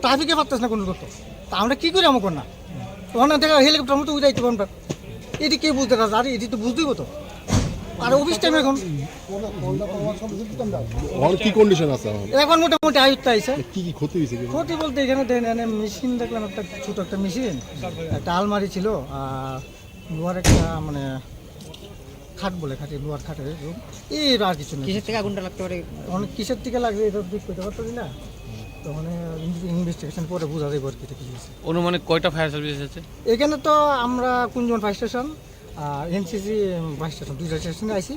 ট্রাফিকে পারতেছ না কোনো করতো, তা আমরা কী করি আমার না ওখানে থেকে হেলিকপ্টার মতো উঠাইতে পারবেন। এটি কে বুঝতে পারছে, আর এটি তো বুঝতেই হতো। আর অফিস টাইম এখন কি কন্ডিশন আছে এখন মোটামুটি আয়ত্ত আইসে। কি কি ক্ষতি হয়েছে ক্ষতি বলতে এখানে দেখেন মেশিন দেখলাম, একটা ছোটো একটা মেশিন, একটা আলমারি ছিল, আর লোহার একটা মানে খাট বলে খাটে, লোহার খাটের এই আর কিছু নেই। কিসের থেকে আগুনটা লাগতে পারে? অনেক কিসের থেকে লাগবে এটা দিক করতে পারতাম না, তো মানে ইনভেস্টিগেশন পরে বোঝা যাবে আর কি কি হয়েছে। অনুমানিক কয়টা ফায়ার সার্ভিস এসেছে? এখানে তো আমরা কুঞ্জন ফায়ার স্টেশন আর এনসিসি ফায়ার স্টেশন, দুইটা স্টেশনে আইসি,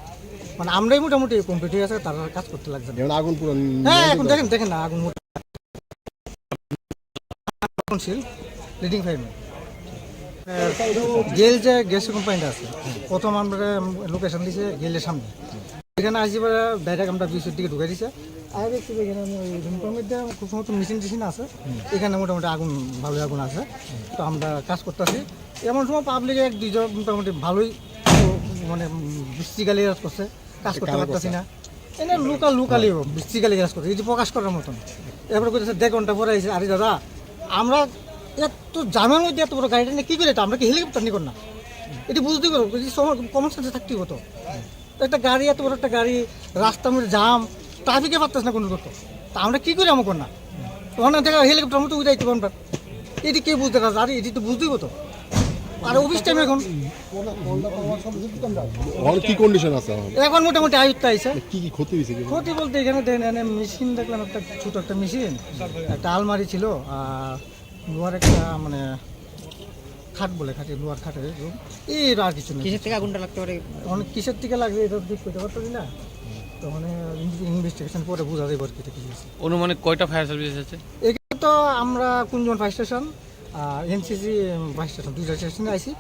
মানে আমরাই মোটামুটি কমপ্লিট হয়ে আছে, তারা কাজ করতে লাগছে। যেমন আগুন পুরো হ্যাঁ এখন দেখেন দেখেন না আগুন লিডিং ফায়ারম্যান গেল যে গ্যাস কোম্পানিটা আছে, প্রথম আমরা লোকেশন দিয়েছে গেলের সামনে, এখানে আসি ডাইরেক্ট আমরা বিশের দিকে ঢুকে দিছে। আর দেখছি এখানে ওই রুমটার মধ্যে খুব সময় মেশিন টেশিন আছে, এখানে মোটামুটি আগুন ভালোই আগুন আছে, তো আমরা কাজ করতেছি। এমন সময় পাবলিকে এক দুইজন মোটামুটি ভালোই মানে বৃষ্টিকালি কাজ করছে, কাজ করতে পারতেছি না, এনে লোকালি বৃষ্টিকালি কাজ করছে, এই যে প্রকাশ করার মতন। এরপরে করতেছে 1.5 ঘন্টা পরে আইসে, আরে দাদা আমরা এত জামের মধ্যে এত বড় গাড়িটা নিয়ে কী করে, এটা আমরা কি হেলিকপ্টার নিকর না, এটি বুঝতেই পারবো, কমন সেন্সে থাকতেই হতো। একটা গাড়ি এত বড় একটা গাড়ি, রাস্তার মধ্যে জাম, ট্রাফিকে পারতেছ না কোনো করতো, তা আমরা কী করি আমার না ওখানে থেকে হেলিকপ্টার মতো উঠাইতে পারবেন। এটি কে বুঝতে পারছে, আর এটি তো বুঝতেই হতো। আর অফিস টাইম এখন কি কন্ডিশন আছে এখন মোটামুটি আয়ত্ত আইসে। কি কি ক্ষতি হয়েছে ক্ষতি বলতে এখানে দেখেন মেশিন দেখলাম, একটা ছোটো একটা মেশিন, একটা আলমারি ছিল, আর লোহার একটা মানে খাট বলে খাটে, লোহার খাটের এই আর কিছু নেই। কিসের থেকে আগুনটা লাগতে পারে? অনেক কিসের থেকে লাগবে এটা দিক করতে পারতাম না, তো মানে ইনভেস্টিগেশন পরে বোঝা যাবে আর কি কি হয়েছে। অনুমানিক কয়টা ফায়ার সার্ভিস এসেছে? এখানে তো আমরা কুঞ্জন ফায়ার স্টেশন আর এনসিসি ফায়ার স্টেশন, দুইটা স্টেশনে আইসি,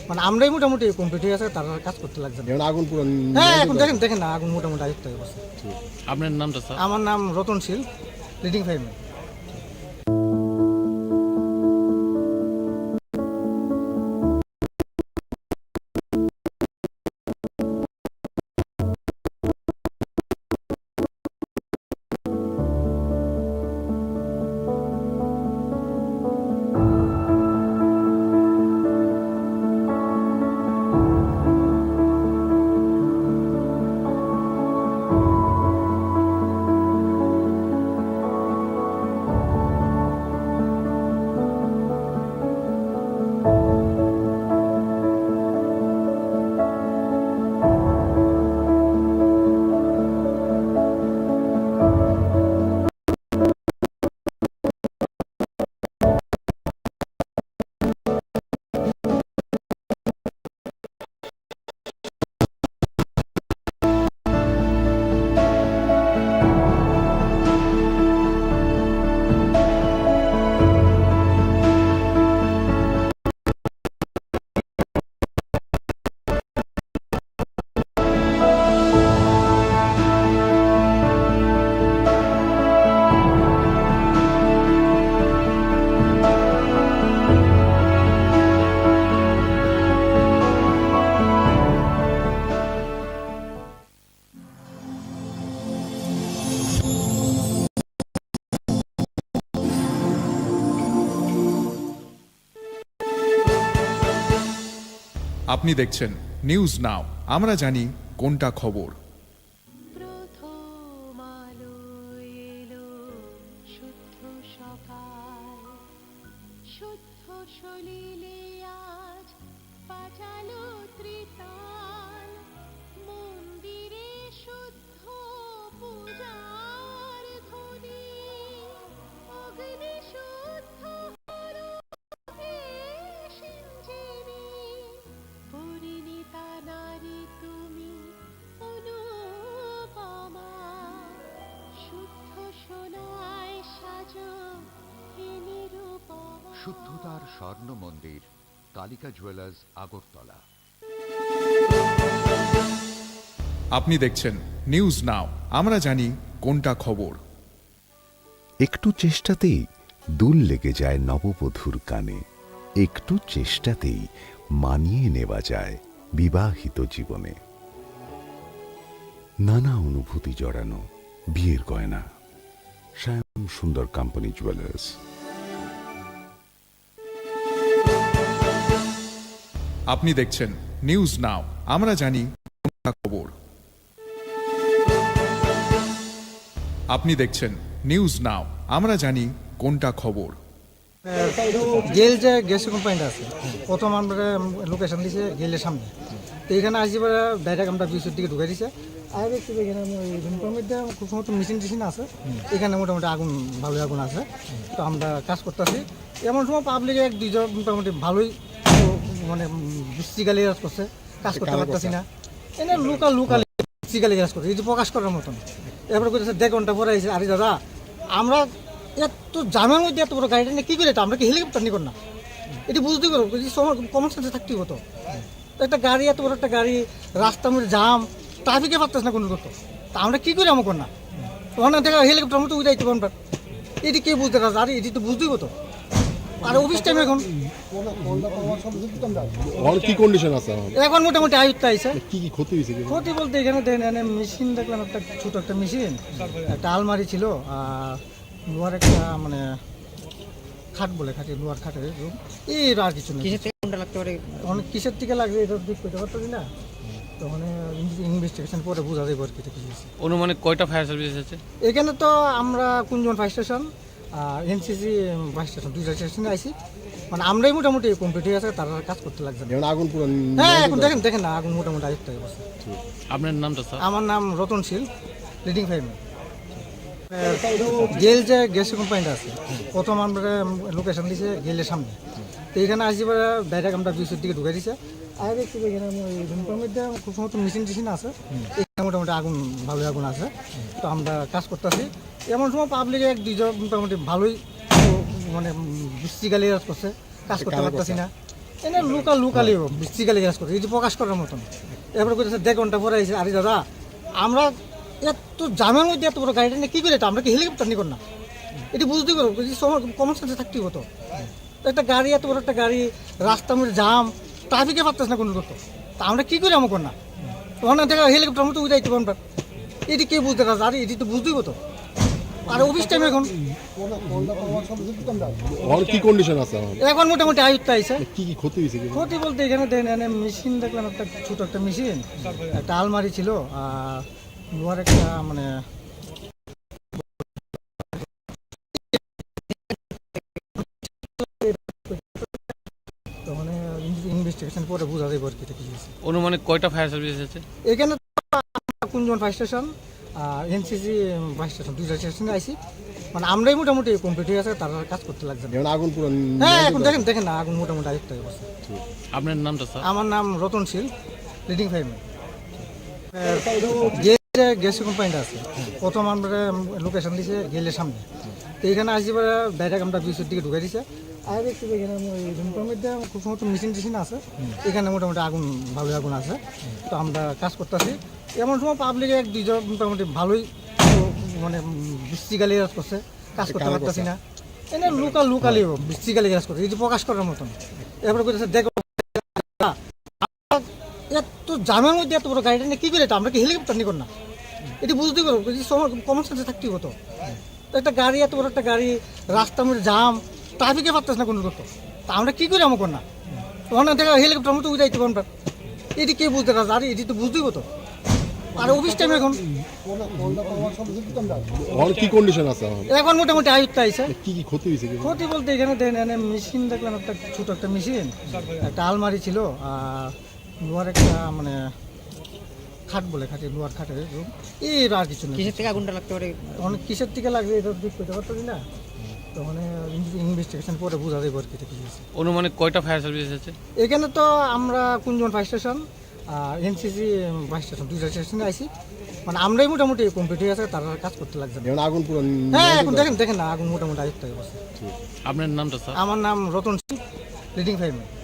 মানে আমরাই মোটামুটি কমপ্লিট হয়ে আছে, তারা কাজ করতে লাগছে। যেমন আগুন পুরো হ্যাঁ এখন দেখেন দেখেন না আগুন মোটামুটি আয়ত্ত হয়ে গেছে। আপনার নামটা স্যার? আমার নাম রতনশীল, লিডিং ফায়ারম্যান। আপনি দেখছেন নিউজ নাও, আমরা জানি কোনটা খবর। প্রথম আলো এলো, শুদ্ধ সকাল, শুদ্ধ সলিলে আজ বাজালো ত্রিতাল, মন্দিরে শুদ্ধ পূজার ধ্বনি, অগ্নি শুদ্ধ হলো সিঞ্জিনী, পরিণীতা নারী তুমি অনুপমা, শুদ্ধ সোনায় সাজো হে নিরুপমা। শুদ্ধতার স্বর্ণ মন্দির, কালিকা জুয়েলার্স, আগরতলা। আপনি দেখছেন নিউজ নাও, আমরা জানি কোনটা খবর। একটু চেষ্টাতেই দুল লেগে যায় নববধূর কানে, একটু চেষ্টাতেই মানিয়ে নেওয়া যায় বিবাহিত জীবনে। নানা অনুভূতি জড়ানো বিয়ের গয়না, শ্যাম সুন্দর কোম্পানি জুয়েলার্স। আপনি দেখছেন নিউজ নাও, আমরা জানি কোনটা খবর। আপনি দেখছেন নিউজ নাও, আমরা জানি কোনটা খবর। গেল যে গ্যাস কোম্পানিটা আছে, প্রথম আমরা লোকেশন দিছে গেলের সামনে। তো এখানে আসি পরে ডাইরেক্ট আমরা বিশুর দিকে ঢুকে দিছে। আর দেখছি যে এখানে মধ্যে খুব সময় মেশিন টেশিন আছে, এখানে মোটামুটি আগুন ভালোই আগুন আছে। তো আমরা কাজ করতেছি, এমন সময় পাবলিক এক দুইজন মোটামুটি ভালোই মানে বৃষ্টিকালে কাজ করছে, কাজ করতে পারতেছি না। এনে লোকাল বৃষ্টিকালে কাজ করছে, এই যে প্রকাশ করার মতন। এরপরে করেছে 1.5 ঘন্টা পরে আইছে, আরে দাদা আমরা এত জামের মধ্যে এত বড় গাড়িটা নিয়ে কী করে, আমরা কি হেলিকপ্টার নিয়ে কর না? এটি বুঝতেই পারবো, কমন সেন্সে থাকতেই হতো। একটা গাড়ি, এত বড় একটা গাড়ি, রাস্তার মধ্যে জাম, ট্রাফিকে পারতেছ না কোনো করতো, তা আমরা কী করে আমার কর না? ওখানে থেকে হেলিকপ্টার মতো উঠাইতে পারবেন, এটি কে বুঝতে পারছে? আরে এটি তো বুঝতেই হতো। আর অফিস টাইম এখন কি কন্ডিশন আছে এখন মোটামুটি আয়ুত্তা আইছে। কি কি ক্ষতি হয়েছে ক্ষতি বলতে এখানে দেন এনে মেশিন দেখলাম, একটা ছোট একটা মেশিন, একটা আলমারি ছিল, আর লোহার একটা মানে খাট বলে খাটে, লোহার খাটের রুম, এই আর কিছু নেই। অনেক কিসের থেকে লাগবে এটা দিক করতে পারতেছি না, তো মানে ইনভেস্টিগেশন পরে বোঝা যাবে আর কি কিছু। অনুমানিক কয়টা ফায়ার সার্ভিস এসেছে? এখানে তো আমরা কুঞ্জন ফায়ার স্টেশন আর এনসিসি ফায়ার স্টেশন, দুইটা স্টেশনে আইছি। মানে আমরাই মোটামুটি কমপ্লিট হয়ে আছে, তারা কাজ করতে লাগছে না। আগুন পুরো হ্যাঁ এখন দেখেন না, আগুন মোটামুটি আয়ত্ত হয়ে গেছে। আপনার নামটা স্যার? আমার নাম রতনশীল, লিডিং ফায়ারম্যান। গেল যে গ্যাস কোম্পানিটা আছে, প্রথম আমরা লোকেশন দিছে গেলের সামনে। তো এখানে আসি পরে ডাইরেক্ট আমরা বিশুর দিকে ঢুকে দিছে। আর দেখছি যে এখানে মধ্যে খুব সময় মেশিন টেশিন আছে, এখানে মোটামুটি আগুন ভালোই আগুন আছে। তো আমরা কাজ করতেছি, এমন সময় পাবলিক এক দুইজন মোটামুটি ভালোই মানে বৃষ্টিকালে কাজ করছে, কাজ করতে পারতেছি না। এনে লোকালি বৃষ্টিকালে কাজ করছে, এই যে প্রকাশ করার মতন। এরপরে করেছে 1.5 ঘন্টা পরে আইছে, আরে দাদা আমরা এত জামের মধ্যে এত বড় গাড়িটা নিয়ে কী করে, আমরা কি হেলিকপ্টার নিয়ে কর না? এটি বুঝতেই পারবো, কমন সেন্সে থাকতেই হতো। একটা গাড়ি, এত বড় একটা গাড়ি, রাস্তার মধ্যে জাম, ট্রাফিকে পারতেছ না কোনো করতো, তা আমরা কী করে আমার কর না? ওখানে থেকে হেলিকপ্টার মতো উঠাইতে পারবেন, এটি কে বুঝতে পারছে? আরে এটি তো বুঝতেই হতো। আর অফিস টাইম এখন কি কন্ডিশন আছে এখন মোটামুটি আয়ুত্তা আইছে। কি কি ক্ষতি হয়েছে ক্ষতি বলতে এখানে দেন এনে মেশিন দেখলাম, একটা ছোট একটা মেশিন, একটা আলমারি ছিল, আর লোহার একটা মানে তো মানে ইনভেস্টিগেশন পরে বোঝা যাবে আর কি কিছু। অনুমানিক কয়টা ফায়ার সার্ভিস এসেছে? এখানে কুঞ্জন ফায়ার স্টেশন আর এনসিসি ফায়ার স্টেশন, দুইটা স্টেশনে আইছি। মানে আমরাই মোটামুটি কমপ্লিট হয়ে আছে, তারা কাজ করতে লাগছে না। আগুন পুরো হ্যাঁ এখন দেখেন না, আগুন মোটামুটি আয়ত্ত হয়ে গেছে। আপনার নামটা স্যার? আমার নাম রতনশীল, লিডিং ফায়ারম্যান। গ্যাস কোম্পানিটা আছে, প্রথম আমরা লোকেশন দিছে গেলের সামনে। তো এখানে আসি পরে ডাইরেক্ট আমরা বিশুর দিকে ঢুকে দিছে। আর দেখছি যে এখানে মধ্যে খুব সময় মেশিন টেশিন আছে, এখানে মোটামুটি আগুন ভালোই আগুন আছে। তো আমরা কাজ করতেছি, এমন সময় পাবলিক এক দুইজন মোটামুটি ভালোই মানে বৃষ্টিকালে কাজ করছে, কাজ করতে পারতেছি না। এনে লোকালি বৃষ্টিকালে কাজ করছে, এই যে প্রকাশ করার মতন। এরপরে করেছে 1.5 ঘন্টা, এত জামের মধ্যে এত বড় গাড়িটা নিয়ে কী করে, আমরা কি হেলিকপ্টার নিয়ে কর না? এটি বুঝতেই পারবো, কমন সেন্সে থাকতেই হতো। একটা গাড়ি, এত বড় একটা গাড়ি, রাস্তার মধ্যে জাম, ট্রাফিকে পারতেছ না কোনো করতো, তা আমরা কী করে আমার কর না? ওখানে থেকে হেলিকপ্টার মতো উঠাইতে পারবেন, এটি কে বুঝতে পারছে? আরে এটি তো বুঝতেই হতো। আর অফিস টাইম এখন কি কন্ডিশন আছে এখন মোটামুটি আয়ুত্তা আইছে। কি কি ক্ষতি হয়েছে ক্ষতি বলতে এখানে দেন এনে মেশিন দেখলাম, একটা ছোট একটা মেশিন, একটা আলমারি ছিল, আর লোহার একটা মানে খাট বলে খাটে, লোহার খাটের রুম, এই আর কিছু নেই। কিসের থেকে আগুনটা লাগতে পারে? অনেক কিসের থেকে লাগবে এটা দিক করতে পারতেছি না, তো মানে ইনভেস্টিগেশন পরে বোঝা যাবে আর কি কিছু। অনুমানিক কয়টা ফায়ার সার্ভিস এসেছে? এখানে তো আমরা কুঞ্জন ফায়ার স্টেশন আর এনসিসি ফায়ার স্টেশন, দুইটা স্টেশনে আইছি। মানে আমরাই মোটামুটি কমপ্লিট হয়ে আছে, তারা কাজ করতে লাগছে না। আগুন পুরো হ্যাঁ এখন দেখেন না, আগুন মোটামুটি আয়ত্ত হয়ে গেছে। আপনার নামটা স্যার? আমার নাম রতনশীল, লিডিং ফায়ারম্যান।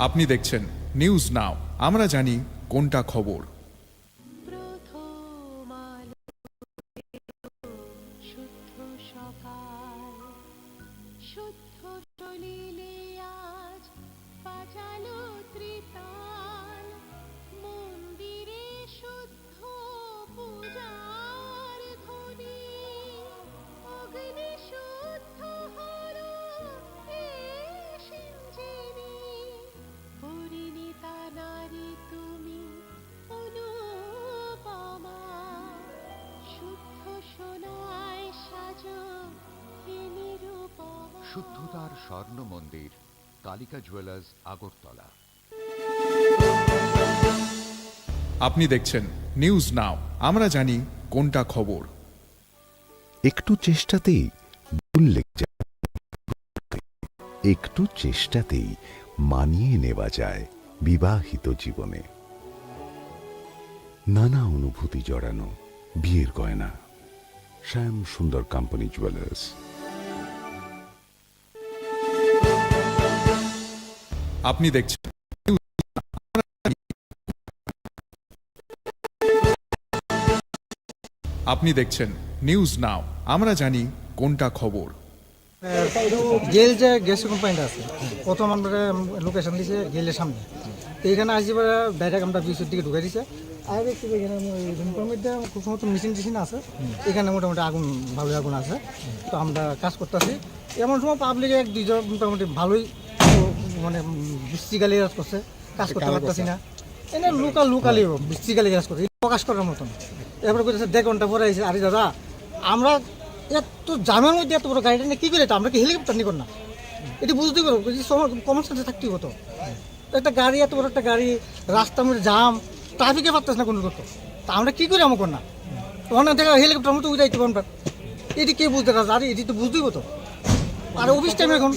আপনি দেখছেন নিউজ নাও, আমরা জানি কোনটা খবর। প্রথম আলো শুদ্ধ সকাল শুদ্ধ সলিলে আজ বাজালো ত্রিতাল মন্দিরে শুদ্ধ পূজার ধ্বনি অগ্নি শুদ্ধ হলো সিঞ্জিনি পরিণীতা নারী তুমি অনুপমা শুদ্ধ সোনায় সাজো হে নিরুপমা শুদ্ধতার স্বর্ণ মন্দির কালিকা জুয়েলার্স আগরতলা। আপনি দেখছেন নিউজ নাও, আমরা জানি কোনটা খবর। একটু চেষ্টাতেই দুল লেগে যায়, একটু চেষ্টাতেই মানিয়ে নেওয়া যায় বিবাহিত জীবনে। নানা অনুভূতি জড়ানো বিয়ের গয়না, শ্যাম সুন্দর কোম্পানি জুয়েলার্স। আপনি দেখছেন আপনি দেখছেন নিউজ নাও, আমরা জানি কোনটা খবর। গেল যে গ্যাস কোম্পানিটা আছে, প্রথম আমরা লোকেশন দিয়েছে গেলের সামনে। তো এখানে আসি পরে ডাইরেক্ট আমরা বিচের দিকে ঢুকে দিছে। আর দেখছি যে এখানে রুমের মধ্যে খুব সময় মেশিন টেশিন আছে, এখানে মোটামুটি আগুন, ভালোই আগুন আছে। তো আমরা কাজ করতেছি, এমন সময় পাবলিক এক দুইজন মোটামুটি ভালোই মানে বৃষ্টিকালি কাজ করছে, কাজ করতে পারতেছি না। এনে লোকালি বৃষ্টিকালি কাজ করছে, প্রকাশ করার মতন। এরপরে বলতেছে 1.5 ঘন্টা পরে আইসে, আরে দাদা আমরা এত জামের মধ্যে এত বড় গাড়িটা নিয়ে কী করে, আমরা কি হেলিকপ্টার নিয়ে কর না? এটি বুঝতেই পারবো, কমন সেন্সে থাকতেই হতো। একটা গাড়ি, এত বড় একটা গাড়ি, রাস্তার মধ্যে জাম, ট্রাফিকে পারতেছে না কোনো করতো, তা আমরা কী করে আমার কর না? ওখানে থেকে হেলিকপ্টার মতো উঠাইতে পারবো, এটি কে বুঝতে পারছে? আরে এটি তো বুঝতেই হতো। আর অফিস টাইম এখন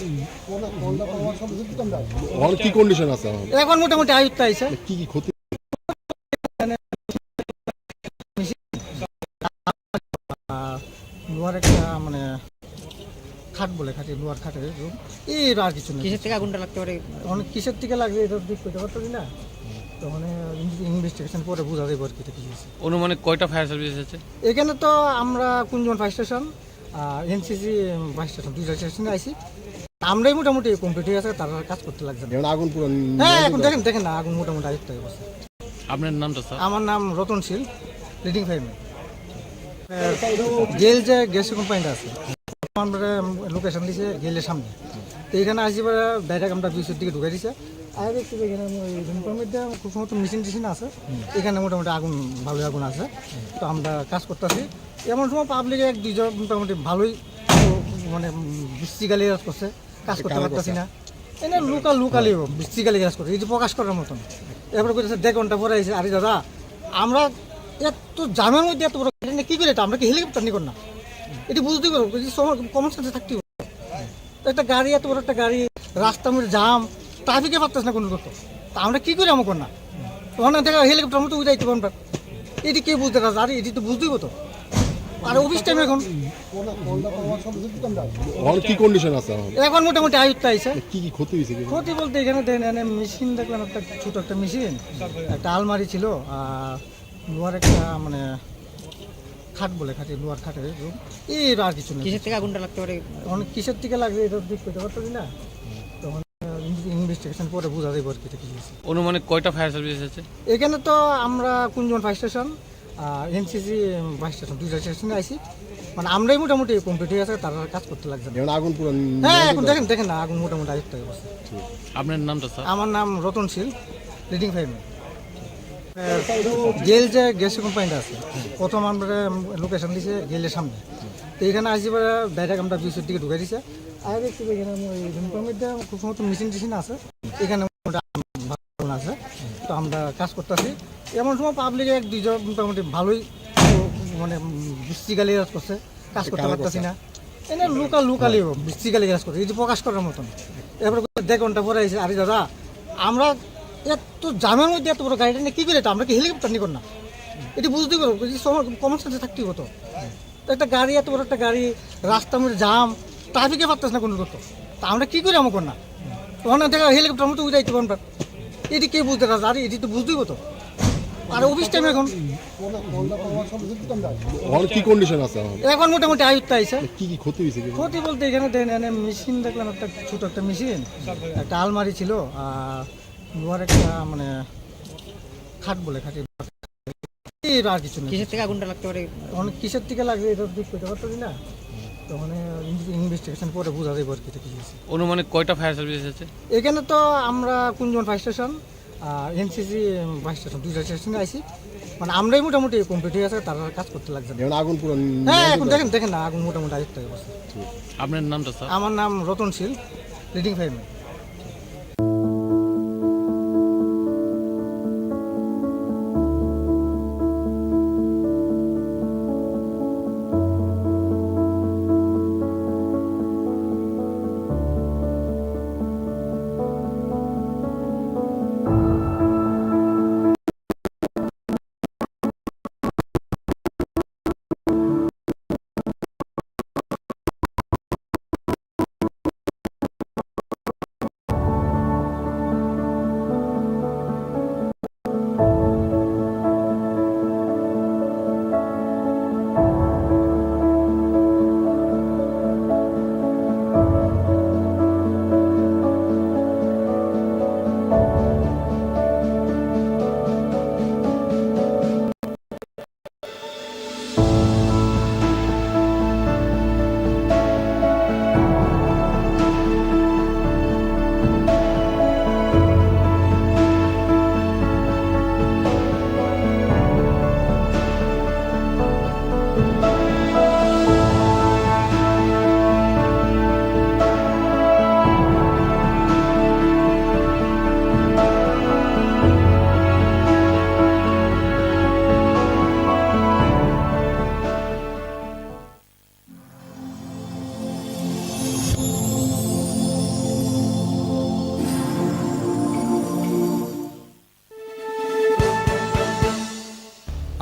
এখন কি কন্ডিশন আছে এখন মোটামুটি আয়ুত্ত আইসে। কি কি ক্ষতি লোহার একটা মানে খাট বলে, খাটে লোহার খাটের রুম, এই আর কিছু নেই। কিসের থেকে আগুনটা লাগতে পারে? অনেক কিসের থেকে লাগবে এটা দিক করতে পারতেছি না, তো মানে ইনভেস্টিগেশন পরে বোঝা যাবে আর কি এটা কি হয়েছে। অনুমানিক কয়টা ফায়ার সার্ভিস এসেছে? এখানে তো আমরা কুঞ্জন ফায়ার স্টেশন আর এনসিসি ফায়ার স্টেশন, দুইটা স্টেশনে আইসি। আমরাই মোটামুটি কমপ্লিট হয়ে গেছে, তারা কাজ করতে লাগছে না। এখন আগুন পুরো হ্যাঁ এখন দেখেন না আগুন মোটামুটি আয়ত্ত হয়ে গেছে। আপনার নামটা স্যার? আমার নাম রতনশীল, লিডিং ফায়ারম্যান। গেল যে গ্যাস কোম্পানিটা আছে, আমরা লোকেশন দিয়েছে গেলের সামনে। তো এখানে আসি পরে ডাইরেক্ট আমরা বিচের দিকে ঢুকে দিছে। আর দেখছি যে এখানে রুমের মধ্যে খুব সময় মেশিন টেশিন আছে, এখানে মোটামুটি আগুন, ভালোই আগুন আছে। তো আমরা কাজ করতেছি, এমন সময় পাবলিক এক দুইজন মোটামুটি ভালোই মানে বৃষ্টিকালি কাজ করছে, কাজ করতে পারতেছি না। এনে লোকালি বৃষ্টিকালি কাজ করছে, এটি প্রকাশ করার মতন। এরপরে বলতেছে 1.5 ঘন্টা পরে আইসে, আরে দাদা আমরা এত জামের মধ্যে এত বড় গাড়ি নিয়ে কী করে, আমরা কি হেলিকপ্টার নিয়ে কর না? এটি বুঝতেই পারবো, কমন সেন্সে থাকতেই হবে। একটা গাড়ি, এত বড় একটা গাড়ি, রাস্তার মধ্যে জাম, ট্রাফিকে পারতেছে না কোনো করতো, তা আমরা কী করে আমার কর না? ওখানে থেকে হেলিকপ্টার মতো উঠাইতে পারবো, এটি কে বুঝতে পারছে? আরে এটি তো বুঝতেই হতো। আর অফিস টাইম এখন কি কন্ডিশন আছে এখন মোটামুটি আয়ুত্ত আইসে। কি কি ক্ষতি হয়েছে ক্ষতি বলতে এখানে দেখেন মেশিন দেখলাম, একটা ছোট একটা মেশিন, একটা আলমারি ছিল, আর লোহার একটা মানে খাট বলে, খাটে লোহার খাটের রুম, এই আর কিছু নেই। কিসের থেকে আগুনটা লাগতে পারে? অনেক কিসের থেকে লাগবে এটা দিক করতে পারতেছি না, তখন ইনভেস্টিগেশন পরে বোঝা যাবে আর কি এটা কি হয়েছে। অনুমানিক কয়টা ফায়ার সার্ভিস এসেছে? এখানে তো আমরা কুঞ্জন ফায়ার স্টেশন আর এনসিসি ফায়ার স্টেশন, দুইটা স্টেশনে আইসি। মানে আমরাই মোটামুটি কমপ্লিট হয়ে গেছে, তারা কাজ করতে লাগছে না। এখন আগুন পুরো হ্যাঁ এখন দেখেন না আগুন মোটামুটি আয়ত্ত হয়ে গেছে। আপনার নামটা স্যার? আমার নাম রতনশীল, লিডিং ফায়ারম্যান। গেল যে গ্যাস কোম্পানিটা আছে, প্রথম আমরা লোকেশন দিয়েছে গেলের সামনে। তো এখানে আসি পরে ডাইরেক্ট আমরা বিচের দিকে ঢুকে দিছে। আর দেখছি যে এখানে রুমের মধ্যে খুব সময় মেশিন টেশিন আছে, এখানে আগুন আছে। তো আমরা কাজ করতেছি, এমন সময় পাবলিক এক দুইজন মোটামুটি ভালোই মানে বৃষ্টিকালি কাজ করছে, কাজ করতে পারতেছি না। এনে লোকালি বৃষ্টিকালি কাজ করছে, এটি প্রকাশ করার মতন। এরপরে 1.5 ঘন্টা পরে আইসে, আরে দাদা আমরা এত জামের মধ্যে এত বড় গাড়িটা নিয়ে কী করে, আমরা কি হেলিকপ্টার নিয়ে কর না? এটি বুঝতেই পারবো, কমন সেন্সে থাকতেই হতো। একটা গাড়ি, এত বড় একটা গাড়ি, রাস্তার মধ্যে জাম, ট্রাফিকে পারতেছে না কোনো করতো, তা আমরা কী করে আমার কর না? ওখানে থেকে হেলিকপ্টার মতো উড়াইতে পারবেন, এটি কে বুঝতে পারছে? আর এটি তো বুঝতেই হতো। আর অফিস টাইম এখন এখন কি কন্ডিশন আছে এখন? এখন মোটামুটি আয়ুত্ত আইসে। কি কি ক্ষতি হয়েছে? ক্ষতি বলতে এখানে দেন এনে মেশিন দেখলাম, একটা ছোট একটা মেশিন, একটা আলমারি ছিল, আর লোহার একটা মানে খাট বলে খাটি, এর আর কিছু নেই। কিসের থেকে আগুনটা লাগতে পারে? অনেক কিসের থেকে লাগবে এটা ঠিক করতে পারছি না, তখন ইনভেস্টিগেশন পরে বোঝা যাবে আর কি এটা কি হয়েছে। অনুমানিক কয়টা ফায়ার সার্ভিস এসেছে? এখানে তো আমরা কুঞ্জন ফায়ার স্টেশন আর এনসিসি ফায়ার স্টেশন, দুইটা স্টেশনে আইছি, মানে আমরাই মোটামুটি কমপ্লিট হয়ে আছে, তারা কাজ করতে লাগছে না। এখন আগুন পুরো হ্যাঁ এখন দেখেন দেখেন না, আগুন মোটামুটি আয়ত্ত হয়ে গেছে। আপনার নামটা স্যার? আমার নাম রতনশীল, লিডিং ফায়ারম্যান।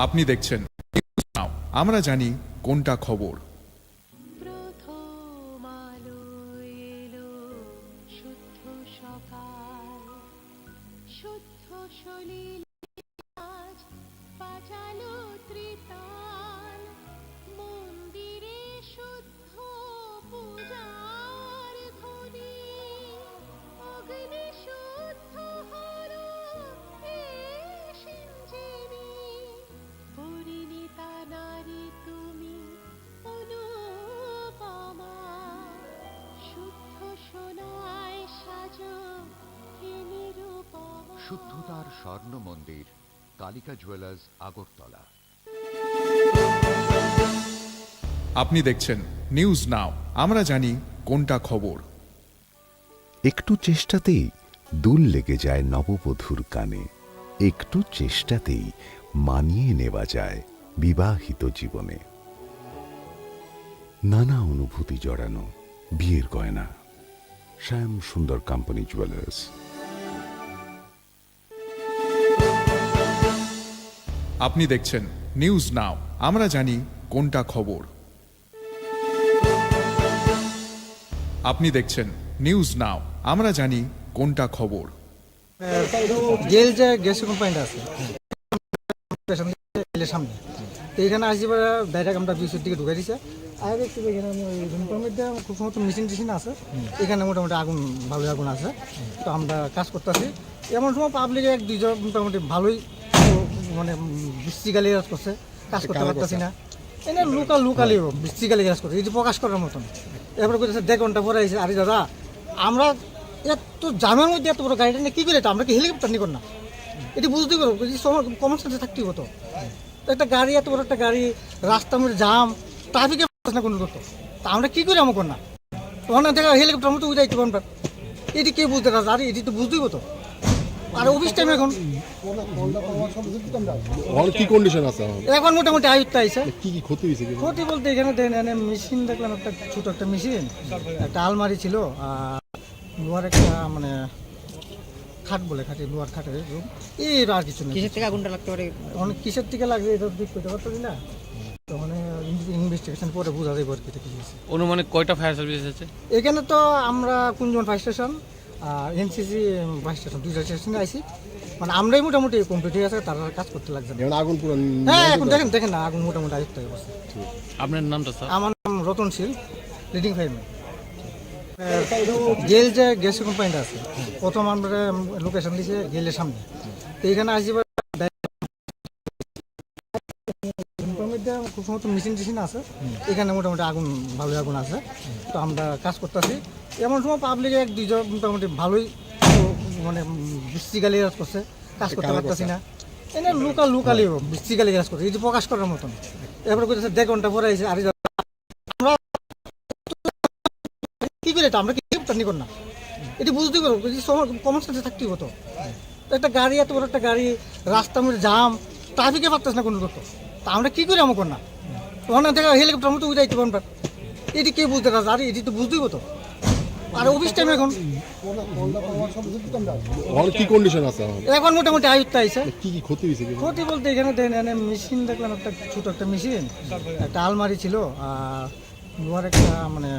আপনি দেখছেন নিউজ নাও, আমরা জানি কোনটা খবর। প্রথম আলো এলো, শুদ্ধ সকাল, শুদ্ধ সলিল আজ বাজালো ত্রিতাল, মন্দিরে শুদ্ধ পূজার ধ্বনি, অগ্নি শুদ্ধ হলো এই সিঞ্জিনী, পরিণীতা নারী তুমি অনুপমা, শুদ্ধ সোনায় সাজো হে নিরুপমা। শুদ্ধতার স্বর্ণ মন্দির কালিকা জুয়েলার্স, আগরতলা। আপনি দেখছেন নিউজ নাও, আমরা জানি কোনটা খবর। একটু চেষ্টাতেই দুল লেগে যায় নববধূর কানে, একটু চেষ্টাতেই মানিয়ে নেওয়া যায় বিবাহিত জীবনে। নানা অনুভূতি জড়ানো বিয়ের গয়না, শ্যাম সুন্দর কোম্পানি জুয়েলার্স। আপনি দেখছেন নিউজ নাও, আমরা জানি কোনটা খবর। আপনি দেখছেন নিউজ নাও, আমরা জানি কোনটা খবর। গেল যে গ্যাস কোম্পানিটা আছে গেলের সামনে, তো এখানে আসি পরে ডাইরেক্ট আমরা বিশুর দিকে ঢুকে দিছে। আর দেখছি এখানে রুমের মধ্যে খুব সময় মেশিন টেশিন আছে, এখানে মোটামুটি আগুন ভালোই আগুন আছে। তো আমরা কাজ করতেছি, এমন সময় পাবলিক এক দুইজন মোটামুটি ভালোই মানে বৃষ্টিকালি কাজ করছে, কাজ করতে পারতেছি না। এনে লোকালি বৃষ্টিকালি কাজ করছে, এটি প্রকাশ করার মতন। এরপরে বলতেছে 1.5 ঘন্টা পরে আইসে, আরে দাদা আমরা এত জামের মধ্যে এত বড় গাড়িটা নিয়ে কী করে, আমরা কি হেলিকপ্টার নিয়ে কর না? এটি বুঝতেই পারবো, কমন সেন্সে থাকতেই হতো। তো একটা গাড়ি, এত বড় একটা গাড়ি, রাস্তার মধ্যে জাম, ট্রাফিকে না কোনো করতো, তা আমরা কী করে আমার কর না? ওখানে থেকে হেলিকপ্টার মতো উড়াইতে পারবেন, এটি কে বুঝতে পারছে? আর এটি তো বুঝতেই হতো। আর অফিস টাইম এখন কি কন্ডিশন আছে এখন? এখন মোটামুটি আয়ুত্ত আইসে। কি কি ক্ষতি হয়েছে? ক্ষতি বলতে এখানে দেন এনে মেশিন দেখলাম, একটা ছোট একটা মেশিন, একটা আলমারি ছিল, আর লোহার একটা মানে খাট বলে খাটি, লোহার খাটের রুম, এর আর কিছু নেই। কিসের থেকে আগুনটা লাগতে পারে? অনেক কিসের থেকে লাগবে এটা ঠিক করতে পারছি না, তখন ইনভেস্টিগেশন পরে বোঝা যাবে আর কি এটা কি হয়েছে। অনুমানিক কয়টা ফায়ার সার্ভিস এসেছে? এখানে তো আমরা কুঞ্জন ফায়ার স্টেশন আর এনসিসি 22 স্টেশন 2টা স্টেশনে আইছি, মানে আমরাই মোটামুটি কমপ্লিট হয়ে গেছে, তারা কাজ করতে লাগছে না। এখন আগুন পুরো হ্যাঁ এখন দেখেন দেখেন না আগুন মোটামুটি আয়ত্ত হয়ে গেছে। আপনার নামটা স্যার? আমার নাম রতনশীল, লিডিং ফায়ারম্যান। গেল যে গ্যাস কোম্পানিটা আছে, প্রথম আমরা লোকেশন দিয়েছে গেলের সামনে, তো এখানে আসি খুব সময় মেশিন টেশিন আছে, এখানে মোটামুটি আগুন ভালোই আগুন আছে, তো আমরা কাজ করতেছি। এমন সময় পাবলিক 1-2 মোটামুটি ভালোই মানে বৃষ্টিকালি কাজ করছে, কাজ করতে পারতেছি না। এনে লোকালি বৃষ্টিকালি কাজ করছে, এই যে প্রকাশ করার মতন। এরপরে করতেছে 1.5 ঘন্টা পরে আইসে, আর আমরা কি করে এটা আমরা কি নিকট না, এটি বুঝতে পারবো, কমন সেন্সে থাকতেই হতো। একটা গাড়ি, এত বড় একটা গাড়ি, রাস্তার মধ্যে জাম, ট্রাফিকে পারতেছে না কোনো করতো, তা আমরা কি করে আমার না ওখানে থেকে হেলিকপ্টার মতো উঠাইতে পারবেন, এটি কে বুঝতে পারছে, আর এটি তো বুঝতেই হতো। আর অফিস টাইম এখন কি কন্ডিশন আছে এখন মোটামুটি আয়ত্ত আইসে। কি কি ক্ষতি হয়েছে ক্ষতি বলতে এখানে দেন মেশিন দেখলাম, একটা ছোট একটা মেশিন, একটা আলমারি ছিল, আর লোহার একটা মানে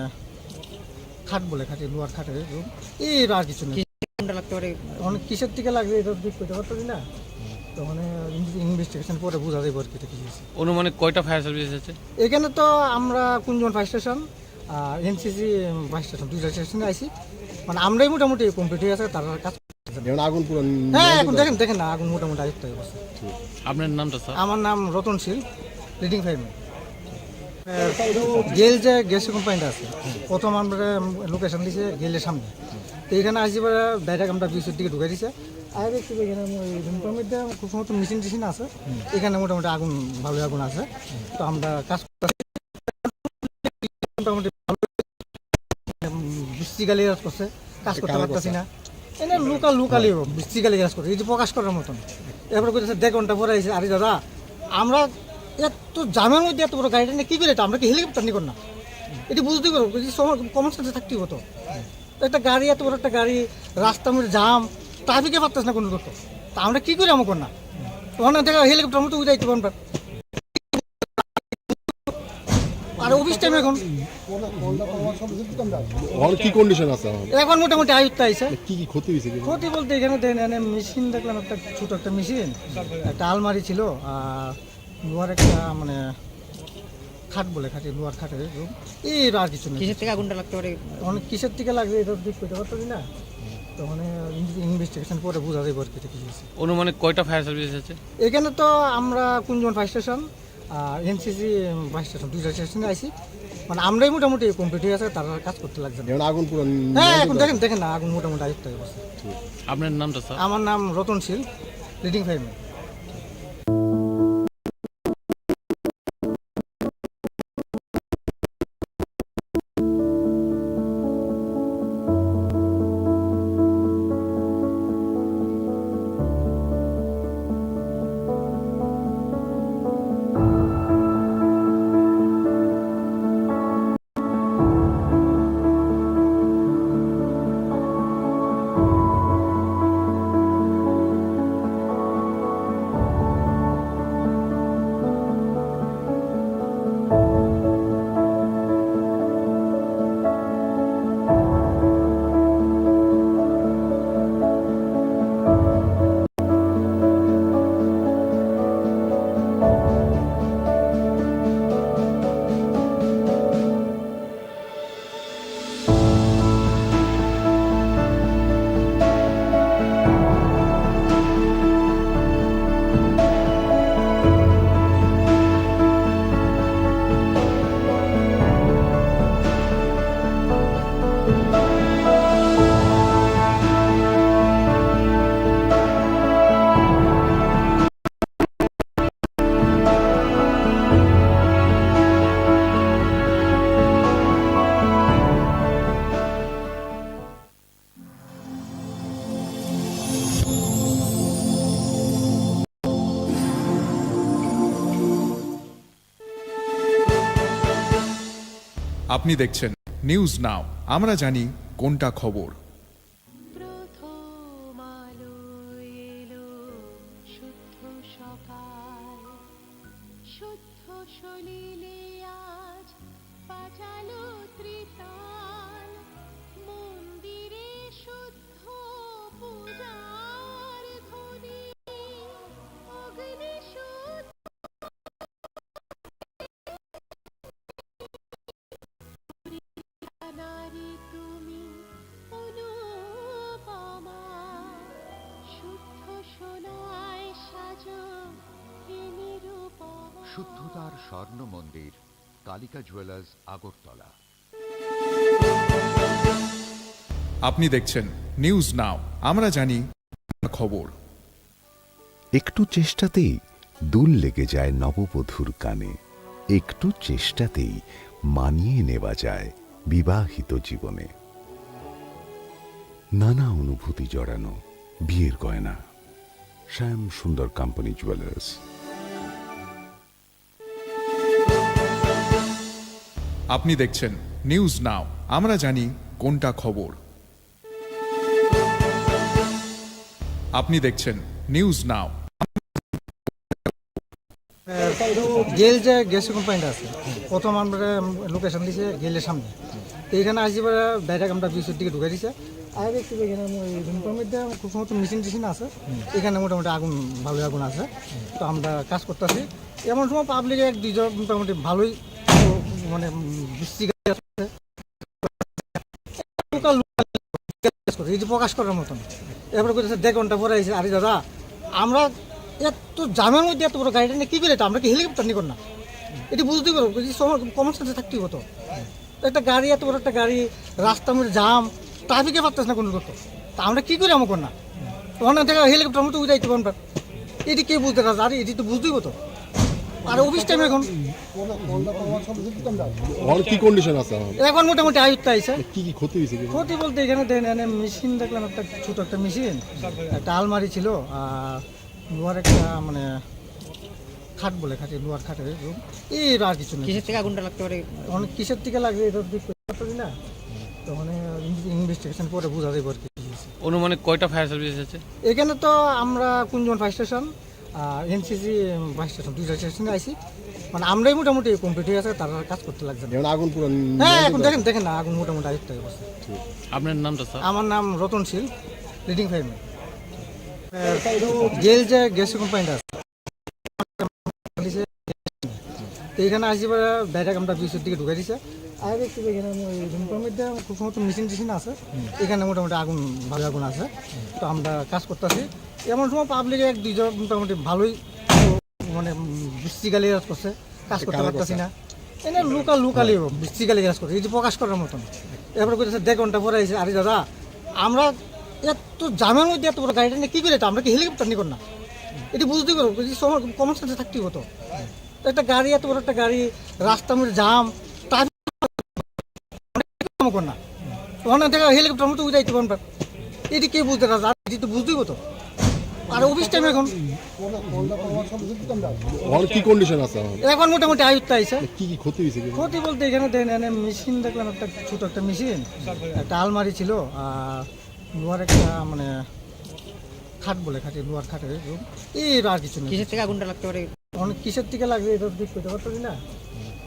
খাট বলে খাটে, লোহার খাটের room, এই আর কিছু নেই। কোনটা লাগতে পারে? অনেক কিসের থেকে লাগবে এটা ঠিক করতে পারতেছি না, তো মানে ইনভেস্টিগেশন পরে বোঝা যাবে আর কি এটা কি হয়েছে। অনুমানিক কয়টা ফায়ার সার্ভিস এসেছে? এখানে তো আমরা কুঞ্জন ফায়ার স্টেশন আর এনসিসি 22 স্টেশন 2টা স্টেশনে আইছি, মানে আমরাই মোটামুটি কমপ্লিট হয়ে গেছে, তারা কাজ। এখন আগুন পুরো হ্যাঁ এখন দেখেন দেখেন না আগুন মোটামুটি আয়ত্ত হয়ে গেছে। আপনার নামটা স্যার? আমার নাম রতনশীল, লিডিং ফায়ারম্যান। গেল যে গ্যাস কোম্পানিটা আছে, প্রথম আমরা লোকেশন দিয়েছে গেলের সামনে, তো এখানে আসি ডাইরেক্ট আমরা বিচের দিকে ঢুকে দিছে। আর দেখছি এখানে রুমের মধ্যে খুব সময় মেশিন টেশিন আছে, এখানে মোটামুটি আগুন ভালোই আগুন আছে, তো আমরা কাজ করতেছি। মোটামুটি বৃষ্টিকালি কাজ করছে, কাজ করতে পারতেছি না। এনে লোকালি বৃষ্টিকালি কাজ করছে, এই যে প্রকাশ করার মতন। এরপরে করতেছে 1.5 ঘন্টা পরে আইসে, আরে দাদা আমরা এত জামের মধ্যে এত বড় গাড়িটা নিয়ে কী করে এটা আমরা কি হেলিকপ্টার নিকট না, এটি বুঝতেই পারবো, কমন সেন্সে থাকতেই হতো। একটা গাড়ি, এত বড় একটা গাড়ি, রাস্তার মধ্যে জাম, ট্রাফিকে পারতেছে না কোনো করতো, তা আমরা কি করে আমার না ওখানে থেকে হেলিকপ্টার মতো উঠাইতে পারবেন। আর অফিস টাইম এখন কি কন্ডিশন আছে এখন মোটামুটি আয়ত্ত আইসে। কি কি ক্ষতি হয়েছে ক্ষতি বলতে এখানে দেন মেশিন দেখলাম, একটা ছোট একটা মেশিন, একটা আলমারি ছিল, আর লোহার একটা মানে খাট বলে খাটে, লোহার খাটের room, এই আর কিছু নেই। কিসের থেকে আগুনটা লাগতে পারে? অনেক কিসের থেকে লাগবে এটা ঠিক করতে পারতেছি না, তো মানে ইনভেস্টিগেশন পরে বোঝা যাবে আর কি এটা কি হয়েছে। অনুমানিক কয়টা ফায়ার সার্ভিস এসেছে? এখানে তো আমরা কুঞ্জন ফায়ার স্টেশন আর এনসিসি 22 স্টেশন 2টা স্টেশনে আইছি, মানে আমরাই মোটামুটি কমপ্লিট হয়ে গেছে, তারা কাজ করতে লাগছে না। এখন আগুন পুরো হ্যাঁ এখন দেখেন দেখেন না আগুন মোটামুটি আয়ত্ত হয়ে গেছে। আপনার নামটা স্যার? আমার নাম রতনশীল, লিডিং ফায়ারম্যান। আপনি দেখছেন নিউজ নাও, আমরা জানি কোনটা খবর। প্রথম আলো এলো, শুদ্ধ সকাল, শুদ্ধ সলিলে আজ বাজালো ত্রিতাল, মন্দিরে শুদ্ধ পূজার ধ্বনি অগ্নিসূত নারী তুমি অনুপমা শুদ্ধ সোনায় সাজো হে নিরুপমা শুদ্ধতার স্বর্ণ মন্দির কালিকা জুয়েলার্স আগরতলা। আপনি দেখছেন নিউজ নাও, আমরা জানি খবর। একটু চেষ্টাতেই দুল লেগে যায় নববধূর কানে, একটু চেষ্টাতেই মানিয়ে নেওয়া যায় বিবাহিত জীবনে। নানা অনুভূতি জড়ানো বিয়ের গয়না, শ্যাম সুন্দর কোম্পানি জুয়েলার্স। আপনি দেখছেন নিউজ নাও, আমরা জানি কোনটা খবর। আপনি দেখছেন নিউজ নাও। গেল যে গ্যাস কোম্পানিটা আছে, প্রথম আমরা লোকেশন দিছে গেলের সামনে। তো এখানে আসি ডাইরেক্ট আমরা বিশুর দিকে ঢুকে দিছে। আর দেখছি যে এখানে ওই রুমের মধ্যে খুব সময় মেশিন টেশিন আছে, এখানে মোটামুটি আগুন, ভালোই আগুন আছে। তো আমরা কাজ করতেছি, এমন সময় পাবলিকে এক দুইজন মোটামুটি ভালোই মানে বৃষ্টি আছে, এই যে প্রকাশ করার মতন। এরপরে করতেছে 1.5 ঘন্টা পরে আইসে, আরে দাদা আমরা এত জামের মধ্যে এত বড় গাড়িটা নিয়ে কী করে এটা, আমরা কি হেলিকপ্টার নিয়ে না? এটি বুঝতে পারবো, কমন সেন্সে থাকতেই হতো। একটা গাড়ি, এত বড় একটা গাড়ি, রাস্তার মধ্যে জাম, ট্রাফিকে পারতেছে না কোনো করতো, তা আমরা কী করে আমার না? ওখানে থেকে হেলিকপ্টার মতো উঠাইতে পারবো, এটি কে বুঝতে পারছে? আরে এটি তো বুঝতেই হতো। আর অফিস টাইম এখন কি কন্ডিশন আছে এখন মোটামুটি আয়ুত্তা আইসে। কি কি ক্ষতি হয়েছে ক্ষতি বলতে এখানে দেন মেশিন দেখলাম, একটা ছোট একটা মেশিন, একটা আলমারি ছিল, আর লোহার একটা মানে খাট বলে, খাটে লোহার খাটের রুম, এই আর কিছু নেই। কিসের থেকে আগুনটা লাগতে পারে? অনেক কিসের থেকে লাগবে এটা দিক করতে না, তো মানে ইনভেস্টিগেশন পরে বোঝা যাবে আর কি হয়েছে। অনুমানিক কয়টা ফায়ার সার্ভিস আছে? এখানে তো আমরা কুঞ্জন ফায়ার স্টেশন আর এনসিসি ফায়ার স্টেশন, দুইটা স্টেশনে আইসি, মানে আমরাই মোটামুটি কমপ্লিট হয়ে আছে, তারা কাজ করতে লাগছে না। এখন আগুন পুরো হ্যাঁ এখন দেখেন না, আগুন মোটামুটি আয়ত্তে অবস্থা। আপনার নামটা স্যার? আমার নাম রতনশীল, লিডিং ফায়ারম্যান। গেল যে গ্যাস কোম্পানিটা আছে, তো এখানে আসি ডাইরেক্ট আমরা বিশুর দিকে ঢুকে দিছে। আর দেখছি যে এখানে ওই রুমের মধ্যে খুব সময় মেশিন টেশিন আছে, এখানে মোটামুটি আগুন, ভালো আগুন আছে। তো আমরা কাজ করতেছি, এমন সময় পাবলিকে এক দুইজন মোটামুটি ভালোই মানে বৃষ্টি গালি করছে, কাজ করতে পারতেছি না। এনে লোকালি বৃষ্টি গালি করছে, এই যে প্রকাশ করার মতন। এরপরে করতেছে 1.5 ঘন্টা পরে আইসে, আরে দাদা আমরা এত জামের মধ্যে এত বড় গাড়িটা নিয়ে কী করে এটা, আমরা কি হেলিকপ্টার নিয়ে না? এটি বুঝতেই পারবো, কমন সেন্সে থাকতেই হতো। একটা গাড়ি, এত বড় একটা গাড়ি, রাস্তার মধ্যে জাম, ট্রাফিক না, ওখানে থেকে হেলিকপ্টার মতো উঠাইতে পারবেন, এটি কে বুঝতে পারছে? আর এটি তো বুঝতেই হতো। আর অফিস টাইম এখন কি কন্ডিশন আছে এখন মোটামুটি আয়ুত্তা আইসে। কি কি ক্ষতি হয়েছে ক্ষতি বলতে এখানে দেন মেশিন দেখলাম, একটা ছোট একটা মেশিন, একটা আলমারি ছিল, আর লোহার একটা মানে খাট বলে, খাটে লোহার খাটের রুম, এই আর কিছু নেই। কিসের থেকে আগুনটা লাগতে পারে? অনেক কিসের থেকে লাগবে এটা দিক করতে পারছি না,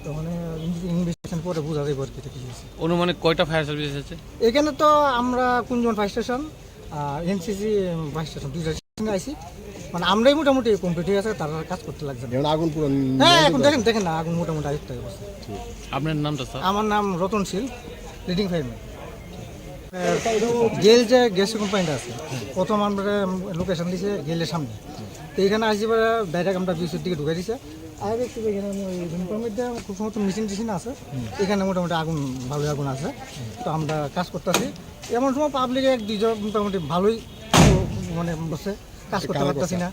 তো মানে ইনভেস্টিগেশন পরে বোঝা যাবে আর কি এটা কি হয়েছে। অনুমানিক কয়টা ফায়ার সার্ভিস আছে? এখানে তো আমরা কুঞ্জন ফায়ার স্টেশন আর এনসিসি ফায়ার স্টেশন, দুইটা স্টেশনে আইসি, মানে আমরাই মোটামুটি কমপ্লিট হয়ে আছে, তারা কাজ করতে লাগছে না। এখন আগুন পুরো হ্যাঁ এখন দেখেন না, আগুন মোটামুটি আয়ত্তে অবস্থা। আপনার নামটা স্যার? আমার নাম রতনশীল, লিডিং ফায়ারম্যান। গেল যে গ্যাস কোম্পানিটা আছে, প্রথম আমরা লোকেশন দিছে গেলের সামনে। তো এখানে আসি ডাইরেক্ট আমরা বিশুর দিকে ঢুকে দিছে। আর দেখছি যে এখানে ওই রুমের মধ্যে খুব সময় মেশিন টেশিন আছে, এখানে মোটামুটি আগুন, ভালোই আগুন আছে। তো আমরা কাজ করতেছি, এমন সময় পাবলিকে এক দুইজন মোটামুটি ভালোই মানে বসে, কাজ করতে পারতেছি না।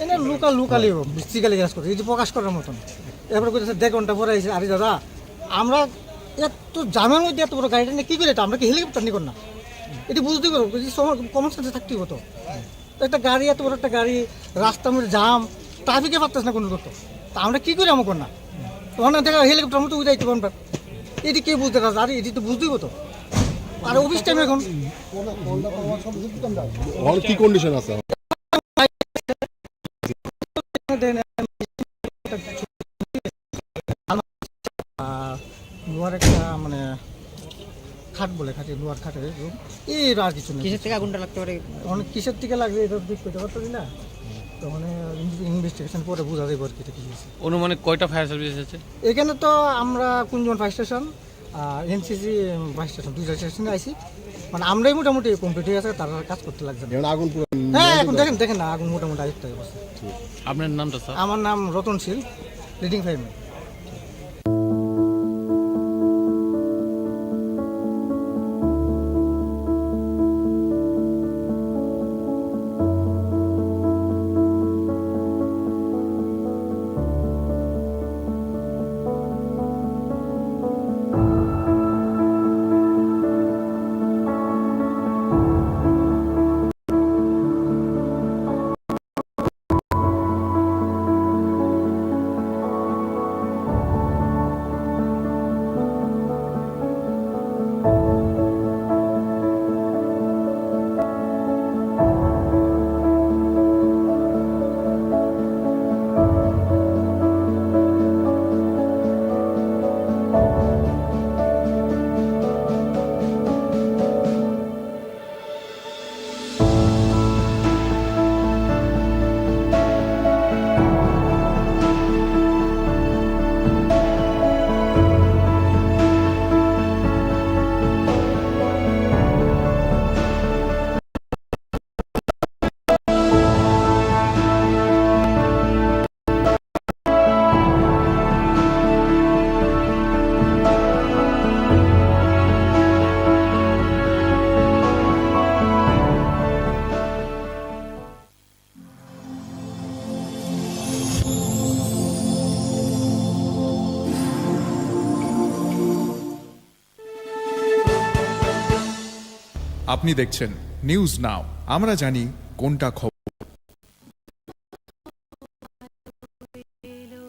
এনে লোকালি বৃষ্টি গালি কাজ করছে, এই যে প্রকাশ করার মতন। এরপরে করতেছে 1.5 ঘন্টা পরে আইসে, আরে দাদা আমরা এত জামের মধ্যে এত বড় গাড়িটা নিয়ে কী করে এটা, আমরা কি হেলিকপ্টার নিয়ে না? এটি বুঝতেই পারবো, কমন সেন্সে থাকতেই হতো। একটা গাড়ি, এত বড় একটা গাড়ি, রাস্তার মধ্যে জাম, ট্রাফিকে পারতেছে না কোনো করতো, তা আমরা কী করে আমার না? ওখানে থেকে হেলিকপ্টার মতো উঠাইতে পারবেন, এটি কে বুঝতে পারছে? আরে এটি তো বুঝতেই হতো। আর অফিস টাইম এখন কি কন্ডিশন আছে লোহার একটা মানে খাট বলে খাটে লোহার খাটের রুম এই আর কিছু নেই। কিসের থেকে আগুনটা লাগতে পারে? অনেক কিসের থেকে লাগবে এটা ঠিক করতে পারতেছি না, তো মানে ইনভেস্টিগেশন পরে বোঝা যাবে আর কি এটা কি হয়েছে। অনুমানিক কয়টা ফায়ার সার্ভিস এসেছে? এখানে তো আমরা Kunjan fire station NCC fire station দুইটা স্টেশনে আইছি, মানে আমরাই মোটামুটি কমপ্লিট হয়ে গেছে, তারা কাজ করতে লাগছে না। এখন আগুন পুরো হ্যাঁ এখন দেখেন না আগুন মোটামুটি আরেকটা অবস্থা। আপনার নামটা স্যার? আমার নাম রতনশীল, লিডিং ফায়ারম্যান। আপনি দেখছেন নিউজ নাও, আমরা জানি কোনটা খবর। এলো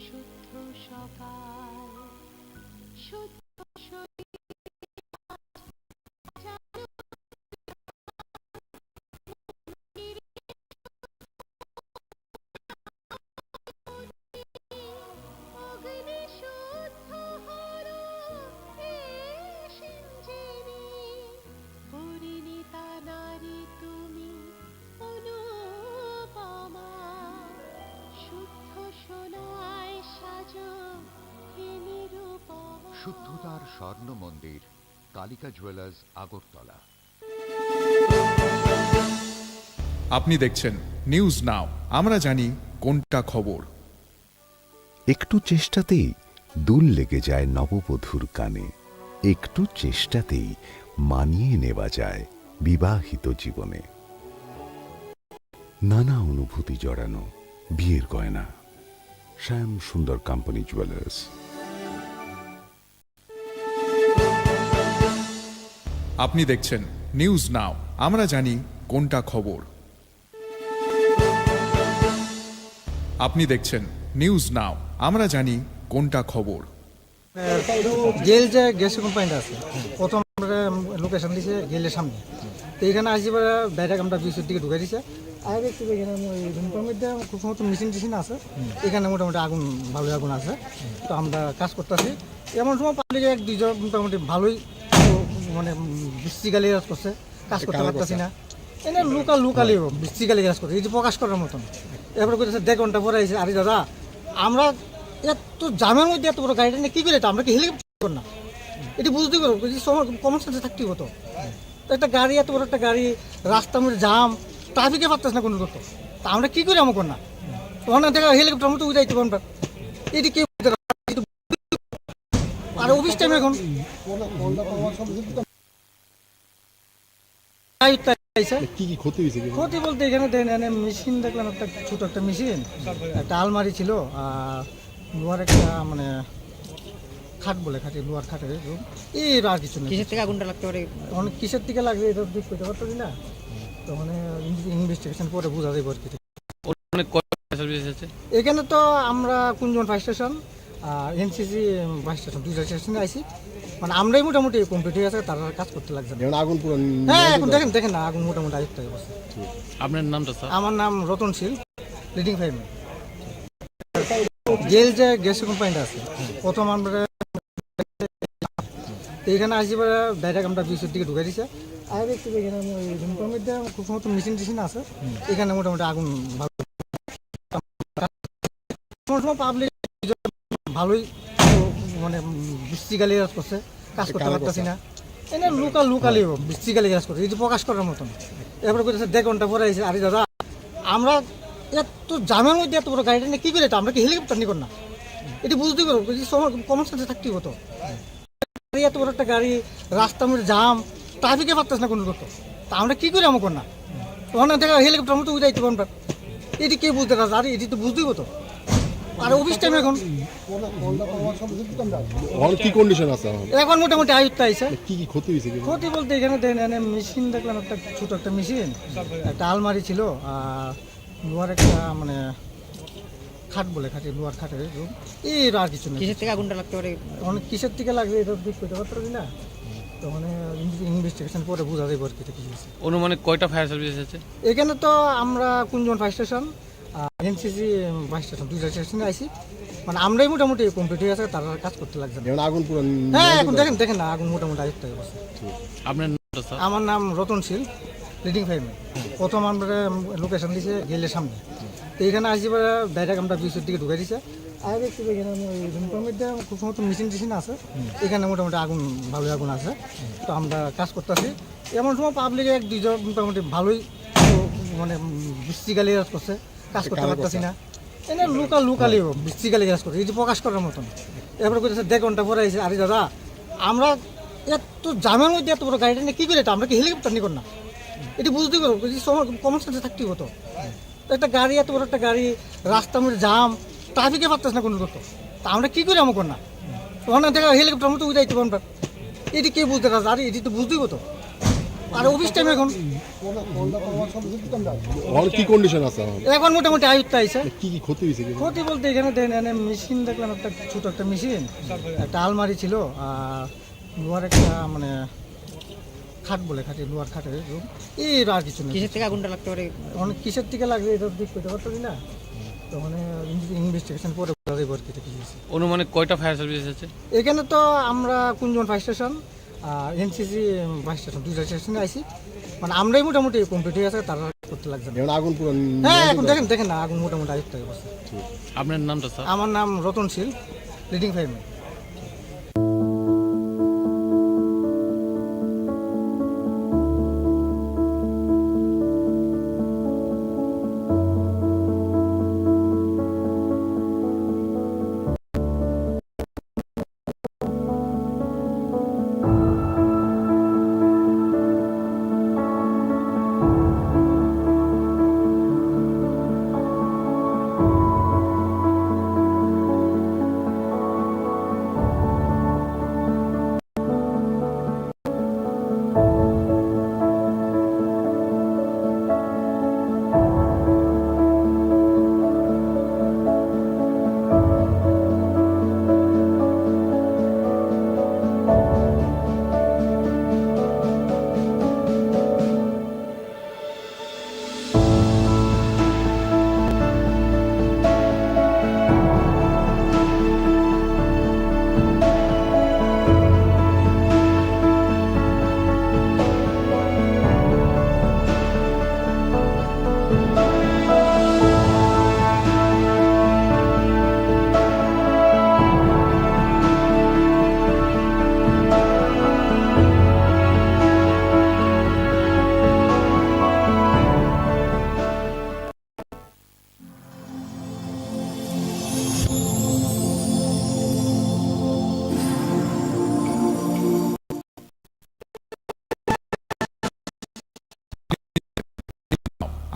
শুদ্ধ সকাল, শুদ্ধ শরীর অগ্নি শুদ্ধ হলো সিঞ্জিনি, পরিণীতা নারী তুমি অনুপমা, শুদ্ধ সোনায় সাজো হে নিরুপমা। শুদ্ধতার স্বর্ণ মন্দির কালিকা জুয়েলার্স আগরতলা। আপনি দেখছেন নিউজ নাও, আমরা জানি কোনটা খবর। একটু চেষ্টাতেই দুল লেগে যায় নববধূর কানে, একটু চেষ্টাতেই মানিয়ে নেওয়া যায় বিবাহিত জীবনে। নানা অনুভূতি জড়ানো বিয়ের গয়না, শ্যাম সুন্দর কোম্পানি জুয়েলার্স। আপনি দেখছেন নিউজ নাও, আমরা জানি কোনটা খবর। আপনি দেখছেন নিউজ নাও, আমরা জানি কোনটা খবর। গেল যে গ্যাস কোম্পানিটা আছে, প্রথম আমরা লোকেশন দিছে গেলের সামনে, তো এখানে আসি পরে ডাইরেক্ট আমরা বিশুর দিকে ঢুকে দিছে। আর একটু এখানে ওই রুমের মধ্যে খুব সময় মেশিন টেশিন আছে, এখানে মোটামুটি আগুন ভালোই আগুন আছে, তো আমরা কাজ করতেছি। এমন সময় পাবলিক এক দুইজন মোটামুটি ভালোই মানে বৃষ্টি গালি কাজ করছে, কাজ করতে পারতেছি না। এনে লোকালি বৃষ্টি গালি কাজ করছে, এই যে প্রকাশ করার মতন। এরপরে করেছে 1.5 ঘন্টা পরে এসে, আরে দাদা আমরা এত জামের মধ্যে এত বড় গাড়িটা নিয়ে কী করে, আমরা কি হেলিকপ্টার না, এটি বুঝতেই পারবো, কমন সেন্সে থাকতেই হতো। একটা গাড়ি, এত বড় একটা গাড়ি, রাস্তার মধ্যে জাম, ট্রাফিকে পারতেছে না কোনো করতো, তা আমরা কী করি আমাকে না, ওখানে থেকে হেলিকপ্টার মতো উঠাইতে পারবেন, এটি কি আর অফিস টাইম এখন কি কি ক্ষতি হয়েছে? ক্ষতি বলতে এখানে মেশিন দেখলাম, একটা ছোট একটা মেশিন, একটা আলমারি ছিল, আর লোহার একটা মানে খাট বলে খাটে লোহার খাটের রুম এই আর কিছু নেই। কিসের থেকে আগুনটা লাগতে পারে? অনেক কিসের থেকে লাগবে এটা ঠিক করতে পারতেছি না, তো মানে ইনভেস্টিগেশন পরে বোঝা যাবে আর কি। অনুমানিক কয়টা ফায়ার সার্ভিস এসেছে? এখানে তো আমরা Kunjan fire station NCC fire station দুইটা স্টেশনে আইছি, মানে আমরাই মোটামুটি কমপ্লিট হয়ে গেছে, তারা কাজ করতে লাগছে না। এখন আগুন পুরো হ্যাঁ এখন দেখেন না আগুন মোটামুটি আরেকটা অবস্থা। আপনার নামটা স্যার? আমার নাম রতনশীল, লিডিং ফায়ারম্যান। গেল যে গ্যাস কোম্পানিটা আছে, প্রথম আমরা তো এখানে আসি পরে ডাইরেক্ট আমরা বিচের দিকে ঢুকে দিছে। আর দেখছি যে এখানে ওই রুমের মধ্যে খুব সময় মেশিন টেশিন আছে, এখানে মোটামুটি আগুন ভালো সময় পাবলিক ভালোই মানে বৃষ্টিকালে কাজ করছে, কাজ করতে পারতেছি না। এনে লোকালি বৃষ্টিকালে কাজ করছে, এই যে প্রকাশ করার মতন। এরপরে কইতেছে 1.5 ঘন্টা পরে আইছে। আরে দাদা, আমরা এত জামের মধ্যে এত বড় গাড়িটা নিয়ে কী করে, আমরা কি হেলিকপ্টার নিয়ে কর না? এটি বুঝতেই পারবো, কমন সেন্সে থাকতেই হতো। এত বড় একটা গাড়ি, রাস্তার মধ্যে জাম, ট্রাফিকে পারতেছে না কোনো করতো, তা আমরা কী করে আমার কর না? ওখানে থেকে হেলিকপ্টার মতো উঠাইতে পারবো। এটি কে বুঝতে পারছে? আরে এটি তো বুঝতেই হতো। আর অফিস টাইম এখন কি কন্ডিশন আছে এখন মোটামুটি আয়ুত্ত আইসে। কি ক্ষতি হয়েছে ক্ষতি বলতে এখানে এনে মেশিন দেখলাম, একটা ছোট একটা মেশিন, একটা আলমারি ছিল, আর লোহার একটা মানে খাট বলে, খাটে লোহার খাটের রুম, এই আর কিছু নেই। কিসের থেকে আগুনটা লাগতে পারে? অনেক কিসের থেকে লাগবে এটা দিক করতে পারছি না, তো মানে ইনভেস্টিগেশন পরে বোঝা যাবে আর কি এটা কি হয়েছে। অনুমানিক কয়টা ফায়ার সার্ভিস এসেছে? এখানে তো আমরা Kunjan fire station, NCC fire station, 2টা স্টেশনে আইসি। মানে আমরাই মোটামুটি কমপ্লিট হয়ে গেছে, তারা কাজ করতে লাগছে না। যেমন আগুন পুরো হ্যাঁ, এখন দেখেন না, আগুন মোটামুটি আয়ত্ত হয়ে গেছে। আপনার নামটা স্যার? আমার নাম রতনশীল, লিডিং ফায়ারম্যান। প্রথম আমরা লোকেশন দিয়েছে গেলের সামনে, তো এখানে আসি পরে ডাইরেক্ট আমরা বিচের দিকে ঢুকে দিছে। আর দেখছি যে এখানে ওই রুমের মধ্যে খুব সময় মেশিন টেশিন আছে, এখানে মোটামুটি আগুন ভালোই আগুন আছে, তো আমরা কাজ করতেছি। এমন সময় পাবলিকে 1-2 জন মোটামুটি ভালোই মানে বৃষ্টিকালে কাজ করছে, কাজ করতে পারতেছি না। এনে লোকালি বৃষ্টিকালে কাজ করছে, এই যে প্রকাশ করার মতন। এরপরে কইতেছে 1.5 ঘন্টা পরে আইছে। আরে দাদা, আমরা এত জামের মধ্যে এত বড় গাড়িটা নিয়ে কী করে, আমরা কি হেলিকপ্টার নিয়ে কর না? এটি বুঝতেই পারবো, কমন সেন্সে থাকতেই হতো। একটা গাড়ি, এত বড় একটা গাড়ি, রাস্তার মধ্যে জাম, ট্রাফিকে পারতেছে না কোনো করতো, তা আমরা কী করে আমার কর না? ওখানে থেকে হেলিকপ্টার মতো উঠাইতে পারবো। এটি কে বুঝতে পারছে? আরে এটি তো বুঝতেই হতো। আর অফিস টাইম এখন কি কন্ডিশন আছে এখন মোটামুটি আয়ুত্ত আইসে। কি ক্ষতি হয়েছে ক্ষতি বলতে এখানে এনে মেশিন দেখলাম, একটা ছোট একটা মেশিন, একটা আলমারি ছিল, আর লোহার একটা মানে খাট বলে, খাটে লোহার খাটের রুম, এই আর কিছু নেই। কিসের থেকে আগুনটা লাগতে পারে? অনেক কিসের থেকে লাগবে এটা দিক করতে পারছি না, তো মানে ইনভেস্টিগেশন পরে বোঝা যাবে আর কি এটা কি হয়েছে। অনুমানিক কয়টা ফায়ার সার্ভিস এসেছে? এখানে তো আমরা Kunjan fire station, NCC fire station, 2টা স্টেশনে আইসি। মানে আমরাই মোটামুটি কমপ্লিট হয়ে গেছে, তারা করতে লাগছে না। যেমন আগুন পুরো হ্যাঁ, এখন দেখেন না, আগুন মোটামুটি আয়ত্ত হয়ে গেছে। আপনার নামটা স্যার? আমার নাম রতনশীল, লিডিং ফায়ারম্যান।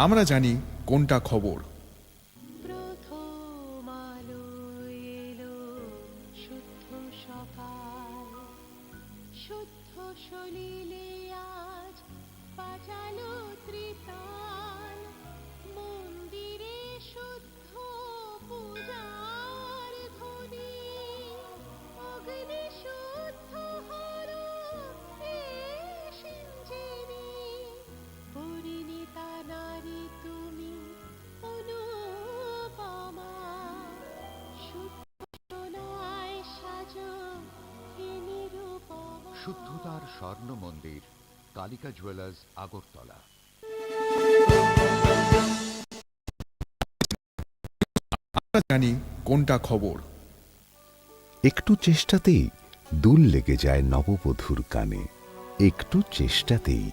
আমরা জানি কোনটা খবর। প্রথম আলো এলো, শুদ্ধ সকাল, শুদ্ধ সলিলে আজ বাজালো ত্রিতাল, মন্দিরে শুদ্ধ পূজার ধ্বনি, অগ্নি শুদ্ধ হলো সিঞ্জিনি, পরিণীতা নারী তুমি অনুপমা, শুদ্ধ সোনায় সাজো হে নিরুপমা। শুদ্ধতার স্বর্ণ মন্দির কালিকা জুয়েলার্স আগরতলা। আমরা জানি কোনটা খবর। একটু চেষ্টাতেই দুল লেগে যায় নববধূর কানে, একটু চেষ্টাতেই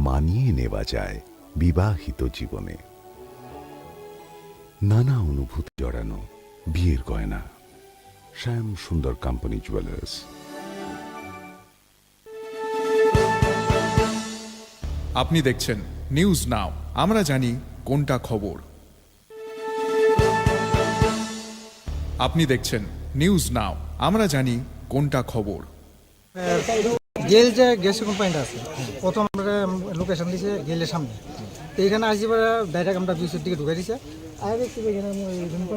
মানিয়ে নেওয়া যায় বিবাহিত জীবনে। নানা অনুভূতি জড়ানো বিয়ের গয়না, শ্যাম সুন্দর কোম্পানি জুয়েলার্স। আপনি দেখছেন নিউজ নাও, আমরা জানি কোনটা খবর। আপনি দেখছেন নিউজ নাও, আমরা জানি কোনটা খবর। গেল যে গ্যাস কোম্পানিটা আছে, প্রথম আমরা লোকেশন দিছে গেলের সামনে। তো এখানে আসি পরে ডাইরেক্ট আমরা বিশুর দিকে ঢুকে দিছে। আর দেখছি এখানে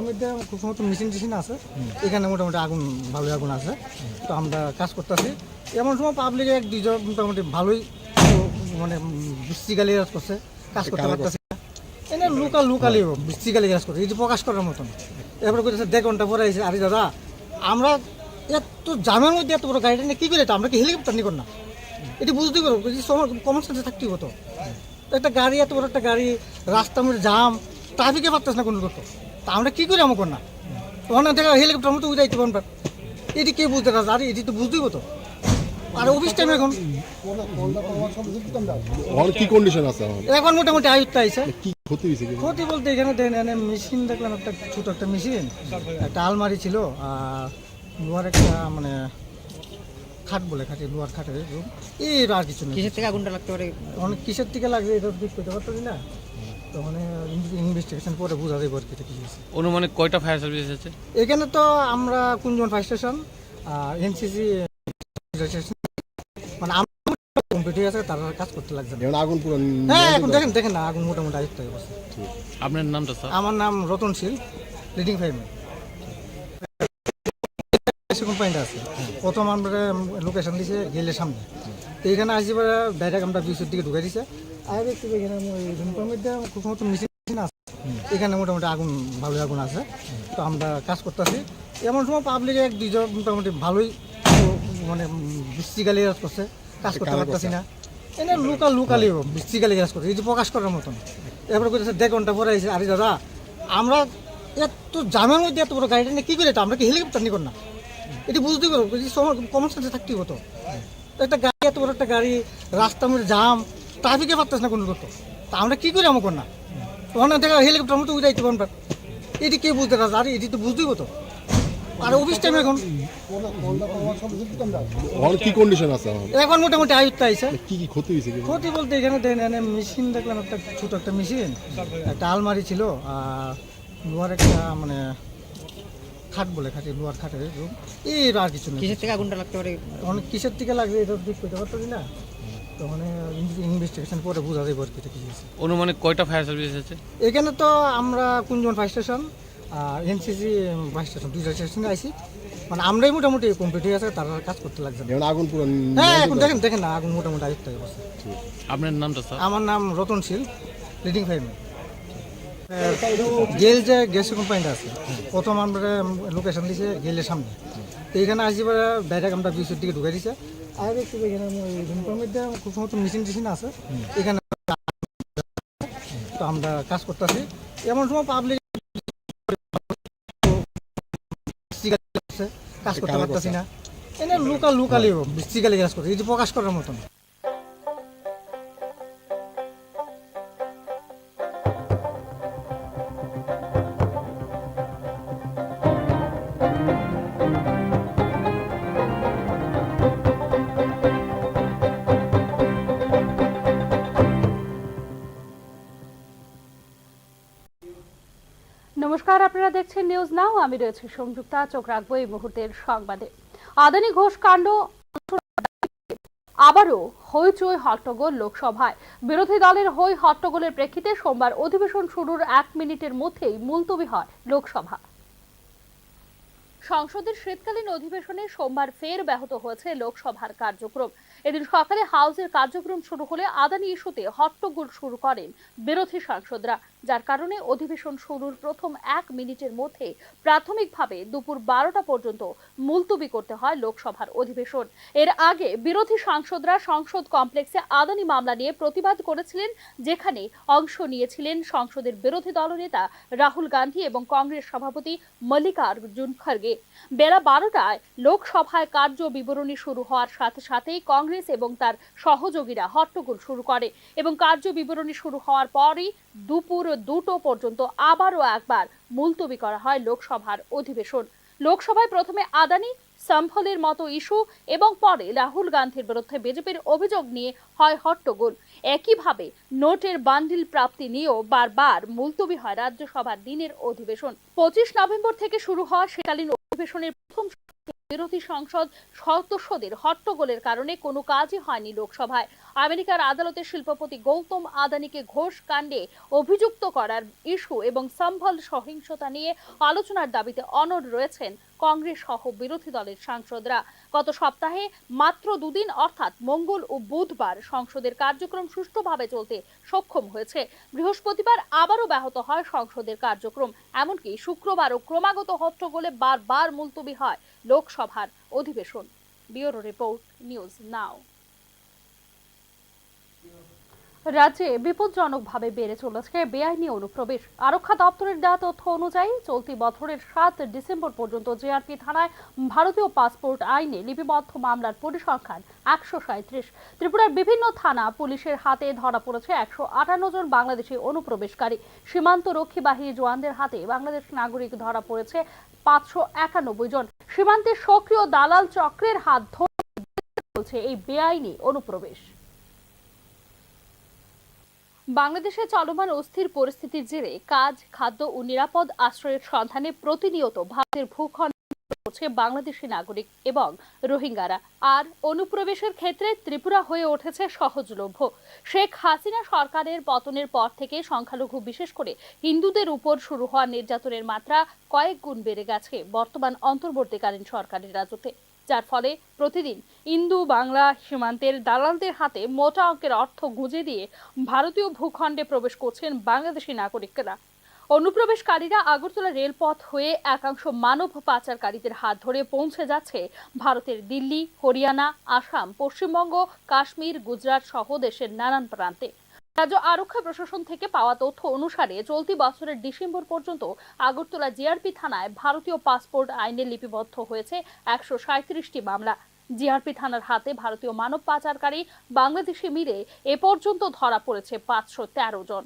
মধ্যে খুব সময় মেশিন টেশিন আছে, এখানে মোটামুটি আগুন ভালোই আগুন আছে। তো আমরা কাজ করতেছি, এমন সময় পাবলিক এক দুইজন মোটামুটি ভালোই মানে বৃষ্টিকালি কাজ করছে, কাজ করতে পারতেছে না। এনে লোকালি বৃষ্টিকালি কাজ করছে, এটি প্রকাশ করার মতন। এরপরে কইতেছে 1.5 ঘন্টা পরে আইসে, আরে দাদা আমরা এত জামের মধ্যে এত বড় গাড়িটা নিয়ে কী করে, আমরা কি হেলিকপ্টার নিয়ে কর না? এটি বুঝতেই পারবো, কমন সেন্সে থাকতেই হতো। একটা গাড়ি, এত বড় একটা গাড়ি, রাস্তার মধ্যে জাম, ট্রাফিকে পারতেছে না কোনো করতো, তা আমরা কী করে আমার কর না? ওখানে থেকে হেলিকপ্টার মতো উঠাইতে পারবো, এটি কে বুঝতে পারছে? আরে এটি তো বুঝতেই হতো। আর অফিস টাইম এখন কি কন্ডিশন আছে এখন মোটামুটি আয়ুত্তা আইসে। কি ক্ষতি হয়েছে কি? ক্ষতি বলতে এখানে দেখেন মেশিন দেখলাম, একটা ছোট একটা মেশিন, একটা আলমারি ছিল, আর লোহার একটা মানে খাট বলে খাটে, লোহার খাটের রুম, এর আর কিছু নেই। কিসের থেকে আগুনটা লাগতে পারে? অনেক কিসের থেকে লাগবে এটা দিক করতে পারতেছি না, তো মানে ইনভেস্টিগেশন পরে বোঝা যাবে আর কি এটা কি হয়েছে। অনুমানিক কয়টা ফায়ার সার্ভিস এসেছে? এখানে তো আমরা কুঞ্জন ফায়ার স্টেশন, এনসিসি, মানে কমপ্লিট হয়ে আছে, তারা কাজ করতে লাগছে না। যেমন আগুন পুরো হ্যাঁ এখন দেখেন না আগুন মোটামুটি আয়ত্ত হয়ে গেছে। আপনার নামটা স্যার? আমার নাম রতনশীল, লিডিং ফায়ারম্যান। কোম্পানিটা আছে, প্রথম আমরা লোকেশন দিছে গেলের সামনে। তো এখানে আসি পরে ডাইরেক্ট আমরা বিশুর দিকে ঢুকে দিছে। আর দেখছি এখানে রুমের মধ্যে খুব সময় মেশিন আছে, এখানে মোটামুটি আগুন ভালোই আগুন আছে। তো আমরা কাজ করতেছি, এমন সময় পাবলিক এক দুইজন মোটামুটি ভালোই মানে বৃষ্টিকালি কাজ করছে, কাজ করতে পারতেছি না। এনে লোকালি বৃষ্টিকালি কাজ করছে, এটি প্রকাশ করার মতন। এরপরে কইতেছে 1.5 ঘন্টা পরে আইসে, আরে দাদা আমরা এত জামের মধ্যে এত বড় গাড়িটা নিয়ে কী করে, আমরা কি হেলিকপ্টার নিয়ে কর না? এটি বুঝতেই পারবো, কমন সেন্সে থাকতেই হতো। একটা গাড়ি, এত বড় একটা গাড়ি, রাস্তার মধ্যে জাম, ট্রাফিকে পারতেছে না কোনো করতো, তা আমরা কী করে আমার কর না? ওখানে থেকে হেলিকপ্টার মতো উঠাইতে পারবো, এটি কে বুঝতে পারছে? আরে এটি তো বুঝতেই হতো। আর অফিস টাইম এখন কি কন্ডিশন আছে এখন মোটামুটি আয়ুত্তা আইসে। কি কি ক্ষতি হয়েছে কি? ক্ষতি বলতে এখানে দেখেন মেশিন দেখলাম, একটা ছোট একটা মেশিন, একটা আলমারি ছিল, আর লোহার একটা মানে খাট বলে খাটে, লোহার খাটের রুম, এর আর কিছু নেই। কিসের থেকে আগুনটা লাগতে পারে? অনেক কিসের থেকে লাগবে এটা দিক করতে পারতেছি না, তো মানে ইনভেস্টিগেশন পরে বোঝা যাবে আর কি এটা কি হয়েছে। অনুমানিক কয়টা ফায়ার সার্ভিস এসেছে? এখানে তো আমরা কুঞ্জন ফায়ার স্টেশন আর এনসিসি ফায়ার স্টেশন, দুইটা স্টেশনে আইসি, মানে আমরাই মোটামুটি কমপ্লিট হয়ে আছে, তারা কাজ করতে লাগছে না। যেমন আগুন পুরো হ্যাঁ এখন দেখেন না আগুন মোটামুটি আয়ত্ত হয়ে গেছে। আপনার নামটা স্যার? আমার নাম রতনশীল, লিডিং ফায়ারম্যান। গেল যে গ্যাস কোম্পানিটা আছে, প্রথম আমরা লোকেশন দিছে গেলের সামনে। তো এখানে আসি পরে ডাইরেক্ট আমরা বিশুর দিকে ঢুকে দিছে। আর দেখছি এখানে রুমের মধ্যে খুব সময় মেশিন টেশিন আছে, এখানে তো আমরা কাজ করতেছি, এমন সময় পাবলিক কাজ করতে পারতেছি না। এনে লোকালি বৃষ্টিকালি কাজ করছে, এটি প্রকাশ করার মতন। নমস্কার, আপনারা দেখছেন নিউজ নাও, আমি রয়েছে সংযুক্তা। চোখ রাখবো এই মুহূর্তের সংবাদে। আদানি ঘোষ কাণ্ড আবারও হইচই হট্টগোল লোকসভায়। বিরোধী দলের হই হট্টগোলের প্রেক্ষিতে সোমবার অধিবেশন শুরুর 1 মিনিটের মধ্যেই মুলতবি হয় লোকসভা। সংসদের শীতকালীন অধিবেশনে সোমবার ফের ব্যাহত হয়েছে লোকসভার কার্যক্রম। এদিন সকালে হাউসের কার্যক্রম শুরু হলে আদানি ইস্যুতে হট্টগোল শুরু করেন বিরোধী সাংসদরা। যার কারণে অধিবেশন শুরুর প্রথম 1 মিনিটের মধ্যে প্রাথমিকভাবে দুপুর 12টা পর্যন্ত মুলতবি করতে হয় লোকসভার অধিবেশন। এর আগে বিরোধী সাংসদরা সংসদ কমপ্লেক্সে আদানি মামলা নিয়ে প্রতিবাদ করেছিলেন, যেখানে অংশ নিয়েছিলেন সংসদের বিরোধী দলনেতা রাহুল গান্ধী এবং কংগ্রেস সভাপতি মল্লিকার্জুন খড়গে। বেলা 12টায় লোকসভায় কার্য বিবরণী শুরু হওয়ার সাথে সাথেই কংগ্রেস এবং তার সহযোগীরা হট্টগোল শুরু করে এবং কার্য বিবরণী শুরু হওয়ার পরই দুপুর 2টো পর্যন্ত আবারও একবার মুলতবি করা হয় লোকসভার অধিবেশন। লোকসভায় প্রথমে আদানি সম্ভলের মতো ইস্যু এবং পরে রাহুল গান্ধীর বিরুদ্ধে বিজেপির অভিযোগ নিয়ে হয় হট্টগোল। একইভাবে নোটের বান্ডিল প্রাপ্তি নিয়েও বারবার মুলতবি হয় রাজ্যসভার দিনের অধিবেশন। 25 নভেম্বর থেকে শুরু হওয়া শীতকালীন অধিবেশনের প্রথম বিরোধী সংসদ সদস্যদের হট্টগোলের কারণে কোনো কাজই হয়নি লোকসভায়। আমেরিকার আদালতে শিল্পপতি গৌতম আদানিকে ঘোষ কাণ্ডে অভিযুক্ত করার ইস্যু এবং সম্ভল সহিংসতা নিয়ে আলোচনার দাবিতে অনড় রয়েছেন কংগ্রেস সহ বিরোধী দলের সাংসদরা। গত সপ্তাহে মাত্র 2 দিন অর্থাৎ মঙ্গল ও বুধবার সংসদের কার্যক্রম সুষ্ঠুভাবে চলতে সক্ষম হয়েছে। বৃহস্পতিবার আবারও ব্যাহত হয় সংসদের কার্যক্রম। এমনকি শুক্রবারও ক্রমাগত হট্টগোলে বারবার মুলতবি হয় লোকসভার অধিবেশন। ব্যুরো রিপোর্ট, নিউজ নাও। রাজ্যে বিপজ্জনকভাবে বেড়ে চলেছে বেআইনি অনুপ্রবেশ। আরক্ষা দপ্তরের দেওয়া তথ্য অনুযায়ী চলতি বছরের 7 ডিসেম্বর পর্যন্ত জিআরপি থানায় ভারতীয় পাসপোর্ট আইনে লিপিবদ্ধ মামলার পরিসংখ্যান 137। ত্রিপুরার বিভিন্ন থানা পুলিশের হাতে ধরা পড়েছে 158 জন বাংলাদেশি অনুপ্রবেশকারী। সীমান্ত রক্ষী বাহিনী জওয়ানদের হাতে বাংলাদেশ নাগরিক ধরা পড়েছে 591 জন। সীমান্তে সক্রিয় দালাল চক্রের হাত ধরে চলছে এই বেআইনি অনুপ্রবেশ। বাংলাদেশে চলমান অস্থির পরিস্থিতির জেরে কাজ, খাদ্য ও নিরাপদ আশ্রয়ের সন্ধানে প্রতিনিয়ত ভারতের ভূখণ্ডে করছে বাংলাদেশি নাগরিক এবং রোহিঙ্গারা। আর অনুপ্রবেশের ক্ষেত্রে ত্রিপুরা হয়ে উঠেছে সহজলভ্য। শেখ হাসিনা সরকারের পতনের পর থেকে সংখ্যালঘু বিশেষ করে হিন্দুদের উপর শুরু হওয়া নির্যাতনের মাত্রা কয়েক গুণ বেড়ে গেছে বর্তমান অন্তর্বর্তীকালীন সরকারের রাজত্বে, যার ফলে প্রতিদিন ইন্দু বাংলা সীমান্তের দালালদের হাতে মোটা অঙ্কের অর্থ গুঁজে দিয়ে ভারতীয় ভূখণ্ডে প্রবেশ করছেন বাংলাদেশি নাগরিকরা। অনুপ্রবেশকারীরা আগরতলা রেলপথ হয়ে একাংশ মানব পাচারকারীদের হাত ধরে পৌঁছে যাচ্ছে ভারতের দিল্লি, হরিয়ানা, আসাম, পশ্চিমবঙ্গ, কাশ্মীর, গুজরাট সহ দেশের নানান প্রান্তে। রাজ্য আরক্ষা প্রশাসন থেকে পাওয়া তথ্য অনুসারে চলতি বছরের ডিসেম্বর পর্যন্ত আগরতলা জিআরপি থানায় ভারতীয় পাসপোর্ট আইনে লিপিবদ্ধ হয়েছে 137টি মামলা। জিআরপি থানার হাতে ভারতীয় মানব পাচারকারী বাংলাদেশি মিলে এ পর্যন্ত ধরা পড়েছে 513 জন।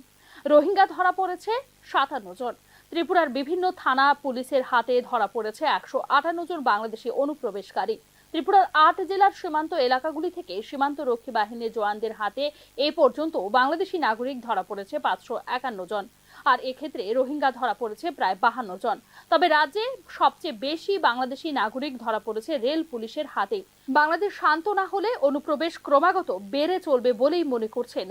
রোহিঙ্গা ধরা পড়েছে 57 জন। ত্রিপুরার বিভিন্ন থানা পুলিশের হাতে ধরা পড়েছে 158 জন বাংলাদেশি অনুপ্রবেশকারী। ত্রিপুরার 8 জেলার সীমান্ত এলাকাগুলি থেকে সীমান্ত রক্ষী বাহিনীর জওয়ানদের হাতে এ পর্যন্ত বাংলাদেশি নাগরিক ধরা পড়েছে 551 জন। আর এক্ষেত্রে রোহিঙ্গা ধরা পড়েছে প্রায় 52 জন। তবে রাজ্যে সবচেয়ে বেশি বাংলাদেশি নাগরিক ধরা পড়েছে রেল পুলিশের হাতে। বাংলাদেশ শান্ত না হলে অনুপ্রবেশ ক্রমাগত বেড়ে চলবে বলেই মনে করছেন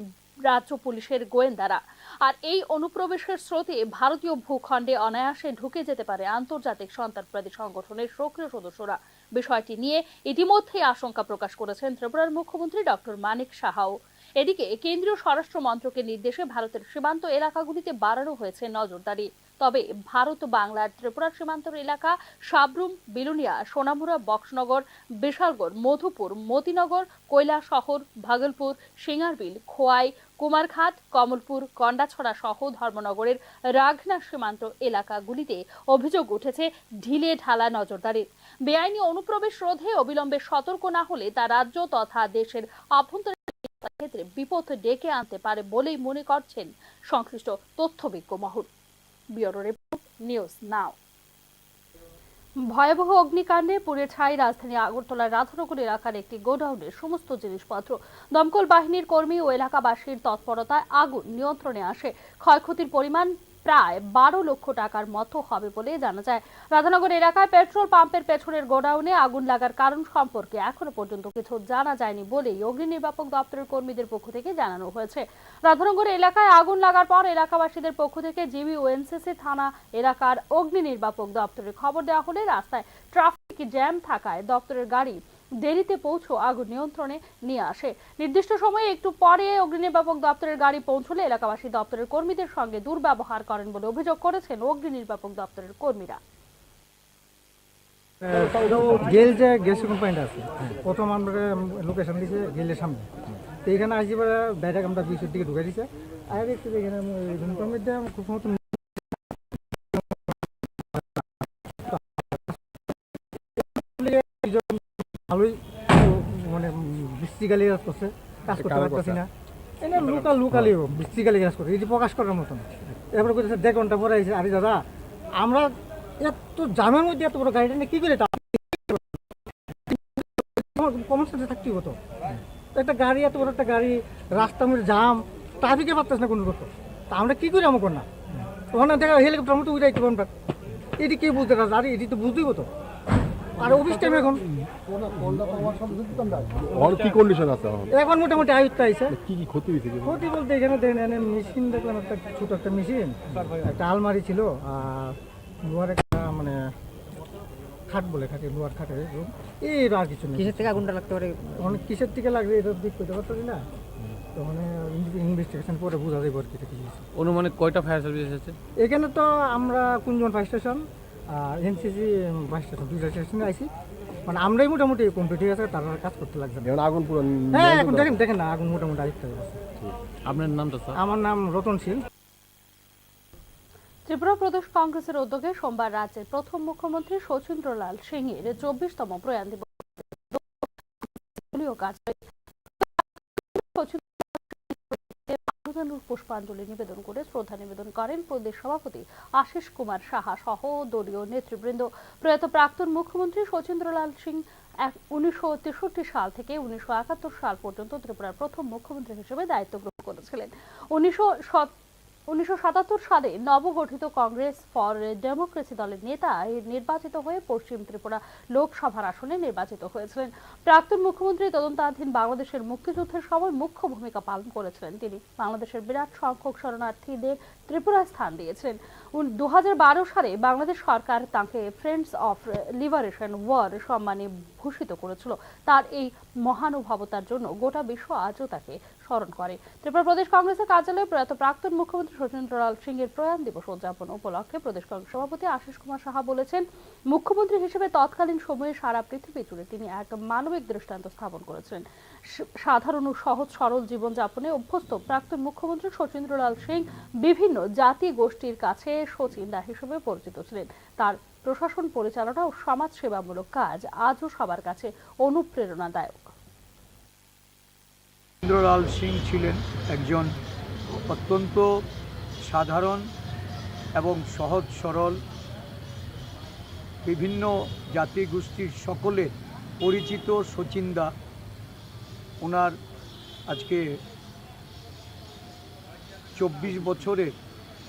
রাজ্য পুলিশের গোয়েন্দারা। আর এই অনুপ্রবেশের স্রোতে ভারতীয় ভূখণ্ডে অনায়াসে ঢুকে যেতে পারে আন্তর্জাতিক সন্ত্রাসবাদী সংগঠনের সক্রিয় সদস্যরা। বিষয়টি নিয়ে ইতিমধ্যেই আশঙ্কা প্রকাশ করেছেন ত্রিপুরার মুখ্যমন্ত্রী ডক্টর মানিক সাহাও। এদিকে কেন্দ্রীয় স্বরাষ্ট্র মন্ত্রকের নির্দেশে ভারতের সীমান্ত এলাকাগুলিতে বাড়ানো হয়েছে নজরদারি। তবে ভারত বাংলার ত্রিপুরার সীমান্ত এলাকা সাবরুম, বিলুনিয়া, সোনামুড়া, বক্সনগর, বিশালগড়, মধুপুর, মতিনগর, কৈলাসহর, ভাগলপুর, সিঙ্গারবিল, খোয়াই, কুমারঘাট, কমলপুর, কন্ডাছড়া সহ ধর্মনগরের রাঘনা সীমান্ত এলাকাগুলিতে অভিযোগ উঠেছে ঢিলে ঢালা নজরদারির। বেআইনি অনুপ্রবেশ রোধে অবিলম্বে সতর্ক না হলে তা রাজ্য তথা দেশের অভ্যন্তরীণ ক্ষেত্রে বিপদ ডেকে আনতে পারে বলেই মনে করছেন সংশ্লিষ্ট তথ্যবিজ্ঞ মহল। ব্যুরো রিপোর্ট, নিউজ নাও। ভয়াবহ অগ্নিকাণ্ডে পুড়ে ছাই রাজধানী আগরতলার রাধানগর এলাকার একটি গোডাউনের সমস্ত জিনিসপত্র। দমকল বাহিনীর কর্মী ও এলাকাবাসীর তৎপরতায় আগুন নিয়ন্ত্রণে আসে। ক্ষয়ক্ষতির পরিমাণ প্রায় 12 লক্ষ টাকার মতো হবে বলে জানা যায়। রাধানগর এলাকায় পেট্রোল পাম্পের পেছনের গোডাউনে আগুন লাগার কারণ সম্পর্কে এখনো পর্যন্ত কিছু জানা যায়নি বলেই অগ্নি নির্বাপক দপ্তরের কর্মীদের পক্ষ থেকে জানানো হয়েছে। রাধানগর এলাকায় আগুন লাগার পর এলাকাবাসীদের পক্ষ থেকে জিবি ও এনসিসি থানা এলাকার অগ্নি নির্বাপক দপ্তরের খবর দেওয়া হলে রাস্তায় ট্রাফিক জ্যাম থাকায় দপ্তরের গাড়ি দেরিতে পৌঁছে আগুন নিয়ন্ত্রণে নিয়ে আসে। নির্দিষ্ট সময়ে একটু পরে অগ্নিনির্বাপক দপ্তরের গাড়ি পৌঁছলে এলাকাবাসী দপ্তরের কর্মীদের সঙ্গে দুর্ব্যবহার করেন বলে অভিযোগ করেছেন অগ্নিনির্বাপক দপ্তরের কর্মীরা। গেল যে গ্যাস কোম্পানিটা আছে, প্রথম আমরা লোকেশন দিয়েছে গেলের সামনে। তো এখানে আসি ব্যাটাক আমরা বিশুর দিকে ঢুকে দিচ্ছে। আর দেখছি যে এখানে ধূমপানের মধ্যে খুব মতো ভালোই মানে বৃষ্টিকালি কাজ করছে, কাজ করতে পারতেছি না। এনে লোকালি বৃষ্টিকালি কাজ করছে, এটি প্রকাশ করার মতন। এরপরে বলতেছে 1.5 ঘন্টা পরে আইসে, আরে দাদা আমরা এত জামের মধ্যে এত বড় গাড়িটা নিয়ে কি করে কমন সেন্সে থাকতেই হতো। একটা গাড়ি, এত বড় একটা গাড়ি, রাস্তার মধ্যে জাম, ট্রাফিকে পারতেছে না কোনো করতো, তা আমরা কি করি আমার না। ওখানে দেখা হেলিকপ্টার মতো উড়াইতে পারবো, এটি কে বুঝতে পারছে, আরে এটি তো বুঝতেই হতো। আর অফিস টাইম এখন কি কন্ডিশন আছে এখন? এখন মোটামুটি আয়ত্ত আইসে। কি কি ক্ষতি হয়েছে? ক্ষতি বলতে এখানে দেখেন এনে মেশিন দেখলাম, একটা ছোট একটা মেশিন, একটা আলমারি ছিল, আর লোহার একটা মানে খাট বলে খাটে, লোহার খাটে রুম, এই আর কিছু নেই। কিসের থেকে আগুনটা লাগতে পারে? অনেক কিসের থেকে লাগবে এটা দিক করতে পারছি না, তো মানে ইনভেস্টিগেশন পরে বোঝা যাবে আর কি কিছু। অনুমানিক কয়টা ফায়ার সার্ভিস এসেছে? এখানে তো আমরা কুঞ্জন ফায়ার স্টেশন আর এনসিসি ফায়ার স্টেশন, দুইটা স্টেশনে আইসি, মানে আমরাই মোটামুটি কমপ্লিট হয়ে গেছে, তারা কাজ করতে লাগছে না। এখন আগুন পুরো হ্যাঁ এখন দেখেন না, আগুন মোটামুটি আয়ত্ত হয়ে গেছে। আপনার নামটা স্যার? আমার নাম রতনশীল। ত্রিপুরা প্রদেশ কংগ্রেসের উদ্যোগে সোমবার রাজ্যের প্রথম মুখ্যমন্ত্রী শচীন্দ্রলাল সিংয়ের 24তম প্রয়াণ দিবস পুষ্পাঞ্জলি নিবেদন করে শ্রদ্ধা নিবেদন করেন প্রদেশ সভাপতি আশিস কুমার সাহা সহ দলীয় নেতৃবৃন্দ। প্রয়াত প্রাক্তন মুখ্যমন্ত্রী শচীন্দ্রলাল সিং 1963 সাল থেকে 1971 সাল পর্যন্ত ত্রিপুরার প্রথম মুখ্যমন্ত্রী হিসেবে দায়িত্ব গ্রহণ করেছিলেন। 1977 সালে নবগঠিত কংগ্রেস ফর ডেমোক্রেসি দলের নেতা নির্বাচিত হয়ে পশ্চিম ত্রিপুরা লোকসভার আসনে নির্বাচিত হয়েছিলেন। প্রাক্তন মুখ্যমন্ত্রী তদন্তাধীন বাংলাদেশের মুক্তিযুদ্ধের সময় মুখ্য ভূমিকা পালন করেছিলেন। তিনি বাংলাদেশের বিরাট সংখ্যক শরণার্থীদের ত্রিপুরায় স্থান দিয়েছিলেন। 2012 সালে বাংলাদেশ সরকার তাকে ফ্রেন্ডস অফ লিবারেশন ওয়ার সম্মানে ভূষিত করেছিল। তার এই মহানুভবতার জন্য গোটা বিশ্ব আজও তাকে স্মরণ করে। ত্রিপুরা প্রদেশ কংগ্রেসের কার্যালয়ে প্রয়াত প্রাক্তন মুখ্যমন্ত্রী শচীন্দ্রলাল সিং এর প্রয়াণ দিবস উদযাপন উপলক্ষে প্রদেশ কংগ্রেস সভাপতি আশিস কুমার সাহা বলেছেন, মুখ্যমন্ত্রী হিসেবে তৎকালীন সময়ে সারা পৃথিবী জুড়ে তিনি এক মানবিক দৃষ্টান্ত স্থাপন করেছিলেন। সাধারণ ও সহজ সরল জীবনযাপনে অভ্যস্ত প্রাক্তন মুখ্যমন্ত্রী শচীন্দ্রলাল সিং বিভিন্ন জাতি গোষ্ঠীর কাছে শচীন্দা হিসেবে পরিচিত ছিলেন। তার প্রশাসন পরিচালনা ও সমাজ সেবামূলক কাজ আজও সবার কাছে অনুপ্রেরণাদায়ক। শচীন্দ্রলাল সিং ছিলেন একজন অত্যন্ত সাধারণ এবং সহজ সরল, বিভিন্ন জাতিগোষ্ঠীর সকলের পরিচিত শচীন্দা। ওনার আজকে 24 বছরের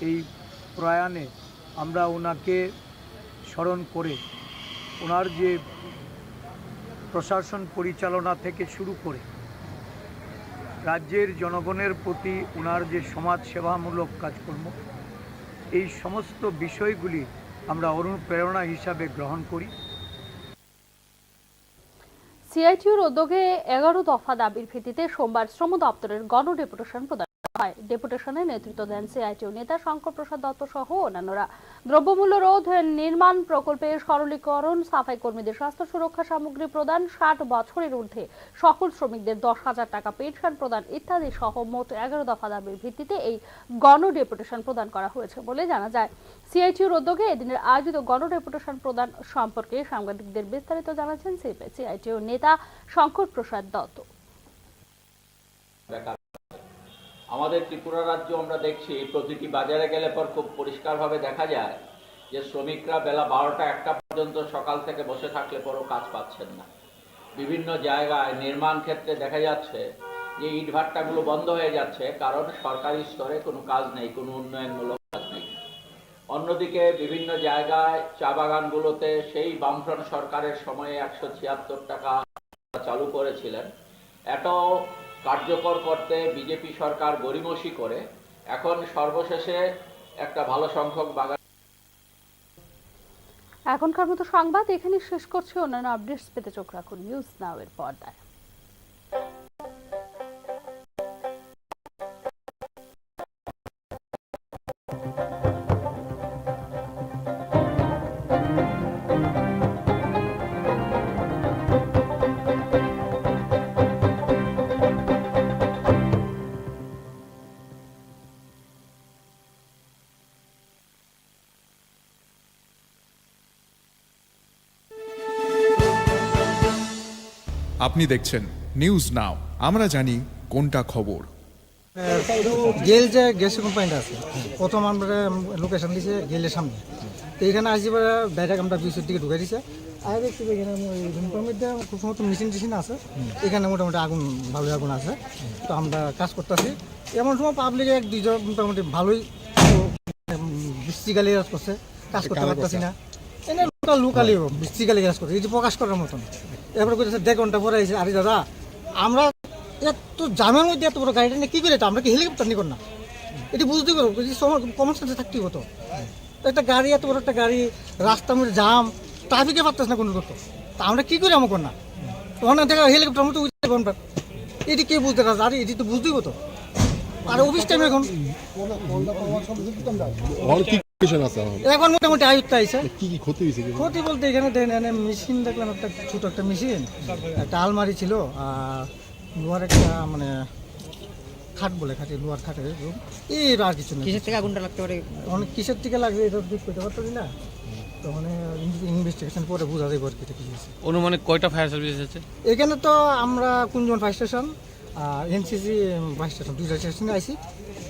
এই প্রয়াণে আমরা ওনাকে স্মরণ করে ওনার যে প্রশাসন পরিচালনা থেকে শুরু করে রাজ্যের জনগণের প্রতি ওনার যে সমাজ সেবামূলক কাজকর্ম, এই সমস্ত বিষয়গুলি আমরা অনুপ্রেরণা হিসাবে গ্রহণ করি। সিআইটিউর উদ্যোগে 11 দফা দাবির ভিত্তিতে সোমবার শ্রম দপ্তরের গণডেপুটেশন প্রদান হয়। ডেপুটেশনে নেতৃত্ব দেন সিআইটিউ নেতা শঙ্কর প্রসাদ দত্ত সহ অন্যান্যরা। দ্রব্যমূল্য রোধ, নির্মাণ প্রকল্পের সরলীকরণ, সাফাই কর্মীদের স্বাস্থ্য সুরক্ষা সামগ্রী প্রদান, 60 বছরের ঊর্ধ্বে সকল শ্রমিকদের 10,000 টাকা পেনশন প্রদান ইত্যাদি সহ মোট 11 দফা দাবির ভিত্তিতে এই গণডেপুটেশন প্রদান করা হয়েছে বলে জানা যায়। সিআইটিউর উদ্যোগে এদিনের আয়োজিত গণডেপুটেশন প্রদান সম্পর্কে সাংবাদিকদের বিস্তারিত জানাচ্ছেন সিআইটিউ নেতা শঙ্কর প্রসাদ দত্ত। আমাদের ত্রিপুরা রাজ্য আমরা দেখছি প্রতিটি বাজারে গেলে পর খুব পরিষ্কারভাবে দেখা যায় যে শ্রমিকরা বেলা 12টা-1টা পর্যন্ত সকাল থেকে বসে থাকলে পরও কাজ পাচ্ছেন না। বিভিন্ন জায়গায় নির্মাণ ক্ষেত্রে দেখা যাচ্ছে যে ইটভাট্টাগুলো বন্ধ হয়ে যাচ্ছে, কারণ সরকারি স্তরে কোনো কাজ নেই, কোনো উন্নয়নমূলক কাজ নেই। অন্যদিকে বিভিন্ন জায়গায় চা বাগানগুলোতে সেই বামফ্রন্ট সরকারের সময়ে 176 টাকা চালু করেছিলেন, এটাও কার্যকর করতে বিজেপি সরকার গড়িমসি করে এখন সর্বশেষে একটা ভালো সংখ্যক বাগান। এখনকার মতো সংবাদ এখানে শেষ করছি। অন্যান্য আপডেটস পেতে চোখ রাখুন নিউজ নাও এর পর্দায়। আপনি দেখছেন নিউজ নাও, আমরা জানি কোনটা খবর। গেল যে গ্যাস কোম্পানিটা আছে, প্রথম আমরা লোকেশন দিছে গেলের সামনে। তো এখানে আসি ডাইরেক্ট আমরা বিশুর দিকে ঢুকাই দিছে। আর দেখছি এখানে রুমের মধ্যে খুব সমস্ত মেশিন আছে, এখানে মোটামুটি আগুন ভালো আগুন আছে। তো আমরা কাজ করতেছি, এমন সময় পাবলিকে এক দুইজন মোটামুটি ভালোই বৃষ্টিকালি কাজ করছে, কাজ করতে পারতেছি না। এনে লোকালি বৃষ্টিকালি কাজ করছে, এই যে প্রকাশ করার মতন। এরপরে কইতেছে 1.5 ঘন্টা পরে আইছে, আরে দাদা আমরা এত জামের মধ্যে এত বড় গাড়িটা নিয়ে কী করে, আমরা কি হেলিকপ্টার নিয়ে না? এটি বুঝতেই পারবো, কমন সেন্সে থাকতেই হতো। একটা গাড়ি, এত বড় একটা গাড়ি, রাস্তার মধ্যে জাম, ট্রাফিকে পারতেছ না কোনো করতো, তা আমরা কী করে আমার না? ওখানে দেখা হেলিকপ্টার মতো উঠে, এটি কে বুঝতে পারছে? আরে এটি তো বুঝতেই হতো। আর অফিস টাইম এখন কি কন্ডিশন আছে এখন মোটামুটি আয়ুক্ত আইসে। কি কি ক্ষতি হয়েছে? ক্ষতি বলতে এখানে দেখেন মেশিন দেখলাম, একটা ছোট একটা মেশিন, একটা আলমারি ছিল, আর লোহার একটা মানে খাট বলে, খাটে লোহার খাটের রুম, এর আর কিছু নেই। কিসের থেকে আগুনটা লাগতে পারে? অনেক কিসের থেকে লাগবে এটা দিক করতে পারতো না, তো মানে ইনভেস্টিগেশন পরে বোঝা যাবে আর কি এটা কি হয়েছে। অনুমানিক কয়টা ফায়ার সার্ভিস এসেছে? এখানে তো আমরা কুঞ্জন ফায়ার স্টেশন আর এনসিসি ফায়ার স্টেশন, দুইটা স্টেশনে আইসি,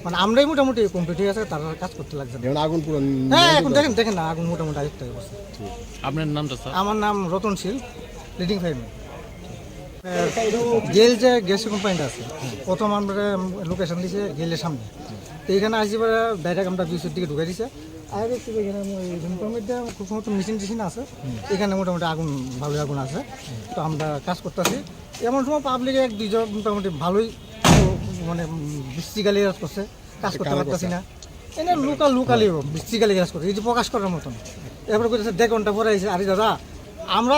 মানে আমরাই মোটামুটি কমপ্লিট হয়ে আছে, তারা কাজ করতে লাগছে না। আগুন পুরো হ্যাঁ এখন দেখেন না, আগুন মোটামুটি আয়ত্ত হয়ে গেছে। আপনার নামটা স্যার? আমার নাম রতনশীল, লিডিং ফায়ারম্যান। গেল যে গ্যাস কোম্পানিটা আছে, প্রথম আমরা লোকেশন দিছে গেলের সামনে। তো এখানে আসি ডাইরেক্ট আমরা বিশুর দিকে ঢুকাই দিছে। আর দেখছি এখানে রুমের মধ্যে খুব সমস্ত মেশিন আছে, এখানে মোটামুটি আগুন ভালো আগুন আছে। তো আমরা কাজ করতেছি, এমন সময় পাবলিকে এক দুইজন মোটামুটি ভালোই মানে বৃষ্টিকালি কাজ করছে, কাজ করতে পারতেছি না। এনে লোকালি বৃষ্টিকালি কাজ করছে, এই যে প্রকাশ করার মতন। এরপরে কইতেছে 1.5 ঘন্টা পরে আইছে, আরে দাদা আমরা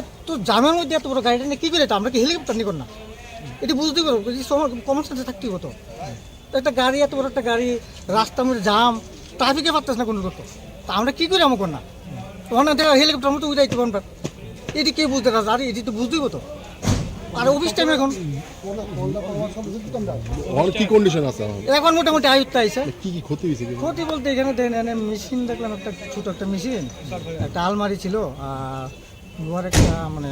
এত জামের মধ্যে এত বড় গাড়িটা নিয়ে কী করে, আমরা কি হেলিকপ্টার নিয়ে না? এটি বুঝতেই পারবো, কমন সেন্সে থাকতেই হতো। একটা গাড়ি, এত বড় একটা গাড়ি, রাস্তার মধ্যে জাম, ট্রাফিকে পারতেছ না কোনো করতো, তা আমরা কী করে আমার না? ওখানে দেখা হেলিকপ্টার মতো উঠাইতে পারবো, এটি কে বুঝতে পারছে? আরে এটি তো বুঝতেই হতো। আর অফিস টাইম এখন কি কন্ডিশন আছে এখন মোটামুটি আয়ুক্ত আইসে। কি কি ক্ষতি হয়েছে? ক্ষতি বলতে এখানে দেখেন মেশিন দেখলাম, একটা ছোট একটা মেশিন, একটা আলমারি ছিল, আর লোহার একটা মানে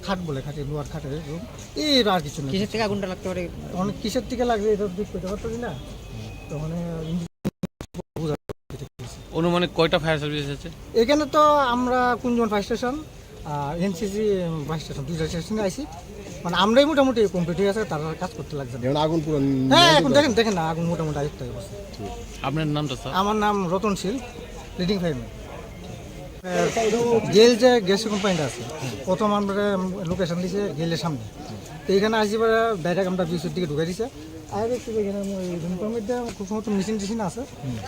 খাট বলে, খাটে লোহার খাটের রুম, এর আর কিছু নেই। কিসের থেকে আগুনটা লাগতে পারে? অনেক কিসের থেকে লাগবে এটা দিক করতে পারতো না, তো মানে অনুমানিক কয়টা ফায়ার সার্ভিস এসেছে? এখানে তো আমরা কুঞ্জন ফায়ার স্টেশন আর এনসিসি ফায়ার স্টেশন, দুইটা স্টেশনে আইসি, মানে আমরাই মোটামুটি কমপ্লিট হয়ে আছে, তারা কাজ করতে লাগছে না। আগুন পুরো হ্যাঁ এখন দেখেন না, আগুন মোটামুটি আয়ত্ত হয়ে গেছে। আপনার নামটা স্যার? আমার নাম রতনশীল, লিডিং ফায়ারম্যান। গেল যে গ্যাস কোম্পানিটা আছে, প্রথম আমরা লোকেশন দিছে গেলের সামনে। তো এখানে আসি ডাইরেক্ট আমরা বিশুর দিকে ঢুকাই দিছে। আর দেখছি এখানে রুমের মধ্যে খুব সমস্ত মেশিন আছে,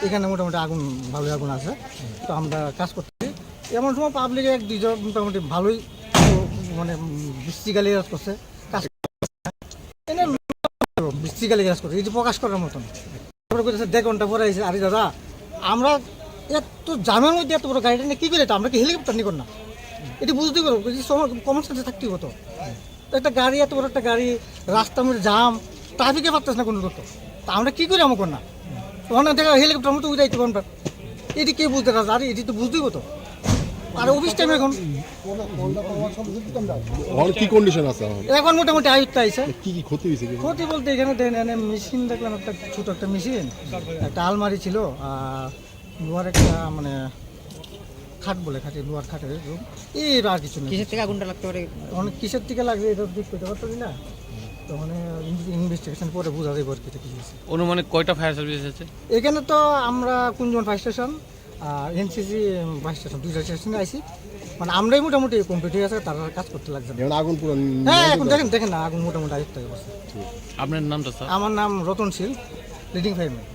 এখানে মোটামুটি আগুন ভালো আগুন আছে। তো আমরা কাজ করতেছি, এমন সময় পাবলিকে এক দুইজন মোটামুটি ভালোই মানে বৃষ্টিকালি কাজ করছে, কাজ এনে বৃষ্টিকালি কাজ করছে, এই যে প্রকাশ করার মতন। তারপরে কইতেছে 1.5 ঘন্টা পরে আইছে, আরে দাদা আমরা এত জামের মধ্যে এত বড় গাড়িটা নিয়ে কী করে, আমরা কি হেলিকপ্টার নিয়ে না? এটি বুঝতেই পারবো, কমন সেন্সে থাকতেই হতো। একটা গাড়ি, এত বড় একটা গাড়ি, রাস্তার মধ্যে জাম, ট্রাফিকে পারতেছ না কোনো করতো, তা আমরা কী করে আমার না? ওখানে দেখা হেলিকপ্টার মতো উঠাইতে পারবো, এটি কে বুঝতে পারছে? আরে এটি তো বুঝতেই হতো। আর অফিস টাইম এখন কি কন্ডিশন আছে এখন মোটামুটি আয়ুক্ত আইসে। কি কি ক্ষতি হয়েছে? ক্ষতি বলতে এখানে দেখেন মেশিন দেখলাম, একটা ছোট একটা মেশিন, একটা আলমারি ছিল, আর লোহার একটা মানে খাট বলে, খাটে লোহার খাটের রুম, এর আর কিছু নেই। কিসের থেকে আগুনটা লাগতে পারে? অনেক কিসের থেকে লাগবে এটা দিক করতে পারতো না, তো মানে ইনভেস্টিগেশন পরে বোঝা যাবে আর কি এটা কি হয়েছে। অনুমানিক কয়টা ফায়ার সার্ভিস এসেছে? এখানে তো আমরা কুঞ্জন ফায়ার স্টেশন আর এনসিসি ফায়ার স্টেশন, দুইটা স্টেশনে আইসি, মানে আমরাই মোটামুটি কমপ্লিট হয়ে আছে, তারা কাজ করতে লাগছে না। আগুন পুরো হ্যাঁ এখন দেখেন না, আগুন মোটামুটি আয়ত্ত হয়ে গেছে। আপনার নামটা স্যার? আমার নাম রতনশীল, লিডিং ফায়ারম্যান।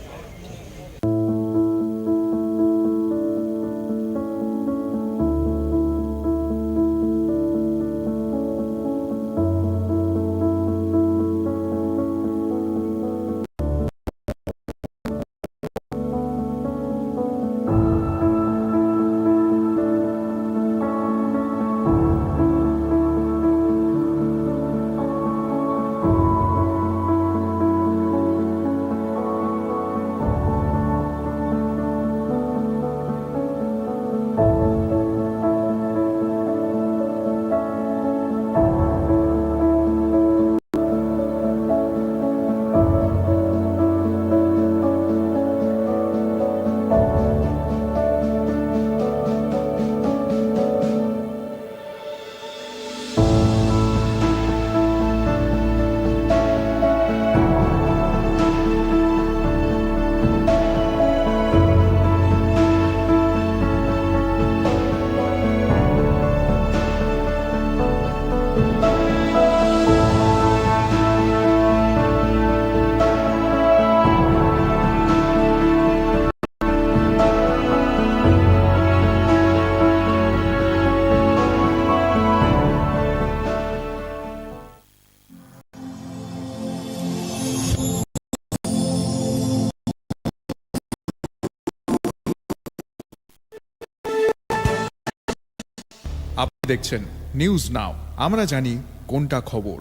আপনি দেখছেন নিউজ নাও, আমরা জানি কোনটা খবর।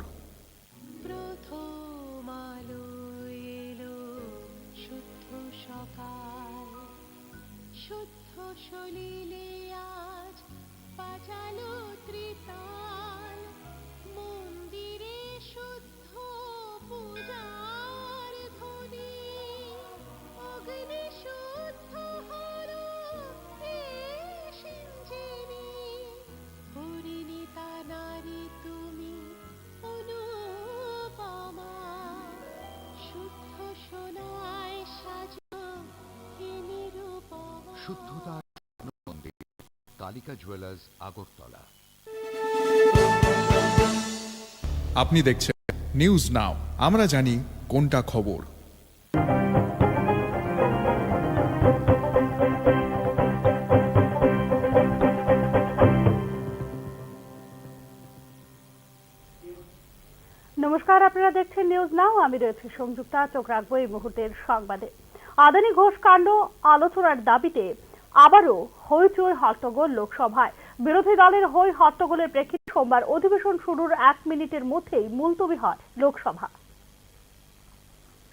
প্রথম আলো এলো শুদ্ধ সকাল, শুদ্ধ সলিলে আজ বাজালো ত্রিতাল, মন্দিরে শুদ্ধ পূজার ধ্বনি, অগ্নি শুদ্ধ হলো এই সিঞ্জিনী, পরিণীতা নারী তুমি অনুপমা, শুদ্ধ সোনায় সাজো হে নিরুপমা। শুদ্ধতার স্বর্ণ মন্দির, কালিকা জুয়েলার্স, আগরতলা। আপনি দেখছেন নিউজ নাও, আমরা জানি কোনটা খবর। নমস্কার, আপনারা দেখছেন নিউজ নাও, আমি রয়েছে সংযুক্তা। চোখ রাখবো এই মুহূর্তের সংবাদে। আদানি ঘোষ কাণ্ড আলোচনার দাবিতে আবারও হইচই হট্টগোল লোকসভায়। বিরোধী দলের হই হট্টগোলের প্রেক্ষিতে সোমবার অধিবেশন শুরুর 1 মিনিটের মধ্যেই মুলতবি হয় লোকসভা।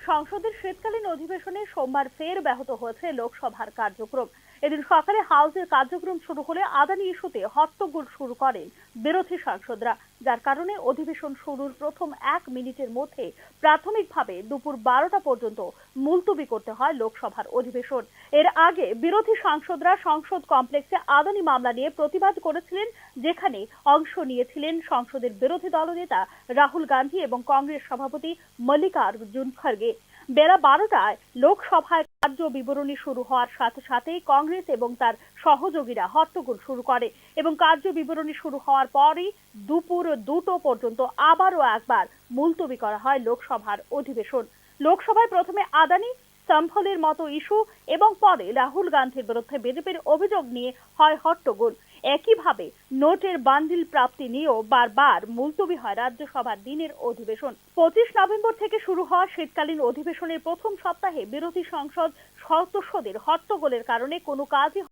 সংসদের শীতকালীন অধিবেশনে সোমবার ফের ব্যাহত হয়েছে লোকসভার কার্যক্রম। এদিন সকালে হাউসের কার্যক্রম শুরু হলে আদানি ইস্যুতে হট্টগোল শুরু করেন বিরোধী সাংসদরা, যার কারণে অধিবেশন শুরুর প্রথম 1 মিনিটের মধ্যে প্রাথমিকভাবে দুপুর 12টা পর্যন্ত মুলতবি করতে হয় লোকসভার অধিবেশন। এর আগে বিরোধী সাংসদরা সংসদ কমপ্লেক্সে আদানি মামলা নিয়ে প্রতিবাদ করেছিলেন, যেখানে অংশ নিয়েছিলেন সংসদের বিরোধী দলনেতা রাহুল গান্ধী এবং কংগ্রেস সভাপতি মল্লিকার্জুন খড়গে। বেলা 12টায় লোকসভায় কার্য বিবরণী শুরু হওয়ার সাথে সাথেই কংগ্রেস এবং তার সহযোগীরা হট্টগোল শুরু করে এবং কার্য বিবরণী শুরু হওয়ার পরই দুপুর 2টো পর্যন্ত আবারও একবার মুলতবি করা হয় লোকসভার অধিবেশন। লোকসভায় প্রথমে আদানি সম্ভলের মতো ইস্যু এবং পরে রাহুল গান্ধীর বিরুদ্ধে বিজেপির অভিযোগ নিয়ে হয় হট্টগোল। একইভাবে নোটের বান্ডিল প্রাপ্তি নিয়েও বারবার মুলতবি হয় রাজ্যসভার দিনের অধিবেশন। 25 নভেম্বর থেকে শুরু হওয়া শীতকালীন অধিবেশনের প্রথম সপ্তাহে বিরোধী সংসদ সদস্যদের হট্টগোলের কারণে কোনো কাজই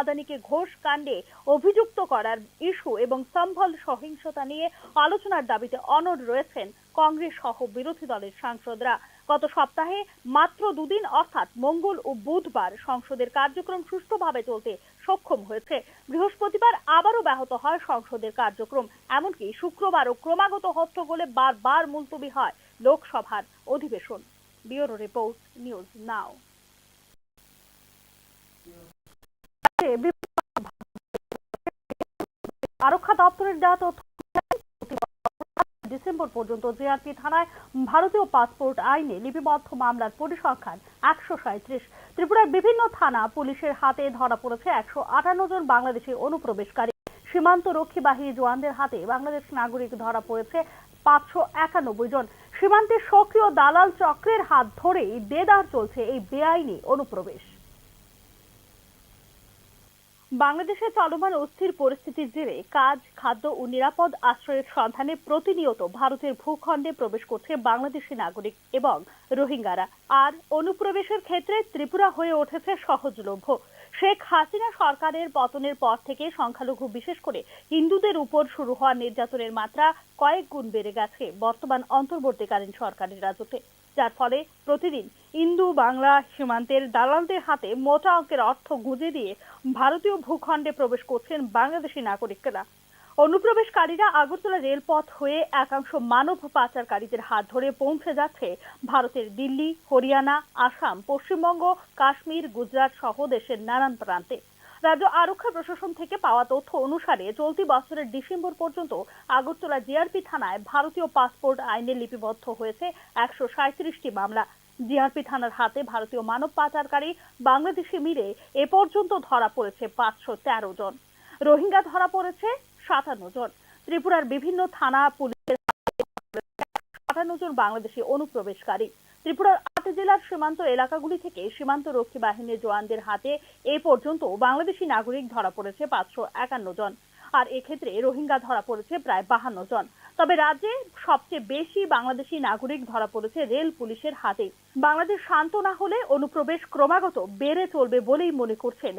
আদানিকে ঘোষ কাণ্ডে অভিযুক্ত করার ইস্যু এবং সম্ভল সহিংসতা নিয়ে আলোচনার দাবিতে অনড় রয়েছেন কংগ্রেস সহ বিরোধী দলের সাংসদরা। গত সপ্তাহে মাত্র 2 দিন অর্থাৎ মঙ্গল ও বুধবার সংসদের কার্যক্রম সুষ্ঠুভাবে চলতে সক্ষম হয়েছে। বৃহস্পতিবার আবারও ব্যাহত হয় সংসদের কার্যক্রম, এমনকি শুক্রবারও ক্রমাগত হট্টগোলে বারবার মুলতবি হয় লোকসভার অধিবেশন। Bureau report, news now. আরক্ষা দপ্তরের দেওয়া তথ্য ডিসেম্বর পর্যন্ত জিআরপি থানায় ভারতীয় পাসপোর্ট আইনে লিপিবদ্ধ মামলার পরিসংখ্যান 137। ত্রিপুরার বিভিন্ন থানা পুলিশের হাতে ধরা পড়েছে 158 জন বাংলাদেশি অনুপ্রবেশকারী। সীমান্ত রক্ষী বাহিনী জওয়ানদের হাতে বাংলাদেশ নাগরিক ধরা পড়েছে 591 জন। সীমান্তের সক্রিয় দালাল চক্রের হাত ধরেই দেদার চলছে এই বেআইনি অনুপ্রবেশ। বাংলাদেশে চলমান অস্থির পরিস্থিতির জেরে কাজ, খাদ্য ও নিরাপদ আশ্রয়ের সন্ধানে প্রতিনিয়ত ভারতের ভূখণ্ডে প্রবেশ করছে বাংলাদেশি নাগরিক এবং রোহিঙ্গারা। আর অনুপ্রবেশের ক্ষেত্রে ত্রিপুরা হয়ে উঠেছে সহজলভ্য। শেখ হাসিনা সরকারের পতনের পর থেকে সংখ্যালঘু বিশেষ করে হিন্দুদের উপর শুরু হওয়া নির্যাতনের মাত্রা কয়েক গুণ বেড়ে গেছে বর্তমান অন্তর্বর্তীকালীন সরকারের রাজত্বে, যার ফলে প্রতিদিন ইন্দু বাংলা সীমান্তের দালালদের হাতে মোটা অঙ্কের অর্থ গুঁজে দিয়ে ভারতীয় ভূখণ্ডে প্রবেশ করছেন বাংলাদেশি নাগরিকরা। অনুপ্রবেশকারীরা আগরতলা রেলপথ হয়ে একাংশ মানব পাচারকারীদের হাত ধরে পৌঁছে যাচ্ছে ভারতের দিল্লি, হরিয়ানা, আসাম, পশ্চিমবঙ্গ, কাশ্মীর, গুজরাট সহ দেশের নানান প্রান্তে। রাজ্য আরক্ষা প্রশাসন থেকে পাওয়া তথ্য অনুসারে চলতি বছরের ডিসেম্বর পর্যন্ত আগরতলা জিআরপি থানায় ভারতীয় পাসপোর্ট আইনে লিপিবদ্ধ হয়েছে 137টি মামলা। জিআরপি থানার হাতে ভারতীয় মানব পাচারকারী বাংলাদেশি মিলে এ পর্যন্ত ধরা পড়েছে 513 জন। রোহিঙ্গা ধরা পড়েছে 57 জন। ত্রিপুরার বিভিন্ন থানা পুলিশের 58 জন বাংলাদেশি অনুপ্রবেশকারী। ত্রিপুরার 8 জেলার সীমান্ত এলাকাগুলি থেকে সীমান্ত রক্ষী বাহিনীর জওয়ানদের হাতে এ পর্যন্ত বাংলাদেশি নাগরিক ধরা পড়েছে 551 জন। আর এক্ষেত্রে রোহিঙ্গা ধরা পড়েছে প্রায় 52 জন। তবে রাজ্যে সবচেয়ে বেশি বাংলাদেশি নাগরিক ধরা পড়েছে রেল পুলিশের হাতে। বাংলাদেশ শান্ত না হলে অনুপ্রবেশ ক্রমাগত বেড়ে চলবে বলেই মনে করছেন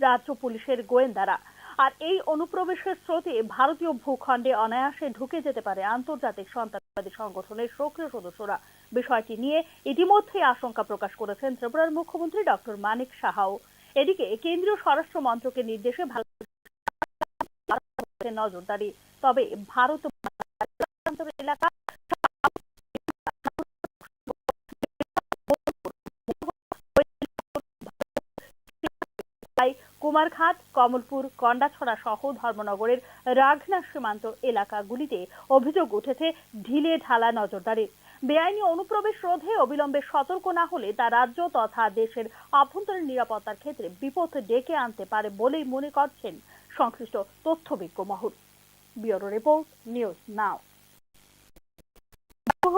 রাজ্য পুলিশের গোয়েন্দারা। আর এই অনুপ্রবেশের স্রোতে ভারতীয় ভূখণ্ডে অনায়াসে ঢুকে যেতে পারে আন্তর্জাতিক সন্ত্রাসবাদী সংগঠনের সক্রিয় সদস্যরা। বিষয়টি নিয়ে ইতিমধ্যেই আশঙ্কা প্রকাশ করেছেন ত্রিপুরার মুখ্যমন্ত্রী ডক্টর মানিক সাহাও। এদিকে কেন্দ্রীয় স্বরাষ্ট্র মন্ত্রকের নির্দেশে নজরদারি। তবে ভারত এলাকা কুমারঘাট, কমলপুর, কন্ডাছড়া সহ ধর্মনগরের রাঘনা সীমান্ত এলাকাগুলিতে অভিযোগ উঠেছে ঢিলে ঢালা নজরদারির। বেআইনি অনুপ্রবেশ রোধে অবিলম্বে সতর্ক না হলে তা রাজ্য তথা দেশের আভ্যন্তরীণ নিরাপত্তার ক্ষেত্রে বিপদ ডেকে আনতে পারে বলেই মনে করছেন সংশ্লিষ্ট তথ্যবিজ্ঞ মহল। ব্যুরো রিপোর্ট, নিউজ নাও।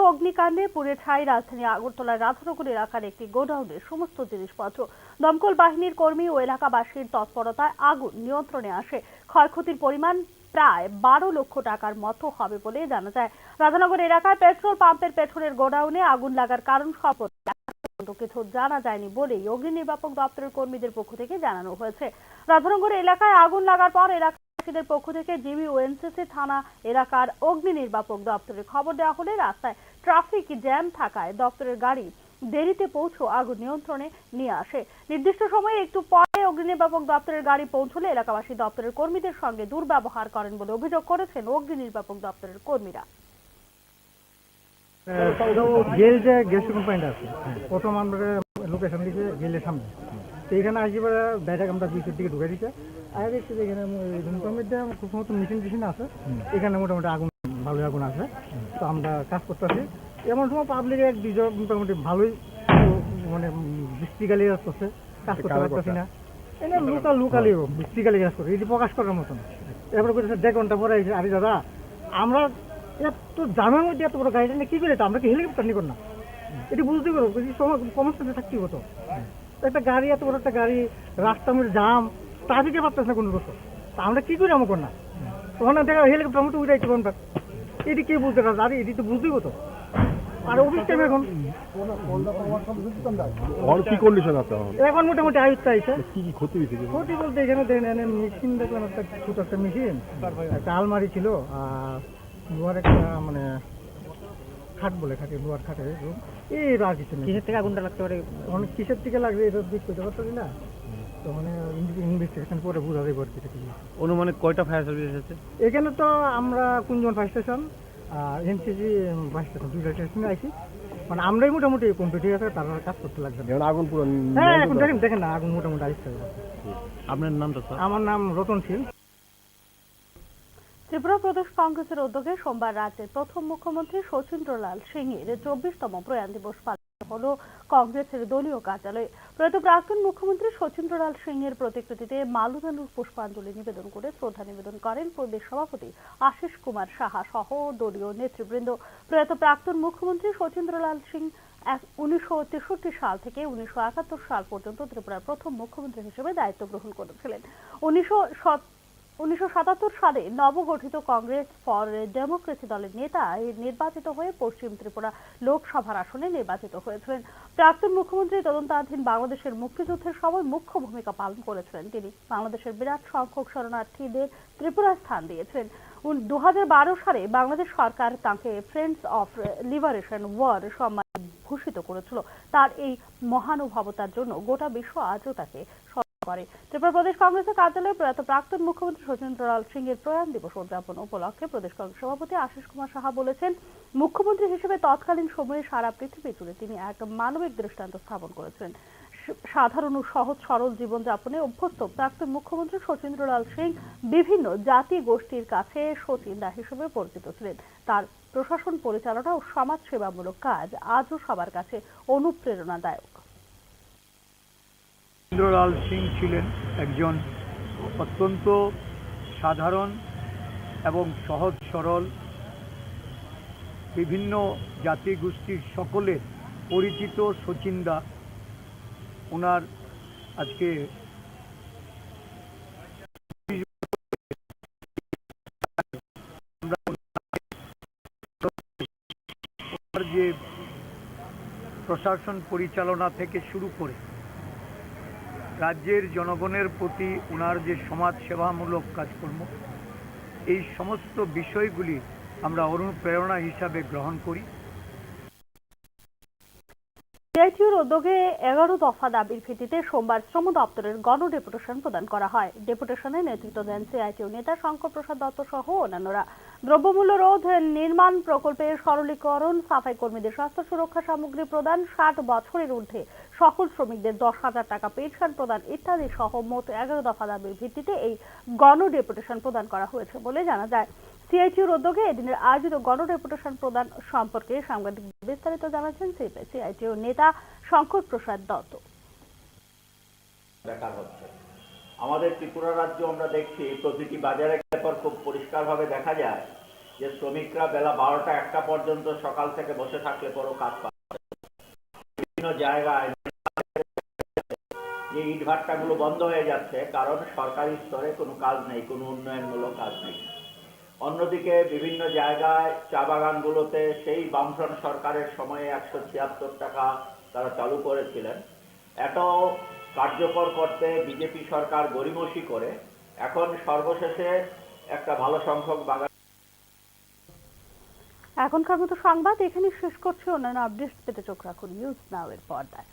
অগ্নিকাণ্ডে পুড়ে ছাই রাজধানী আগরতলার রাধানগর এলাকার একটি গোডাউনে সমস্ত জিনিসপত্র। দমকল বাহিনীর কর্মী ও এলাকাবাসীর তৎপরতায় আগুন নিয়ন্ত্রণে আসে। ক্ষয়ক্ষতির পরিমাণ প্রায় 12 লক্ষ টাকার মতো হবে বলে জানা যায়। রাধানগর এলাকায় পেট্রোল পাম্পের পেছনের গোডাউনে আগুন লাগার কারণ সম্পর্কে কিছু জানা যায়নি বলেই অগ্নি নির্বাপক দপ্তরের কর্মীদের পক্ষ থেকে জানানো হয়েছে। রাধানগর এলাকায় আগুন লাগার পর এলাকাবাসীদের পক্ষ থেকে জিবি ও এনসিসি থানা এলাকার অগ্নি নির্বাপক দপ্তরে খবর দেওয়া হলে রাস্তায় ট্রাফিক জ্যাম থাকায় দপ্তরের গাড়ি দেরিতে পৌঁছে আগুন নিয়ন্ত্রণে নিয়ে আসে। নির্দিষ্ট সময়ে একটু পরে অগ্নি নির্বাপক দপ্তরের গাড়ি পৌঁছলে এলাকাবাসী দপ্তরের কর্মীদের সঙ্গে দুর্ব্যবহার করেন বলে অভিযোগ করেছেন অগ্নি নির্বাপক দপ্তরের কর্মীরা। গেল যে গ্যাস কোম্পানিটা আছে, প্রথম আমরা লোকেশন দিয়েছে গেলের সামনে। তো এখানে আসবে ডাইরেক্ট আমরা বিচের দিকে ঢুকে দিচ্ছে। আর দেখছি যে এখানে মধ্যে খুব মতো মেশিন আছে, এখানে মোটামুটি আগুন ভালোই আগুন আছে। তো আমরা কাজ করতেছি। এমন সময় পাবলিক এক দুজন মোটামুটি ভালোই মানে বৃষ্টিকালি কাজ করছে, কাজ করতে পারতেছি না। এনে লোকালি বৃষ্টিকালি কাজ করে এটি প্রকাশ করার মতন। এরপরে করেছে 1.5 ঘন্টা পরে এসে, আরে দাদা আমরা এত জানার মধ্যে এত বড় গাড়িটা নিয়ে কি করে, আমরা কি হেলিকপ্টার নিয়ে না? এটি বুঝতে পারবো সমস্যা থাকতে হতো। একটা গাড়ি, এত বড় একটা গাড়ি, রাস্তার মধ্যে জাম, ট্রাফিকে পারতেছে না কোনো রকম। তা আমরা কি করি আমার না? ওখানে দেখা হেলিকপ্টার মতো উঠাইতে কোনটা, এটি কে বুঝতে পারছে? আরে এটি তো বুঝতেই হতো। আর অফিস টাইম এখন কি কন্ডিশন আছে এখন মোটামুটি আয়ুষ চাইছে। কি কি ক্ষতি হয়েছে? ক্ষতি বলতে এখানে দেখেন মেশিন দেখলাম, একটা ছোট একটা মেশিন, একটা আলমারি ছিল, আর লোহার একটা মানে খাট বলে খাটে, লোহার খাটে এই আর কিছু নেই। কিসের থেকে আগুনটা লাগতে পারে? অনেক কিসের থেকে লাগবে এটা দিক করতে পারছি না। তো মানে ইনভেস্টিগেশন করে বোঝা যাবে আর কি। অনুমানিক কয়টা ফায়ার সার্ভিস এসেছে? এখানে তো আমরা কুঞ্জন ফায়ার স্টেশন আর এনসিসি ফায়ার স্টেশন, দুইটা স্টেশনে আইছি। মানে আমরাই মোটামুটি কমপ্লিট আছে, তারা কাজ করতে লাগবে। আগুন পুরো হ্যাঁ এখন দেখেন না আগুন মোটামুটি আসছে। আপনার নামটা স্যার? আমার নাম রতনশীল। ত্রিপুরা প্রদেশ কংগ্রেসের উদ্যোগে সোমবার রাজ্যের প্রথম মুখ্যমন্ত্রী শচীন্দ্রলাল সিংয়ের 24তম প্রয়াণ দিবস পালন হল কংগ্রেসের দলীয় কার্যালয়ে। প্রয়াত প্রাক্তন মুখ্যমন্ত্রী শচীন্দ্রলাল সিংয়ের প্রতিকৃতিতে মাল্যদানের পুষ্পাঞ্জলি নিবেদন করে শ্রদ্ধা নিবেদন করেন প্রদেশ সভাপতি আশিস কুমার সাহা সহ দলীয় নেতৃবৃন্দ। প্রয়াত প্রাক্তন মুখ্যমন্ত্রী শচীন্দ্রলাল সিং 1963 সাল থেকে 1971 সাল পর্যন্ত ত্রিপুরার প্রথম মুখ্যমন্ত্রী হিসেবে দায়িত্ব গ্রহণ করেছিলেন। 1977 সালে নবগঠিত কংগ্রেস ফর ডেমোক্রেসি দলের নেতা নির্বাচিত হয়ে পশ্চিম ত্রিপুরা লোকসভার আসনে নির্বাচিত হয়েছিলেন। প্রাক্তন মুখ্যমন্ত্রী তদন্তাধীন বাংলাদেশের মুক্তিযুদ্ধের সময় মুখ্য ভূমিকা পালন করেছিলেন। তিনি বাংলাদেশের বিরাট সংখ্যক শরণার্থীদের ত্রিপুরা স্থান দিয়েছিলেন। 2012 সালে বাংলাদেশ সরকার তাকে ফ্রেন্ডস অফ লিবারেশন ওয়ার সম্মান ভূষিত করেছিল। তার এই মহানুভবতার জন্য গোটা বিশ্ব আজও তাকে করে। ত্রিপুরা প্রদেশ কংগ্রেসের কার্যালয়ে প্রয়াত প্রাক্তন মুখ্যমন্ত্রী শচীন্দ্রলাল সিংয়ের প্রয়াণ দিবস উদযাপন উপলক্ষে প্রদেশ কংগ্রেস সভাপতি আশিস কুমার সাহা বলেছেন, মুখ্যমন্ত্রী হিসেবে তৎকালীন সময়ে সারা পৃথিবী জুড়ে তিনি এক মানবিক দৃষ্টান্ত স্থাপন করেছিলেন। সাধারণ ও সহজ সরল জীবনযাপনে অভ্যস্ত প্রাক্তন মুখ্যমন্ত্রী শচীন্দ্রলাল সিং বিভিন্ন জাতি গোষ্ঠীর কাছে শচীন্দা হিসেবে পরিচিত ছিলেন। তার প্রশাসন পরিচালনা ও সমাজ সেবামূলক কাজ আজও সবার কাছে অনুপ্রেরণাদায়ক। শচীন্দ্রলাল সিং ছিলেন একজন অত্যন্ত সাধারণ এবং সহজ সরল, বিভিন্ন জাতি গোষ্ঠীর সকলের পরিচিত শচীন্দা। ওনার আজকে যে প্রশাসন পরিচালনা থেকে শুরু করে রাজ্যের জনগণের প্রতি ওনার যে সমাজ সেবামূলক কাজকর্ম, এই সমস্ত বিষয়গুলি আমরা অনুপ্রেরণা হিসাবে গ্রহণ করি। সিআইটিউর উদ্যোগে 11 দফা দাবির ভিত্তিতে সোমবার শ্রম দপ্তরের গণ ডেপুটেশন প্রদান করা হয়। ডেপুটেশনে নেতৃত্ব দেন সিআইটিউ নেতা শঙ্কর প্রসাদ দত্ত সহ অন্যান্যরা। দ্রব্যমূল্য রোধ, নির্মাণ প্রকল্পের সরলীকরণ, সাফাই কর্মীদের স্বাস্থ্য সুরক্ষা সামগ্রী প্রদান, 60 বছরের ঊর্ধ্বে সকল শ্রমিকদের 10,000 টাকা পেনশন প্রদান ইত্যাদি সহ মোট 11 দফা দাবির ভিত্তিতে এই গণ ডেপুটেশন প্রদান করা হয়েছে বলে জানা যায়। সিআইটিউর উদ্যোগে এদিনের আয়োজিত গণ ডেপুটেশন প্রদান সম্পর্কে সাংবাদিকদের বিস্তারিত জানাচ্ছেন সিআইটিউর নেতা শঙ্কর প্রসাদ দত্ত। বেকার হচ্ছে আমাদের ত্রিপুরা রাজ্য, আমরা দেখছি প্রতিটি বাজারে গেলে পর খুব পরিষ্কারভাবে দেখা যায় যে শ্রমিকরা বেলা 12টা 1টা পর্যন্ত সকাল থেকে বসে থাকলে পরও কাজ পাচ্ছে। বিভিন্ন জায়গায় যে ইটভাটাগুলো বন্ধ হয়ে যাচ্ছে, কারণ সরকারি স্তরে কোনো কাজ নেই, কোনো উন্নয়নমূলক কাজ নেই। অন্যদিকে বিভিন্ন জায়গায় চা বাগানগুলোতে সেই বামফ্রন্ট সরকারের সময়ে 176 টাকা তারা চালু করেছিলেন। এটাও কার্যকর করতে বিজেপি সরকার গড়িমসি করে এখন সর্বশেষে একটা ভালো সংখ্যক বাগান। এখনকার মতো সংবাদ এখানে শেষ করছি। অন্যান্য আপডেট পেতে চোখ রাখুন নিউজ নাও এর পর্দায়।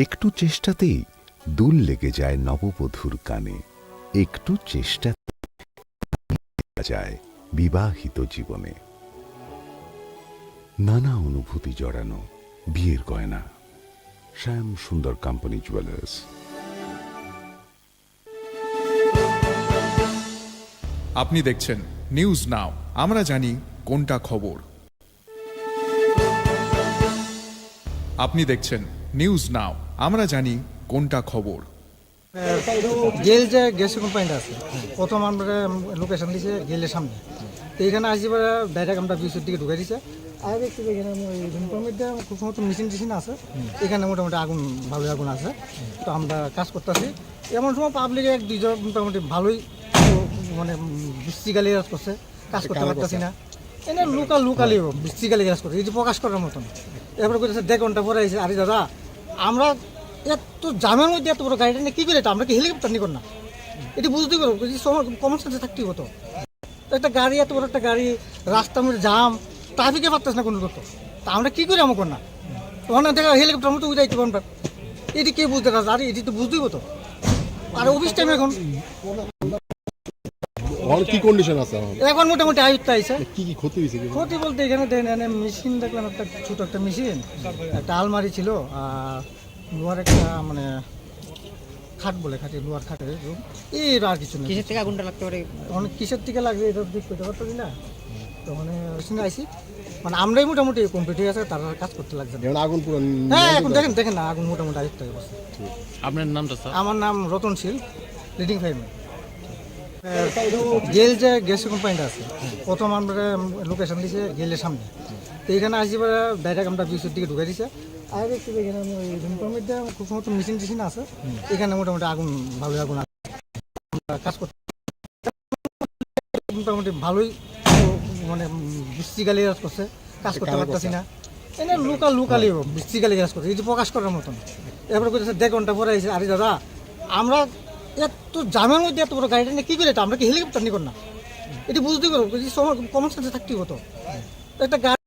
একটু চেষ্টাতেই দুল লেগে যায় নববধূর কানে, একটু চেষ্টা যায় বিবাহিত জীবনে। নানা অনুভূতি জড়ানো বিয়ের গয়না। শ্যাম সুন্দর কোম্পানি জুয়েলার্স। আপনি দেখছেন নিউজ নাও, আমরা জানি কোনটা খবর। আপনি দেখছেন নিউজ নাও, আমরা জানি কোনটা খবর। গেল যে গ্যাস কোম্পানিটা আছে, প্রথম আমরা লোকেশন দিয়েছে গেলের সামনে। তো এখানে আসি ডাইরেক্ট আমরা বিশুর দিকে ঢুকে দিচ্ছে। আর দেখছি এখানে মধ্যে খুব সমস্ত মেশিন আছে, এখানে মোটামুটি আগুন, ভালোই আগুন আছে। তো আমরা কাজ করতেছি, এমন সময় পাবলিক 1-2 মোটামুটি ভালোই মানে বৃষ্টিকালি কাজ করছে, কাজ করতে পারতেছি না। এনে লোকালি বৃষ্টিকালি কাজ করছে, এটি প্রকাশ করার মতন। এরপরে করেছে 1 ঘন্টা পরে এসে, আরে দাদা আমরা এত জামের মধ্যে এত বড় গাড়িটা নিয়ে কী করে, আমরা কি হেলিকপ্টার নিয়ে কর না? এটি বুঝতেই পারবো, কমন সেন্সে থাকতেই হতো। একটা গাড়ি, এত বড় একটা গাড়ি, রাস্তার মধ্যে জাম, ট্রাফিকে পারতেছে না কোনো করতো, তা আমরা কী করে আমার কর না? ওখানে থেকে হেলিকপ্টার মতো উঠাইতে পারবো। এটি কে বুঝতে পারছে? আরে এটি তো বুঝতেই হতো। আর অফিস টাইম এখন কি কন্ডিশন আছে এখন মোটামুটি আয়ুত্ত আইছে। কি কি ক্ষতি হয়েছে? ক্ষতি বলতে এখানে দেন মেশিন দেখলাম, একটা ছোট একটা মেশিন, একটা আলমারি ছিল, আর লোহার একটা মানে খাট বলে, খাটে লোহার খাটের রুম, এর আর কিছু নেই। কিসের থেকে আগুনটা লাগতে পারে? অনেক কিসের থেকে লাগবে এটা ঠিক করতে পারতো না। তো মানে ওখানে আইসি, মানে আমরাই মোটামুটি কমপ্লিট হয়ে গেছে, তারা কাজ করতে লাগছে না। আগুন পুরো, হ্যাঁ এখন দেখেন না, আগুন মোটামুটি আয়ুত্ত হয়ে গেছে। আপনার নামটা স্যার? আমার নাম রতনশীল, লিডিং ফায়ারম্যান। গেল যে গ্যাস কোম্পানিটা আছে, প্রথম আমরা লোকেশন দিয়েছে গেলের সামনে। তো এখানে আসি ডাইরেক্ট আমরা বিশুর দিকে ঢুকে দিচ্ছে। আর দেখছি এখানে মধ্যে খুব সমস্ত মেশিন আছে, এখানে মোটামুটি আগুন, ভালোই আগুন আছে। আমরা কাজ করতে মোটামুটি ভালোই মানে বৃষ্টিকালি কাজ করছে, কাজ করতে পারতেছি না। এনে লোকালি বৃষ্টিকালি কাজ করছে, এটি প্রকাশ করার মতন। এরপরে করেছে 1 ঘন্টা পরে এসে, আরে দাদা আমরা এত জামের মধ্যে এত বড় গাড়িটা নিয়ে কী করে, আমরা কি হেলিকপ্টার নিয়ে কর না? এটি বুঝতেই পারবো, কমন সেন্সে থাকতেই হতো। একটা গাড়ি,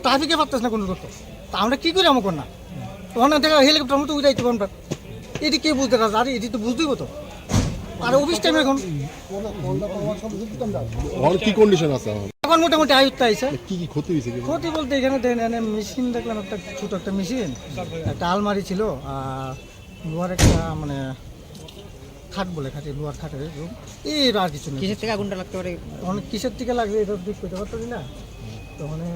ট্রাফিকে পারতেছে না কোনো করতো, তা আমরা কী করে আমার কর না? ওখানে থেকে হেলিকপ্টার মতো উঠাইতে পারবো। এটি কে বুঝতে পারছে? আরে এটি তো বুঝতেই হতো। আর অফিস টাইম এখন কি কন্ডিশন আছে এখন মোটামুটি আয়ুত্ত আইছে। কি কি ক্ষতি হয়েছে? ক্ষতি বলতে এখানে দেন মেশিন দেখলাম, একটা ছোট একটা মেশিন, একটা আলমারি ছিল, আর লোহার একটা মানে খাট বলে, খাটে লোহার খাটের রুম, এর আর কিছু নেই। কিসের থেকে আগুনটা লাগতে পারে? অনেক কিসের থেকে লাগবে এটা ঠিক করতে পারছি না। তো মানে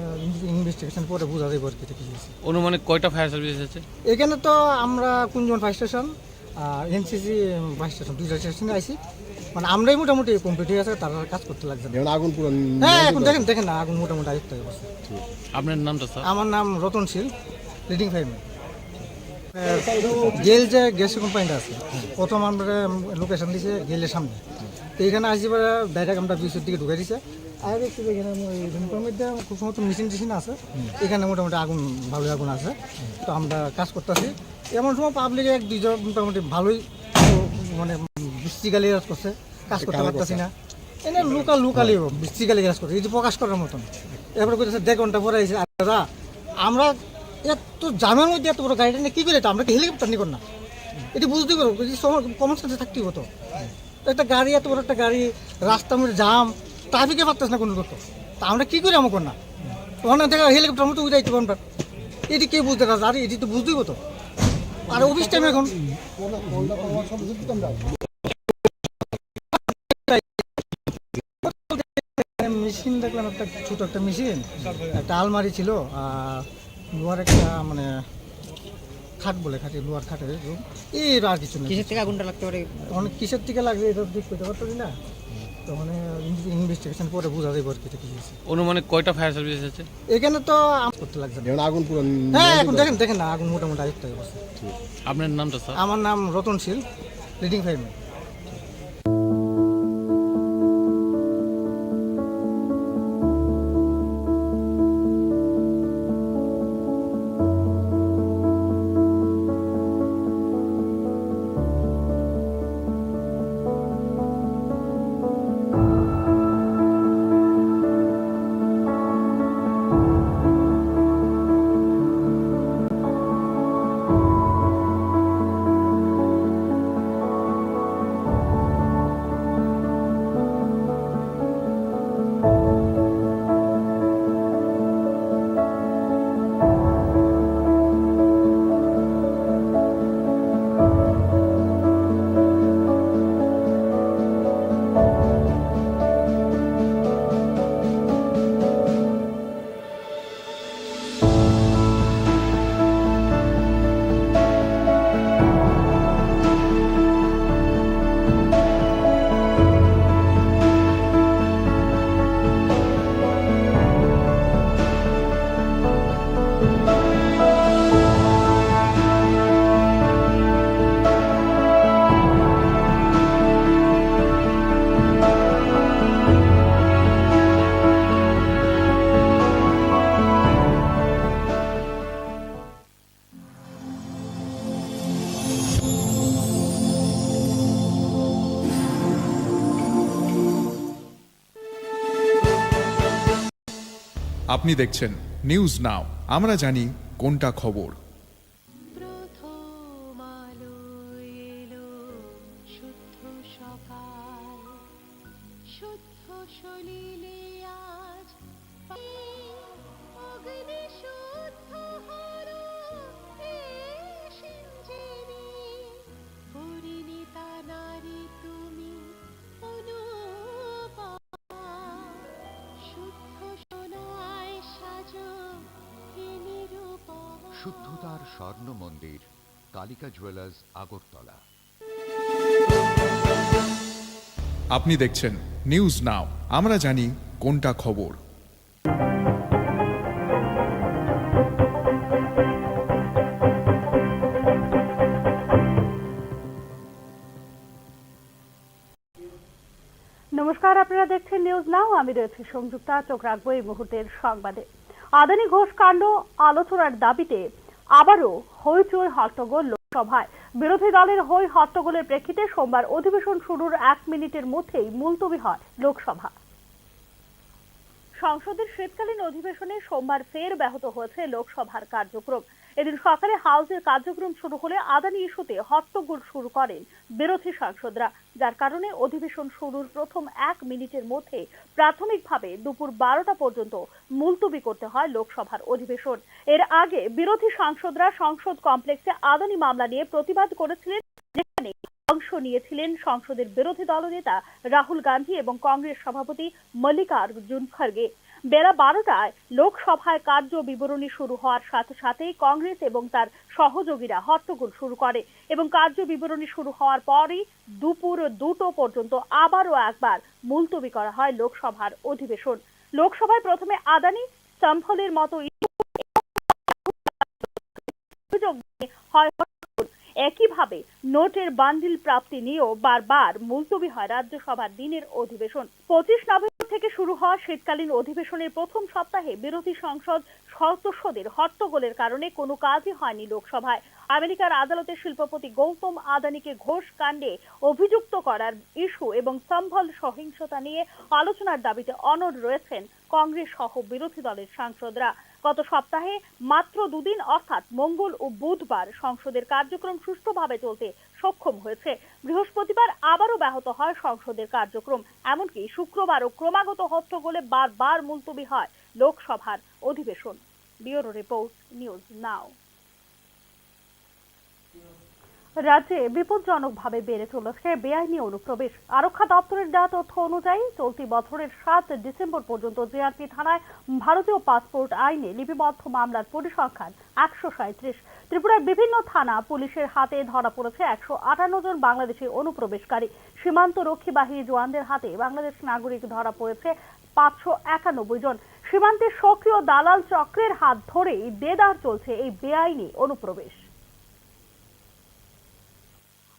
ইনভেস্টিগেশন পরে বোঝা যাবে আর কি কিছু। অনুমানিক কয়টা ফায়ার সার্ভিস আছে এখানে? তো আমরা Kunjan fire station, NCC bus station 2টা স্টেশনে আইসি, মানে আমরাই মোটামুটি কমপ্লিট হয়ে গেছে, তারা কাজ করতে লাগছে না। এখন আগুন পুরো হ্যাঁ এখন দেখেন না আগুন মোটামুটি আয়ত্ত হয়ে গেছে। আপনার নামটা স্যার? আমার নাম রতনশীল, লিডিং ফায়ারম্যান। গেল যে গ্যাস কোম্পানিটা আছে, প্রথম আমরা লোকেশন দিয়েছে গেলের সামনে, তো এখানে আসি পরে ডাইরেক্ট আমরা বিশের দিকে ঢুকে দিছে। আর দেখছি এখানে রুমের মধ্যে খুব সময় মেশিন টেশিন আছে, এখানে মোটামুটি আগুন ভালোই আগুন আছে। তো আমরা কাজ করতেছি, এমন সময় পাবলিক 1-2জন মোটামুটি ভালোই মানে বৃষ্টিকালি কাজ করছে, কাজ করতে পারতেছি না। এনে লোকালি বৃষ্টিকালি কাজ করছে, এই যে প্রকাশ করার মতন। এরপরে বলতেছে 1.5 ঘন্টা পরে এসে আমরা এত জামের মধ্যে এত বড় গাড়িটা নিয়ে কী করে, আমরা কি হেলিকপ্টার নিকন না? এটি বুঝতেই পারবো, কমন সেন্সে থাকতেই হতো। একটা গাড়ি, এত বড় একটা গাড়ি, রাস্তার মধ্যে জাম, ট্রাফিকে পারতেছে না কোনো করতো, তা আমরা কী করি আমাকে না? ওখানে থেকে হেলিকপ্টার মতো উঠাইতে পারবেন, এটি কে বুঝতে পারছে? আর এটি তো বুঝতেই হতো। আর অফিস টাইম এখন মেশিন দেখলাম, একটা ছোট একটা মেশিন, একটা আলমারি ছিল, লোহার একটা মানে খাট বলে, খাটে লোহার খাটের এর আর কিছু নেই। কিসের থেকে আগুনটা লাগতে পারে? তখন কিসের থেকে লাগবে এটা দিক করতে পারতো না, তখন ইনভেস্টিগেশন পরে বোঝা যাবে আর কি কি হয়েছে। অনুমানিক কয়টা ফায়ার সার্ভিস আছে এখানে? তো করতে লাগছে না। এখন আগুন পুরো হ্যাঁ এখন দেখেন না আগুন মোটামুটি আয়ত্ত হয়ে গেছে। আপনার নামটা স্যার? আমার নাম রতনশীল, লিডিং ফায়ারম্যান। আপনি দেখছেন নিউজ নাও, আমরা জানি কোনটা খবর। প্রথম আলো এলো, শুদ্ধ সকাল, শুদ্ধ সলিলে আজ অগ্নি শুদ্ধ হলো সিঞ্জিনী, পরিণীতা নারী তুমি অনুপমা, শুদ্ধ সোনায় সাজো হে নিরুপমা। শুদ্ধতার স্বর্ণ মন্দির কালিকা জুয়েলার্স, আগরতলা। আপনি দেখছেন নিউজ নাও, আমরা জানি কোনটা খবর। নমস্কার, আপনারা দেখছেন নিউজ নাও, আমি রয়েছে সংযুক্তা। চোখ রাখবো এই মুহূর্তের সংবাদে। আদানি ঘোষ কাণ্ড আলোচনার দাবিতে আবারও হইচই হট্টগোল লোকসভায়। বিরোধী দলের হই হট্টগোলের প্রেক্ষিতে সোমবার অধিবেশন শুরুর 1 মিনিটের মধ্যেই মুলতবি হয় লোকসভা। সংসদের শীতকালীন অধিবেশনে সোমবার ফের ব্যাহত হয়েছে লোকসভার কার্যক্রম। এদিন সকালে হাউসের কার্যক্রম শুরু হলে আদানি ইস্যুতে হট্টগোল শুরু করেন বিরোধী সাংসদরা, যার কারণে অধিবেশন শুরুর প্রথম 1 মিনিটের মধ্যে প্রাথমিকভাবে দুপুর 12টা পর্যন্ত মুলতবি করতে হয় লোকসভার অধিবেশন। এর আগে বিরোধী সাংসদরা সংসদ কমপ্লেক্সে আদানি মামলা নিয়ে প্রতিবাদ করেছিলেন, যেখানে অংশ নিয়েছিলেন সংসদের বিরোধী দলনেতা রাহুল গান্ধী এবং কংগ্রেস সভাপতি মল্লিকার্জুন খড়গে। বেলা 12টায় লোকসভায় কার্য বিবরণী শুরু হওয়ার সাথে সাথেই কংগ্রেস এবং তার সহযোগীরা হট্টগোল শুরু করে এবং কার্য বিবরণী শুরু হওয়ার পরই দুপুর 2টো পর্যন্ত আবারও একবার মুলতবি করা হয় লোকসভার অধিবেশন। লোকসভায় প্রথমে আদানি সম্ভলের মতো অভিযোগ হয়। একইভাবে নোটের বান্ডিল প্রাপ্তি নিয়েও বারবার মুলতবি হয় রাজ্যসভার দিনের অধিবেশন। 25 নভেম্বর থেকে শুরু হওয়া শীতকালীন অধিবেশনের প্রথম সপ্তাহে বিরোধী সংসদ সদস্যদের হট্টগোলের কারণে কোনো কাজই হয়নি লোকসভায়। আমেরিকার আদালতে শিল্পপতি গৌতম আদানিকে ঘোষ কাণ্ডে অভিযুক্ত করার ইস্যু এবং সম্ভল সহিংসতা নিয়ে আলোচনার দাবিতে অনড় রয়েছেন কংগ্রেস সহ বিরোধী দলের সাংসদরা। গত সপ্তাহে মাত্র 2 দিন অর্থাৎ মঙ্গল ও বুধবার সংসদের কার্যক্রম সুষ্ঠুভাবে চলতে সক্ষম হয়েছে। বৃহস্পতিবার আবারও ব্যাহত হয় সংসদের কার্যক্রম। এমনকি শুক্রবারও ক্রমাগত হট্টগোলে বারবার মুলতবি হয় লোকসভার অধিবেশন। ব্যুরো রিপোর্ট, নিউজ নাও। রাজ্যে বিপজ্জনকভাবে বেড়ে চলেছে বেআইনি অনুপ্রবেশ। আরক্ষা দপ্তরের দেওয়া তথ্য অনুযায়ী চলতি বছরের 7 ডিসেম্বর পর্যন্ত জিআরপি থানায় ভারতীয় পাসপোর্ট আইনে লিপিবদ্ধ মামলার পরিসংখ্যান 137। ত্রিপুরার বিভিন্ন থানা পুলিশের হাতে ধরা পড়েছে 158 জন বাংলাদেশি অনুপ্রবেশকারী। সীমান্ত রক্ষী বাহিনী জওয়ানদের হাতে বাংলাদেশ নাগরিক ধরা পড়েছে 591 জন। সীমান্তে সক্রিয় দালাল চক্রের হাত ধরেই দেদার চলছে এই বেআইনি অনুপ্রবেশ।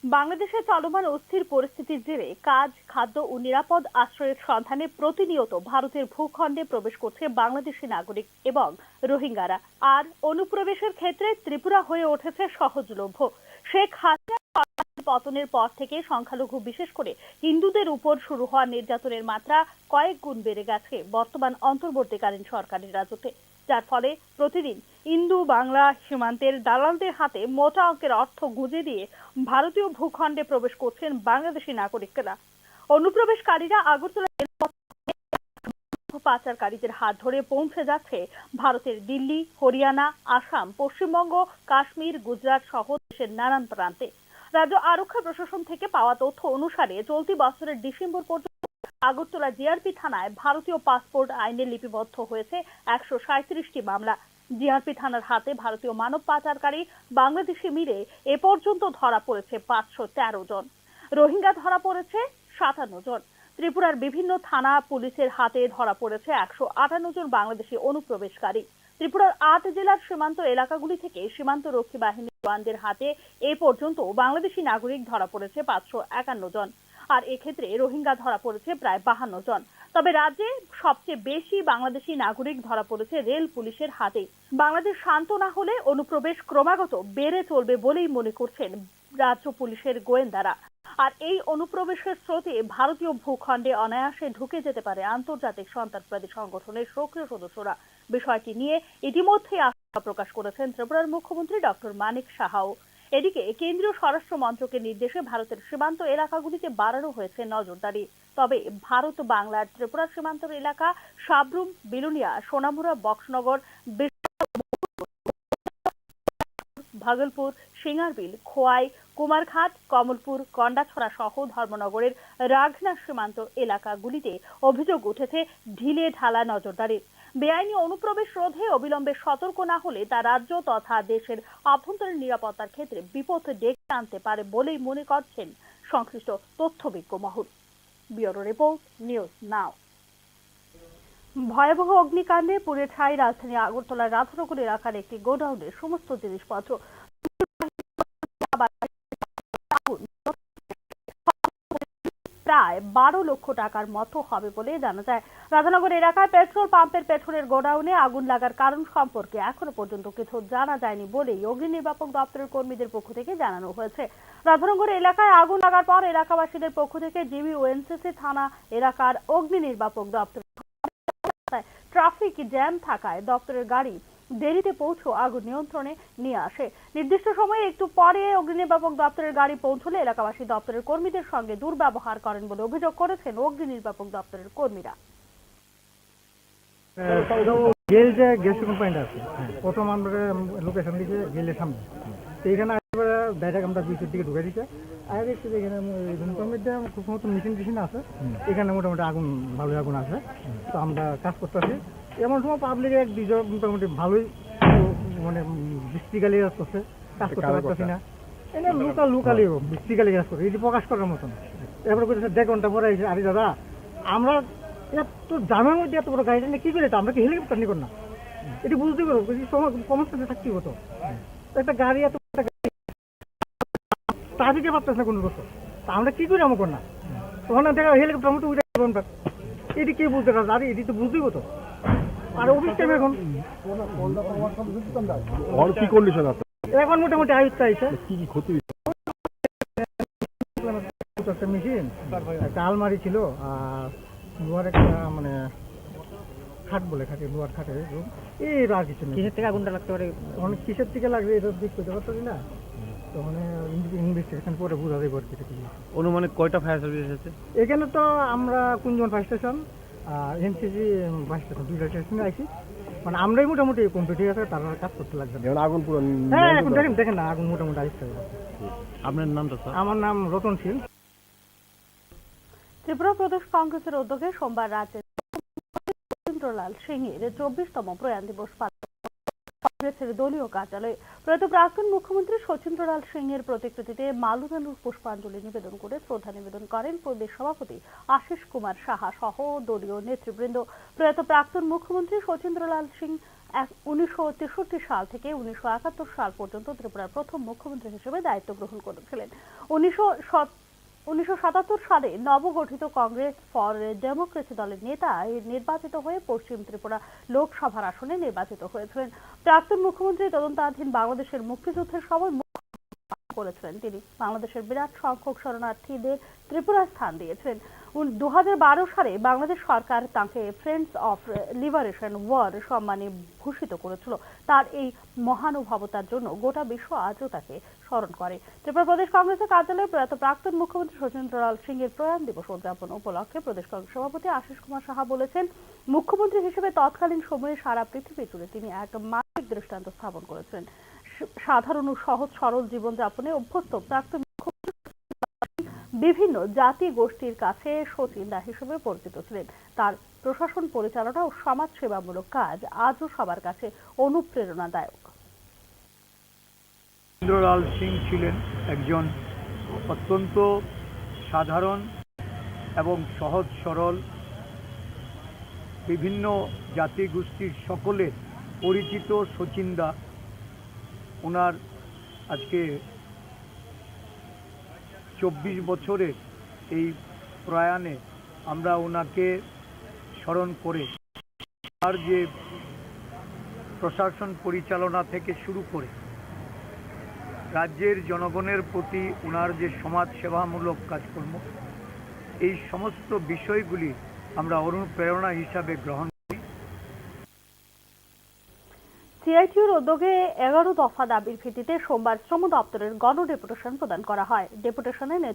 বাংলাদেশে চলমান অস্থির পরিস্থিতির জেরে কাজ, খাদ্য ও নিরাপদ আশ্রয়ের সন্ধানে প্রতিনিয়ত ভারতের ভূখণ্ডে প্রবেশ করছে বাংলাদেশি নাগরিক এবং রোহিঙ্গারা। আর অনুপ্রবেশের ক্ষেত্রে ত্রিপুরা হয়ে উঠেছে সহজলভ্য। শেখ হাসিনা সরকারের পতনের পর থেকে সংখ্যালঘু বিশেষ করে হিন্দুদের উপর শুরু হওয়া নির্যাতনের মাত্রা কয়েক গুণ বেড়ে গেছে বর্তমান অন্তর্বর্তীকালীন সরকারের রাজত্বে, যার ফলে প্রতিদিন ইন্দু বাংলা সীমান্তের দালালদের হাতে মোটা অঙ্কের অর্থ গুঁজে দিয়ে ভারতীয় ভূখণ্ডে প্রবেশ করছেন বাংলাদেশি নাগরিকরা। অনুপ্রবেশকারীরা আগরতলা পাচারকারীদের হাত ধরে পৌঁছে যাচ্ছে ভারতের দিল্লি, হরিয়ানা, আসাম, পশ্চিমবঙ্গ, কাশ্মীর, গুজরাট সহ দেশের নানান প্রান্তে। রাজ্য আরক্ষা প্রশাসন থেকে পাওয়া তথ্য অনুসারে চলতি বছরের ডিসেম্বর পর্যন্ত আগরতলা জিআরপি থানায় ভারতীয় পাসপোর্ট আইনে লিপিবদ্ধ হয়েছে 137টি মামলা। জিআরপি থানার হাতে ভারতীয় মানব পাচারকারী বাংলাদেশি মিলে এ পর্যন্ত ধরা পড়েছে 513 জন। রোহিঙ্গা ধরা পড়েছে 57 জন। ত্রিপুরার বিভিন্ন থানা পুলিশের হাতে ধরা পড়েছে 158 জন বাংলাদেশি অনুপ্রবেশকারী। ত্রিপুরার 8 জেলার সীমান্ত এলাকাগুলি থেকে সীমান্ত রক্ষী বাহিনীর জওয়ানদের হাতে এ পর্যন্ত বাংলাদেশি নাগরিক ধরা পড়েছে 551 জন। আর এক্ষেত্রে রোহিঙ্গা ধরা পড়েছে প্রায় 52 জন। তবে রাজ্যে সবচেয়ে বেশি বাংলাদেশি নাগরিক ধরা পড়েছে রেল পুলিশের হাতে। বাংলাদেশ শান্ত না হলে অনুপ্রবেশ ক্রমাগত বেড়ে চলবে বলেই মনে করছেন রাজ্য পুলিশের গোয়েন্দারা। আর এই অনুপ্রবেশের স্রোতে ভারতীয় ভূখণ্ডে অনায়াসে ঢুকে যেতে পারে আন্তর্জাতিক সন্ত্রাসবাদী সংগঠনের সক্রিয় সদস্যরা। বিষয়টি নিয়ে ইতিমধ্যেই আশঙ্কা প্রকাশ করেছেন ত্রিপুরার মুখ্যমন্ত্রী ডক্টর মানিক সাহাও। এদিকে কেন্দ্রীয় স্বরাষ্ট্র মন্ত্রকের নির্দেশে ভারতের সীমান্ত এলাকাগুলিতে বাড়ানো হয়েছে নজরদারি। তবে ভারত বাংলার ত্রিপুরা সীমান্তের এলাকা সাবরুম, বিলুনিয়া, সোনামুড়া, বক্সনগর, ভাগলপুর, সিঙ্গারবিল, খোয়াই, কুমারঘাট, কমলপুর, কন্ডাছড়া সহ ধর্মনগরের রাঘনা সীমান্ত এলাকাগুলিতে অভিযোগ উঠেছে ঢিলে ঢালা নজরদারির। বেআইনি অনুপ্রবেশ রোধে অবিলম্বে সতর্ক না হলে তা রাজ্য তথা দেশের আভ্যন্তরীণ নিরাপত্তার ক্ষেত্রে বিপদ ডেকে আনতে পারে বলেই মনে করছেন সংশ্লিষ্ট তথ্যবিজ্ঞ মহল। ব্যুরো রিপোর্ট, নিউজ নাও। ভয়াবহ অগ্নিকাণ্ডে পুড়ে ছাই রাজধানী আগরতলার রাধানগর এলাকার একটি গোডাউনের সমস্ত জিনিসপত্র। প্রায় 12 লক্ষ টাকার মতো হবে বলে জানা যায়। রাধানগর এলাকায় পেট্রোল পাম্পের পেছনের গোডাউনে আগুন লাগার কারণ সম্পর্কে এখনো পর্যন্ত কিছু জানা যায়নি বলেই অগ্নি নির্বাপক দপ্তরের কর্মীদের পক্ষ থেকে জানানো হয়েছে। রাধানগর এলাকায় আগুন লাগার পর এলাকাবাসীদের পক্ষ থেকে জিবি ও এনসিসি থানা এলাকার অগ্নি নির্বাপক দপ্তর ট্রাফিক জ্যাম থাকায় দপ্তরের গাড়ি দেরিতে পৌঁছে আগুন নিয়ন্ত্রণে নিয়ে আসে। নির্দিষ্ট সময়ে একটু পরে অগ্নি নির্বাপক দপ্তরের গাড়ি পৌঁছলে এলাকাবাসী দপ্তরের কর্মীদের সঙ্গে দুর্ব্যবহার করেন বলে অভিযোগ করেছেন অগ্নি নির্বাপক দপ্তরের কর্মীরা। গ্যাস কোম্পানিটা আছে, প্রথম আমরা লোকেশন দিয়েছে গেলের সামনে। তো এখানে ডাইরেক্ট আমরা বিচের দিকে ঢুকে দিতে আর দেখছি যে এখানে ধূমপানের মধ্যে খুব মতো মেশিন আছে, এখানে মোটামুটি আগুন ভালোই আগুন আছে। তো আমরা কাজ করতেছি, এমন সময় পাবলিকের এক দুজন মোটামুটি ভালোই মানে বৃষ্টিকালি কাজ করছে, কাজ করতে পারতেছি না। এটা লুকালি বৃষ্টিকালি কাজ করছে, এটি প্রকাশ করার মতন। এরপরে বলতেছে 1.5 ঘন্টা পরে এসে, আরে দাদা আমরা এত জানার মধ্যে এত বড় গাড়িটা নিয়ে কী করে, আমরা কি হেলিকপ্টার নিব না? এটি বুঝতে পারবো, কমন সেন্সে থাকতে হতো। একটা গাড়ি এত ট্রাফিকে পারতেছে না কোনো বছর, তা আমরা কী করি আমার না? তখন দেখা হেলিকপ্টার মতো উঠে এটি কে বুঝতে পারছে? আরে এটি তো বুঝতেই হতো। আর অফিস টাইম এখন কি কন্ডিশন আছে? এখন মোটামুটি আয়ুক্ত আইছে। কি কি ক্ষতি হয়েছে? একটা মেশিন, একটা আলমারি ছিল, আর লোহার একটা মানে খাট বলে খাটে, লোহার খাটে এই আর কিছু নেই। কিসের থেকে আগুনটা লাগতে পারে? অনেক কিসের থেকে লাগবে এটা দিক করতে পারছি না, তখন ইনভেস্টিগেশন করে বোঝা যাবে আর কিছু। অনুমানিক কয়টা ফায়ার সার্ভিস এসেছে? এখানে তো আমরা কুঞ্জন ফায়ার স্টেশন আর এনসিসি ফায়ার স্টেশন, দুইটা স্টেশনে আইছি। মানে আমরাই মোটামুটি কমপ্লিট আছে, তারা কাজ করতে লাগবে। এখন আগুন পুরো হ্যাঁ এখন দেখেন না আগুন মোটামুটি আসতে হবে। আপনার নামটা স্যার? আমার নাম রতনশীল। ত্রিপুরা প্রদেশ কংগ্রেসের উদ্যোগে সোমবার রাজ্যে সচিন্দ্রলাল সিংয়ের 24তম প্রয়াণ দিবস পালন কংগ্রেসের দলীয় কার্যালয়ে। প্রয়াত প্রাক্তন মুখ্যমন্ত্রী সচিন্দ্রলাল সিংয়ের প্রতিকৃতিতে মাল্যদান পুষ্পাঞ্জলি নিবেদন করে শ্রদ্ধা নিবেদন করেন প্রদেশ সভাপতি আশিস কুমার সাহা সহ দলীয় নেতৃবৃন্দ। প্রয়াত প্রাক্তন মুখ্যমন্ত্রী সচিন্দ্রলাল সিং 1963 সাল থেকে 1971 সাল পর্যন্ত ত্রিপুরার প্রথম মুখ্যমন্ত্রী হিসেবে দায়িত্ব গ্রহণ করেছিলেন। 1977 সালে নবগঠিত কংগ্রেস ফর ডেমোক্রেসি দলের নেতা নির্বাচিত হয়ে পশ্চিম ত্রিপুরা লোকসভার আসনে নির্বাচিত হয়েছিলেন। প্রাক্তন মুখ্যমন্ত্রী তদন্তাধীন বাংলাদেশের মুক্তিযুদ্ধের সময় করেছিলেন। তিনি বাংলাদেশের বিরাট সংখ্যক শরণার্থীদের ত্রিপুরায় স্থান দিয়েছিলেন। 2012 সালে বাংলাদেশ সরকার তাকে ফ্রেন্ডস অফ লিবারেশন ওয়ার সম্মানে ভূষিত করেছিল। তার এই মহানুভবতার জন্য গোটা বিশ্ব আজও তাকে স্মরণ করে। ত্রিপুরা প্রদেশ কংগ্রেসের কার্যালয়ে প্রয়াত প্রাক্তন মুখ্যমন্ত্রী সচিন্দ্রলাল সিংয়ের প্রয়াণ দিবস উদযাপন উপলক্ষে প্রদেশ কংগ্রেস সভাপতি আশিস কুমার সাহা বলেছেন, মুখ্যমন্ত্রী হিসেবে তৎকালীন সময়ে সারা পৃথিবী জুড়ে তিনি এক মানবিক দৃষ্টান্ত স্থাপন করেছিলেন। সাধারণ ও সহজ সরল জীবনযাপনে অভ্যস্ত প্রাক্তন বিভিন্ন জাতি গোষ্ঠীর কাছে সচিন্দা হিসেবে পরিচিত ছিলেন। তার প্রশাসন পরিচালনা ও সমাজ সেবামূলক কাজ আজও সবার কাছে অনুপ্রেরণাদায়ক। সচিন্দ্রলাল সিং ছিলেন একজন অত্যন্ত সাধারণ এবং সহজ সরল, বিভিন্ন জাতি গোষ্ঠীর সকলের পরিচিত সচিন্দা। ওনার আজকে 24 বছরের এই প্রয়াণে আমরা ওনাকে স্মরণ করে আর যে প্রশাসন পরিচালনা থেকে শুরু করে রাজ্যের জনগণের প্রতি ওনার যে সমাজ সেবামূলক কাজকর্ম, এই সমস্ত বিষয়গুলি আমরা অনুপ্রেরণা হিসাবে গ্রহণ করি। সিআইটিউর উদ্যোগে 11 দফা দাবির ভিত্তিতে সোমবার শ্রম দপ্তরের গণ ডেপুটেশন প্রদান করা হয়। ডেপুটেশনে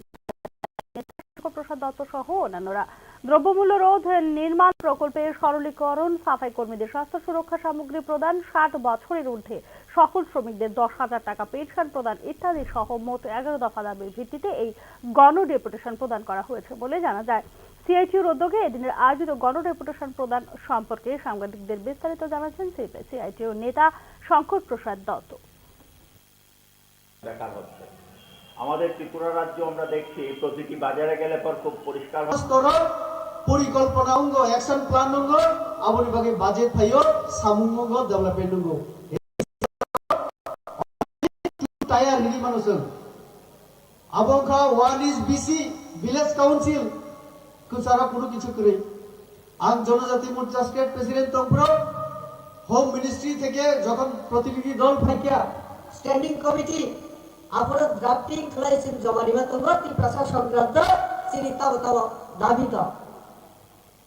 প্রসাদ দত্ত সহ অন্যান্যরা দ্রব্যমূল্য রোধ, নির্মাণ প্রকল্পের সরলীকরণ, সাফাই কর্মীদের স্বাস্থ্য সুরক্ষা সামগ্রী প্রদান, 60 বছরের ঊর্ধ্বে সকল শ্রমিকদের 10,000 টাকা পেনশন প্রদান ইত্যাদি সহ মোট 11 দফা দাবির ভিত্তিতে এই গণ ডেপুটেশন প্রদান করা হয়েছে বলে জানা যায়। সিআইটিউর উদ্যোগে এদিনের আয়োজিত গণ ডেপুটেশন প্রদান সম্পর্কে সাংবাদিকদের বিস্তারিত জানাচ্ছেন সিআইটিউর নেতা শঙ্কর প্রসাদ দত্ত। বেকার হচ্ছে আমাদের ত্রিপুরা রাজ্য, আমরা দেখছি প্রতিটি বাজারে গেলে পর খুব পরিষ্কার পরিকল্পনা অঙ্গ অ্যাকশন প্ল্যান অঙ্গ আবরি বাগে বাজেট ফাইও সামুঙ্গ অঙ্গ ডেভেলপমেন্ট অঙ্গ টায়ার নিদি মানুষ আবংখা one is VC village council কুসারা কোনো কিছু করে আং জনজাতি মোর্চা স্টেট প্রেসিডেন্ট তম্প্র হোম মিনিস্ট্রি থেকে যখন প্রতিনিধি দল ফাইকিয়া স্ট্যান্ডিং কমিটি আপনারা ড্রাফটিং খালাইছেন জমা দিবা তোমরা কি প্রশাসন সংক্রান্ত সিরি তাও দাবিত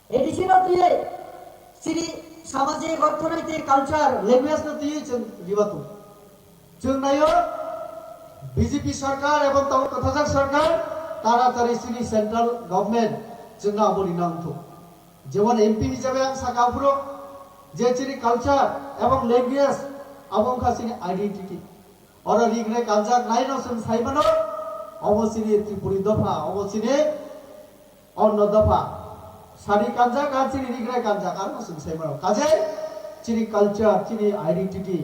এটি ছিল দিয়ে সিরি সামাজিক অর্থনৈতিক কালচার ল্যাঙ্গুয়েজ না দিয়েছেন দিবাতো जों नायो বিজেপি সরকার এবং তথাকথিত সরকার তাড়াতাড়ি সিরি সেন্ট্রাল গভর্নমেন্ট जोंना आबोनि नांगौ যেমন এমপি হিসেবে आं सागापुरो যে সিরি কালচার এবং ল্যাঙ্গুয়েজ আবংখা সিরি identity Ora rigre kanjak naino sum saibano অবসিনে ত্রিপুরি দফা অবসিনে অন্য দফা সারি কাঞ্জা আর চিনি রিগ্রাই কাঞ্জা আর নসুন সাইমানো কাজে চিনি কালচার চিনি আইডেন্টিটি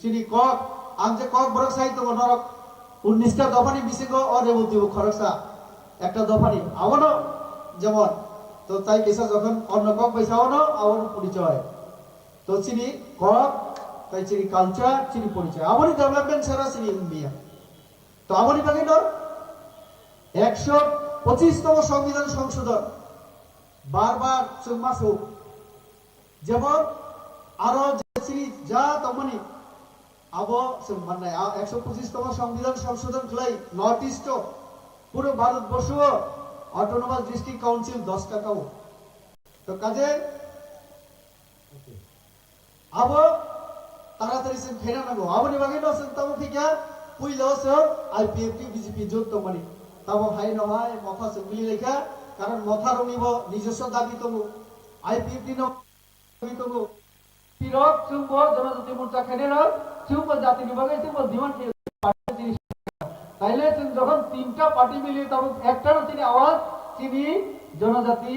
চিনি কক আং যে কক বরক সাহিত্য নরক 19টা দফানি বিসিগো অরেবতি খরকসা একটা দফানি আওনো যেমন তো তাই কেসা যখন অন্য কক পয়সাওনো আওন পরিচয় তো চিনি কক তাই চিনি কালচার চিনি পরিচয় আমনি ডেভেলপমেন্ট সারা চিনি ইন্ডিয়া তো আমনি বাকি নর 125তম সংবিধান সংশোধন বারবার চুমাসু যেমন আরো যা তমনি আবো মানে 125তম সংবিধান সংশোধন খাই নর্থ ইস্ট পুরো ভারতবর্ষ অটোনোমাস ডিস্ট্রিক্ট কাউন্সিল 10টা কাও তো কাজে আবো তাড়াতাড়ি সে ফেরা নাগো আবনি বাকি ন সে তম ফিকা পুইলো সে আইপিএফটি বিজেপি জোট তমনি তাবো হাই নহয় মফা সঙ্গলি লেখা কারণ মথা রঙিব নিজস্ব দাবি তবু আইপিএফটি নবু পিরক চুম্ব জনজাতি মোর্চা খেলের চুম্ব জাতি বিভাগে চুম্ব দিমান তাইলে যখন 3টা পার্টি মিলিয়ে তখন একটারও তিনি আওয়াজ চিনি জনজাতি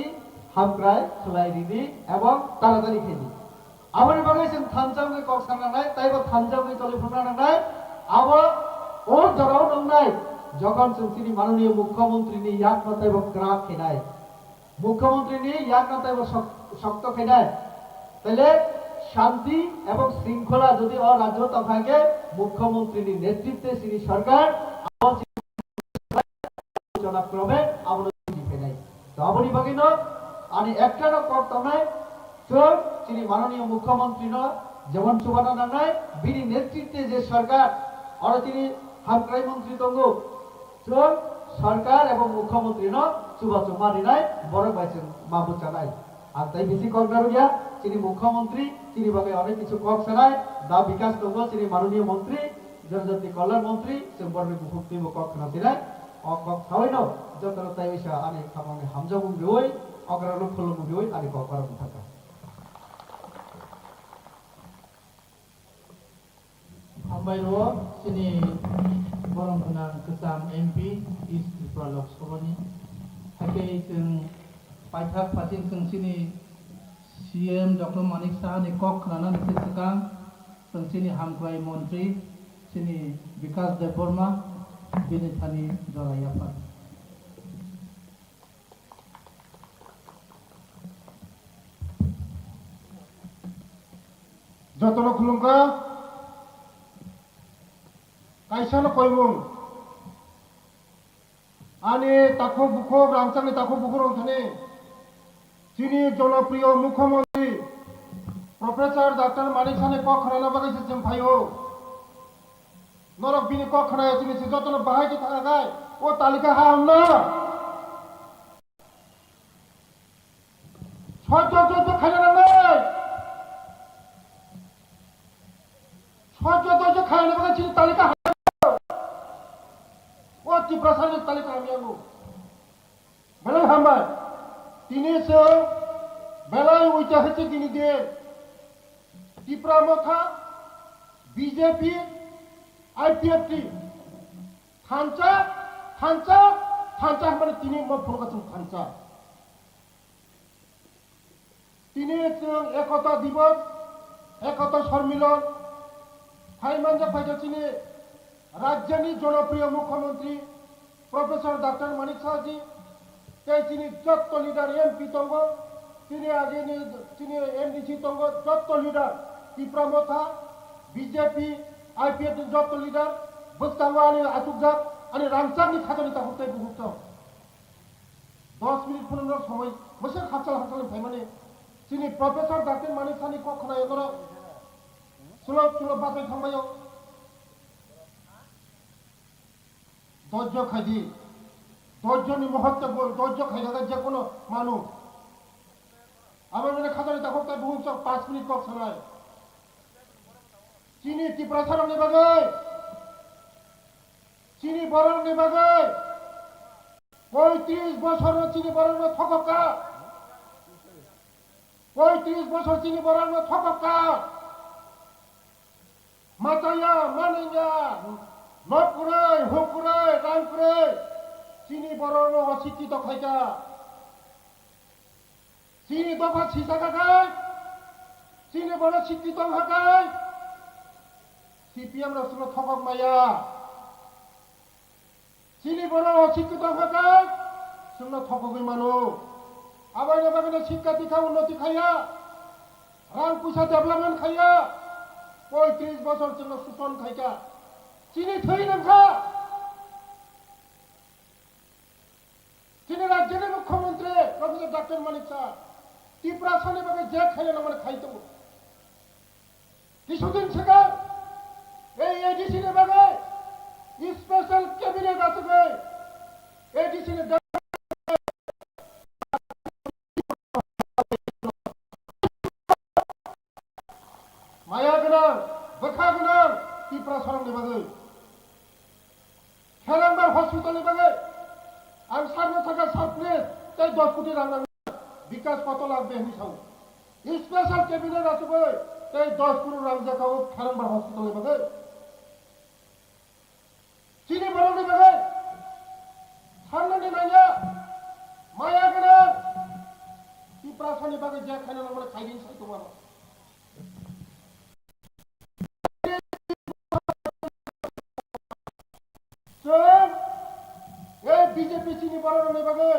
হামক্রায় সুলাই দিদি এবং তাড়াতাড়ি খেলি আমার বিভাগে থানচাউকে কক সানা নাই তাই বা থানচাউকে চলে ফুটানো নাই আবার ওর জড়াও নং নাই যখন তিনি মাননীয় মুখ্যমন্ত্রী নিয়ে ইয়াক নতাইব গ্রাফ খেলায় মুখ্যমন্ত্রী নিয়ে ইয়াক নতাইব শক্ত খেলায় তাহলে শান্তি এবং শৃঙ্খলা যদি রাজ্য থাকে মুখ্যমন্ত্রীর নেতৃত্বে শ্রী সরকার ক্রমে আবরণ খেলায় তো আপনি বাকিন আমি একটারও কর্তমায় চোর তিনি মাননীয় মুখ্যমন্ত্রী যেমন সুবানা নাই বিনি নেতৃত্বে যে সরকার আর তিনি হামক্রাই মন্ত্রী তঙ্গ চোর সরকার এবং মুখ্যমন্ত্রী চুবা চুমারি নাই বড় পাইছেন বাবু চালাই আর তাই বেশি কক দাঁড়িয়া তিনি মুখ্যমন্ত্রী তিনি ভাবে অনেক কিছু কক চালায় দা বিকাশ তঙ্গ তিনি মাননীয় মন্ত্রী জনজাতি কল্যাণ মন্ত্রী সে বড় মুক্তি কক না দিলাই কক খাওয়াই ন যত তাই ওইসা আনি খামানে হামজা মুগি ওই অগ্রালো ফল মুগি ওই আনি কক করার থাকা Ambairo sini borong kenang kesam MP East Tripura Lok Sabha hake sing paithak pasin sing sini CM Dr. Manik Saha ni kok kenana ni sekang sing sini hamkwai Menteri sini Vikas Deborma bini thani Jorayapa যতন খুলুঙ্কা কাইসানো কইমুং আনে তাকো বুখো রামচানি তাকো বুখো রংথানে চিনি জনপ্রিয় মুখ্যমন্ত্রী professor doctor মানিক সানে cock খরানা বাগাইছে जों ভাইও নরক বিনি কক খরায় চিনি যতন বাহাইতে থাকায় ও তালিকা হাম না সহ্য খাইলে না নাই সহ্য খাইলে বাগাইছে তালিকা কি প্রসারিত তালিকা আমি আনবো বেলায় হামবাই তিনি বেলায় ওইটা হচ্ছে তিনি দিয়ে ত্রিপুরা মথা বিজেপি আইপিএফটি থানচা মানে তিনি প্রকাশন থানচা তিনি একতা দিবস একতা সম্মিলন ফাইমানজা ফাইজা চিনি রাজ্যনি জনপ্রিয় মুখ্যমন্ত্রী প্রফেসর ডক্টর মানিক সাহাজি তিনি যত লিডার এমপি তঙ্গ তিনি আগে তিনি এমডিসি তঙ্গ যত লিডার ত্রিপুরা মথা বিজেপি আইপিএফ যত লিডার বস্তাঙ্গ আনি আতুকজাক আনি রামচাঁদনি খাজানি তা হতে বুঝত 10 মিনিট 15 সময় বসে হাতচাল ভাইমানে তিনি প্রফেসর ডক্টর মানিক সাহানি কখনো এগোর সুলভ বাসায় থামবায় ধৈর্য খাইদি ধৈর্যনি মুহূর্তে ধৈর্য খাইলে যে কোনো মানুষ আমার মনে খাতানি তখন তাই বহু 5 মিনিট কক শোনায় চিনি ত্রিপুরা সারং নিবাগে চিনি বরং নিবাগে 35 বছর চিনি বরং থকা 35 বছর চিনি বরং থকা মাতায়া মানিয়া নটপুরাই হুকুরাই রামপুরাই চিনি বড় অশিক্ষিত খাইকা চিনি দফা ছিসা খায় চিনি বড় শিক্ষিত খায় সিপিএম রসুল থকক মায়া চিনি বড় অশিক্ষিত খায় শুনে থকই মানুষ আবার বাগানে শিক্ষা দীক্ষা উন্নতি খাইয়া রাং পয়সা ডেভেলপমেন্ট খাইয়া 35 বছর জন্য শোষণ খাইকা চিনি থই নামখা চিনি রাজ্যের মুখ্যমন্ত্রী প্রফেসর ডক্টর মানিক শাহ ত্রিপুরা সালে ভাবে যে খাইলেন আমার খাইতো কিছুদিন থেকে এই এডিসি ভাবে স্পেশাল ক্যাবিনেট আছে এডিসি মায়া গনার দেখা গনার ত্রিপুরা সরঙ্গের বাগে খেলাম্বার হসপিটালের বাগে আর সামনে থাকা সার্প্লেস তাই 10 কোটি রান্না বিকাশ কত লাগবে হিসাব স্পেশাল ক্যাবিনেট আসবে তাই 10 কোটি রাম দেখাও খেলাম্বার হসপিটালের বাগে চিনি বরণের বাগে সামনে মাইয়া মায়া গনার ত্রিপুরা সরঙ্গের বাগে যে খাইলেন আমরা খাইদিন সাইতো বাবা বিজেপি চিনি বড় ভাবে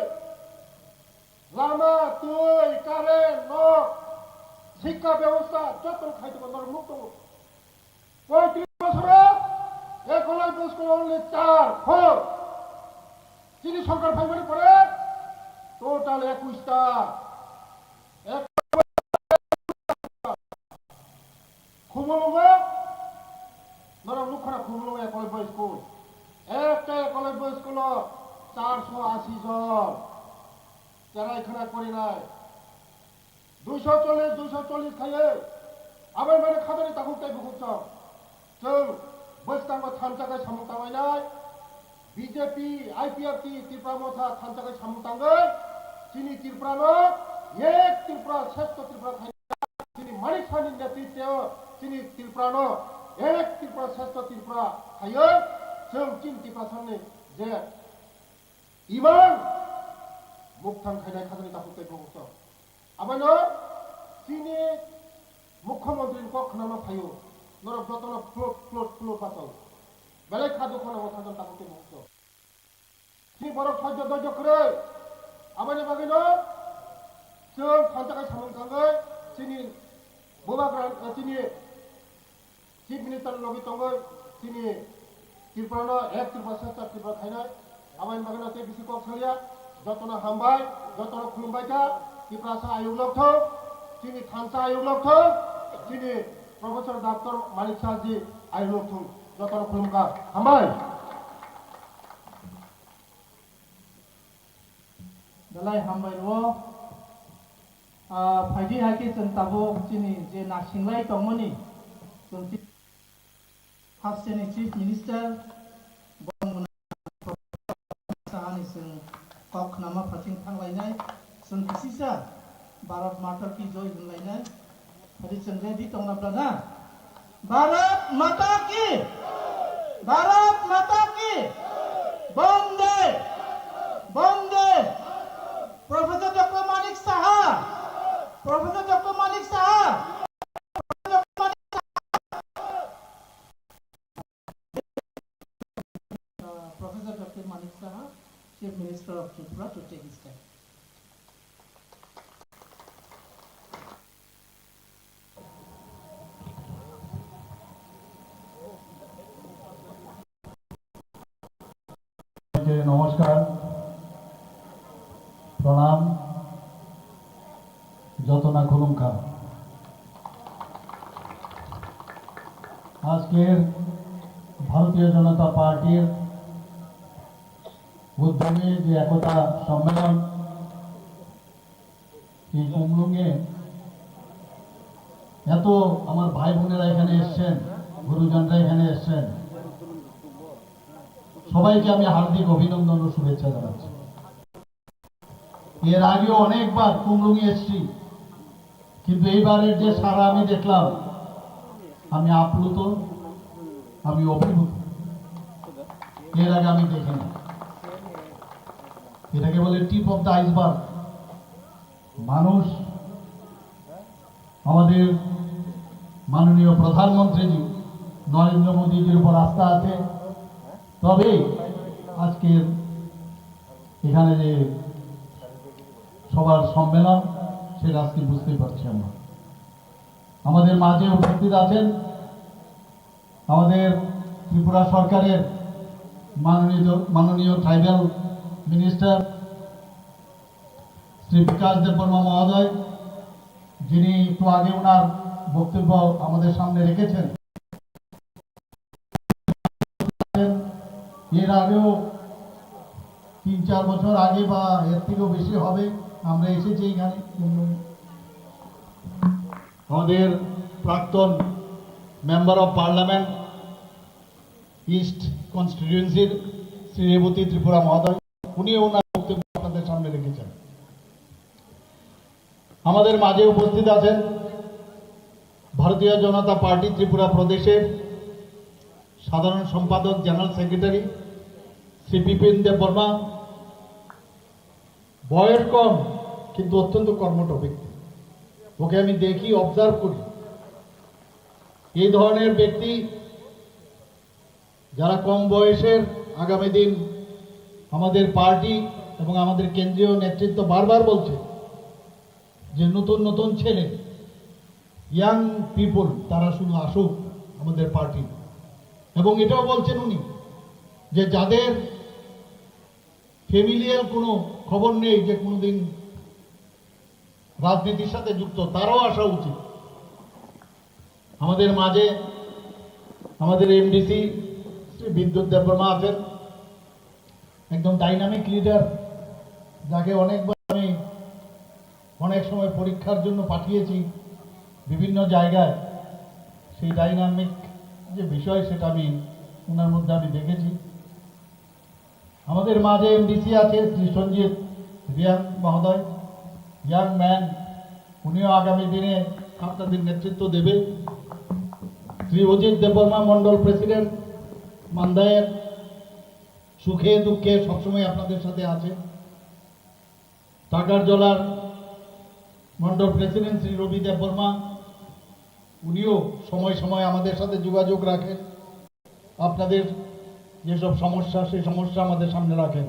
লামা তুই কারেন্ট নখ শিক্ষা ব্যবস্থা যত খাইতে পারবে মুক্ত 35 বছরে একলাই বেশ করে অনলি 4 চিনি সরকার ফাইবারি করে টোটাল 21টা খুমলঙ্গা নরা মুখরা খুমলঙ্গা একলাই বয়স স্কুল একটা একলাই বয়স স্কুল 480 জন যারা এখানে করে নাই 240 খাইয়ে আবার মানে খাদানি তাকুক তাই বুকুক जों बोसतांबा थानजागाय सामुंतांबायनाय बीजेपी आईपीआरटी त्रिपुरा मथा थानजागाय सामुंतांगै चिनी त्रिपुरानो एक त्रिपुरा श्रेष्ठ त्रिपुरा खायना चिनी मानिक सानि नेतृत्व चिनी त्रिपुरानो एक त्रिपुरा श्रेष्ठ त्रिपुरा खायो जों चिनी त्रिपुरा सानि जे इमान मुक्तां खायनाय खादानि ताकुक ताई बुकुक आबानो चिनी मुख्यमंत्री को खनामा फायो नरक जतना फ्लोट पाताल बेलेग खाद्य खनामा खाजन ताकुके मुक्त चिनी बरफ सह्य धैर्य करे आबानि बागैनो जों थानजागाय सामुंतांगै चिनी बुबाग्रान चिनी चिफ मिनिस्टार लगे तंगै चिनी त्रिपुरानो एक त्रिपुरा श्रेष्ठ त्रिपुरा खायनाय आबानि बागैनो ते बिसि कक सलिया जतना हामबाय जतना खुलुमबाय था त्रिपुरा सा आयोग लगथौ चिनी थानसा आयोग लगथौ चिनी प्रोफेसर डॉक्टर मानिक शाह जी आयोग लगथौ जतना खुलुमका हामबाय dalai hambai ro phaidi haki जों tabo chini je na singlai tongmani जों हास्टेनि चीफ मिनिस्टार साहानि जों कक नामा फाथिं थांलायनाय जों बिसिसा भारत माता की जय होनलायनाय हरि जों रेडि दंनाब्ला ना भारत माता की बंदे बंदे professor doctor Manik Saha professor doctor Manik Saha Professor Dr. Manik Saha, Chief Minister of Tripura, to take his stand. নমস্কার প্রণাম যতনা খুলুমখা আজকের ভারতীয় জনতা পার্টির উদ্যোগে যে একতা সম্মেলন এই কুমলুঙে এত আমার ভাই বোনেরা এখানে এসছেন গুরুজনরা এখানে এসছেন সবাইকে আমি হার্দিক অভিনন্দন ও শুভেচ্ছা জানাচ্ছি এর আগেও অনেকবার কুমলুঙে এসেছি কিন্তু এইবারের যে সারা আমি দেখলাম আমি আপ্লুত আমি অভিভূত এর আগে আমি দেখিনি। এটাকে বলে টিপ অফ দ্য আইসবার্গ। মানুষ আমাদের মাননীয় প্রধানমন্ত্রীজি নরেন্দ্র মোদীজির উপর আস্থা আছে, তবে আজকের এখানে যে সবার সম্মেলন সেটা আজকে বুঝতেই পারছি আমরা। আমাদের মাঝে উপস্থিত আছেন আমাদের ত্রিপুরা সরকারের মাননীয় ট্রাইবাল মিনিস্টার শ্রী বিকাশ দেববর্মা মহোদয়, যিনি একটু আগে ওনার বক্তব্য আমাদের সামনে রেখেছেন। এর আগেও 3-4 বছর আগে বা এর থেকেও বেশি হবে আমরা এসেছি এখানে। আমাদের প্রাক্তন মেম্বার অফ পার্লামেন্ট ইস্ট কনস্টিটিউয়েন্সির শ্রী রেবতী ত্রিপুরা মহোদয়, উনিও ওনার বক্তব্য আপনাদের সামনে রেখেছেন। আমাদের মাঝে উপস্থিত আছেন ভারতীয় জনতা পার্টি ত্রিপুরা প্রদেশের সাধারণ সম্পাদক জেনারেল সেক্রেটারি শ্রী বিপিন দেববর্মা। বয়স কম কিন্তু অত্যন্ত কর্মঠ ব্যক্তি, ওকে আমি দেখি, অবজার্ভ করি। এই ধরনের ব্যক্তি যারা কম বয়সের, আগামী দিন আমাদের পার্টি এবং আমাদের কেন্দ্রীয় নেতৃত্ব বারবার বলছে যে নতুন নতুন ছেলে, ইয়াং পিপল, তারা শুধু আসুক আমাদের পার্টি। এবং এটাও বলছেন উনি যে যাদের ফ্যামিলিয়াল কোনো খবর নেই, যে কোনোদিন রাজনীতির সাথে যুক্ত, তারাও আসা উচিত। আমাদের মাঝে আমাদের এমডিসি শ্রী বিদ্যুৎ দেববর্মা আছেন, একদম ডাইনামিক লিডার, যাকে অনেকবার আমি অনেক সময় পরীক্ষার জন্য পাঠিয়েছি বিভিন্ন জায়গায়। সেই ডাইনামিক যে বিষয় সেটা আমি ওনার মধ্যে আমি দেখেছি। আমাদের মাঝে এমডিসি আছে শ্রী সঞ্জিত রিয়াং মহোদয়, ইয়াং ম্যান, উনিও আগামী দিনে আপনাদের নেতৃত্ব দেবে। শ্রী অজিত দেববর্মা মন্ডল প্রেসিডেন্ট মান্দায়ের, সুখে দুঃখে সবসময় আপনাদের সাথে আছে। টাকার জলার মন্ডল প্রেসিডেন্ট শ্রী রবি দেববর্মা, উনিও সময় সময় আমাদের সাথে যোগাযোগ রাখেন, আপনাদের যেসব সমস্যা সেই সমস্যা আমাদের সামনে রাখেন,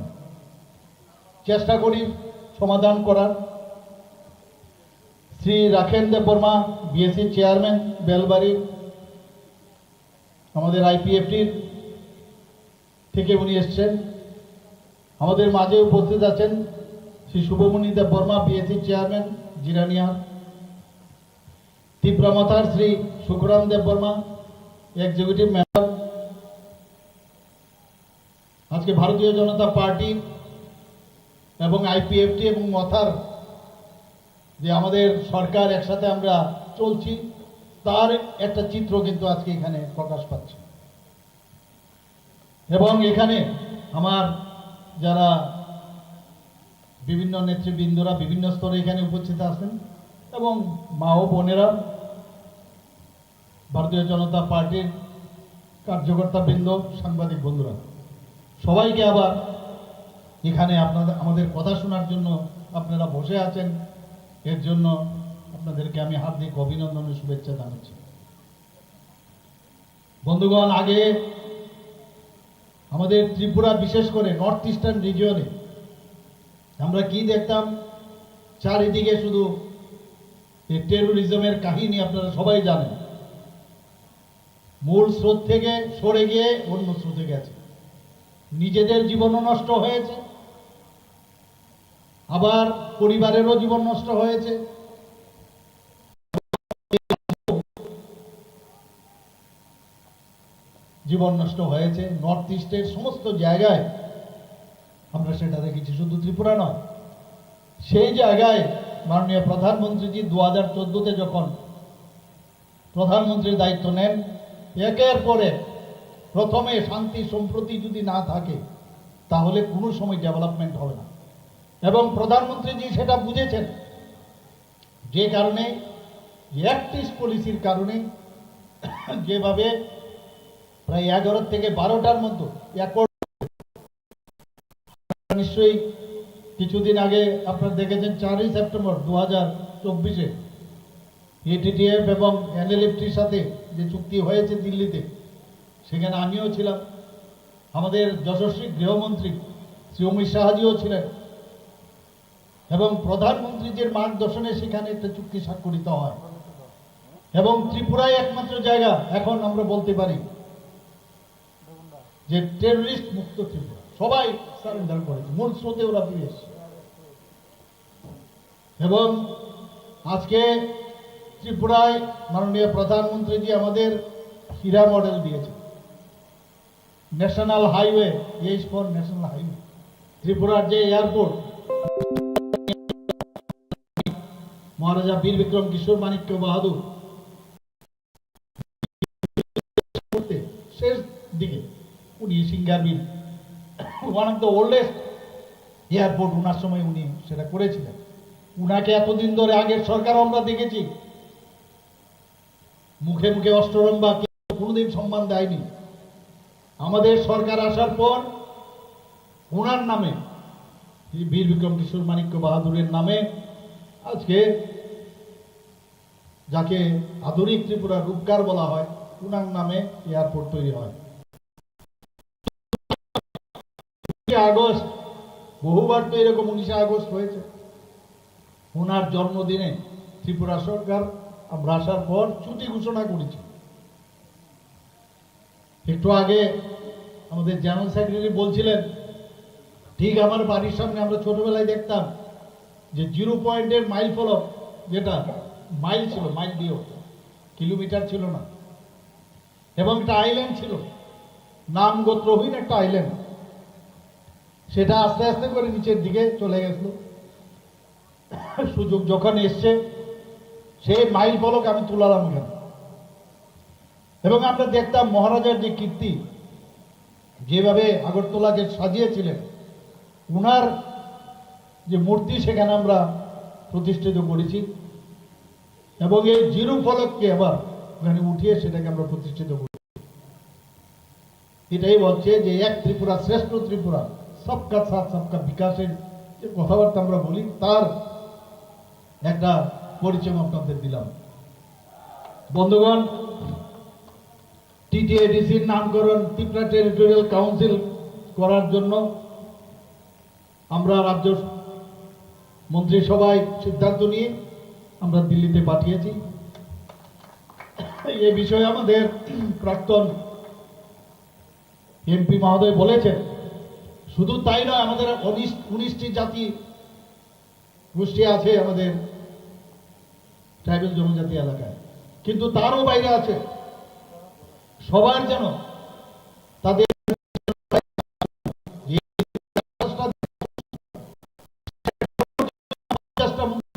চেষ্টা করি সমাধান করার। শ্রী রাখেন দেববর্মা বিএসসি চেয়ারম্যান বেলবাড়ি, আমাদের আইপিএফটির থেকে উনি এসছেন। আমাদের মাঝে উপস্থিত আছেন শ্রী শুভমণি দেববর্মা বিএসসি চেয়ারম্যান জিরানিয়া। তীব্রমথার শ্রী সুখরাম দেববর্মা এক্সিকিউটিভ মেম্বার। আজকে ভারতীয় জনতা পার্টি এবং আইপিএফটি এবং মথার যে আমাদের সরকার একসাথে আমরা চলছি, তার একটা চিত্র কিন্তু আজকে এখানে প্রকাশ পাচ্ছে। এবং এখানে আমার যারা বিভিন্ন নেতৃবৃন্দরা বিভিন্ন স্তরে এখানে উপস্থিত আছেন এবং মা ও বোনেরা, ভারতীয় জনতা পার্টির কার্যকর্তা বৃন্দ, সাংবাদিক বন্ধুরা, সবাইকে আবার এখানে আমাদের কথা শোনার জন্য আপনারা বসে আছেন, এর জন্য আপনাদেরকে আমি হার্দিক অভিনন্দন ও শুভেচ্ছা জানাচ্ছি। বন্ধুগণ, আগে আমাদের ত্রিপুরা, বিশেষ করে নর্থ ইস্টার্ন রিজিয়নে আমরা কি দেখতাম, চারিদিকে শুধু এই টেরোরিজমের কাহিনী আপনারা সবাই জানেন। মূল স্রোত থেকে সরে গিয়ে অন্য স্রোতে গেছে, নিজেদের জীবনও নষ্ট হয়েছে, আবার পরিবারেরও জীবন নষ্ট হয়েছে। জীবন নষ্ট হয়েছে নর্থ ইস্টের সমস্ত জায়গায়, আমরা সেটা দেখেছি, শুধু ত্রিপুরা নয়। সেই জায়গায় মাননীয় প্রধানমন্ত্রীজি 2014-তে যখন প্রধানমন্ত্রীর দায়িত্ব নেন, একের পরে প্রথমে শান্তি সম্প্রতি যদি না থাকে তাহলে কোনো সময় ডেভেলপমেন্ট হবে না। এবং প্রধানমন্ত্রীজি সেটা বুঝেছেন, যে কারণে অ্যাক্টিভ পলিসির কারণে যেভাবে প্রায় 11 থেকে 12টার মতো অ্যাকর্ড নিশ্চয়ই কিছুদিন আগে আপনারা দেখেছেন 4ই সেপ্টেম্বর 2024-এ এটিটিএফ এবং এনএলএফটির সাথে যে চুক্তি হয়েছে দিল্লিতে, সেখানে আমিও ছিলাম, আমাদের যশস্বী গৃহমন্ত্রী শ্রী অমিত শাহজিও ছিলেন এবং প্রধানমন্ত্রীজির মার্গদর্শনে সেখানে একটা চুক্তি স্বাক্ষরিত হয়। এবং ত্রিপুরায় একমাত্র জায়গা এখন আমরা বলতে পারি যে টেররিস্ট মুক্ত ত্রিপুরা, সবাই সারেন্ডার করেছে, মূল স্রোতে ওরা ফিরে এসেছে। এবং আজকে ত্রিপুরায় মাননীয় প্রধানমন্ত্রীজি আমাদের হীরা মডেল দিয়েছে, national highway, H for national highway. ত্রিপুরার যে এয়ারপোর্ট মহারাজা বীর বিক্রম কিশোর মানিক্য বাহাদুর শেষ দিকে উনি Singerbhil, one of the oldest airport, ওনার সময় উনি সেটা করেছিলেন। উনাকে এতদিন ধরে আগের সরকার আমরা দেখেছি মুখে মুখে অষ্টরম্ভা কোনোদিন সম্মান দেয়নি। আমাদের সরকার আসার পর ওনার নামে, বীর বিক্রম কিশোর মানিক্য বাহাদুরের নামে আজকে যাকে আধুনিক ত্রিপুরার রূপকার বলা হয়, ওনার নামে এয়ারপোর্ট তৈরি হয়। আগস্ট বহুবার তো এরকম 19 আগস্ট হয়েছে। ওনার জন্মদিনে ত্রিপুরা সরকার আমরা আসার পর ছুটি ঘোষণা করেছি। একটু আগে আমাদের জেনারেল সেক্রেটারি বলছিলেন, ঠিক আমার বাড়ির সামনে আমরা ছোটবেলায় দেখতাম যে 0 পয়েন্টের মাইল ফলক, যেটা মাইল ছিল, মাইল দিয়েও কিলোমিটার ছিল না, এবং একটা আইল্যান্ড ছিল, নাম গোত্রহীন একটা আইল্যান্ড, সেটা আস্তে আস্তে করে নিচের দিকে চলে গেছিল। সুযোগ যখন এসছে সেই মাইল ফলক আমি তুলালাম এখানে, এবং আমরা দেখতাম মহারাজার যে কীর্তি, যেভাবে আগরতলা যে সাজিয়েছিলেন, উনার যে মূর্তি সেখানে আমরা প্রতিষ্ঠিত করেছি, এবং এই 0 ফলককে আবার ওখানে উঠিয়ে সেটাকে আমরা প্রতিষ্ঠিত করি। এটাই বলছে যে এক ত্রিপুরা শ্রেষ্ঠ ত্রিপুরা, সবকা সাথ সবকা বিকাশের যে কথাবার্তা আমরা বলি, তার একটা পরিচয় আপনাদের দিলাম। বন্ধুগণ, টিটিএডিসির নামকরণ ত্রিপুরা টেরিটোরিয়াল কাউন্সিল করার জন্য আমরা রাজ্য মন্ত্রিসভায় সিদ্ধান্ত নিয়ে আমরা দিল্লিতে পাঠিয়েছি। এই বিষয়ে আমাদের প্রাক্তন এমপি মহোদয় বলেছেন, শুধু তাই নয়, আমাদের 19টি জাতি গোষ্ঠী আছে আমাদের ট্রাইবাল জনজাতি এলাকায়, কিন্তু তারও বাইরে আছে। সবার যেন তাদের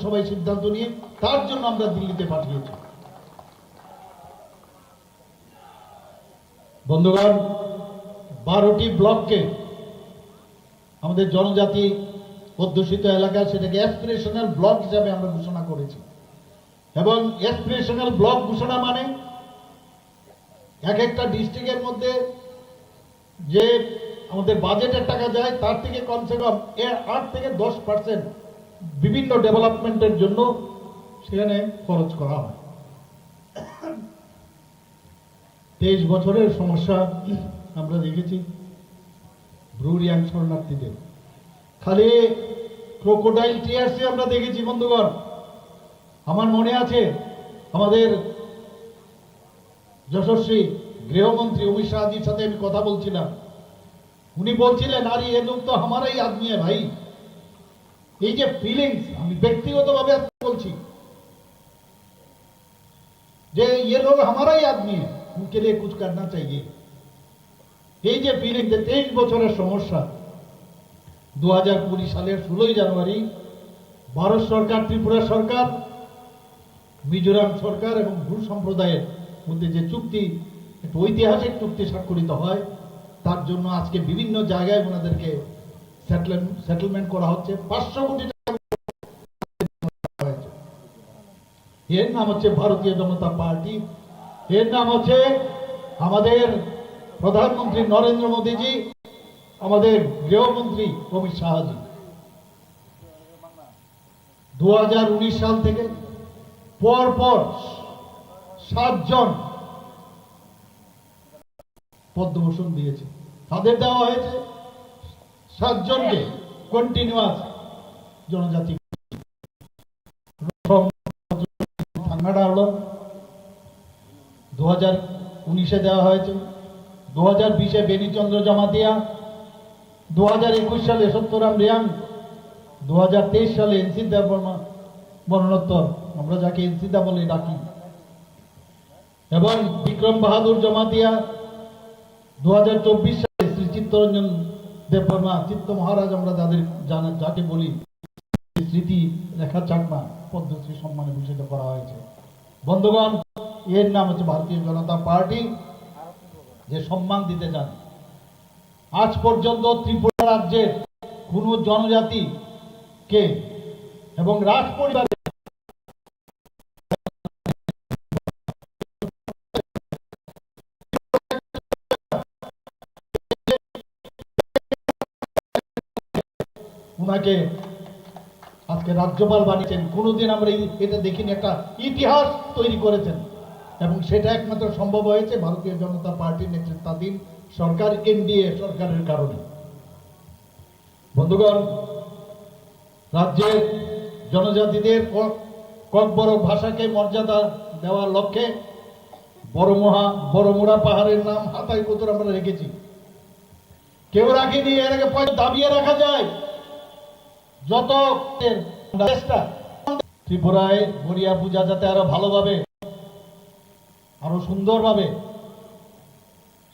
সবাই সিদ্ধান্ত নিয়ে তার জন্য আমরা দিল্লিতে পাঠিয়েছি। বন্ধুগণ, 12টি ব্লককে আমাদের জনজাতি অধ্যুষিত এলাকা, সেটাকে অ্যাসপিরেশনাল ব্লক হিসাবে আমরা ঘোষণা করেছি। এবং অ্যাসপিরেশনাল ব্লক ঘোষণা মানে এক একটা ডিস্ট্রিক্টের মধ্যে যে আমাদের বাজেটের টাকা যায়, তার থেকে কমসে কম 8 থেকে 10% বিভিন্ন ডেভেলপমেন্টের জন্য সেখানে খরচ করা হয়। 23 বছরের সমস্যা আমরা দেখেছি ব্রুরিয়াং শরণার্থীদের, খালি ক্রোকোডাইল টিয়ার্সে আমরা দেখেছি। বন্ধুগণ, আমার মনে আছে আমাদের যশস্বী গৃহমন্ত্রী অমিত শাহজির সাথে আমি কথা বলছিলাম, উনি বলছিলেন, আরে এ লোক তো আমারই আদমি ভাই। এই যে ফিলিংস, আমি ব্যক্তিগতভাবে বলছি যে ये लोग हमारा ही आदमी है, उनके लिए कुछ करना चाहिए। এই যে ফিলিং, যে 23 বছরের সমস্যা, 2020 সালের 16ই জানুয়ারি ভারত সরকার, ত্রিপুরা সরকার, মিজোরাম সরকার এবং ভূ সম্প্রদায়ের মধ্যে যে চুক্তি, একটা ঐতিহাসিক চুক্তি স্বাক্ষরিত হয়, তার জন্য আজকে বিভিন্ন জায়গায় ওনাদেরকে সেটেলমেন্ট করা হচ্ছে। 500 কোটি টাকা। এর নাম হচ্ছে ভারতীয় জনতা পার্টি, এর নাম হচ্ছে আমাদের প্রধানমন্ত্রী নরেন্দ্র মোদীজি আমাদের গৃহমন্ত্রী অমিত শাহজি 2019 সাল থেকে পরপর 7 জন পদ্মভূষণ দিয়েছে। তাদের দেওয়া হয়েছে 7 জনকে কন্টিনিউয়াস জনজাতি। ভাঙাটা হলো 2019-এ দেওয়া হয়েছে, 2020-এ বেনিচন্দ্র জমাতিয়া, 2021 সালে সত্যরাম রিয়াং, 2023 সালে এনসি দেববর্মা মরণোত্তর, আমরা যাকে এনসিদা বলে ডাকি, এবং বিক্রম বাহাদুর জমাতিয়া। 2024 সালে শ্রী চিত্তরঞ্জন দেববর্মা, চিত্ত মহারাজ আমরা যাকে বলি, স্মৃতি রেখা চাকমা পদ্মশ্রী সম্মানে ভূষিত করা হয়েছে। বন্ধুগণ, এর নাম হচ্ছে ভারতীয় জনতা পার্টি, যে সম্মান দিতে চান। আজ পর্যন্ত ত্রিপুরা রাজ্যের কোন জনজাতিকে এবং রাজ পরিবারের ওনাকে আজকে রাজ্যপাল বানিয়েছেন। কোনোদিন আমরা এটা দেখিনি, একটা ইতিহাস তৈরি করেছেন, এবং সেটা একমাত্র সম্ভব হয়েছে ভারতীয় জনতা পার্টির নেতৃত্বাধীন সরকার, এনডিএ সরকারের কারণে। বন্ধুগণ, রাজ্যের জনজাতিদের ককবরক ভাষাকে মর্যাদা দেওয়ার লক্ষ্যে বড়মুড়া পাহাড়ের নাম হাতাই পুতুর আমরা রেখেছি। কেউ রাখেনি, এর আগে দাবিয়ে রাখা যায়। যত চেষ্টা ত্রিপুরায় গড়িয়া পূজা যাতে আরো ভালোভাবে, আরো সুন্দরভাবে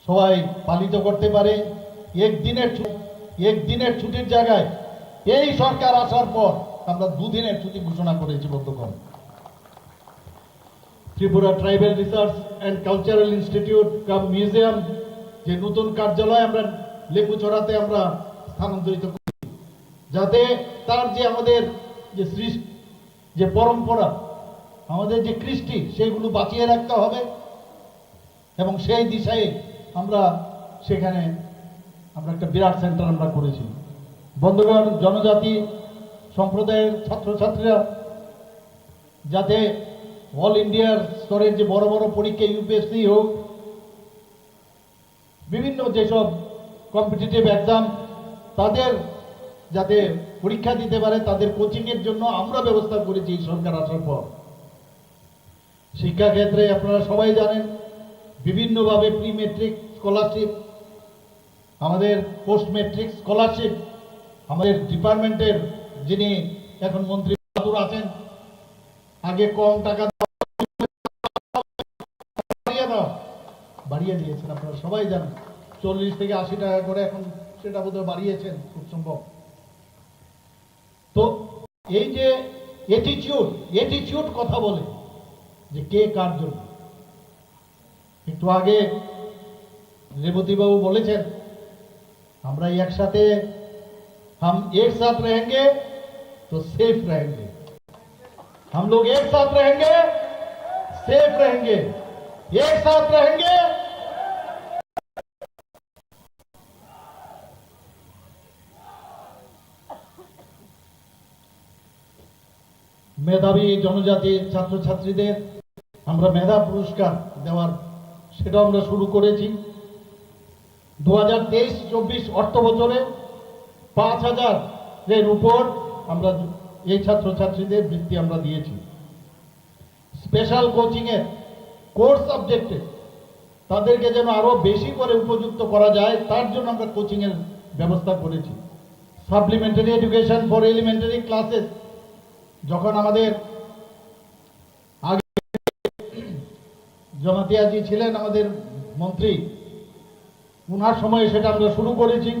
সবাই পালিত করতে পারে, একদিনের ছুটির জায়গায় এই সরকার আসার পর আমরা 2 দিনের ছুটি ঘোষণা করেছি। বন্ধুগণ, Tripura tribal research and cultural institute cum museum, যে নতুন কার্যালয় আমরা লেবুছড়াতে আমরা স্থানান্তরিত করি, যাতে তার যে আমাদের যে পরম্পরা, আমাদের যে কৃষ্টি, সেগুলো বাঁচিয়ে রাখতে হবে, এবং সেই দিশায় আমরা সেখানে আমরা একটা বিরাট সেন্টার আমরা করেছি। বন্ধুগণ, জনজাতি সম্প্রদায়ের ছাত্রছাত্রীরা যাতে অল ইন্ডিয়ার স্তরের যে বড় বড় পরীক্ষা, ইউপিএসসি হোক, বিভিন্ন যেসব কম্পিটিটিভ এক্সাম, তাদের যাতে পরীক্ষা দিতে পারে, তাদের কোচিংয়ের জন্য আমরা ব্যবস্থা করেছি এই সরকার আসার পর। শিক্ষাক্ষেত্রে আপনারা সবাই জানেন, বিভিন্নভাবে প্রি মেট্রিক স্কলারশিপ, আমাদের পোস্ট মেট্রিক স্কলারশিপ, আমাদের ডিপার্টমেন্টের যিনি এখন মন্ত্রী আছেন, আগে কম টাকা বাড়িয়ে দিয়েছেন, আপনারা সবাই জানেন, 40 থেকে 80 টাকা করে এখন সেটা বোধহয় বাড়িয়েছেন খুব সম্ভব। তো এই যে এটিটিউড কথা বলে যে কে কার জন্য, একটু আগে রেবতীবাবু বলেছেন আমরা একসাথে, हम एक साथ रहेंगे तो सेफ रहेंगे, हम लोग एक साथ रहेंगे सेफ रहेंगे, एक साथ रहेंगे। মেধাবী জনজাতি ছাত্রছাত্রীদের আমরা মেধা পুরস্কার দেওয়ার সেটা আমরা শুরু করেছি। 2023-24 অর্থ বছরে 5000-এর উপর আমরা এই ছাত্রছাত্রীদের বৃত্তি আমরা দিয়েছি। স্পেশাল কোচিংয়ের কোর্স সাবজেক্টে তাদেরকে যেন আরো বেশি করে উপযুক্ত করা যায়, তার জন্য আমরা কোচিংয়ের ব্যবস্থা করেছি। Supplementary education for elementary classes, যখন আমাদের আগে জমাতিয়াজি ছিলেন আমাদের মন্ত্রী, ওনার সময়ে সেটা আমরা শুরু করেছি,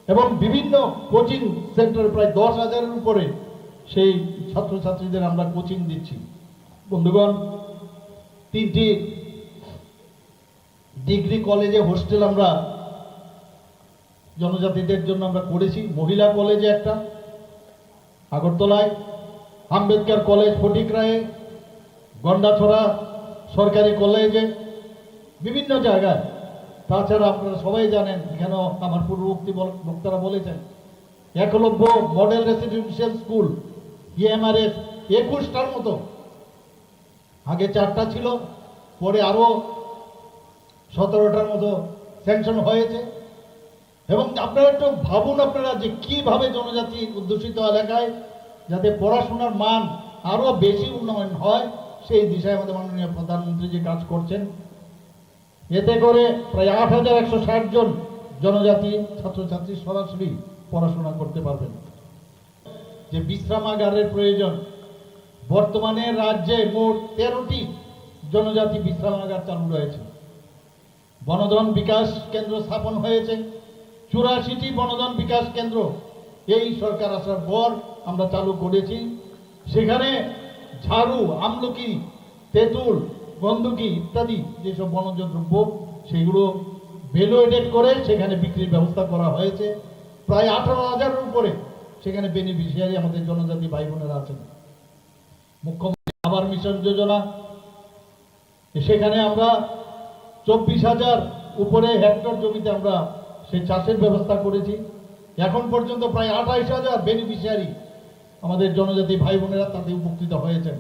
এবং বিভিন্ন কোচিং সেন্টার প্রায় 10,000-এর উপরে সেই ছাত্রছাত্রীদের আমরা কোচিং দিচ্ছি। বন্ধুগণ, 3টি ডিগ্রি কলেজে হোস্টেল আমরা জনজাতিদের জন্য আমরা করেছি। মহিলা কলেজে একটা আগরতলায়, আম্বেদকর কলেজ ফটিকরায়ে, গন্ডাছড়া সরকারি কলেজে, বিভিন্ন জায়গায় তাছাড়া আপনারা সবাই জানেন, এখানেও আমার পূর্ববর্তী বক্তারা বলেছেন, Eklavya model residential school EMRS 21টার মতো, আগে 4টা ছিল, পরে আরো 17টার মতো স্যাংশন হয়েছে। এবং আপনারা একটু ভাবুন আপনারা যে কিভাবে জনজাতি অধ্যুষিত এলাকায় যাতে পড়াশোনার মান আরো বেশি উন্নয়ন হয়, সেই দিশায় আমাদের মাননীয় প্রধানমন্ত্রী যে কাজ করছেন। এতে করে প্রায় 8160 জন জনজাতি ছাত্রছাত্রী সরাসরি পড়াশোনা করতে পারবেন। যে বিশ্রামাগারের প্রয়োজন, বর্তমানে রাজ্যে মোট 13টি জনজাতি বিশ্রামাগার চালু রয়েছে। বনধন বিকাশ কেন্দ্র স্থাপন হয়েছে, 84টি বনধন বিকাশ কেন্দ্র এই সরকার আসার পর আমরা চালু করেছি। সেখানে ঝাড়ু, আমলকি, তেঁতুল, গন্ধকি ইত্যাদি যেসব বনজ দ্রব্য সেগুলো ভ্যালুয়েটেড করে সেখানে বিক্রির ব্যবস্থা করা হয়েছে। প্রায় 18,000-এর উপরে সেখানে বেনিফিশিয়ারি আমাদের জনজাতি ভাই বোনেরা আছেন। মুখ্যমন্ত্রী আবাস মিশন যোজনা, সেখানে আমরা 24,000 উপরে হেক্টর জমিতে আমরা সেই চাষের ব্যবস্থা করেছি। এখন পর্যন্ত প্রায় 28,000 বেনিফিশিয়ারি আমাদের জনজাতি ভাই বোনেরা তাতে উপকৃত হয়েছেন।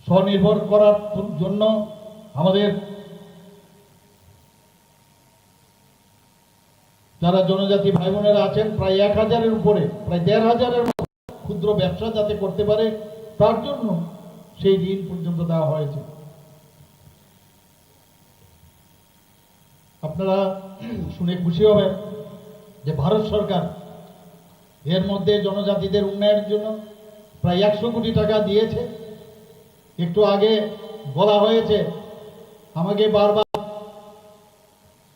স্বনির্ভর করার জন্য আমাদের যারা জনজাতি ভাই বোনেরা আছেন প্রায় 1000-এর উপরে, প্রায় 1500-এর ক্ষুদ্র ব্যবসা যাতে করতে পারে তার জন্য সেই ঋণ পর্যন্ত দেওয়া হয়েছে। আপনারা শুনে খুশি হবেন যে ভারত সরকার এর মধ্যে জনজাতিদের উন্নয়নের জন্য প্রায় 100 কোটি টাকা দিয়েছে। একটু আগে বলা হয়েছে, আমাকে বারবার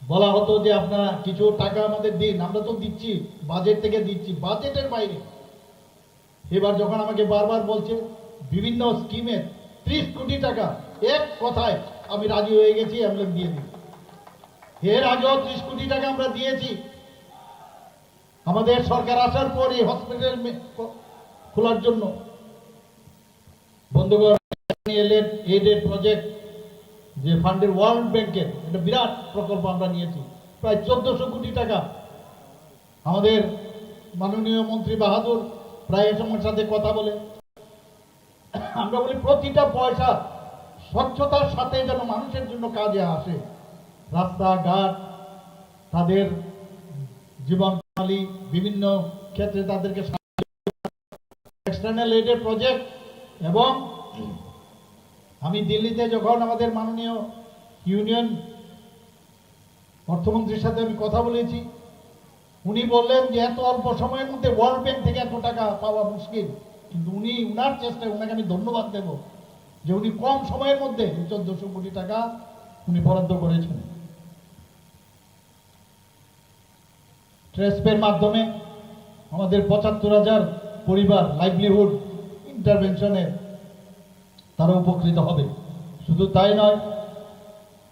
বলা হতো যে আপনারা কিছু টাকা আমাদের দিন, আমরা তো দিচ্ছি, বাজেট থেকে দিচ্ছি, বাজেটের বাইরে। এবার যখন আমাকে বারবার বলছে বিভিন্ন স্কিমে 30 কোটি টাকা, এক কথায় আমি রাজি হয়ে গেছি, আমি দিয়ে দিই। এর আগেও 30 কোটি টাকা আমরা দিয়েছি। আমাদের সরকার আসার পরে হসপিটাল খোলার জন্য বন্ধুগণ এইডেড প্রজেক্ট যে ফান্ডের ওয়ার্ল্ড ব্যাংকের একটা বিরাট প্রকল্প আমরা নিয়েছি, প্রায় 1400 কোটি টাকা। আমাদের মাননীয় মন্ত্রী বাহাদুর প্রায় এ সময়ের সাথে কথা বলে আমরা বলি প্রতিটা পয়সা স্বচ্ছতার সাথে যেন মানুষের জন্য কাজে আসে। রাস্তাঘাট, তাদের জীবন প্রণালী, বিভিন্ন ক্ষেত্রে তাদেরকে এক্সটার্নাল এইডের প্রজেক্ট। এবং আমি দিল্লিতে যখন আমাদের মাননীয় ইউনিয়ন অর্থমন্ত্রীর সাথে আমি কথা বলেছি, উনি বললেন যে এত অল্প সময়ের মধ্যে ওয়ার্ল্ড ব্যাংক থেকে এত টাকা পাওয়া মুশকিল, কিন্তু উনি উনার চেষ্টায়, ওনাকে আমি ধন্যবাদ দেব যে উনি কম সময়ের মধ্যে 1400 কোটি টাকা উনি বরাদ্দ করেছেন। ট্রেসপের মাধ্যমে আমাদের 75,000 পরিবার লাইভলিহুড ইন্টারভেনশনে তারা উপকৃত হবে। শুধু তাই নয়,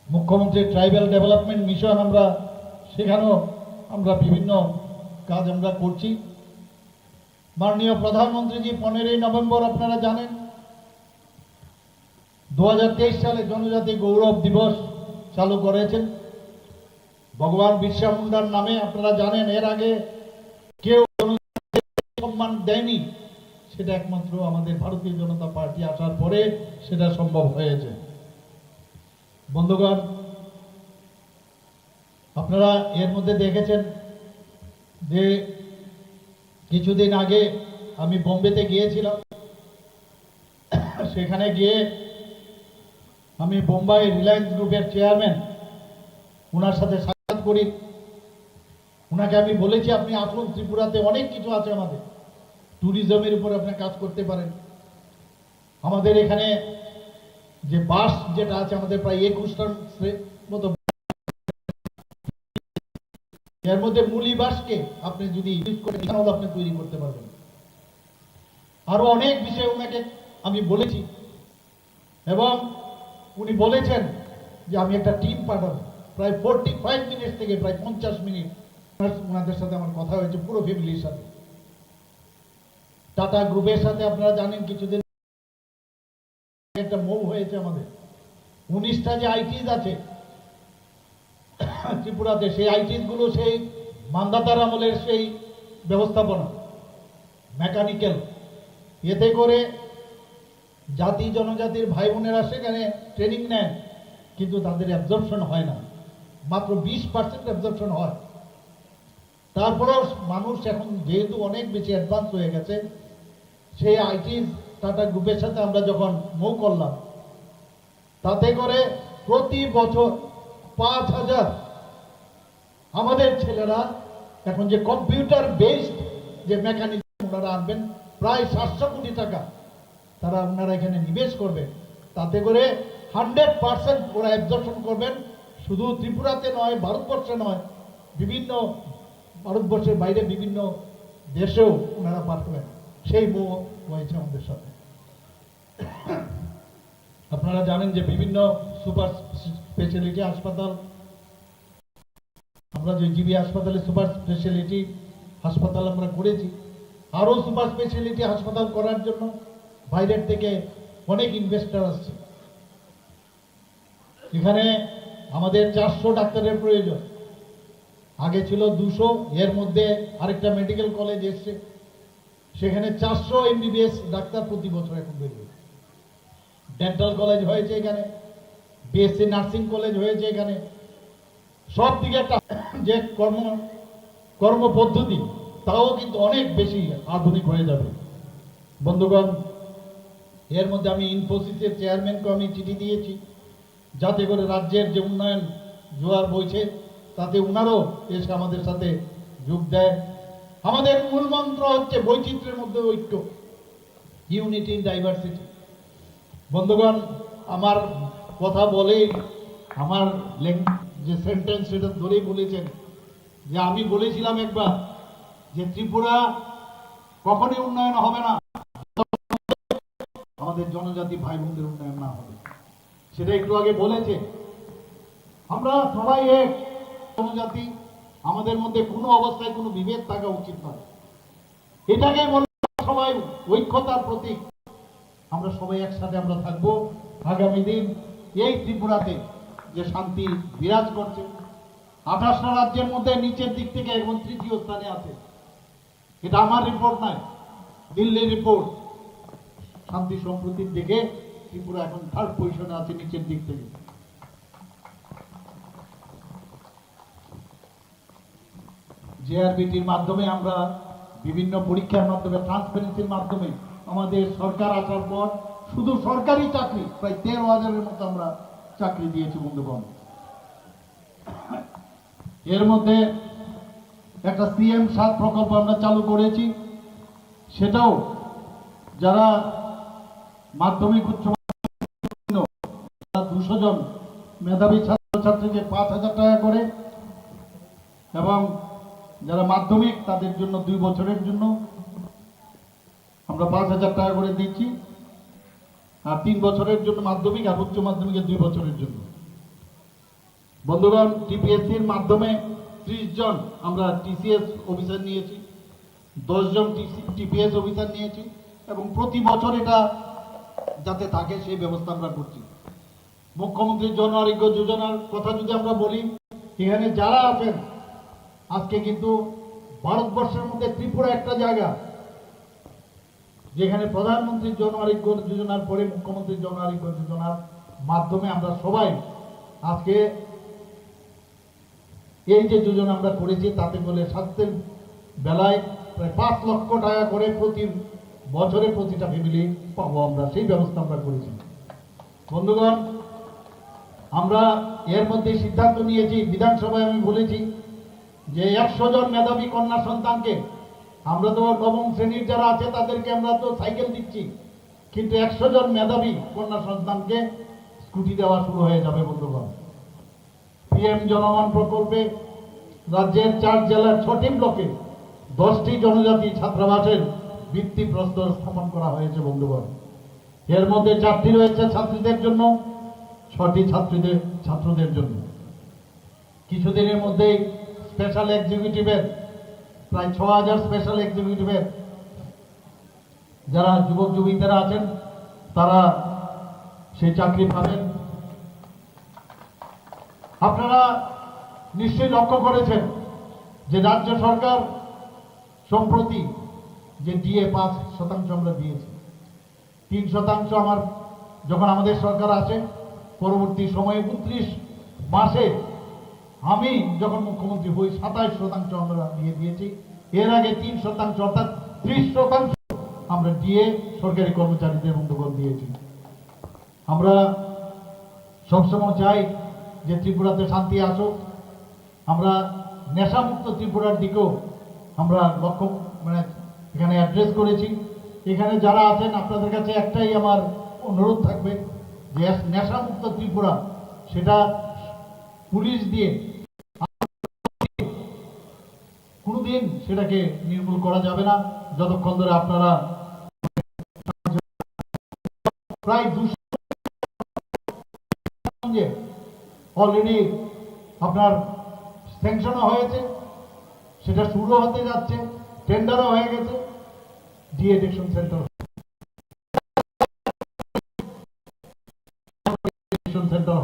মুখ্যমন্ত্রী ট্রাইবাল ডেভেলপমেন্ট মিশন আমরা সেখানেও আমরা বিভিন্ন কাজ আমরা করছি। মাননীয় প্রধানমন্ত্রীজি 15ই নভেম্বর আপনারা জানেন 2023 সালে জনজাতি গৌরব দিবস চালু করেছেন ভগবান বিরসা মুন্ডার নামে। আপনারা জানেন এর আগে কেউ সম্মান দেয়নি, সেটা একমাত্র আমাদের ভারতীয় জনতা পার্টি আসার পরে সেটা সম্ভব হয়েছে। বন্ধুগণ, আপনারা এর মধ্যে দেখেছেন যে কিছুদিন আগে আমি বোম্বেতে গিয়েছিলাম। সেখানে গিয়ে আমি বোম্বাই রিলায়েন্স গ্রুপের চেয়ারম্যান ওনার সাথে সাক্ষাৎ করি। ওনাকে আমি বলেছি আপনি আসুন, ত্রিপুরাতে অনেক কিছু আছে, আমাদের ট্যুরিজমের উপর আপনি কাজ করতে পারেন। আমাদের এখানে যে বাস যেটা আছে আমাদের প্রায় 21টার মতো, এর মধ্যে মূলী বাসকে আপনি যদি ইউজ করে আপনি তৈরি করতে পারবেন। আরো অনেক বিষয় ওনাকে আমি বলেছি এবং উনি বলেছেন যে আমি একটা টিম পাঠাবো। প্রায় 45 মিনিট থেকে প্রায় 50 মিনিট ওনাদের সাথে আমার কথা হয়েছে, পুরো ফ্যামিলির সাথে। টাটা গ্রুপের সাথে আপনারা জানেন কিছুদিন একটা মুভ হয়েছে আমাদের, 19টা যে আইটিস আছে ত্রিপুরাতে সেই আইটিসগুলো সেই মান্দাতার আমলের সেই ব্যবস্থাপনা মেকানিক্যাল, এতে করে জাতি জনজাতির ভাই বোনেরা সেখানে ট্রেনিং নেন, কিন্তু তাদের অ্যাবজর্পশন হয় না, মাত্র 20% অ্যাবজর্পশন হয়। তারপরেও মানুষ এখন যেহেতু অনেক বেশি অ্যাডভান্স হয়ে গেছে, সেই আইটি টাটা গ্রুপের সাথে আমরা যখন মুভ করলাম, তাতে করে প্রতি বছর 5,000 আমাদের ছেলেরা এখন যে কম্পিউটার বেসড যে মেকানিজম ওনারা আনবেন, প্রায় 700 কোটি টাকা তারা ওনারা এখানে নিবেশ করবেন। তাতে করে 100% ওরা অ্যাবজর্পশন করবেন, শুধু ত্রিপুরাতে নয়, ভারতবর্ষে নয়, বিভিন্ন ভারতবর্ষের বাইরে বিভিন্ন দেশেও ওনারা পাঠাবেন। সেই মুভ হয়েছে আমাদের সাথে। আপনারা জানেন যে বিভিন্ন সুপার স্পেশালিটি হাসপাতাল, আমরা যে জিবি হাসপাতালে সুপার স্পেশালিটি হাসপাতাল আমরা করেছি, আরও সুপার স্পেশালিটি হাসপাতাল করার জন্য বাইরের থেকে অনেক ইনভেস্টার আসছে। এখানে আমাদের 400 ডাক্তারের প্রয়োজন, আগে ছিল 200, এর মধ্যে আরেকটা মেডিকেল কলেজ এসছে, সেখানে 400 MBBS ডাক্তার প্রতি বছর এখন বেরোবে। ডেন্টাল কলেজ হয়েছে এখানে, বিএসসি নার্সিং কলেজ হয়েছে এখানে। সব দিকে একটা যে কর্মপদ্ধতি তাও কিন্তু অনেক বেশি আধুনিক হয়ে যাবে। বন্ধুগণ, এর মধ্যে আমি ইনফোসিসের চেয়ারম্যানকে আমি চিঠি দিয়েছি, যাতে করে রাজ্যের যে উন্নয়ন জোয়ার বইছে তাতে উনারও এসে আমাদের সাথে যোগ দেয়। আমাদের মূল মন্ত্র হচ্ছে বৈচিত্র্যের মধ্যে ঐক্য, ইউনিটি ইন ডাইভার্সিটি। বন্ধুগণ, আমার কথা বলে আমার যে সেন্টেন্স সেটা ধরেই বলেছেন যে আমি বলেছিলাম একবার যে ত্রিপুরা কখনই উন্নয়ন হবে না আমাদের জনজাতি ভাই বোনদের উন্নয়ন না হবে। সেটা একটু আগে বলেছে, আমরা সবাই এক জনজাতি, আমাদের মধ্যে কোনো অবস্থায় কোনো বিভেদ থাকা উচিত নয়। এটাকে বলে সবাই ঐক্যতার প্রতীক। আমরা সবাই একসাথে আমরা থাকবো। আগামী দিন এই ত্রিপুরাতে যে শান্তি বিরাজ করছে, 28টা রাজ্যের মধ্যে নিচের দিক থেকে এখন 3য় স্থানে আছে। এটা আমার রিপোর্ট নয়, দিল্লির রিপোর্ট। শান্তি সম্প্রীতির দিকে ত্রিপুরা এখন 3rd পজিশনে আছে নিচের দিক থেকে। জেআরবিটির মাধ্যমে আমরা বিভিন্ন পরীক্ষার মাধ্যমে, ট্রান্সপারেন্সির মাধ্যমে আমাদের সরকার আসার পর শুধু সরকারি চাকরি প্রায় 13,000-এর মতো আমরা চাকরি দিয়েছি বন্ধুগণ। এর মধ্যে একটা CM7 প্রকল্প আমরা চালু করেছি, সেটাও যারা মাধ্যমিক উচ্চ 200 জন মেধাবী ছাত্রছাত্রীকে 5,000 টাকা করে, এবং যারা মাধ্যমিক তাদের জন্য 2 বছরের জন্য আমরা 5,000 টাকা করে দিচ্ছি, আর 3 বছরের জন্য মাধ্যমিক আর উচ্চ মাধ্যমিকের 2 বছরের জন্য। বন্ধুগণ, TPSCর মাধ্যমে 30 জন আমরা TCS অফিসার নিয়েছি, 10 জন TPS অফিসার নিয়েছি, এবং প্রতি বছর এটা যাতে থাকে সেই ব্যবস্থা আমরা করছি। মুখ্যমন্ত্রীর জন আরোগ্য যোজনার কথা যদি আমরা বলি, এখানে যারা আছেন আজকে কিন্তু ভারতবর্ষের মধ্যে ত্রিপুরা একটা জায়গা যেখানে প্রধানমন্ত্রীর জন আরোগ্য যোজনার পরে মুখ্যমন্ত্রীর জন আরোগ্য যোজনার মাধ্যমে আমরা সবাই আজকে এই যে যোজনা আমরা করেছি, তাতে করে স্বাস্থ্যের বেলায় প্রায় 5 লক্ষ টাকা করে প্রতি বছরে প্রতিটা ফ্যামিলি পাবো আমরা, সেই ব্যবস্থা আমরা করেছি। বন্ধুগণ, আমরা এর মধ্যে সিদ্ধান্ত নিয়েছি, বিধানসভায় আমি বলেছি যে 100 জন মেধাবী কন্যা সন্তানকে, আমরা তো 9ম শ্রেণীর যারা আছে তাদেরকে আমরা তো সাইকেল দিচ্ছি, কিন্তু 100 জন মেধাবী কন্যা সন্তানকে স্কুটি দেওয়া শুরু হয়ে যাবে বন্ধুগণ। PM জনমন প্রকল্পে রাজ্যের 4 জেলার 6টি ব্লকে 10টি জনজাতি ছাত্রাবাসের ভিত্তিপ্রস্তর স্থাপন করা হয়েছে বন্ধুগণ। এর মধ্যে 4টি রয়েছে ছাত্রীদের জন্য, 6টি ছাত্রদের জন্য। কিছুদিনের মধ্যেই স্পেশাল এক্সিকিউটিভের প্রায় 6,000 স্পেশাল এক্সিকিউটিভের যারা যুবক যুবতীরা আছেন তারা সেই চাকরি পাবেন। আপনারা নিশ্চয়ই লক্ষ্য করেছেন যে রাজ্য সরকার সম্প্রতি যে ডিএ 5% আমরা দিয়েছি, 3% আমার যখন আমাদের সরকার আসে পরবর্তী সময়ে 29 মাসে আমি যখন মুখ্যমন্ত্রী হই 27% আমরা দিয়ে দিয়েছি। এর আগে 3% অর্থাৎ 30% আমরা ডিএ সরকারি কর্মচারীদের বন্ধুগণ দিয়েছি। আমরা সবসময় চাই যে ত্রিপুরাতে শান্তি আসুক। আমরা নেশামুক্ত ত্রিপুরার দিকেও আমরা লক্ষ্য এখানে অ্যাড্রেস করেছি। এখানে যারা আছেন আপনাদের কাছে একটাই আমার অনুরোধ থাকবে যে নেশামুক্ত ত্রিপুরা সেটা পুলিশ দিয়ে কোনোদিন সেটাকে নির্মূল করা যাবে না যতক্ষণ ধরে আপনারা প্রায় 200 অলরেডি আপনার স্যাংশনও হয়েছে, সেটা শুরু হতে যাচ্ছে, টেন্ডারও হয়ে গেছে, ডিএডিকশন সেন্টার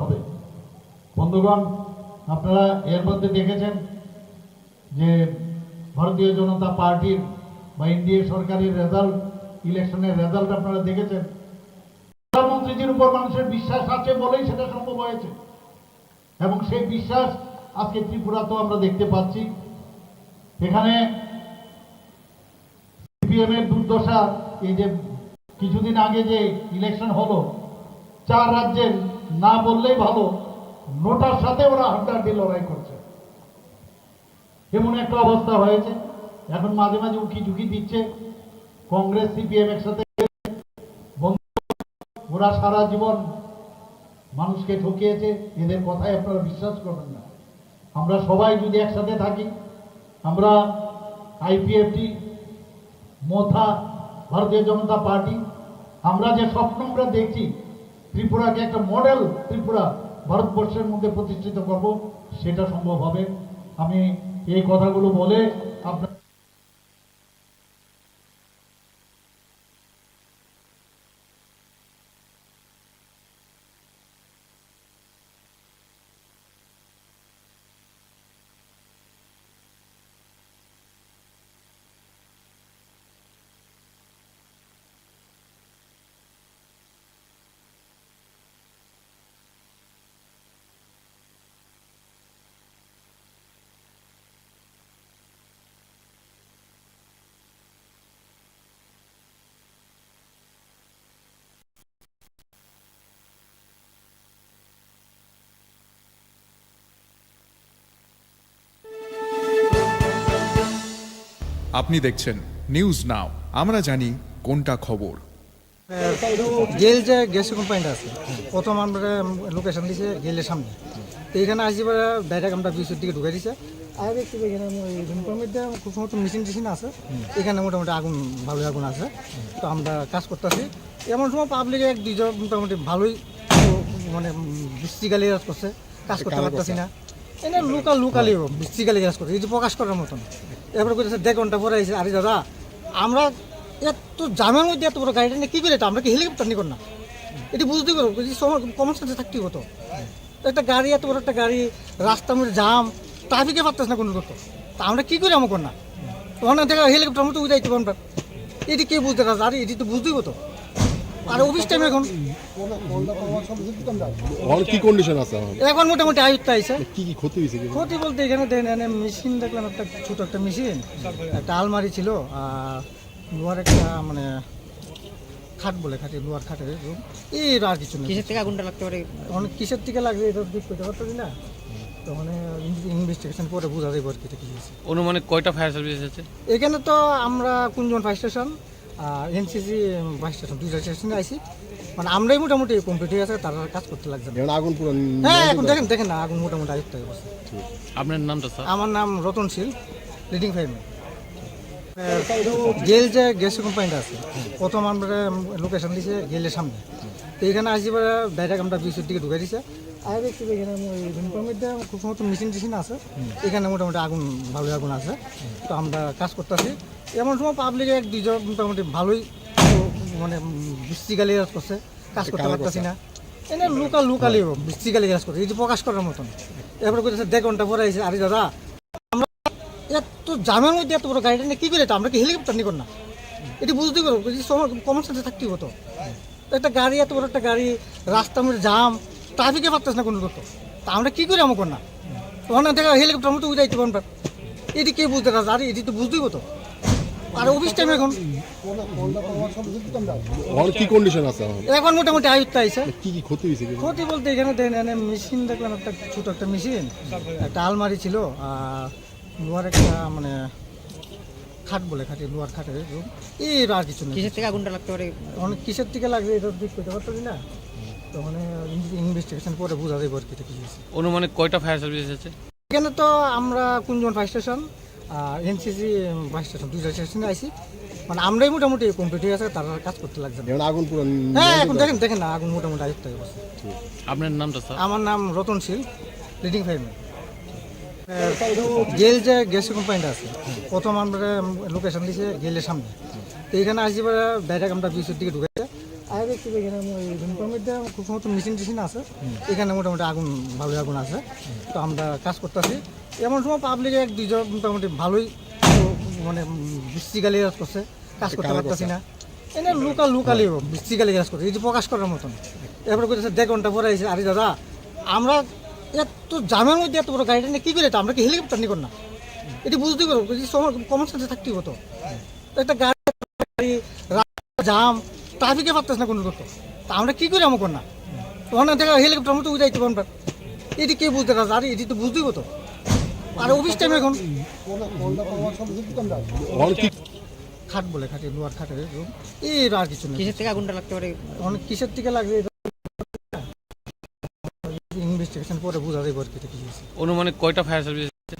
হবে। বন্ধুগণ, আপনারা এর মধ্যে দেখেছেন যে ভারতীয় জনতা পার্টির বা এনডিএ সরকারের রেজাল্ট, ইলেকশনের রেজাল্ট আপনারা দেখেছেন। প্রধানমন্ত্রীজির উপর মানুষের বিশ্বাস আছে বলেই সেটা সম্ভব হয়েছে এবং সেই বিশ্বাস আজকে ত্রিপুরাতেও আমরা দেখতে পাচ্ছি। এখানে সিপিএম এর দুর্দশা, এই যে কিছুদিন আগে যে ইলেকশন হলো 4 রাজ্যের না বললেই ভালো, নোটার সাথে ওরা হাড্ডাহাড্ডি লড়াই করছে, এমন একটা অবস্থা হয়েছে। এখন মাঝে মাঝে উকি ঝুঁকি দিচ্ছে কংগ্রেস সিপিএম একসাথে। ওরা সারা জীবন মানুষকে ঠকিয়েছে, এদের কথাই আপনারা বিশ্বাস করবেন না। আমরা সবাই যদি একসাথে থাকি, আমরা আইপিএফটি, মোথা, ভারতীয় জনতা পার্টি, আমরা যে স্বপ্ন আমরা দেখছি ত্রিপুরাকে একটা মডেল ত্রিপুরা ভারতবর্ষের মধ্যে প্রতিষ্ঠিত করব, সেটা সম্ভব হবে। আমি এই কথাগুলো বলে আপনার আপনি দেখছেন নিউজ নাও, আমরা জানি কোনটা খবর। গেল যে গ্যাস কোম্পানিটা আছে, প্রথম আমরা লোকেশন দিয়েছে গেলের সামনে। তো এখানে আসি পরে ডাইরেক্ট আমরা বিশুর দিকে ঢুকে দিছে। আর দেখছি এখানে মধ্যে খুব সময় মেশিন টেশিন আছে, এখানে মোটামুটি আগুন, ভালোই আগুন আছে। তো আমরা কাজ করতেছি, এমন সময় পাবলিক 1-2 মোটামুটি ভালোই মানে বৃষ্টিকালি কাজ করছে, কাজ করতে পারতেছি না। এনে লোকালি বৃষ্টিকালি কাজ করছে, এই যে প্রকাশ করার মতন। এরপরে করেছে 1.5 ঘন্টা পরে আইসে, আরে দাদা আমরা এত জামের মধ্যে এত বড় গাড়িটা নিয়ে কী করে, আমরা কি হেলিকপ্টার নিয়ে কর না? এটি বুঝতেই পারবো, কমন সেন্সে থাকতেই হতো। একটা গাড়ি, এত বড় একটা গাড়ি, রাস্তার মধ্যে জাম, ট্রাফিকে পারতেছে না কোনো করতো, তা আমরা কী করে আমার কর না? ওখানে দেখা হেলিকপ্টার মতো উঠে যাইতে পারবো, এটি কে বুঝতে পারছে? আরে এটি তো বুঝতেই হতো। আর অফিস টাইম এখন কি কন্ডিশন আছে এখন মোটামুটি আয়ত্ত আইসে। কি কি ক্ষতি হয়েছে? ক্ষতি বলতে এখানে দেখেন মেশিন দেখলাম, একটা ছোট একটা মেশিন, একটা আলমারি ছিল, আর লোহার একটা মানে খাট বলে, খাটে লোহার খাটের রুম, এই আর কিছু নেই। কিসের থেকে আগুনটা লাগতে পারে? অনেক কিসের থেকে লাগবে এটা ঠিক করতে পারতেছি না, তো মানে ইনভেস্টিগেশন করে বোঝা যাবে আর কি কি হয়েছে। অনুমানিক কয়টা ফায়ার সার্ভিস আছে এখানে? তো আমরা কুঞ্জন ফায়ার স্টেশন আর এনসিসি ফায়ার স্টেশন, 2টা স্টেশনে আইসি, মানে আমরাই মোটামুটি কমপ্লিট হয়ে গেছে, তারা কাজ করতে লাগছে। আগুন পুরো, হ্যাঁ এখন দেখেন না আগুন মোটামুটি আয়ত্ত হয়ে গেছে। আপনার নামটা স্যার? আমার নাম রতনশীল, লিডিং ফায়ারম্যান। গেল যে গ্যাস কোম্পানিটা আছে, প্রথম আমরা লোকেশন দিয়েছে গেলের সামনে। তো এখানে আসি পরে ডাইরেক্ট আমরা বিশুর দিকে ঢুকে দিছে। আর দেখছি এখানে মধ্যে খুব সময় মেশিন টেশিন আছে, এখানে মোটামুটি আগুন, ভালোই আগুন আছে। তো আমরা কাজ করতেছি, এমন সময় পাবলিক 1-2 মোটামুটি ভালোই মানে বৃষ্টিকালি কাজ করছে, কাজ করতে পারতেছি না। এনে লোকালি বৃষ্টিকালি কাজ করছে, এই যে প্রকাশ করার মতন। এরপরে কইতেছে 1.5 ঘন্টা পরে আইছে। আরে দাদা আমরা এত জামের মধ্যে এত বড় গাড়িটা নিয়ে কি করে, আমরা কি হেলিকপ্টার নিকন না? এটি বুঝতেই পারবো, কমন সেন্সে থাকতেই হতো। একটা গাড়ি, এত বড় একটা গাড়ি, রাস্তার মধ্যে জাম, ট্রাফিকে পারতেছ না কোনো করতো, তা আমরা কি করে আমার না? ওখানে থেকে হেলিকপ্টার মতো উঠাইতে পারবেন, এটি কে বুঝতে পারছে? আরে এটি তো বুঝতেই হতো। আর অফিস টাইম এখন কি কন্ডিশন আছে এখন মোটামুটি আয়ত্তে আইছে। কি কি ক্ষতি হয়েছে? ক্ষতি বলতে এখানে দেখেন মেশিন দেখলাম, একটা ছোট একটা মেশিন, একটা আলমারি ছিল, আর লোহার একটা মানে খাট বলে, খাটে লোহার খাটের রুম, এর আর কিছু নেই। কিসের থেকে আগুনটা লাগতে পারে? অনেক কিসের থেকে লাগবে এটা ঠিক করতে পারতো না, তো মানে ইনভেস্টিগেশন পরে বোঝা যাবে আর কি কি হয়েছে। অনুমানিক কয়টা ফায়ার সার্ভিস এসেছে? এখানে তো আমরা কুঞ্জন ফায়ার স্টেশন আর এনসিসি ফায়ার স্টেশন, দুইটা স্টেশনে আইসি, মানে আমরাই মোটামুটি কমপ্লিট হয়ে আছে, তারা কাজ করতে লাগছে না। আগুন পুরো হ্যাঁ এখন দেখেন না, আগুন মোটামুটি আয়ত্ত হয়ে গেছে। আপনার নামটা স্যার? আমার নাম রতনশীল, লিডিং ফায়ারম্যান। গেল যে গ্যাস কোম্পানিটা আছে, প্রথম আমরা লোকেশন দিয়েছে গেলের সামনে, তো এখানে আসি পরে ডাইরেক্ট আমরা বিচের দিকে ঢুকেছে। আর দেখছি এখানে মধ্যে খুব সমস্ত মেশিন টেশিন আছে, এখানে মোটামুটি আগুন ভালোই আগুন আছে, তো আমরা কাজ করতেছি। এমন সময় পাবলিক 1-2 মোটামুটি ভালোই মানে বৃষ্টি গালি কাজ করছে, কাজ করতে পারতেছি না। এনে লোকালি বৃষ্টি গালি কাজ করছে, এই যে প্রকাশ করার মতন। এরপরে কইতেছে 1.5 ঘন্টা পরে আইছে। আরে দাদা আমরা এত জামের মধ্যে এত বড় গাড়িটা নিয়ে কি করে, আমরা কি হেলিকপ্টার নিকন না? এটি বুঝতেই পারবো, কমন সেন্সে থাকতেই হতো। একটা গাড়ি, রাস্তা জাম, ট্রাফিকে পারতেছ না কোনো করতো, তা আমরা কি করে আমার না? ওখানে থেকে হেলিকপ্টার মতো উঠাইতে পারবেন, এটি কে বুঝতে পারছে? আরে এটি তো বুঝতেই হতো। আর অফিস টাইম এখন খাট বলে, খাটে লোহার খাটের রুম, এর আর কিছু নেই। কিসের থেকে আগুনটা লাগতে পারে? অনেক কিসের থেকে লাগবে ইনভেস্টিগেশন পরে বোঝা যাবে আর কি কি হয়েছে। অনুমানিক কয়টা ফায়ার সার্ভিস এসেছে?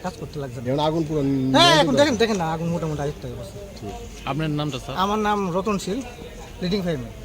কাজ করতে লাগছে না। আগুন পুরো হ্যাঁ এখন দেখেন না, আগুন মোটামুটি আয়ত্ত হয়ে গেছে। আপনার নামটা স্যার? আমার নাম রতনশীল, লিডিং ফায়ারম্যান।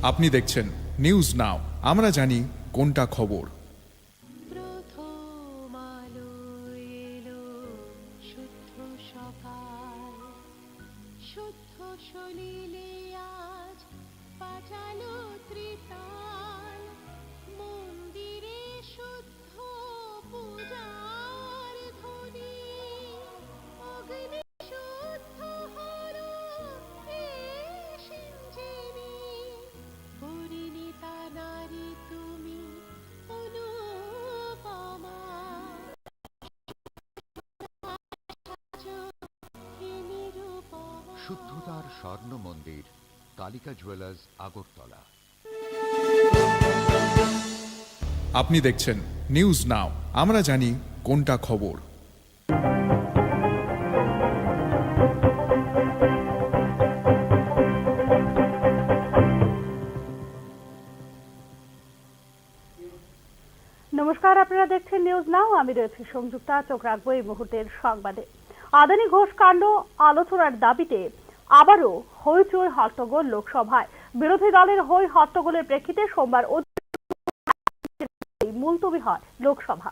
আপনি দেখছেন নিউজ নাও, আমরা জানি কোনটা খবর। প্রথম আলো এলো, শুদ্ধ সকাল, শুদ্ধ সলিলে আজ বাজালো ত্রিতাল, মন্দিরে শুদ্ধ পূজার ধ্বনি, অগ্নি শুদ্ধ হলো সিঞ্জিনি, পরিণীতা নারী তুমি অনুপমা, শুদ্ধতার স্বর্ণ মন্দির কালিকা জুয়েলার্স, আগরতলা। আপনি দেখছেন নিউজ নাও, আমরা জানি কোনটা খবর। নমস্কার। নমস্কার, আপনারা দেখছেন নিউজ নাও। আমি রয়েছি সংযুক্তা। চোখ রাখবো এই মুহূর্তের সংবাদে। আদানি ঘোষ কাণ্ড আলোচনার দাবিতে আবারও হইচই হট্টগোল লোকসভায়। বিরোধী দলের হই হট্টগোলের প্রেক্ষিতে সোমবার মুলতবি হয় লোকসভা।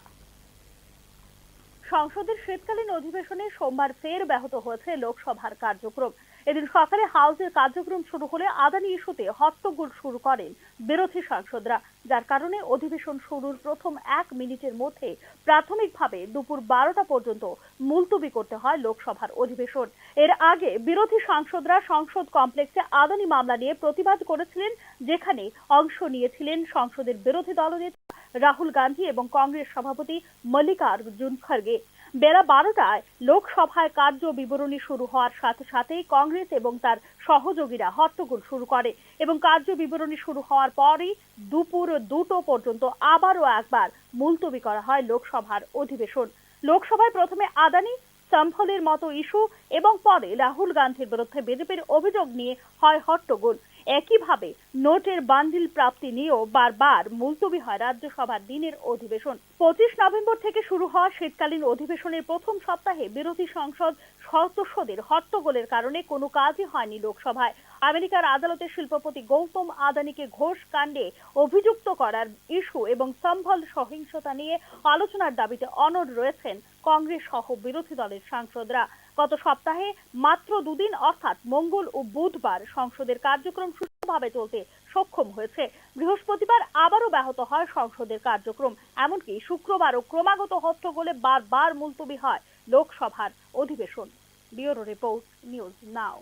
সংসদের শীতকালীন অধিবেশনে সোমবার ফের ব্যাহত হয়েছে লোকসভার কার্যক্রম। এদিন সকালে হাউসের কার্যক্রম শুরু হলে আদানি ইস্যুতে হট্টগোল শুরু করেন বিরোধী সাংসদরা, যার কারণে অধিবেশন শুরুর প্রথম 1 মিনিটের মধ্যে প্রাথমিকভাবে দুপুর 12টা পর্যন্ত মুলতবি করতে হয় লোকসভার অধিবেশন। এর আগে বিরোধী সাংসদরা সংসদ কমপ্লেক্সে আদানি মামলা নিয়ে প্রতিবাদ করেছিলেন, যেখানে অংশ নিয়েছিলেন সংসদের বিরোধী দলনেতা রাহুল গান্ধী এবং কংগ্রেস সভাপতি মল্লিকার্জুন খড়গে। বেলা 12টায় লোকসভায় কার্য বিবরণী শুরু হওয়ার সাথে সাথেই কংগ্রেস এবং তার সহযোগীরা হট্টগোল শুরু করে এবং কার্য বিবরণী শুরু হওয়ার পরই দুপুর 2টো পর্যন্ত আবারও একবার মুলতবি করা হয় লোকসভার অধিবেশন। লোকসভায় প্রথমে আদানি সম্ভলের মতো ইস্যু এবং পরে রাহুল গান্ধীর বিরুদ্ধে বিজেপির অভিযোগ নিয়ে হয় হট্টগোল। একইভাবে নোটের বান্ডিল প্রাপ্তি নিয়েও বারবার মুলতবি হয় রাজ্যসভার দিনের অধিবেশন। 25 নভেম্বর থেকে শুরু হওয়া শীতকালীন অধিবেশনের প্রথম সপ্তাহে বিরোধী সংসদ সদস্যদের হট্টগোলের কারণে কোনো কাজই হয়নি লোকসভায়। আমেরিকার আদালতে শিল্পপতি গৌতম আদানিকে ঘোষ কাণ্ডে অভিযুক্ত করার ইস্যু এবং সম্ভল সহিংসতা নিয়ে আলোচনার দাবিতে অনড় রয়েছেন কংগ্রেস সহ বিরোধী দলের সাংসদরা। গত সপ্তাহে মাত্র 2 দিন অর্থাৎ মঙ্গল ও বুধবার সংসদের কার্যক্রম সুষ্ঠুভাবে চলতে সক্ষম হয়েছে। বৃহস্পতিবার আবারও ব্যাহত হয় সংসদের কার্যক্রম। এমনকি শুক্রবারও ক্রমাগত হট্টগোলে বারবার মুলতবি হয় লোকসভার অধিবেশন। ব্যুরো রিপোর্ট, নিউজ নাও।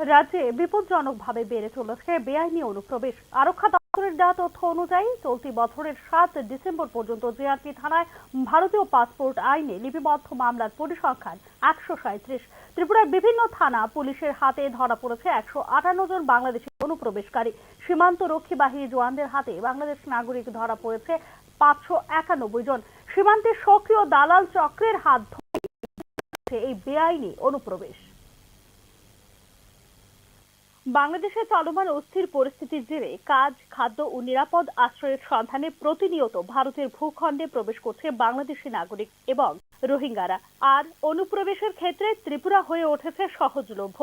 রাজ্যে বিপজ্জনকভাবে বেড়ে চলেছে বেআইনি অনুপ্রবেশ। আরক্ষা দপ্তরের দেওয়া তথ্য অনুযায়ী চলতি বছরের 7 ডিসেম্বর পর্যন্ত জিআরপি থানায় ভারতীয় পাসপোর্ট আইনে লিপিবদ্ধ মামলার পরিসংখ্যান 137। ত্রিপুরার বিভিন্ন থানা পুলিশের হাতে ধরা পড়েছে 158 জন বাংলাদেশি অনুপ্রবেশকারী। সীমান্ত রক্ষী বাহিনী জওয়ানদের হাতে বাংলাদেশ নাগরিক ধরা পড়েছে 591 জন। সীমান্তে সক্রিয় দালাল চক্রের হাত ধরে এই বেআইনি অনুপ্রবেশ। বাংলাদেশে চলমান অস্থির পরিস্থিতির জেরে কাজ, খাদ্য ও নিরাপদ আশ্রয়ের সন্ধানে প্রতিনিয়ত ভারতের ভূখণ্ডে প্রবেশ করছে বাংলাদেশি নাগরিক এবং রোহিঙ্গারা। আর অনুপ্রবেশের ক্ষেত্রে ত্রিপুরা হয়ে উঠেছে সহজলভ্য।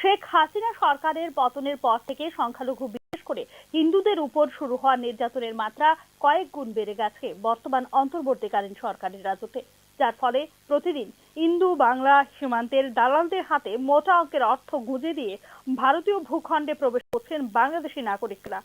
শেখ হাসিনা সরকারের পতনের পর থেকে সংখ্যালঘু বিশেষ করে হিন্দুদের উপর শুরু হওয়া নির্যাতনের মাত্রা কয়েক গুণ বেড়ে গেছে বর্তমান অন্তর্বর্তীকালীন সরকারের রাজত্বে, যার ফলে প্রতিদিন ইন্দো বাংলা সীমান্তের দালালদের হাতে মোটা অঙ্কের অর্থ গুঁজে দিয়ে ভারতীয় ভূখণ্ডে প্রবেশ করছেন বাংলাদেশি নাগরিকরা।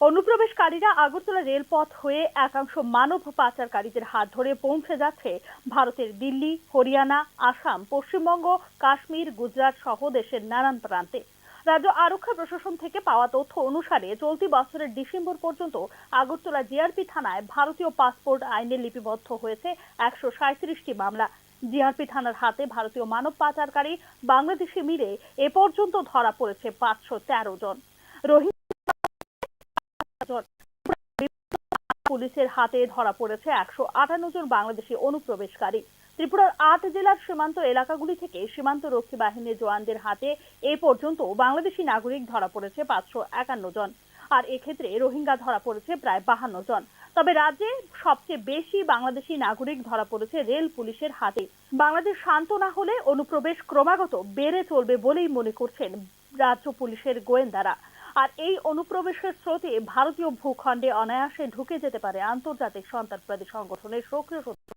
অনুপ্রবেশকারীরা আগরতলা রেলপথ হয়ে একাংশ মানব পাচারকারীদের হাত ধরে পৌঁছে যাচ্ছে ভারতের দিল্লি, হরিয়ানা, আসাম, পশ্চিমবঙ্গ, কাশ্মীর, গুজরাট সহ দেশের নানান প্রান্তে। রাজ্য আরক্ষা প্রশাসন থেকে পাওয়া তথ্য অনুসারে চলতি বছরের ডিসেম্বর পর্যন্ত আগরতলা জিআরপি থানায় ভারতীয় পাসপোর্ট আইনে লিপিবদ্ধ হয়েছে 137টি মামলা। জিআরপি থানার হাতে ভারতীয় মানব পাচারকারী বাংলাদেশি মিলে এ পর্যন্ত ধরা পড়েছে 513 জন। পুলিশের হাতে ধরা পড়েছে 158 জন বাংলাদেশি অনুপ্রবেশকারী। ত্রিপুরার 8 জেলার সীমান্ত এলাকাগুলি থেকে সীমান্ত রক্ষী বাহিনীর জওয়ানদের হাতে এ পর্যন্ত বাংলাদেশি নাগরিক ধরা পড়েছে 551 জন। আর এক্ষেত্রে রোহিঙ্গা ধরা পড়েছে প্রায় 52 জন। তবে রাজ্যে সবচেয়ে বেশি বাংলাদেশি নাগরিক ধরা পড়েছে রেল পুলিশের হাতে। বাংলাদেশ শান্ত না হলে অনুপ্রবেশ ক্রমাগত বেড়ে চলবে বলেই মনে করছেন রাজ্য পুলিশের গোয়েন্দারা। আর এই অনুপ্রবেশের স্রোতে ভারতীয় ভূখণ্ডে অনায়াসে ঢুকে যেতে পারে আন্তর্জাতিক সন্ত্রাসবাদী সংগঠনের সক্রিয় শত্রু।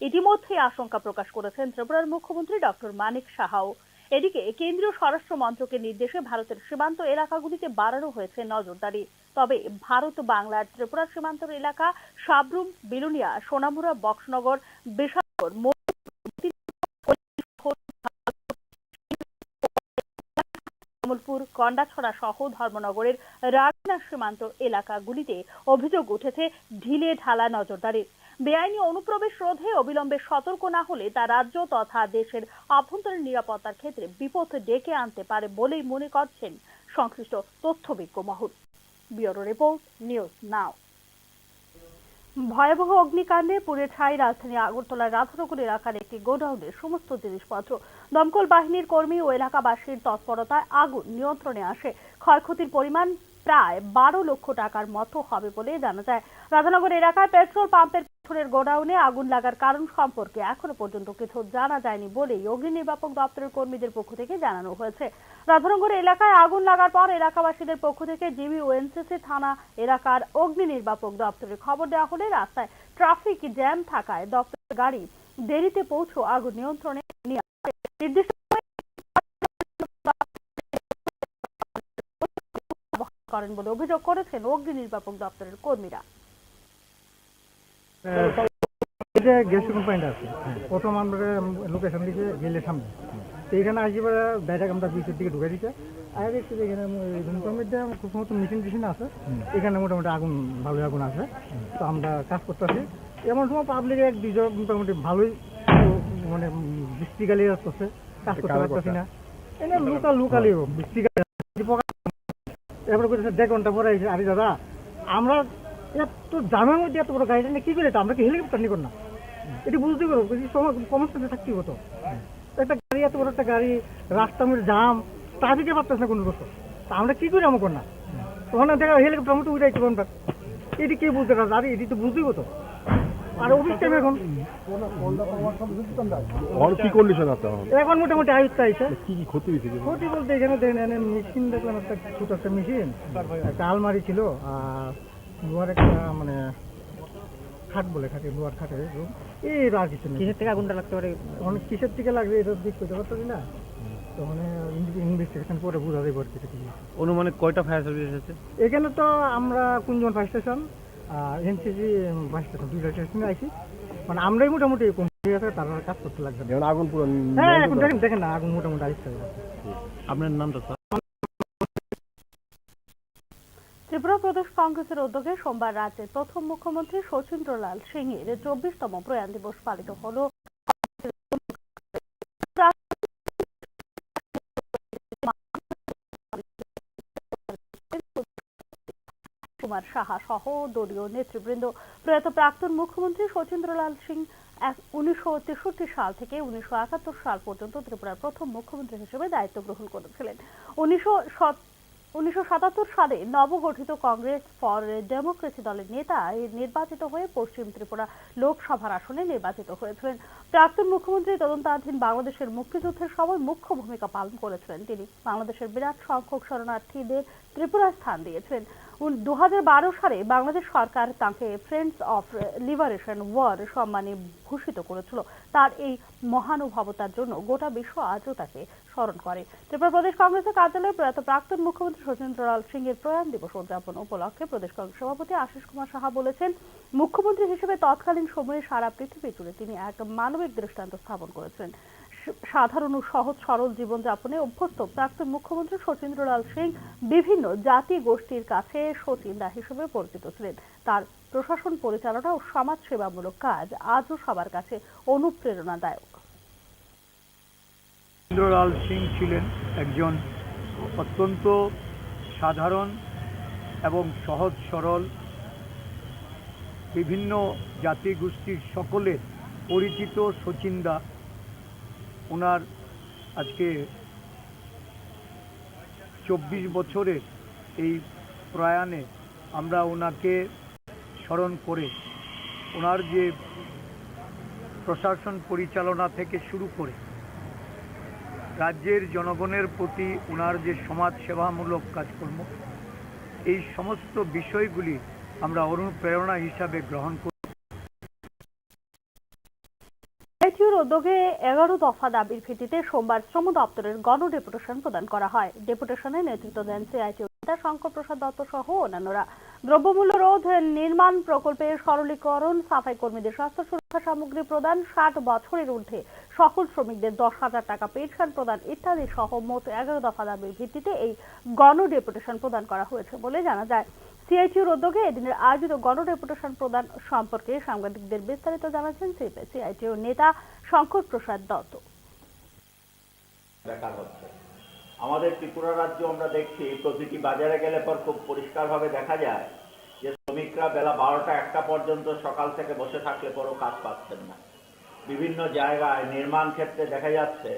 ইতিমধ্যে আশঙ্কা প্রকাশ করেছেন ত্রিপুরার মুখ্যমন্ত্রী ডক্টর মানিক সাহাও। এদিকে কেন্দ্রীয় স্বরাষ্ট্র মন্ত্রকের নির্দেশে ভারতের সীমান্ত এলাকাগুলিতে বাড়ানো হয়েছে নজরদারি। তবে ভারত বাংলার ত্রিপুরা সীমান্তের এলাকা সাবরুম, বিলুনিয়া, সোনামুড়া, বক্সনগর, বিশালগড়, কমলপুর, কন্ডাছড়া সহ ধর্মনগরের রাজনা সীমান্ত এলাকাগুলিতে অভিযোগ উঠেছে ঢিলে ঢালা নজরদারির। বেআইনি অনুপ্রবেশ রোধে অবিলম্বে সতর্ক না হলে তা রাজ্য তথা দেশের আভ্যন্তরীণ নিরাপত্তার ক্ষেত্রে বিপদ ডেকে আনতে পারে বলেই মনে করছেন সংশ্লিষ্ট তথ্যবিজ্ঞ মহল। ব্যুরো রিপোর্ট, নিউজ নাও। ভয়াবহ অগ্নিকাণ্ডে পুড়ে ছাই রাজধানী আগরতলার রাধানগর এলাকার একটি গোডাউনের সমস্ত জিনিসপত্র। দমকল বাহিনীর কর্মী ও এলাকাবাসীর তৎপরতায় আগুন নিয়ন্ত্রণে আসে। ক্ষয়ক্ষতির পরিমাণ প্রায় 12 লক্ষ টাকার মতো হবে বলে জানা যায়। রাধানগর এলাকায় পেট্রোল পাম্পের পেছনের গোডাউনে আগুন লাগার কারণ সম্পর্কে এখনো পর্যন্ত কিছু জানা যায়নি বলেই অগ্নি নির্বাপক দপ্তরের কর্মীদের পক্ষ থেকে জানানো হয়েছে। রাধানগর এলাকায় আগুন লাগার পর এলাকাবাসীদের পক্ষ থেকে জিবি ও এনসিসি থানা এলাকার অগ্নি নির্বাপক দপ্তরের খবর দেওয়া হলে রাস্তায় ট্রাফিক জ্যাম থাকায় দপ্তরের গাড়ি দেরিতে পৌঁছে আগুন নিয়ন্ত্রণে নিয়ে আসে। নির্দিষ্ট করেন বলে অভিযোগ করেছেন অগ্নি নির্বাপক দপ্তরের কর্মীরা। গ্যাস কোম্পানিটা আছে, প্রথম আমরা লোকেশন দিয়েছে গেলের সামনে, তো এখানে আসি পরে ডাইরেক্ট আমরা বিচের দিকে ঢুকে দিচ্ছে। আর দেখছি এখানে মধ্যে খুব মতো মেশিন আছে, এখানে মোটামুটি আগুন ভালোই আগুন আছে। তো আমরা কাজ করতেছি, এমন সময় পাবলিক এক দুজন মোটামুটি ভালোই মানে বৃষ্টি গালি আসতেছে, কাজ করতে পারতেছি না। এনে লোকালি বৃষ্টি গালি এরপরে করতেছে 1.5 ঘন্টা পরে এসে, আরে দাদা আমরা এত জামের মধ্যে এত বড় গাড়িটা নিয়ে কি করে, আমরা কি হেলিকপ্টার নিব না? এটি বুঝতে পারবো, কমন সেন্সে থাকতে হতো। একটা গাড়ি, এত বড় একটা গাড়ি, রাস্তার মধ্যে জাম, ট্রাফিকে পারতেছে না কোনো কিছু, তা আমরা কি করি আমার না? তখন দেখা হেলিকপ্টার মতো উঠাইতে পারবো, এটি কে বুঝতে পারছে? আরে এটি তো বুঝতেই হতো। আর অফিস টাইম এখন কি কন্ডিশন আছে এখন মোটামুটি আয়ুক্ত আইছে। কি কি ক্ষতি হয়েছে? ক্ষতি বলতে এখানে দেখেন মেশিন দেখলাম, একটা ছোট একটা মেশিন, একটা আলমারি ছিল, আর লোহার একটা মানে খাট বলে, খাটে লোহার খাটে এই আর কিছু নেই। কিসের থেকে আগুনটা লাগতে পারে? অনেক কিসের থেকে লাগবে এটা দিক করতে পারছি না, তো মানে ইনভেস্টিগেশন পরে বোঝা যাবে আর কিছু। অনুমানে কয়টা ফায়ার সার্ভিস আছে এখানে? তো আমরা কুঞ্জন ফায়ার স্টেশন আর এনসিসি ফায়ার স্টেশন, দুইটা স্টেশনে আইছি, মানে আমরাই মোটামুটি কোম্পানি আছে, তারা কাজ করতে লাগবে। আগুন পুরো হ্যাঁ এখন দেখেন না, আগুন মোটামুটি আসছে। আপনার নামটা স্যার? ত্রিপুরা প্রদেশ কংগ্রেসের উদ্যোগে সোমবার রাজ্যের প্রথম মুখ্যমন্ত্রী শচীন্দ্রলাল সিং এর 24তম প্রয়াণ দিবস পালিত হল। কুমার সাহা সহ দলীয় নেতৃবৃন্দ। প্রয়াত প্রাক্তন মুখ্যমন্ত্রী শচীন্দ্রলাল সিং 1963 সাল থেকে 1971 সাল পর্যন্ত ত্রিপুরার প্রথম মুখ্যমন্ত্রী হিসেবে দায়িত্ব গ্রহণ করেছিলেন। 1977 সালে নবগঠিত কংগ্রেস ফর ডেমোক্রেসি দলের নেতা নির্বাচিত হয়ে পশ্চিম ত্রিপুরা লোকসভার আসনে নির্বাচিত হয়েছিলেন। প্রাক্তন মুখ্যমন্ত্রী তদন্তাধীন বাংলাদেশের মুক্তিযুদ্ধের সময় মুখ্য ভূমিকা পালন করেছিলেন। তিনি বাংলাদেশের বিরাট সংখ্যক শরণার্থীদের ত্রিপুরা স্থান দিয়েছিলেন। 2012 সালে বাংলাদেশ সরকার তাকে ফ্রেন্ডস অফ লিবারেশন ওয়ার সম্মানে ভূষিত করেছিল। তার এই মহানুভবতার জন্য গোটা বিশ্ব আজও তাকে স্মরণ করে। ত্রিপুরা প্রদেশ কংগ্রেসের কার্যালয়ে প্রয়াত প্রাক্তন মুখ্যমন্ত্রী শচীন্দ্রলাল সিং এর প্রয়াণ দিবস উদযাপন উপলক্ষে প্রদেশ কংগ্রেস সভাপতি আশিস কুমার সাহা বলেছেন, মুখ্যমন্ত্রী হিসেবে তৎকালীন সময়ে সারা পৃথিবী জুড়ে তিনি এক মানবিক দৃষ্টান্ত স্থাপন করেছিলেন। সাধারণ ও সহজ সরল জীবনযাপনে অভ্যস্ত প্রাক্তন মুখ্যমন্ত্রী শচীন্দ্রলাল সিং বিভিন্ন জাতি গোষ্ঠীর কাছে শচীন্দা হিসেবে পরিচিত ছিলেন। তার প্রশাসন পরিচালনা ও সমাজ সেবামূলক কাজ আজও সবার কাছে অনুপ্রেরণাদায়ক। শচীন্দ্রলাল সিং ছিলেন একজন অত্যন্ত সাধারণ এবং সহজ সরল, বিভিন্ন জাতি গোষ্ঠীর সকলের পরিচিত শচীন্দা। ওনার আজকে 24 বছরের এই প্রয়াণে আমরা ওনাকে স্মরণ করে ওনার যে প্রশাসন পরিচালনা থেকে শুরু করে রাজ্যের জনগণের প্রতি ওনার যে সমাজ সেবামূলক কাজকর্ম, এই সমস্ত বিষয়গুলি আমরা অনুপ্রেরণা হিসাবে গ্রহণ করি। সিআইটিইউর উদ্যোগে 11 দফা দাবির ভিত্তিতে সোমবার শ্রম দপ্তরের গণ ডেপুটেশন প্রদান করা হয়। ডেপুটেশনে নেতৃত্ব দেন সিআইটিইউ নেতা শঙ্কর প্রসাদ দত্ত সহ অন্যান্যরা। দ্রব্যমূল্য রোধ, নির্মাণ প্রকল্পের সরলীকরণ, সাফাই কর্মীদের স্বাস্থ্য সুরক্ষা সামগ্রী প্রদান, 60 বছরের ঊর্ধ্বে সকল শ্রমিকদের 10,000 টাকা পেনশন প্রদান ইত্যাদি সহ মোট 11 দফা দাবির ভিত্তিতে এই গণ ডেপুটেশন প্রদান করা হয়েছে বলে জানা যায়। সিআইটিইউর উদ্যোগে এদিনের আয়োজিত গণ ডেপুটেশন প্রদান সম্পর্কে সাংবাদিকদের বিস্তারিত জানাচ্ছেন সিআইটিইউর নেতা শঙ্কর প্রসাদ দত্ত। দেখা হচ্ছে আমাদের ত্রিপুরা রাজ্য আমরা দেখছি প্রতিটি বাজারে গেলে পর খুব পরিষ্কারভাবে দেখা যায় যে শ্রমিকরা বেলা 12টা 1টা পর্যন্ত সকাল থেকে বসে থাকলে পরও কাজ পাচ্ছেন না। বিভিন্ন জায়গায় নির্মাণ ক্ষেত্রে দেখা যাচ্ছে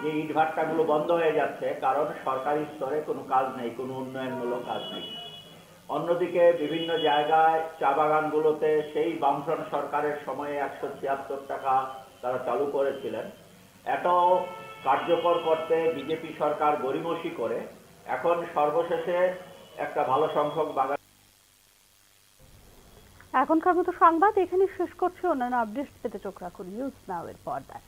যে ইটভাটাগুলো বন্ধ হয়ে যাচ্ছে, কারণ সরকারি স্তরে কোনো কাজ নেই, কোনো উন্নয়নমূলক কাজ নেই। অন্যদিকে বিভিন্ন জায়গায় চা বাগানগুলোতে সেই বামফ্রন্ট সরকারের সময়ে 176 টাকা তারা চালু করেছিলেন। এটাও কার্যকর করতে বিজেপি সরকার গড়িমসি করে এখন সর্বশেষে একটা ভালো সংখ্যক বাগান। এখনকার মতো সংবাদ এখানে শেষ করছে। অন্যান্য আপডেট পেতে চোখ রাখুন নিউজ নাও এর পর্দায়।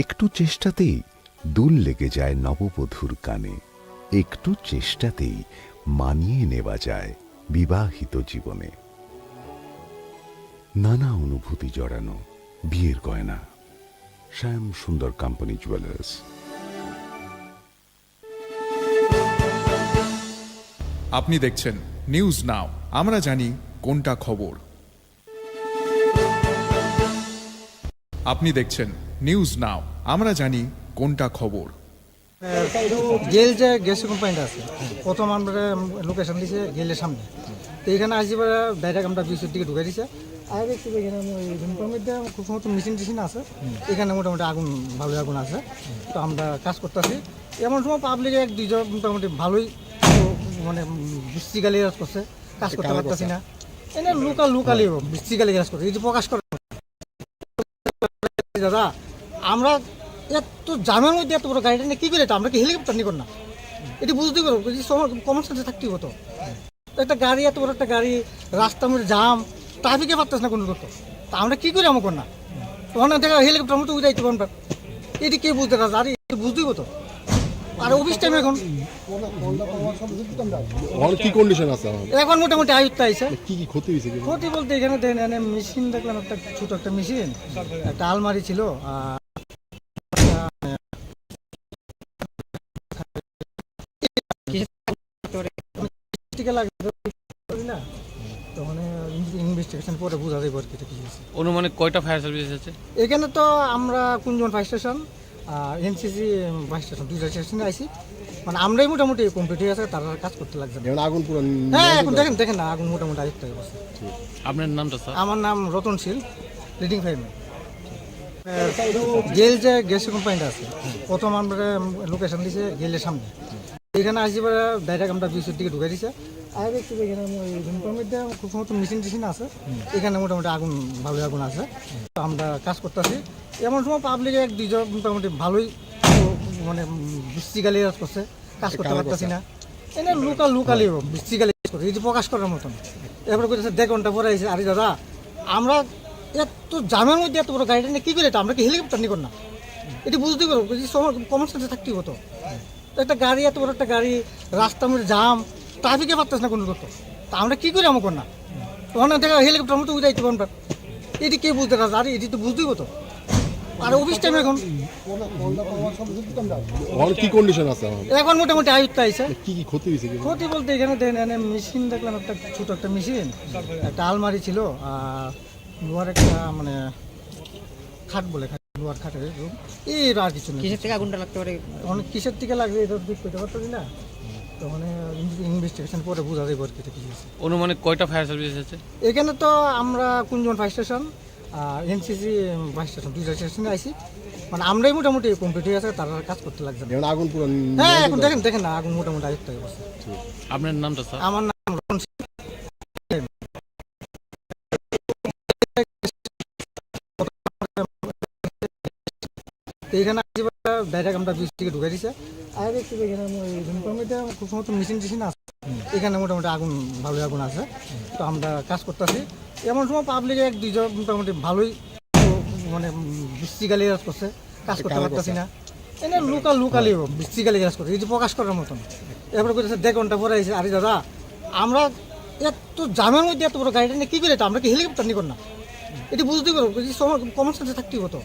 একটু চেষ্টাতেই দুল লেগে যায় নববধূর কানে, একটু চেষ্টাতেই মানিয়ে নেওয়া যায় বিবাহিত জীবনে। নানা অনুভূতি জড়ানো বিয়ের গয়না, শ্যাম সুন্দর কোম্পানি জুয়েলার্স। আপনি দেখছেন নিউজ নাও, আমরা জানি কোনটা খবর। আপনি দেখছেন নিউজ নাও, আমরা জানি কোনটা খবর। গেল যে গ্যাস কোম্পানিটা আছে, প্রথম আমরা লোকেশন দিয়েছে গেলের সামনে। তো এখানে আসবে ডাইরেক্ট আমরা বিশুর দিকে ঢুকে দিছে। আর দেখছি এখানে মধ্যে খুব সময় মেশিন টেশিন আছে, এখানে মোটামুটি আগুন ভালোই আগুন আছে। তো আমরা কাজ করতেছি, এমন সময় পাবলিক এক দুইজন মোটামুটি ভালোই মানে বৃষ্টি গালি কাজ করছে, কাজ করতে পারতেছি না। এনে লোকালি বৃষ্টি গালি কাজ করছে, এই যে প্রকাশ করে দাদা আমরা এত জামের মধ্যে এত বড় গাড়িটা নিয়ে কী করে, আমরা কি হেলিকপ্টার নিয়ে কর না? এটি বুঝতেই পারবো, কমন সেন্সে থাকতেই হতো। একটা গাড়ি, এত বড় একটা গাড়ি, রাস্তার মধ্যে জাম, ট্রাফিকে পারতেছ না কোনো করতো, তা আমরা কী করে আমার কর না? তখন দেখা হেলিকপ্টার মতো উঠাইতে পারবো, এটি কে বুঝতে রাজা, আর বুঝতেই হতো। আর অফিস টাইম এখন কি কন্ডিশন আছে এখন মোটামুটি আয়ুত্তা আইসে। কি কি ক্ষতি হয়েছে? ক্ষতি বলতে এখানে দেখেন মেশিন দেখলাম, একটা ছোট একটা মেশিন, একটা আলমারি ছিল, আর ইনভেস্টিগেশন পরে বোঝা যাবে আর কি। অনুমানিক কয়টা ফায়ার সার্ভিস আছে এখানে? তো আমরা Kunjan fire station, NCC fire station, দুইটা স্টেশনে আইসি। মানে আমরাই মোটামুটি কমপ্লিট হয়ে আছে, তারা কাজ করতে লাগছে। আগুন পুরো হ্যাঁ এখন দেখেন না, আগুন মোটামুটি আয়ত্ত হয়ে গেছে। আপনার নামটা স্যার? আমার নাম রতনশীল, লিডিং ফায়ারম্যান। গেল যে গ্যাস কোম্পানিটা আছে, প্রথম আমরা লোকেশন দিয়েছে গেলের সামনে। এখানে আসবে ডাইরেক্ট আমরা বিশুর দিকে ঢুকে দিছে। আর দেখছি এখানে মধ্যে খুব সময় মেশিন টেশিন আছে, এখানে মোটামুটি আগুন ভালোই আগুন আছে। তো আমরা কাজ করতেছি, এমন সময় পাবলিক এক দুইজন মোটামুটি ভালোই মানে বৃষ্টি গালি কাজ করছে, কাজ করতে পারতেছি না। এনে লোকালি বৃষ্টি গালি কাজ করছে, এই যে প্রকাশ করার মতন। এরপরে করেছে 1.5 ঘন্টা পরে আইসে, আরে দাদা আমরা এত জামের মধ্যে এত বড় গাড়িটা নিয়ে কী করে, আমরা কি হেলিকপ্টার নিয়ে কর না? এটি বুঝতেই পারবো, কমন সেন্সে থাকতেই হতো। একটা গাড়ি, এত বড় একটা গাড়ি, রাস্তার মধ্যে জাম, ট্রাফিকে পারতেছ না কোনো করতো, তা আমরা কী করে আমার কর না? তখন দেখা হেলিকপ্টার মতো উঠাইতে পারবো, এটি কে বুঝতে রাজা, আর এটি তো বুঝতেই হতো। আর অফিস টাইম এখন কি কন্ডিশন আছে এখন মোটামুটি আয়ুত্তা আইসে। কি কি ক্ষতি হয়েছে? ক্ষতি বলতে এখানে দেখেন মেশিন দেখলাম, একটা ছোট একটা মেশিন, একটা আলমারি ছিল, আর লোহার একটা মানে খাট বলে, লোহার খাটের রুম, এই আর কিছু নেই। কিসের থেকে আগুনটা লাগতে পারে? অনেক কিসের থেকে লাগবে এটা ঠিক করতে পারতেছি না, তো মানে ইনভেস্টিগেশন পরে বোঝা যাবে আর কি। অনুমানিক কয়টা ফায়ার সার্ভিস আছে এখানে? তো আমরা Kunjan fire station, NCC fire station, দুইটা স্টেশনে আইসি। মানে আমরাই মোটামুটি কমপ্লিট হয়ে আছে, তারা কাজ করতে লাগছে। আগুন পুরো হ্যাঁ এখন দেখেন না, আগুন মোটামুটি আয়ত্ত হয়ে গেছে। আপনার নামটা স্যার? আমার নাম রতনশীল। এখানে আসবে ডাইরেক্ট আমরা বিশ থেকে ঢুকে দিছে। আর দেখছি এখানে মধ্যে খুব সময় মেশিন টেশিন আছে, এখানে মোটামুটি আগুন ভালোই আগুন আছে। তো আমরা কাজ করতেছি, এমন সময় পাবলিক এক দুইজন মোটামুটি ভালোই মানে বৃষ্টি গালি কাজ করছে, কাজ করতে পারতেছি না। এনে লোকালি বৃষ্টি গালি কাজ করছে, এই যে প্রকাশ করার মতন। এরপরে করেছে 1.5 ঘন্টা পরে আইসে, আরে দাদা আমরা এত জামের মধ্যে এত বড় গাড়িটা নিয়ে কী করে, আমরা কি হেলিকপ্টার নিয়ে কর না? এটি বুঝতেই পারবো, কমন সেন্সে থাকতেই হতো।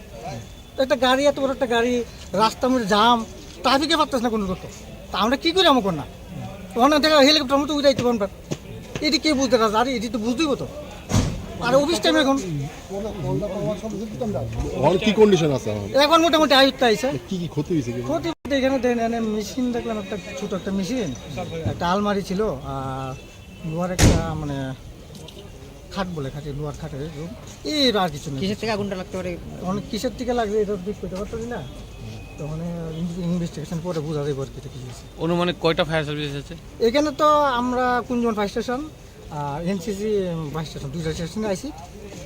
একটা গাড়ি, এত বড় একটা গাড়ি, রাস্তার মধ্যে জাম, ট্রাফিকে পারতেছ না কোনো করতো, তা আমরা কী করে আমার কর না? তখন দেখা হেলিকপ্টার মতো উঠাইতে পারবো, এটি কে বুঝতে রাজা, আর এটি তো বুঝতেই হতো। আর অফিস টাইম এখন এখন কি কন্ডিশন আছে এখন মোটামুটি আয়ুত্ত আইছে। কি কি ক্ষতি হয়েছে ক্ষতি বলতে এখানে দেখেন মেশিন দেখলাম, একটা ছোট একটা মেশিন, একটা আলমারি ছিল, আর লোহার একটা মানে খাট বলে খাটে, লোহার খাটের রুম, এই আর কিছু নেই। কিসের থেকে আগুনটা লাগতে পারে? অনেক কিসের থেকে লাগবে এটা ঠিক করতে পারছি না, তখন ইনভেস্টিগেশন পরে বোঝা যাবে আর কি এটা কি হয়েছে। অনুমানিক কয়টা ফায়ার সার্ভিস এসেছে? এখানে তো আমরা কুঞ্জন ফায়ার স্টেশন আর এনসিসি ফায়ার স্টেশন, দুইটা স্টেশনে আইছি,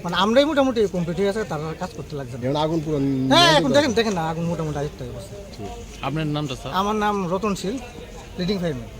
মানে আমরাই মোটামুটি কমপ্লিট হয়ে আছে, তারা কাজ করতে লাগছে না। আগুন পুরো হ্যাঁ এখন দেখেন দেখেন না, আগুন মোটামুটি আয়ত্ত হয়ে গেছে। আপনার নামটা স্যার? আমার নাম রতনশীল, লিডিং ফায়ারম্যান।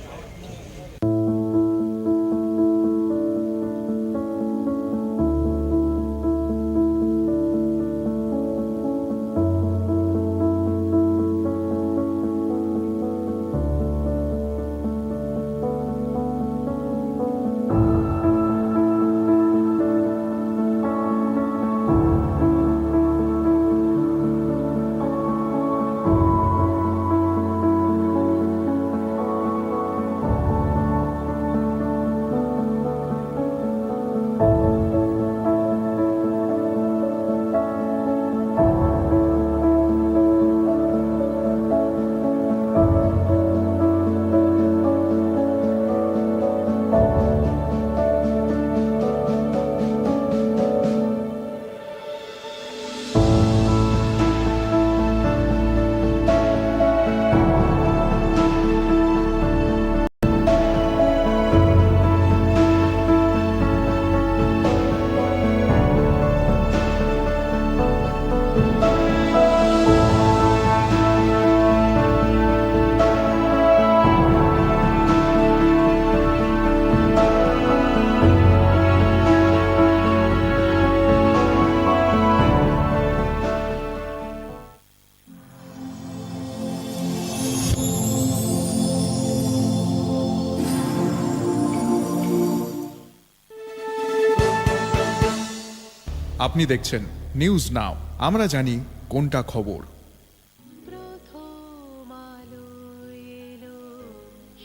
আপনি দেখছেন নিউজ নাও, আমরা জানি কোনটা খবর। প্রথম আলো এলো,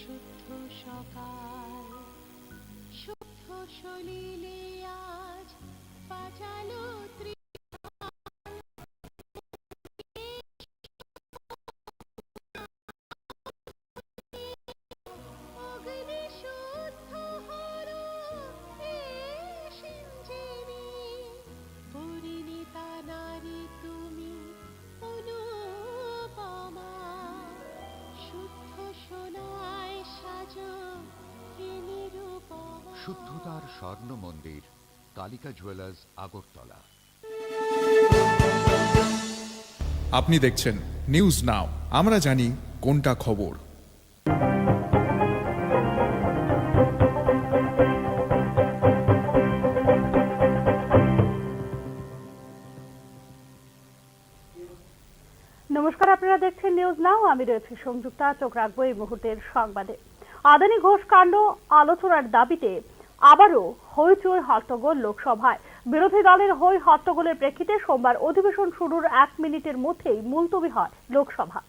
শুদ্ধ সকাল, শুদ্ধ সলিলে আজ বাজালো অগ্নি শুদ্ধ হলো সিঞ্জিনী, পরিণীতা নারী তুমি অনুপমা, শুদ্ধ সোনায় সাজো হে নিরুপমা। শুদ্ধতার স্বর্ণ মন্দির, কালিকা জুয়েলার্স, আগরতলা। আপনি দেখছেন নিউজ নাও, আমরা জানি কোনটা খবর। নমস্কার, আপনারা দেখছেন নিউজ নাও, আমি রয়েছি সংযুক্তা। চোখ রাখবো এই মুহূর্তের সংবাদে। আদানি ঘোষ কাণ্ড আলোচনার দাবিতে আবারও হইচই হট্টগোল লোকসভায়। বিরোধী দলের হই হট্টগোলের প্রেক্ষিতে সোমবার অধিবেশন শুরুর 1 মিনিটের মধ্যেই মুলতবি হয় লোকসভা।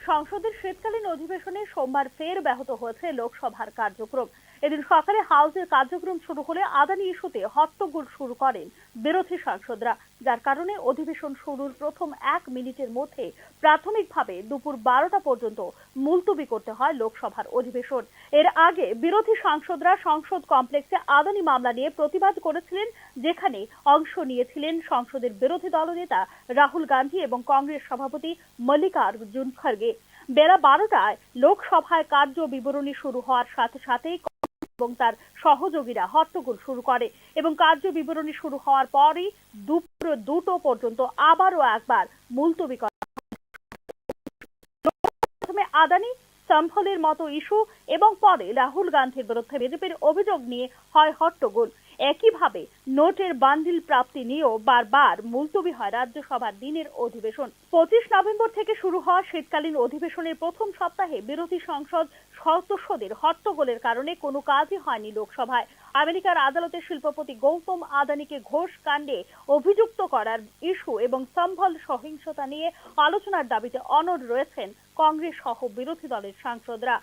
সংসদের শীতকালীন অধিবেশনে সোমবার ফের ব্যাহত হয়েছে লোকসভার কার্যক্রম। এদিন সকালে হাউসের কার্যক্রম শুরু হলে আদানি ইস্যুতে হট্টগোল শুরু করেন বিরোধী সাংসদরা, যার কারণে অধিবেশন শুরুর প্রথম 1 মিনিটের মধ্যে প্রাথমিকভাবে দুপুর 12টা পর্যন্ত মুলতবি করতে হয় লোকসভার অধিবেশন। এর আগে বিরোধী সাংসদরা সংসদ কমপ্লেক্সে আদানি মামলা নিয়ে প্রতিবাদ করেছিলেন, যেখানে অংশ নিয়েছিলেন সংসদের বিরোধী দলনেতা রাহুল গান্ধী এবং কংগ্রেস সভাপতি মল্লিকার্জুন খড়গে। বেলা 12টায় লোকসভায় কার্য বিবরণী শুরু হওয়ার সাথে সাথেই এবং তার সহযোগীরা হট্টগোল শুরু করে এবং কার্য বিবরণী শুরু হওয়ার পরই দুপুর 2টো পর্যন্ত আবারও একবার মুলতবি করা। প্রথমে আদানি সম্ভলের মতো ইস্যু এবং পরে রাহুল গান্ধীর বিরুদ্ধে বিজেপির অভিযোগ নিয়ে হয় হট্টগোল। একইভাবে নোটের বান্ডিল প্রাপ্তি নিয়েও বারবার মুলতবি হয় রাজ্যসভার দিনের অধিবেশন। 25 নভেম্বর থেকে শুরু হওয়া শীতকালীন অধিবেশনের প্রথম সপ্তাহে বিরোধী সংসদ সদস্যদের হট্টগোলের কারণে কোনো কাজই হয়নি লোকসভায়। আমেরিকার আদালতে শিল্পপতি গৌতম আদানিকে ঘোষ কাণ্ডে অভিযুক্ত করার ইস্যু এবং সম্ভল সহিংসতা নিয়ে আলোচনার দাবিতে অনড় রয়েছেন কংগ্রেস সহ বিরোধী দলের সাংসদরা।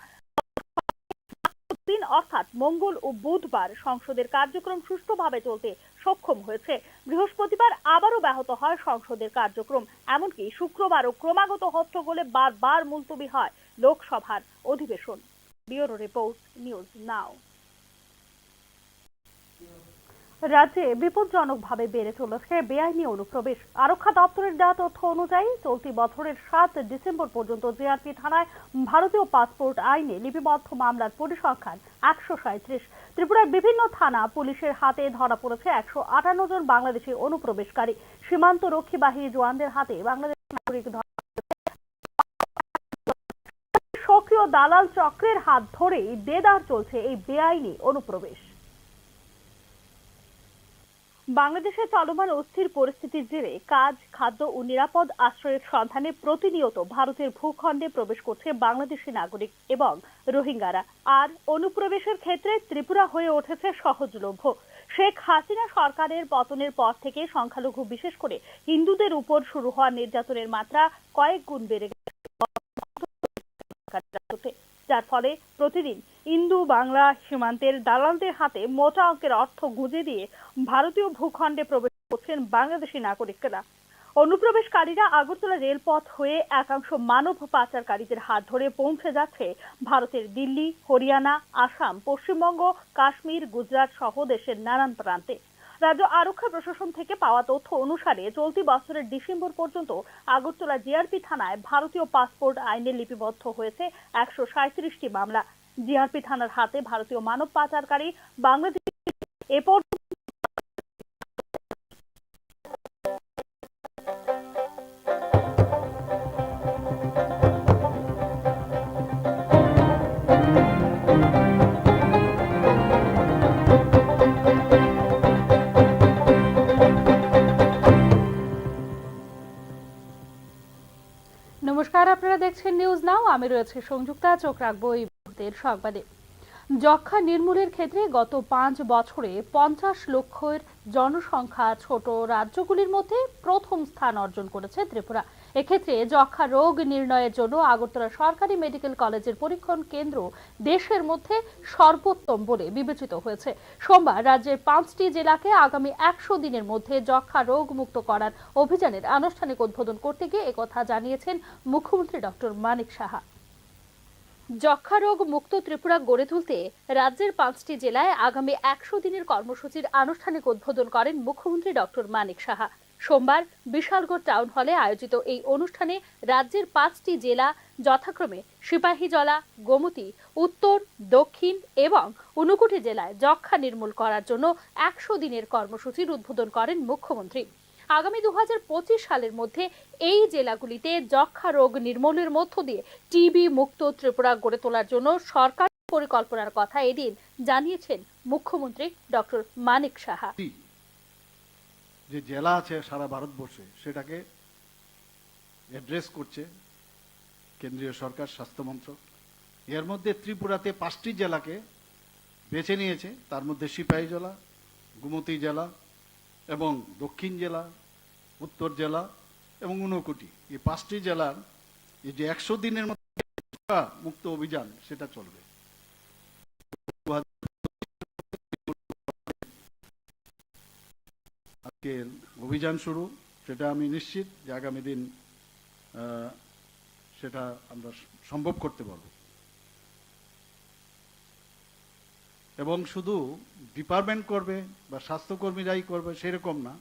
দিন অর্থাৎ মঙ্গল ও বুধবার সংসদের কার্যক্রম সুষ্ঠুভাবে চলতে সক্ষম হয়েছে। বৃহস্পতিবার আবারও ব্যাহত হয় সংসদের কার্যক্রম। এমনকি শুক্রবারও ক্রমাগত হট্টগোলে বারবার মুলতবি হয় লোকসভার অধিবেশন। ব্যুরো রিপোর্ট, নিউজ নাও। রাজ্যে বিপজ্জনকভাবে বেড়ে চলেছে বেআইনি অনুপ্রবেশ। আরক্ষা দপ্তরের দেওয়া তথ্য অনুযায়ী চলতি বছরের 7 ডিসেম্বর পর্যন্ত জিআরপি থানায় ভারতীয় পাসপোর্ট আইনে লিপিবদ্ধ মামলার পরিসংখ্যান 137। ত্রিপুরার বিভিন্ন থানা পুলিশের হাতে ধরা পড়েছে 158 জন বাংলাদেশি অনুপ্রবেশকারী। সীমান্ত রক্ষী বাহিনী জওয়ানদের হাতে বাংলাদেশ নাগরিক সক্রিয় দালাল চক্রের হাত ধরেই দেদার চলছে এই বেআইনি অনুপ্রবেশ। বাংলাদেশে চলমান অস্থির পরিস্থিতির জেরে কাজ, খাদ্য ও নিরাপদ আশ্রয়ের সন্ধানে প্রতিনিয়ত ভারতের ভূখণ্ডে প্রবেশ করছে বাংলাদেশি নাগরিক এবং রোহিঙ্গারা। আর অনুপ্রবেশের ক্ষেত্রে ত্রিপুরা হয়ে উঠেছে সহজলভ্য। শেখ হাসিনা সরকারের পতনের পর থেকে সংখ্যালঘু, বিশেষ করে হিন্দুদের উপর শুরু হওয়া নির্যাতনের মাত্রা কয়েক গুণ বেড়ে গেছে, যার ফলে প্রতিদিন ইন্দো বাংলা সীমান্তের দালালদের হাতে মোটা অঙ্কের অর্থ গুঁজে দিয়ে ভারতীয় ভূখণ্ডে প্রবেশ করছেন বাংলাদেশি নাগরিকরা। অনুপ্রবেশকারীরা আগরতলা রেলপথ হয়ে একাংশ মানব পাচারকারীদের হাত ধরে পৌঁছে যাচ্ছে ভারতের দিল্লি, হরিয়ানা, আসাম, পশ্চিমবঙ্গ, কাশ্মীর, গুজরাট সহ দেশের নানান প্রান্তে। রাজ্য আরক্ষা প্রশাসন থেকে পাওয়া তথ্য অনুসারে চলতি বছরের ডিসেম্বর পর্যন্ত আগরতলা জিআরপি থানায় ভারতীয় পাসপোর্ট আইনে লিপিবদ্ধ হয়েছে 137টি মামলা। জিআরপি থানার হাতে ভারতীয় মানব পাচারকারী বাংলাদেশ এরপর নমস্কার, আপনারা দেখছেন নিউজ নাও। আমি রয়েছে সংযুক্তা। চোখ রাখবো এই মুহূর্তের সংবাদে। যক্ষ্মা নির্মূলের ক্ষেত্রে গত 5 বছরে 50 লক্ষের জনসংখ্যা ছোট রাজ্যগুলির মধ্যে প্রথম স্থান অর্জন করেছে ত্রিপুরা। এক্ষেত্রে যক্ষ্মা রোগ নির্ণয়ের জন্য আগরতলা সরকারি মেডিকেল কলেজের পরীক্ষণ কেন্দ্র দেশের মধ্যে সর্বোত্তম বলে বিবেচিত হয়েছে। সোমবার রাজ্যের 5টি জেলাকে আগামী 100 দিনের মধ্যে যক্ষ্মা রোগ মুক্ত করার অভিযানের আনুষ্ঠানিক উদ্বোধন করতে গিয়ে একথা জানিয়েছেন মুখ্যমন্ত্রী ডক্টর মানিক সাহা। যক্ষ্মা রোগ মুক্ত ত্রিপুরা গড়ে তুলতে রাজ্যের 5টি জেলায় আগামী 100 দিনের কর্মসূচির আনুষ্ঠানিক উদ্বোধন করেন মুখ্যমন্ত্রী ডক্টর মানিক সাহা। সোমবার বিশালগড় টাউন হলে আয়োজিত এই অনুষ্ঠানে রাজ্যের 5টি জেলা যথাক্রমে সিপাহীজলা, গোমতী, উত্তর, দক্ষিণ এবং ঊনকোটি জেলায় যক্ষ্মা নির্মূল করার জন্য 100 দিনের কর্মসূচির উদ্বোধন করেন মুখ্যমন্ত্রী। আগামী 2025 সালের মধ্যে এই জেলাগুলিতে যক্ষ্মা রোগ নির্মূলের মধ্য দিয়ে টিবি মুক্ত ত্রিপুরা গড়ে তোলার জন্য সরকার পরিকল্পনার কথা এদিন জানিয়েছেন মুখ্যমন্ত্রী ডক্টর মানিক সাহা। যে জেলা আছে সারা ভারতবর্ষে সেটাকে অ্যাড্রেস করছে কেন্দ্রীয় সরকার, স্বাস্থ্য মন্ত্রক। এর মধ্যে ত্রিপুরাতে 5টি জেলাকে বেছে নিয়েছে, তার মধ্যে সিপাহীজলা, গোমতী জেলা এবং দক্ষিণ জেলা, উত্তর জেলা এবং ঊনকোটি। এই 5টি জেলার এই যে 100 দিনের মধ্যে মুক্ত অভিযান সেটা চলবে। আজকের অভিযান শুরু, সেটা আমি নিশ্চিত যে আগামী দিন সেটা আমরা সম্ভব করতে পারব। এবং শুধু ডিপার্টমেন্ট করবে বা স্বাস্থ্যকর্মীরাই করবে সেরকম না,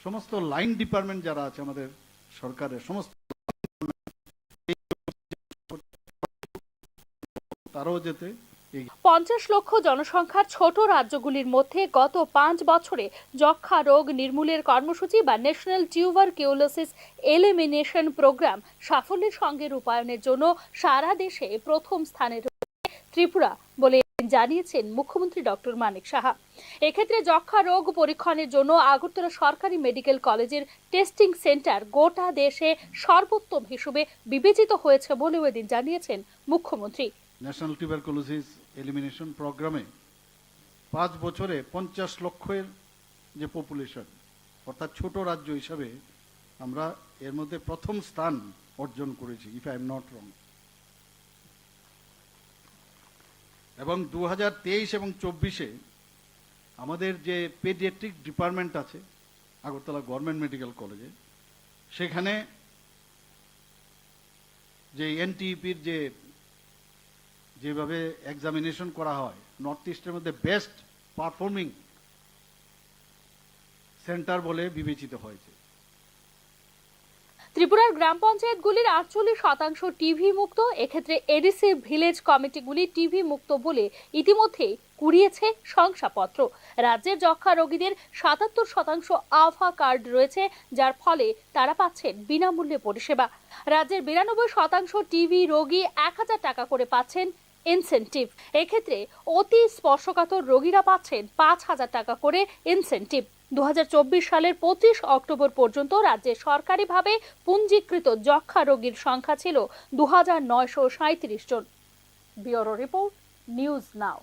সমস্ত লাইন ডিপার্টমেন্ট যারা আছে আমাদের সরকারের সমস্ত তারাও যেতে 50 লক্ষ জনসংখ্যার ছোট রাজ্যগুলির মধ্যে গত 5 বছরে যক্ষ্মা রোগ নির্মূলের কর্মসূচি বা ন্যাশনাল টিউবারকিউলোসিস এলিমিনেশন প্রোগ্রাম সাফল্যের সঙ্গে রূপায়ণের জন্য সারা দেশে প্রথম স্থানে রয়েছে ত্রিপুরা বলে জানিয়েছেন মুখ্যমন্ত্রী ডক্টর মানিক সাহা। এক্ষেত্রে যক্ষ্মা রোগ পরীক্ষণের জন্য আগরতলা সরকারি মেডিকেল কলেজের টেস্টিং সেন্টার গোটা দেশে সর্বোত্তম হিসেবে বিবেচিত হয়েছে বলেও এদিন জানিয়েছেন মুখ্যমন্ত্রী। ন্যাশনাল টিউবারকুলোসিস এলিমিনেশন প্রোগ্রামে 5 বছরে 50 লক্ষের যে পপুলেশন, অর্থাৎ ছোট রাজ্য হিসাবে আমরা এর মধ্যে প্রথম স্থান অর্জন করেছি, if I am not wrong. এবং 2023 এবং 24-এ আমাদের যে পেডিয়াট্রিক ডিপার্টমেন্ট আছে আগরতলা গভর্নমেন্ট মেডিকেল কলেজে, সেখানে যে এনটিইপির যেভাবে এক্সামিনেশন করা হয়, নর্থ ইস্টের মধ্যে বেস্ট পারফর্মিং সেন্টার বলে বিবেচিত হয়েছে। ত্রিপুরার গ্রাম পঞ্চায়েতগুলির 48% টিভি মুক্ত। এক্ষেত্রে এডিসি ভিলেজ কমিটিগুলি টিভি মুক্ত বলে ইতিমধ্যে কুড়িয়েছে শংসাপত্র। রাজ্যের যক্ষ্মা রোগীদের 77% আভা কার্ড রয়েছে, যার ফলে তারা পাচ্ছেন বিনামূল্যে পরিষেবা। রাজ্যের 92% টিভি রোগী 1000 টাকা করে পাচ্ছেন ইনসেন্টিভ। এক্ষেত্রে অতি স্পর্শকাতর রোগীরা পাচ্ছেন 5000 টাকা করে ইনসেন্টিভ। 2024 সালের 25 অক্টোবর পর্যন্ত রাজ্যে সরকারিভাবে পঞ্জীকৃত যক্ষ্মা রোগীর সংখ্যা ছিল 2937 জন। Bureau report, news now.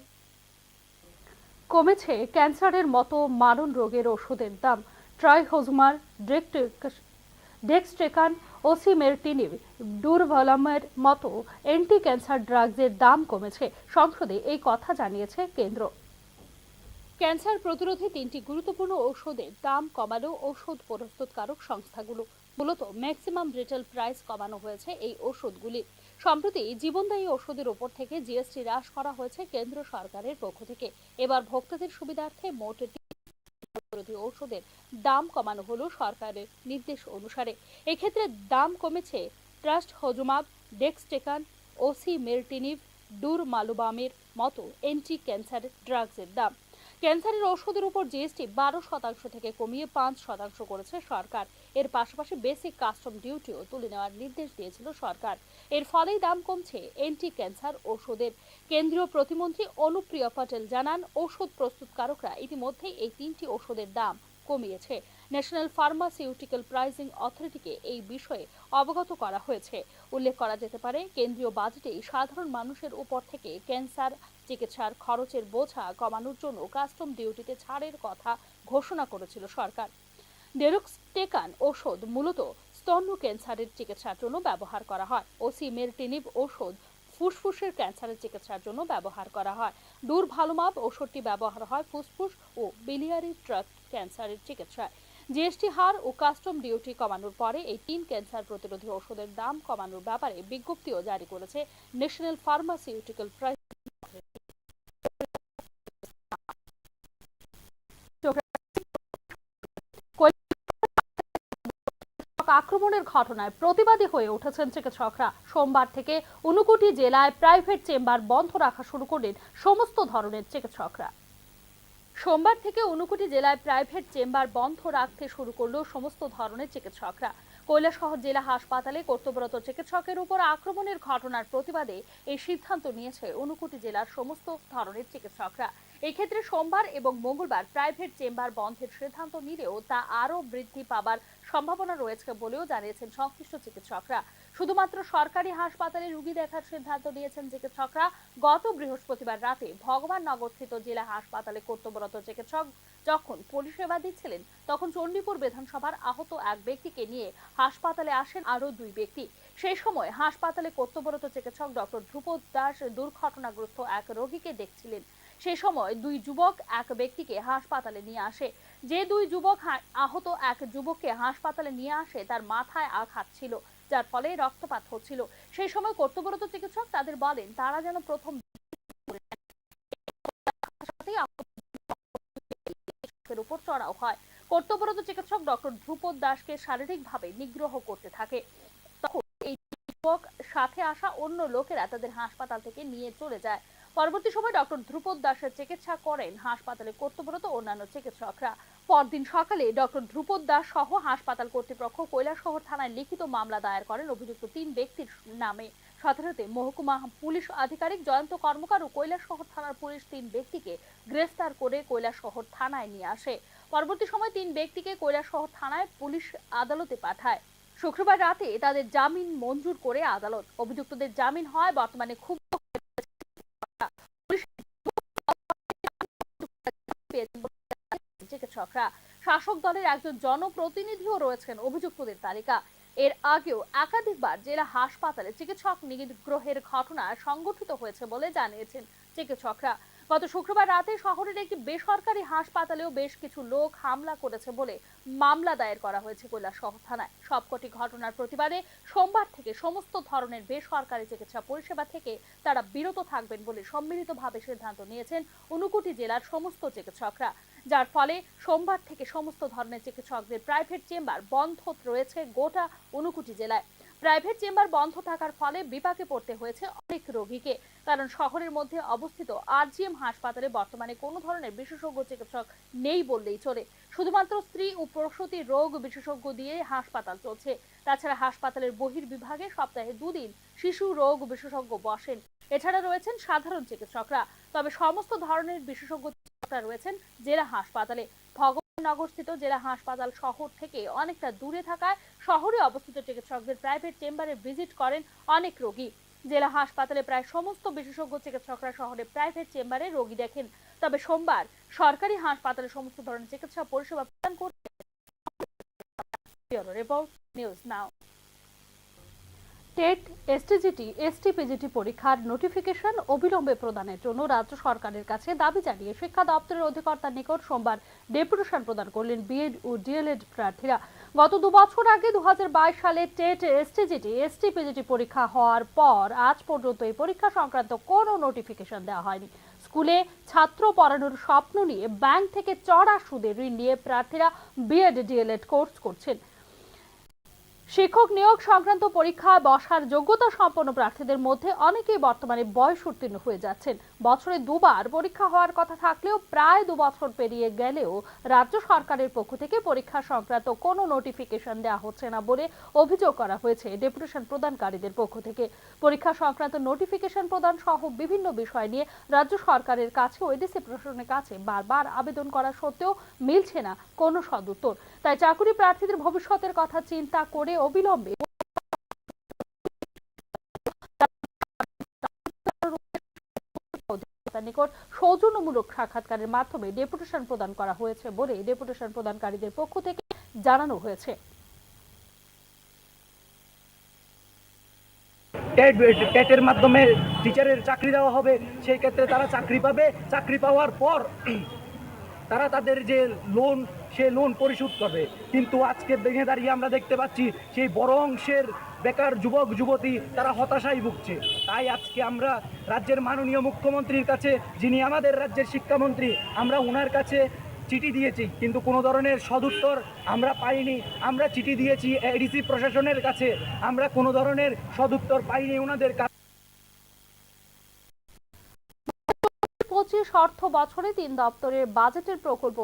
কমেছে ক্যান্সারের মতো মারণ রোগের ওষুধের দাম। ট্রাইহোজমার, ডেক্সট্রেকান, ওসিমেরটিনিভ, ডুরভালামের মতো অ্যান্টি ক্যান্সার ড্রাগসের দাম কমেছে। সংসদে এই কথা জানিয়েছে কেন্দ্র। ক্যান্সার প্রতিরোধী 3টি গুরুত্বপূর্ণ ঔষধের দাম কমানো ওষুধ প্রস্তুতকারক সংস্থাগুলো। মূলত ম্যাক্সিমাম রিটেল প্রাইস কমানো হয়েছে এই ওষুধগুলি। সম্প্রতি জীবনদায়ী ওষুধের উপর থেকে জিএসটি হ্রাস করা হয়েছে কেন্দ্র সরকারের পক্ষ থেকে। এবার ভোক্তাদের সুবিধার্থে মোট প্রতিরোধী ঔষধের দাম কমানো হলো সরকারের নির্দেশ অনুসারে। এক্ষেত্রে দাম কমেছে ট্রাস্টহোজুমাব, ডেক্সটেকান, ওসিমেরটিনিভ, ডুরমালুবামের মতো অ্যান্টি ক্যান্সার ড্রাগসের দাম। ক্যান্সারের ওষুধের উপর জিএসটি 12% থেকে কমিয়ে 5% করেছে সরকার। এর পাশাপাশি বেসিক কাস্টম ডিউটিও তুলে নেওয়ার নির্দেশ দিয়েছিল সরকার। এর ফলেই দাম কমছে অ্যান্টি ক্যান্সার ওষুধের। কেন্দ্রীয় প্রতিমন্ত্রী অনুপ্রিয়া পটেল জানান, ওষুধ প্রস্তুতকারকরা ইতিমধ্যেই এই 3টি ওষুধের দাম কমিয়েছে। ন্যাশনাল ফার্মাসিউটিক্যাল প্রাইসিং অথরিটিকে এই বিষয়ে অবগত করা হয়েছে। উল্লেখ করা যেতে পারে, কেন্দ্রীয় বাজেটে সাধারণ মানুষের উপর থেকে ক্যান্সার চিকিৎসার খরচের বোঝা কমানোর জন্য কাস্টম ডিউটিতে ছাড়ের কথা ঘোষণা করেছিল সরকার। ডেক্সটেকান ওষুধ মূলত স্তন্য ক্যান্সারের চিকিৎসার জন্য ব্যবহার করা হয়। ওসিমেরটিনিভ ওষুধ ফুসফুসের ক্যান্সারের চিকিৎসার জন্য ব্যবহার করা হয়। ডুরভালুমাব ওষুধটি ব্যবহার হয় ফুসফুস ও বিলিয়ারি ট্র্যাক্ট ক্যান্সারের চিকিৎসায়। জিএসটি হার ও কাস্টম ডিউটি কমানোর পরে এই 3 ক্যান্সার প্রতিরোধী ওষুধের দাম কমানোর ব্যাপারে বিজ্ঞপ্তিও জারি করেছে ন্যাশনাল ফার্মাসিউটিক্যাল প্রাইস। আক্রমণের ঘটনায় প্রতিবাদী হয়ে উঠেছেন চিকিৎসকরা। সোমবার থেকে ঊনকোটি জেলায় প্রাইভেট চেম্বার বন্ধ রাখা শুরু করলেন সমস্ত ধরনের চিকিৎসকরা। সোমবার থেকে ঊনকোটি জেলায় প্রাইভেট চেম্বার বন্ধ রাখতে শুরু করলো সমস্ত ধরনের চিকিৎসকরা। কৈলাসহর জেলা হাসপাতালে কর্তব্যরত চিকিৎসকের উপর আক্রমণের ঘটনার প্রতিবাদে এই সিদ্ধান্ত নিয়েছে ঊনকোটি জেলার সমস্ত ধরনের চিকিৎসকরা। এক্ষেত্রে সোমবার এবং মঙ্গলবার প্রাইভেট চেম্বার বন্ধের সিদ্ধান্ত নিলেও তা আরও বৃদ্ধি পাবার সম্ভাবনা রয়েছে বলেও জানিয়েছেন সংশ্লিষ্ট চিকিৎসকরা। শুধুমাত্র সরকারি হাসপাতালে রোগী দেখার সিদ্ধান্ত নিয়েছেন চিকিৎসকরা। গত বৃহস্পতিবার রাতে ভগবাননগরস্থিত জেলা হাসপাতালে কর্তব্যরত চিকিৎসক যখন পরিষেবা দিচ্ছিলেন, তখন চণ্ডীপুর বিধানসভার আহত এক ব্যক্তিকে নিয়ে হাসপাতালে আসেন আরও 2 ব্যক্তি। সেই সময় হাসপাতালে কর্তব্যরত চিকিৎসক ডক্টর ধ্রুপদ দাস দুর্ঘটনাগ্রস্ত এক রোগীকে দেখছিলেন। সেই সময় 2 যুবক এক ব্যক্তিকে হাসপাতালে নিয়ে আসে। যে 2 যুবক আহত এক যুবককে হাসপাতালে নিয়ে আসে, তার মাথায় আঘাত ছিল, যার ফলে রক্তপাত হচ্ছিল। সেই সময় কর্তব্যরত চিকিৎসক তাদের বলেন তারা যেন প্রথম উপর চড়াও হয়। কর্তব্যরত চিকিৎসক ডক্টর ধ্রুপদ দাসকে শারীরিকভাবে নিগ্রহ করতে থাকে। তখন এই যুবক সাথে আসা অন্য লোকেরা তাদের হাসপাতাল থেকে নিয়ে চলে যায়। পরবর্তী সময় ডক্টর ধ্রুপদ দাসের চিকিৎসা করেন হাসপাতালে কর্তব্যরত অন্যান্য চিকিৎসকরা। পরদিন সকালে ডক্টর ধ্রুপদ দাস সহ হাসপাতাল কর্তৃপক্ষ কৈলাসহর থানায় লিখিত মামলা দায়ের করেন অভিযুক্ত 3 ব্যক্তির নামে। সাথে মহকুমা পুলিশ আধিকারিক জয়ন্ত কর্মকার ও কৈলাসহর থানার পুলিশ 3 ব্যক্তিকে গ্রেফতার করে কৈলাসহর থানায় নিয়ে আসে। পরবর্তী সময় 3 ব্যক্তিকে কৈলাসহর থানায় পুলিশ আদালতে পাঠায়। শুক্রবার রাতে তাদের জামিন মঞ্জুর করে আদালত। অভিযুক্তদের জামিন হয় বর্তমানে খুব চিকিৎসকরা। শাসক দলের একজন জনপ্রতিনিধিও রয়েছেন অভিযুক্তদের তালিকা। এর আগেও একাধিকবার জেলা হাসপাতালে চিকিৎসক নিগ্রহের ঘটনা সংঘটিত হয়েছে বলে জানিয়েছেন চিকিৎসকরা। গত শুক্রবার রাতে শহরের একটি বেসরকারি হাসপাতালেও বেশ কিছু লোক হামলা করেছে বলে মামলা দায়ের করা হয়েছে কৈলাসহর থানায়। সবকটি ঘটনার প্রতিবাদে সোমবার থেকে সমস্ত ধরনের বেসরকারি চিকিৎসা পরিষেবা থেকে তারা বিরত থাকবেন বলে সম্মিলিতভাবে সিদ্ধান্ত নিয়েছেন ঊনকোটি জেলার সমস্ত চিকিৎসকরা, যার ফলে সোমবার থেকে সমস্ত ধরনের চিকিৎসকদের প্রাইভেট চেম্বার বন্ধ রয়েছে গোটা ঊনকোটি জেলায়। প্রাইভেট চেম্বার বন্ধ থাকার ফলে বিপাকে পড়তে হয়েছে অনেক রোগীকে, কারণ শহরের মধ্যে অবস্থিত আরজিএম হাসপাতালে বর্তমানে কোনো ধরনের বিশেষজ্ঞ চিকিৎসক নেই বললেই চলে। শুধুমাত্র স্ত্রী ও প্রসূতি রোগ বিশেষজ্ঞ দিয়ে হাসপাতাল চলছে। তাছাড়া হাসপাতালের বহির্বিভাগে সপ্তাহে 2 দিন শিশু রোগ বিশেষজ্ঞ বসেন। এছাড়া রয়েছেন সাধারণ চিকিৎসকরা। তবে সমস্ত ধরনের বিশেষজ্ঞ চিকিৎসকরা রয়েছেন জেলা হাসপাতালে। নগরস্থিত জেলা হাসপাতাল শহর থেকে অনেকটা দূরে থাকায় শহরে অবস্থিত চিকিৎসকদের প্রাইভেট চেম্বারে ভিজিট করেন অনেক রোগী। জেলা হাসপাতালে প্রায় সমস্ত বিশেষজ্ঞ চিকিৎসকরা শহরে প্রাইভেট চেম্বারে রোগী দেখেন। তবে সোমবার সরকারি হাসপাতালে সমস্ত ধরনের চিকিৎসা পরিষেবা প্রদান করতে। রিপোর্ট নিউজ নাও। টেট, এসটিজিটি, এসটিপিজিটি পরীক্ষার নোটিফিকেশন অবিলম্বে প্রদানের জন্য রাজ্য সরকারের কাছে দাবি জানিয়ে শিক্ষা দপ্তরের অধিকর্তার নিকট সোমবার ডেপুটেশন প্রদান করলেন বিএড ও ডিএলএড প্রার্থীরা। গত 2 বছর আগে 2022 সালে টেট, এসটিজিটি, এসটিপিজিটি পরীক্ষা হওয়ার পর আজ পর্যন্ত এই পরীক্ষা সংক্রান্ত কোনো নোটিফিকেশন দেওয়া হয়নি। স্কুলে ছাত্র পড়ানোর স্বপ্ন নিয়ে ব্যাংক থেকে চড়া সুদে ঋণ নিয়ে প্রার্থীরা বিএড, ডিএলএড কোর্স করছেন। শিক্ষক নিয়োগ সংক্রান্ত পরীক্ষায় বসার যোগ্যতা সম্পন্ন প্রার্থীদের মধ্যে অনেকেই বর্তমানে বয়স উত্তীর্ণ হয়ে যাচ্ছেন। বছরে 2 বার পরীক্ষা হওয়ার কথা থাকলেও প্রায় 2 বছর পেরিয়ে গেলেও রাজ্য সরকারের পক্ষ থেকে পরীক্ষা সংক্রান্ত কোনো নোটিফিকেশন দেওয়া হচ্ছে না বলে অভিযোগ করা হয়েছে ডেপুটেশন প্রদানকারীদের পক্ষ থেকে। পরীক্ষা সংক্রান্ত নোটিফিকেশন প্রদান সহ বিভিন্ন বিষয় নিয়ে রাজ্য সরকারের কাছে ও এডিসি প্রশাসনের কাছে বারবার আবেদন করা সত্ত্বেও মিলছে না কোনো সদুত্তর। তাই চাকরি প্রার্থীদের ভবিষ্যতের কথা চিন্তা করে অবিলম্বে নিকট সৌজন্যমূলক সাক্ষাৎকারের মাধ্যমে ডেপুটেশন প্রদান করা হয়েছে বলে ডেপুটেশন প্রদানকারীদের পক্ষ থেকে জানানো হয়েছে। টেটের মাধ্যমে টিচারের চাকরি দেওয়া হবে, সেই ক্ষেত্রে তারা চাকরি পাবে। চাকরি পাওয়ার পর তারা তাদের যে লোন, সে লোন পরিশোধ করবে। কিন্তু আজকের দিনে দাঁড়িয়ে আমরা দেখতে পাচ্ছি সেই বড় অংশের বেকার যুবক যুবতী তারা হতাশায় ভুগছে। তাই আজকে আমরা রাজ্যের মাননীয় মুখ্যমন্ত্রীর কাছে, যিনি আমাদের রাজ্যের শিক্ষামন্ত্রী, আমরা ওনার কাছে চিঠি দিয়েছি, কিন্তু কোনো ধরনের সদুত্তর আমরা পাইনি। আমরা চিঠি দিয়েছি এডিসি প্রশাসনের কাছে, আমরা কোনো ধরনের সদুত্তর পাইনি ওনাদের কাছে। 25 অর্থ বছরে 3 দপ্তরের বাজেটের প্রকল্প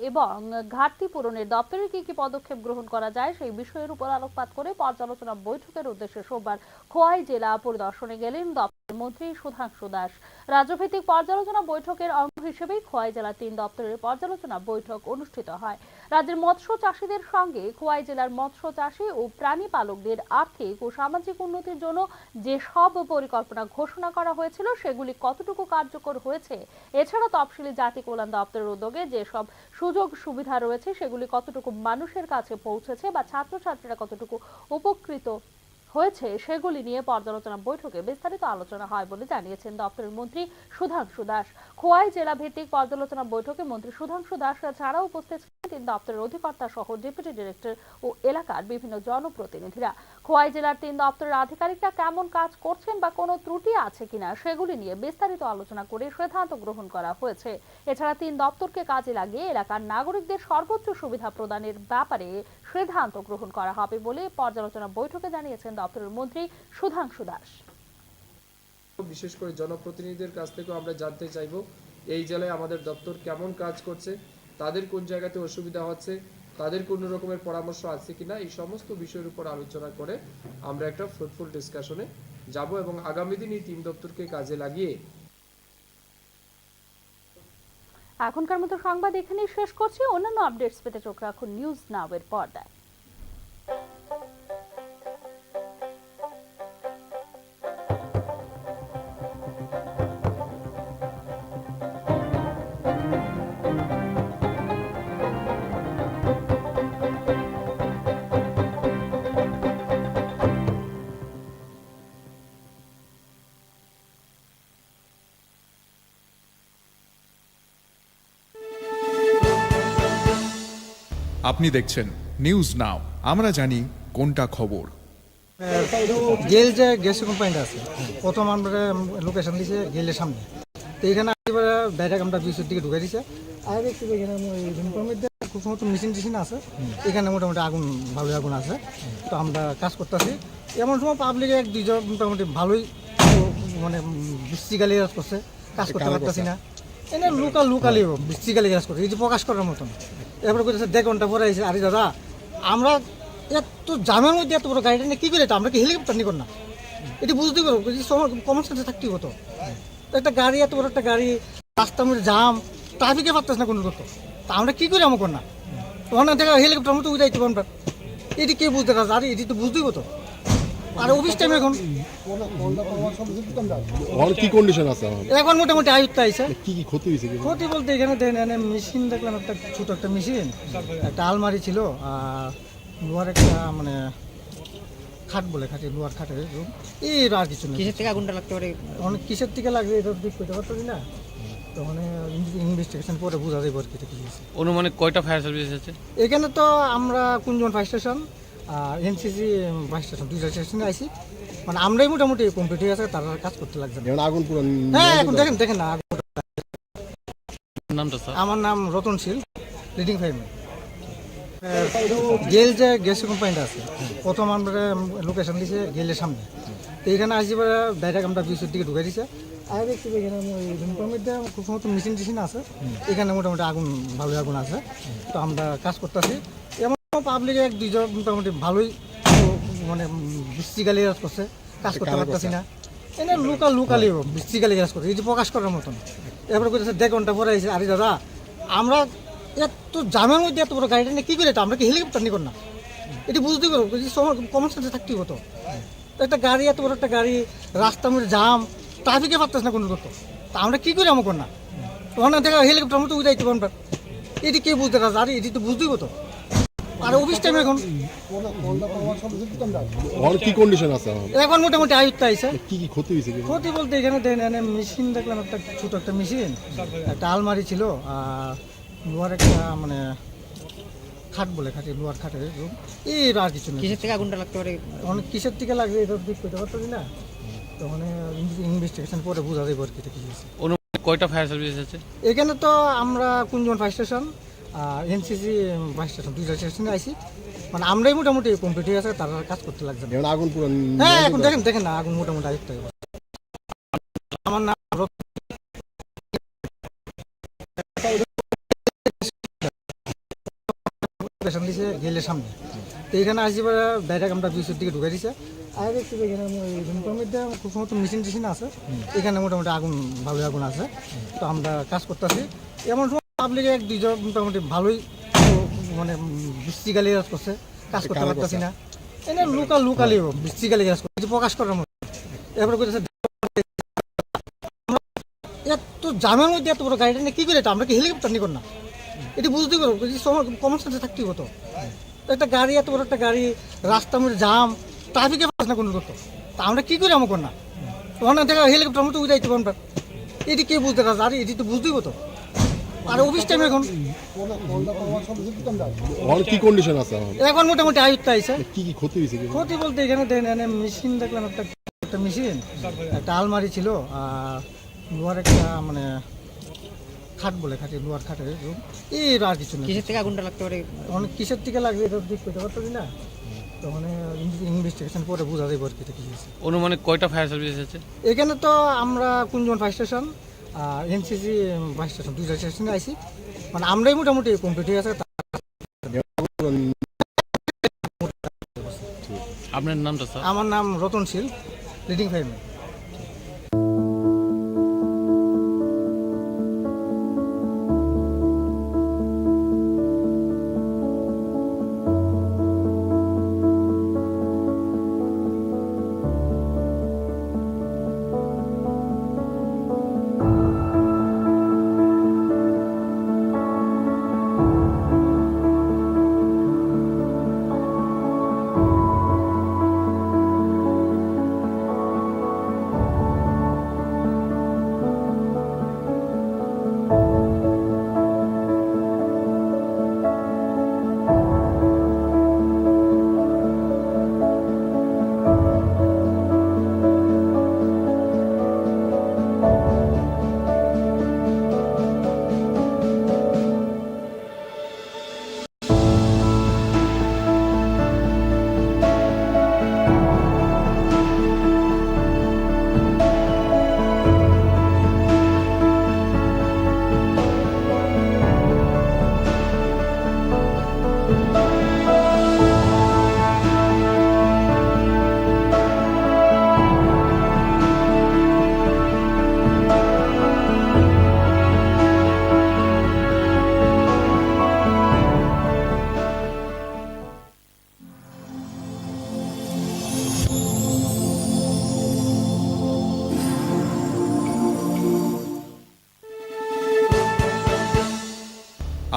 এবং ঘাটতি পূরণের দপ্তরে কি কি পদক্ষেপ গ্রহণ করা যায় সেই বিষয়ের উপর আলোকপাত করে পর্যালোচনা বৈঠকের উদ্দেশ্যে সোমবার খোয়াই জেলা পরিদর্শনে গেলেন দপ্তরের মন্ত্রী সুধাংশু দাস। রাজ্যভিত্তিক পর্যালোচনা বৈঠকের অংশ হিসেবে খোয়াই জেলার 3 দপ্তরের পর্যালোচনা বৈঠক অনুষ্ঠিত হয়। রাজ্যের মৎস্য চাষীদের সঙ্গে খোয়াই জেলার মৎস্য চাষী ও প্রাণী পালকদের আর্থিক ও সামাজিক উন্নতির জন্য যে সব পরিকল্পনা ঘোষণা করা হয়েছিল সেগুলি কতটুকু কার্যকর হয়েছে, এছাড়া তফসিলি জাতি কল্যাণ দপ্তরের উদ্যোগে যে সব সুযোগ সুবিধা রয়েছে সেগুলি কতটুকু মানুষের কাছে পৌঁছেছে বা ছাত্রছাত্রীরা কতটুকু উপকৃত হয়েছে সেগুলি নিয়ে পর্যালোচনা বৈঠকে বিস্তারিত আলোচনা হয় বলে জানিয়েছেন দপ্তরের মন্ত্রী সুধাংশু দাস। খোয়াই জেলা ভিত্তিক পর্যালোচনা বৈঠকে মন্ত্রী সুধাংশু দাস ছাড়াও উপস্থিত ছিলেন দপ্তরের অধিকর্তা সহ ডেপুটি ডিরেক্টর ও এলাকার বিভিন্ন জনপ্রতিনিধিরা। খোয়াই জেলার 3 দপ্তরের আধিকারিকরা কেমন কাজ করছেন বা কোনো ত্রুটি আছে কিনা সেগুলি নিয়ে বিস্তারিত আলোচনা করে সিদ্ধান্ত গ্রহণ করা হয়েছে। এছাড়া 3 দপ্তরকে কাজে লাগিয়ে এলাকার নাগরিকদের সর্বোচ্চ সুবিধা প্রদানের ব্যাপারে সিদ্ধান্ত গ্রহণ করা হবে বলে পর্যালোচনা বৈঠকে জানিয়েছেন দপ্তরের মন্ত্রী সুধাংশু দাস। বিশেষ করে জনপ্রতিনিধিদের কাছ থেকে আমরা জানতে চাইব এই জেলায় আমাদের দপ্তর কেমন কাজ করছে, তাদের কোন জায়গাতে অসুবিধা হচ্ছে, তাদের কোনো রকমের পরামর্শ আছে কিনা, এই সমস্ত বিষয়ের উপর আলোচনা করে আমরা একটা ফ্রুটফুল ডিসকাশনে যাব এবং আগামী দিন এই 3 দপ্তরকে কাজে লাগিয়ে। এখনকার মতো সংবাদ এখানেই শেষ করছি। অন্যান্য আপডেটস পেতে চোখ রাখুন নিউজ নাও এর পর্দায়। আপনি দেখছেন নিউজ নাও, আমরা জানি কোনটা খবর। গেল যে গ্যাস কোম্পানিটা আছে, প্রথম আমরা লোকেশন দিয়েছে গেলের সামনে। তো এখানে এবার ডাইরেক্ট আমরা বিদ্যুৎ দিকে ঢুকে দিছে। আর দেখছি এখানে মধ্যে খুব সমস্ত মেশিন টেশিন আছে, এখানে মোটামুটি আগুন ভালোই আগুন আছে। তো আমরা কাজ করতেছি, এমন সময় পাবলিক এক দুইজন মোটামুটি ভালোই মানে বৃষ্টি গালি কাজ করছে, কাজ করতে পারতেছি না। এনে লোকালি বৃষ্টি গালি কাজ করছে, এই যে প্রকাশ করার মতন। এরপরে করেছে 1.5 ঘন্টা পরে এসে, আরে দাদা আমরা এত জামের মধ্যে এত বড় গাড়িটা নিয়ে কী করে, আমরা কি হেলিকপ্টার নিয়ে কর না? এটি বুঝতে পারবো, কমন সেন্সে থাকতেই হতো। একটা গাড়ি, এত বড় একটা গাড়ি, রাস্তার মধ্যে জাম, ট্রাফিকে পারতেছে না কোনো করতো, তা আমরা কী করে আমার কর না? তখন দেখা হেলিকপ্টার মতো উঠাইতে পারবো। এটি কে বুঝতে পারছে? আরে এটি তো বুঝতেই হতো। আর অফিস টাইম এখন কি কন্ডিশন আছে এখন মোটামুটি আয়ুত্ত আইসে। কি কি ক্ষতি হয়েছে? ক্ষতি বলতে এখানে দেখেন মেশিন দেখলাম, একটা ছোট একটা মেশিন, একটা আলমারি ছিল, আর লোহার একটা মানে খাট বলে, খাটে লোহার খাটের রুম, এই আর কিছু না। কিসের থেকে আগুনটা লাগতে পারে? অনেক কিসের থেকে লাগবে এটা দিক করতে পারছি না, তখন ইনভেস্টিগেশন পরে বোঝা যাবে আর কি হয়েছে। অনুমানিক কয়টা ফায়ার সার্ভিস আছে এখানে? তো আমরা কুঞ্জন ফায়ার স্টেশন আর এনসিসি ফায়ার স্টেশন, দুইটা স্টেশনে আইসি, মানে আমরাই মোটামুটি কমপ্লিট হয়ে আছে, তারা কাজ করতে লাগছে না। আগুন পুরো হ্যাঁ এখন দেখেন না। নামটা স্যার? আমার নাম রতনশীল, লিডিং ফায়ারম্যান। গেল যে গ্যাস কোম্পানিটা আছে, প্রথম আমরা লোকেশন দিয়েছে গেলের সামনে। তো এখানে আসিবার ডাইরেক্ট আমরা বিদ্যুৎ দিকে ঢুকে দিছে। আর দেখছি এখানে রুমের মধ্যে খুব সমস্ত মেশিন টেশিন আছে, এখানে মোটামুটি আগুন ভালোই আগুন আছে। তো আমরা কাজ করতেছি, এমন পাবলিক এক দুইজন মোটামুটি ভালোই মানে বৃষ্টি গালি কাজ করছে, কাজ করতে পারতেছি না। এনে লোকালি বৃষ্টি গালি কাজ করছে, এই যে প্রকাশ করার মতন। এরপরে করেছে 1.5 ঘন্টা পরে এসে, আরে দাদা আমরা এত জামের মধ্যে এত বড় গাড়িটা নিয়ে কী করে, আমরা কি হেলিকপ্টার নিয়ে কর না? এটি বুঝতেই পারবো, কমন সেন্সে থাকতেই হতো। একটা গাড়ি, এত বড় একটা গাড়ি, রাস্তার মধ্যে জাম, ট্রাফিকে পারতেছে না কোনো করতো, তা আমরা কী করে আমার কর না? তখন দেখা হেলিকপ্টার মতো উঠাইতে পারবো। এটি কে বুঝতে পারছে? আরে এটি তো বুঝতেই হতো। আর অফিস টাইম এখন কি কন্ডিশন আছে এখন মোটামুটি আয়ুত্ত আইসে। কি কি ক্ষতি হয়েছে? ক্ষতি বলতে এখানে দেখেন মেশিন দেখলাম, একটা ছোট একটা মেশিন, একটা আলমারি ছিল, আর লোহার একটা মানে খাট বলে, খাটে লোহার খাটের রুম, এই আর কিছু না। কিসের থেকে আগুনটা লাগতে পারে? অনেক কিসের থেকে লাগবে এটা দিক করতে পারছি না, তখন ইনভেস্টিগেশন পরে বোঝা যাবে আর কি হয়েছে। অনুমানিক কয়টা ফায়ার সার্ভিস আছে এখানে? তো আমরা কুঞ্জন ফায়ার স্টেশন আর এনসিসি ফায়ার স্টেশন, দুইটা স্টেশনে আইসি, মানে আমরাই মোটামুটি কমপ্লিট হয়ে আছে, তারা কাজ করতে লাগছে না। আগুন পুরো হ্যাঁ এখন দেখেন না, আগুন মোটামুটি আয়ুক্ত। আমার নাম দিয়েছে গেলের সামনে। তো এখানে আসিবার ডাইরেক্ট আমরা বিদ্যুৎ দিকে ঢুকে দিছে। আর দেখছি এখানে রুমের মধ্যে খুব সমস্ত মেশিন টেশিন আছে, এখানে মোটামুটি আগুন ভালোই আগুন আছে। তো আমরা কাজ করতেছি, এমন সময় পাবলিক এক দুইজন মোটামুটি ভালোই মানে বৃষ্টি গালি কাজ করছে, কাজ করতে পারতেছি না। এনে লোকালি বৃষ্টি গালি কাজ করছে, প্রকাশ করার মতো। এরপরে করেছে এত জামের মধ্যে এত বড় গাড়িটা নিয়ে কী করে, আমরা কি হেলিকপ্টার নিয়ে কর না? এটি বুঝতেই পারবো, কমন সেন্সে থাকতেই হতো। একটা গাড়ি, এত বড় একটা গাড়ি, রাস্তার মধ্যে জাম, ট্রাফিকে পারছে না কোনো করতো, তা আমরা কী করে আমার কর না? তখন দেখা হেলিকপ্টার মতো উঠাইতে পারবো। এটি কে বুঝতে পারছে? আরে এটি তো বুঝতেই হতো। আর অফিস টাইম এখন কি কন্ডিশন আছে এখন মোটামুটি আয়ুত্ত আইসে। কি কি ক্ষতি হয়েছে? ক্ষতি বলতে এখানে দেখেন মেশিন দেখলাম, একটা মেশিন, একটা আলমারি ছিল, আর লোহার একটা মানে খাট বলে, খাটে লোহার খাটের রুম, এই আর কিছু না। কিসের থেকে আগুনটা লাগতে পারে? অনেক কিসের থেকে লাগবে এটা দিক করতে পারছি না, তখন ইনভেস্টিগেশন পরে বোঝা যাবে আর কি হয়েছে। অনুমানিক কয়টা ফায়ার সার্ভিস আছে এখানে? তো আমরা কুঞ্জন ফায়ার স্টেশন আর এনসিসি ফায়ার স্টেশন, দুইটা স্টেশনে আইসি, মানে আমরাই মোটামুটি কমপ্লিট হয়ে আছে। আপনার নামটা স্যার? আমার নাম রতনশীল, লিডিং ফায়ারম্যান।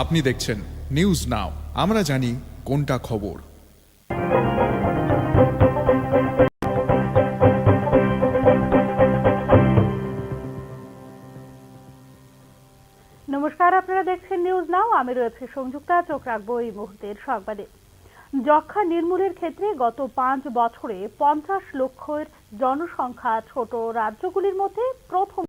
আপনি দেখছেন নিউজ নাও, আমরা জানি কোনটা খবর। নমস্কার, আপনারা দেখছেন নিউজ নাও। আমি রয়েছে সংযুক্তা। চোখ রাখবো এই মুহূর্তের সংবাদে। যক্ষ্মা নির্মূলের ক্ষেত্রে গত 5 বছরে 50 লক্ষের জনসংখ্যা ছোট রাজ্যগুলির মধ্যে প্রথম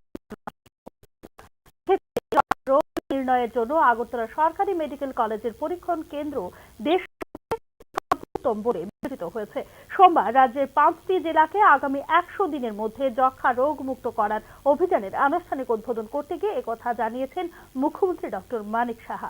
রোগ নির্ণয়ের জন্য আগরতলা সরকারি মেডিকেল কলেজের পরীক্ষণ কেন্দ্র দেশ বলে বিবেচিত হয়েছে। সোমবার রাজ্যের 5টি জেলাকে আগামী 100 দিনের মধ্যে যক্ষ্মা রোগ মুক্ত করার অভিযানের আনুষ্ঠানিক উদ্বোধন করতে গিয়ে একথা জানিয়েছেন মুখ্যমন্ত্রী ডক্টর মানিক সাহা।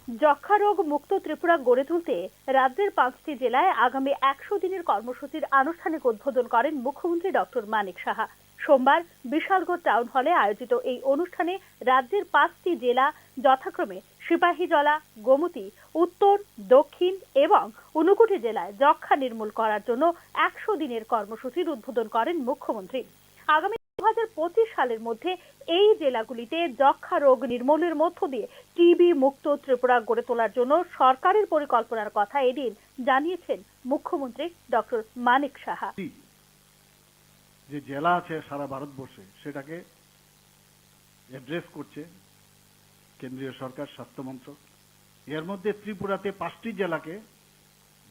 যক্ষ্মা রোগ মুক্ত ত্রিপুরা গড়ে তুলতে রাজ্যের 5টি জেলায় আগামী 100 দিনের কর্মসূচির আনুষ্ঠানিক উদ্বোধন করেন মুখ্যমন্ত্রী ডক্টর মানিক সাহা। সোমবার বিশালগড় টাউন হলে আয়োজিত এই অনুষ্ঠানে রাজ্যের 5টি জেলা যথাক্রমে সিপাহীজলা, গোমতী, উত্তর, দক্ষিণ এবং ঊনকোটি জেলায় যক্ষ্মা নির্মূল করার জন্য 100 দিনের কর্মসূচির উদ্বোধন করেন মুখ্যমন্ত্রী। আগামী 2025 সালের মধ্যে এই জেলাগুলিতে যক্ষ্মা রোগ নির্মূলের মধ্য দিয়ে টিবি মুক্ত ত্রিপুরা গড়ে তোলার জন্য সরকারের পরিকল্পনার কথা এদিন জানিয়েছেন মুখ্যমন্ত্রী ডক্টর মানিক সাহা। যে জেলা আছে সারা ভারতবর্ষে সেটাকে অ্যাড্রেস করছে কেন্দ্রীয় সরকার, স্বাস্থ্য মন্ত্রক। এর মধ্যে ত্রিপুরাতে 5টি জেলাকে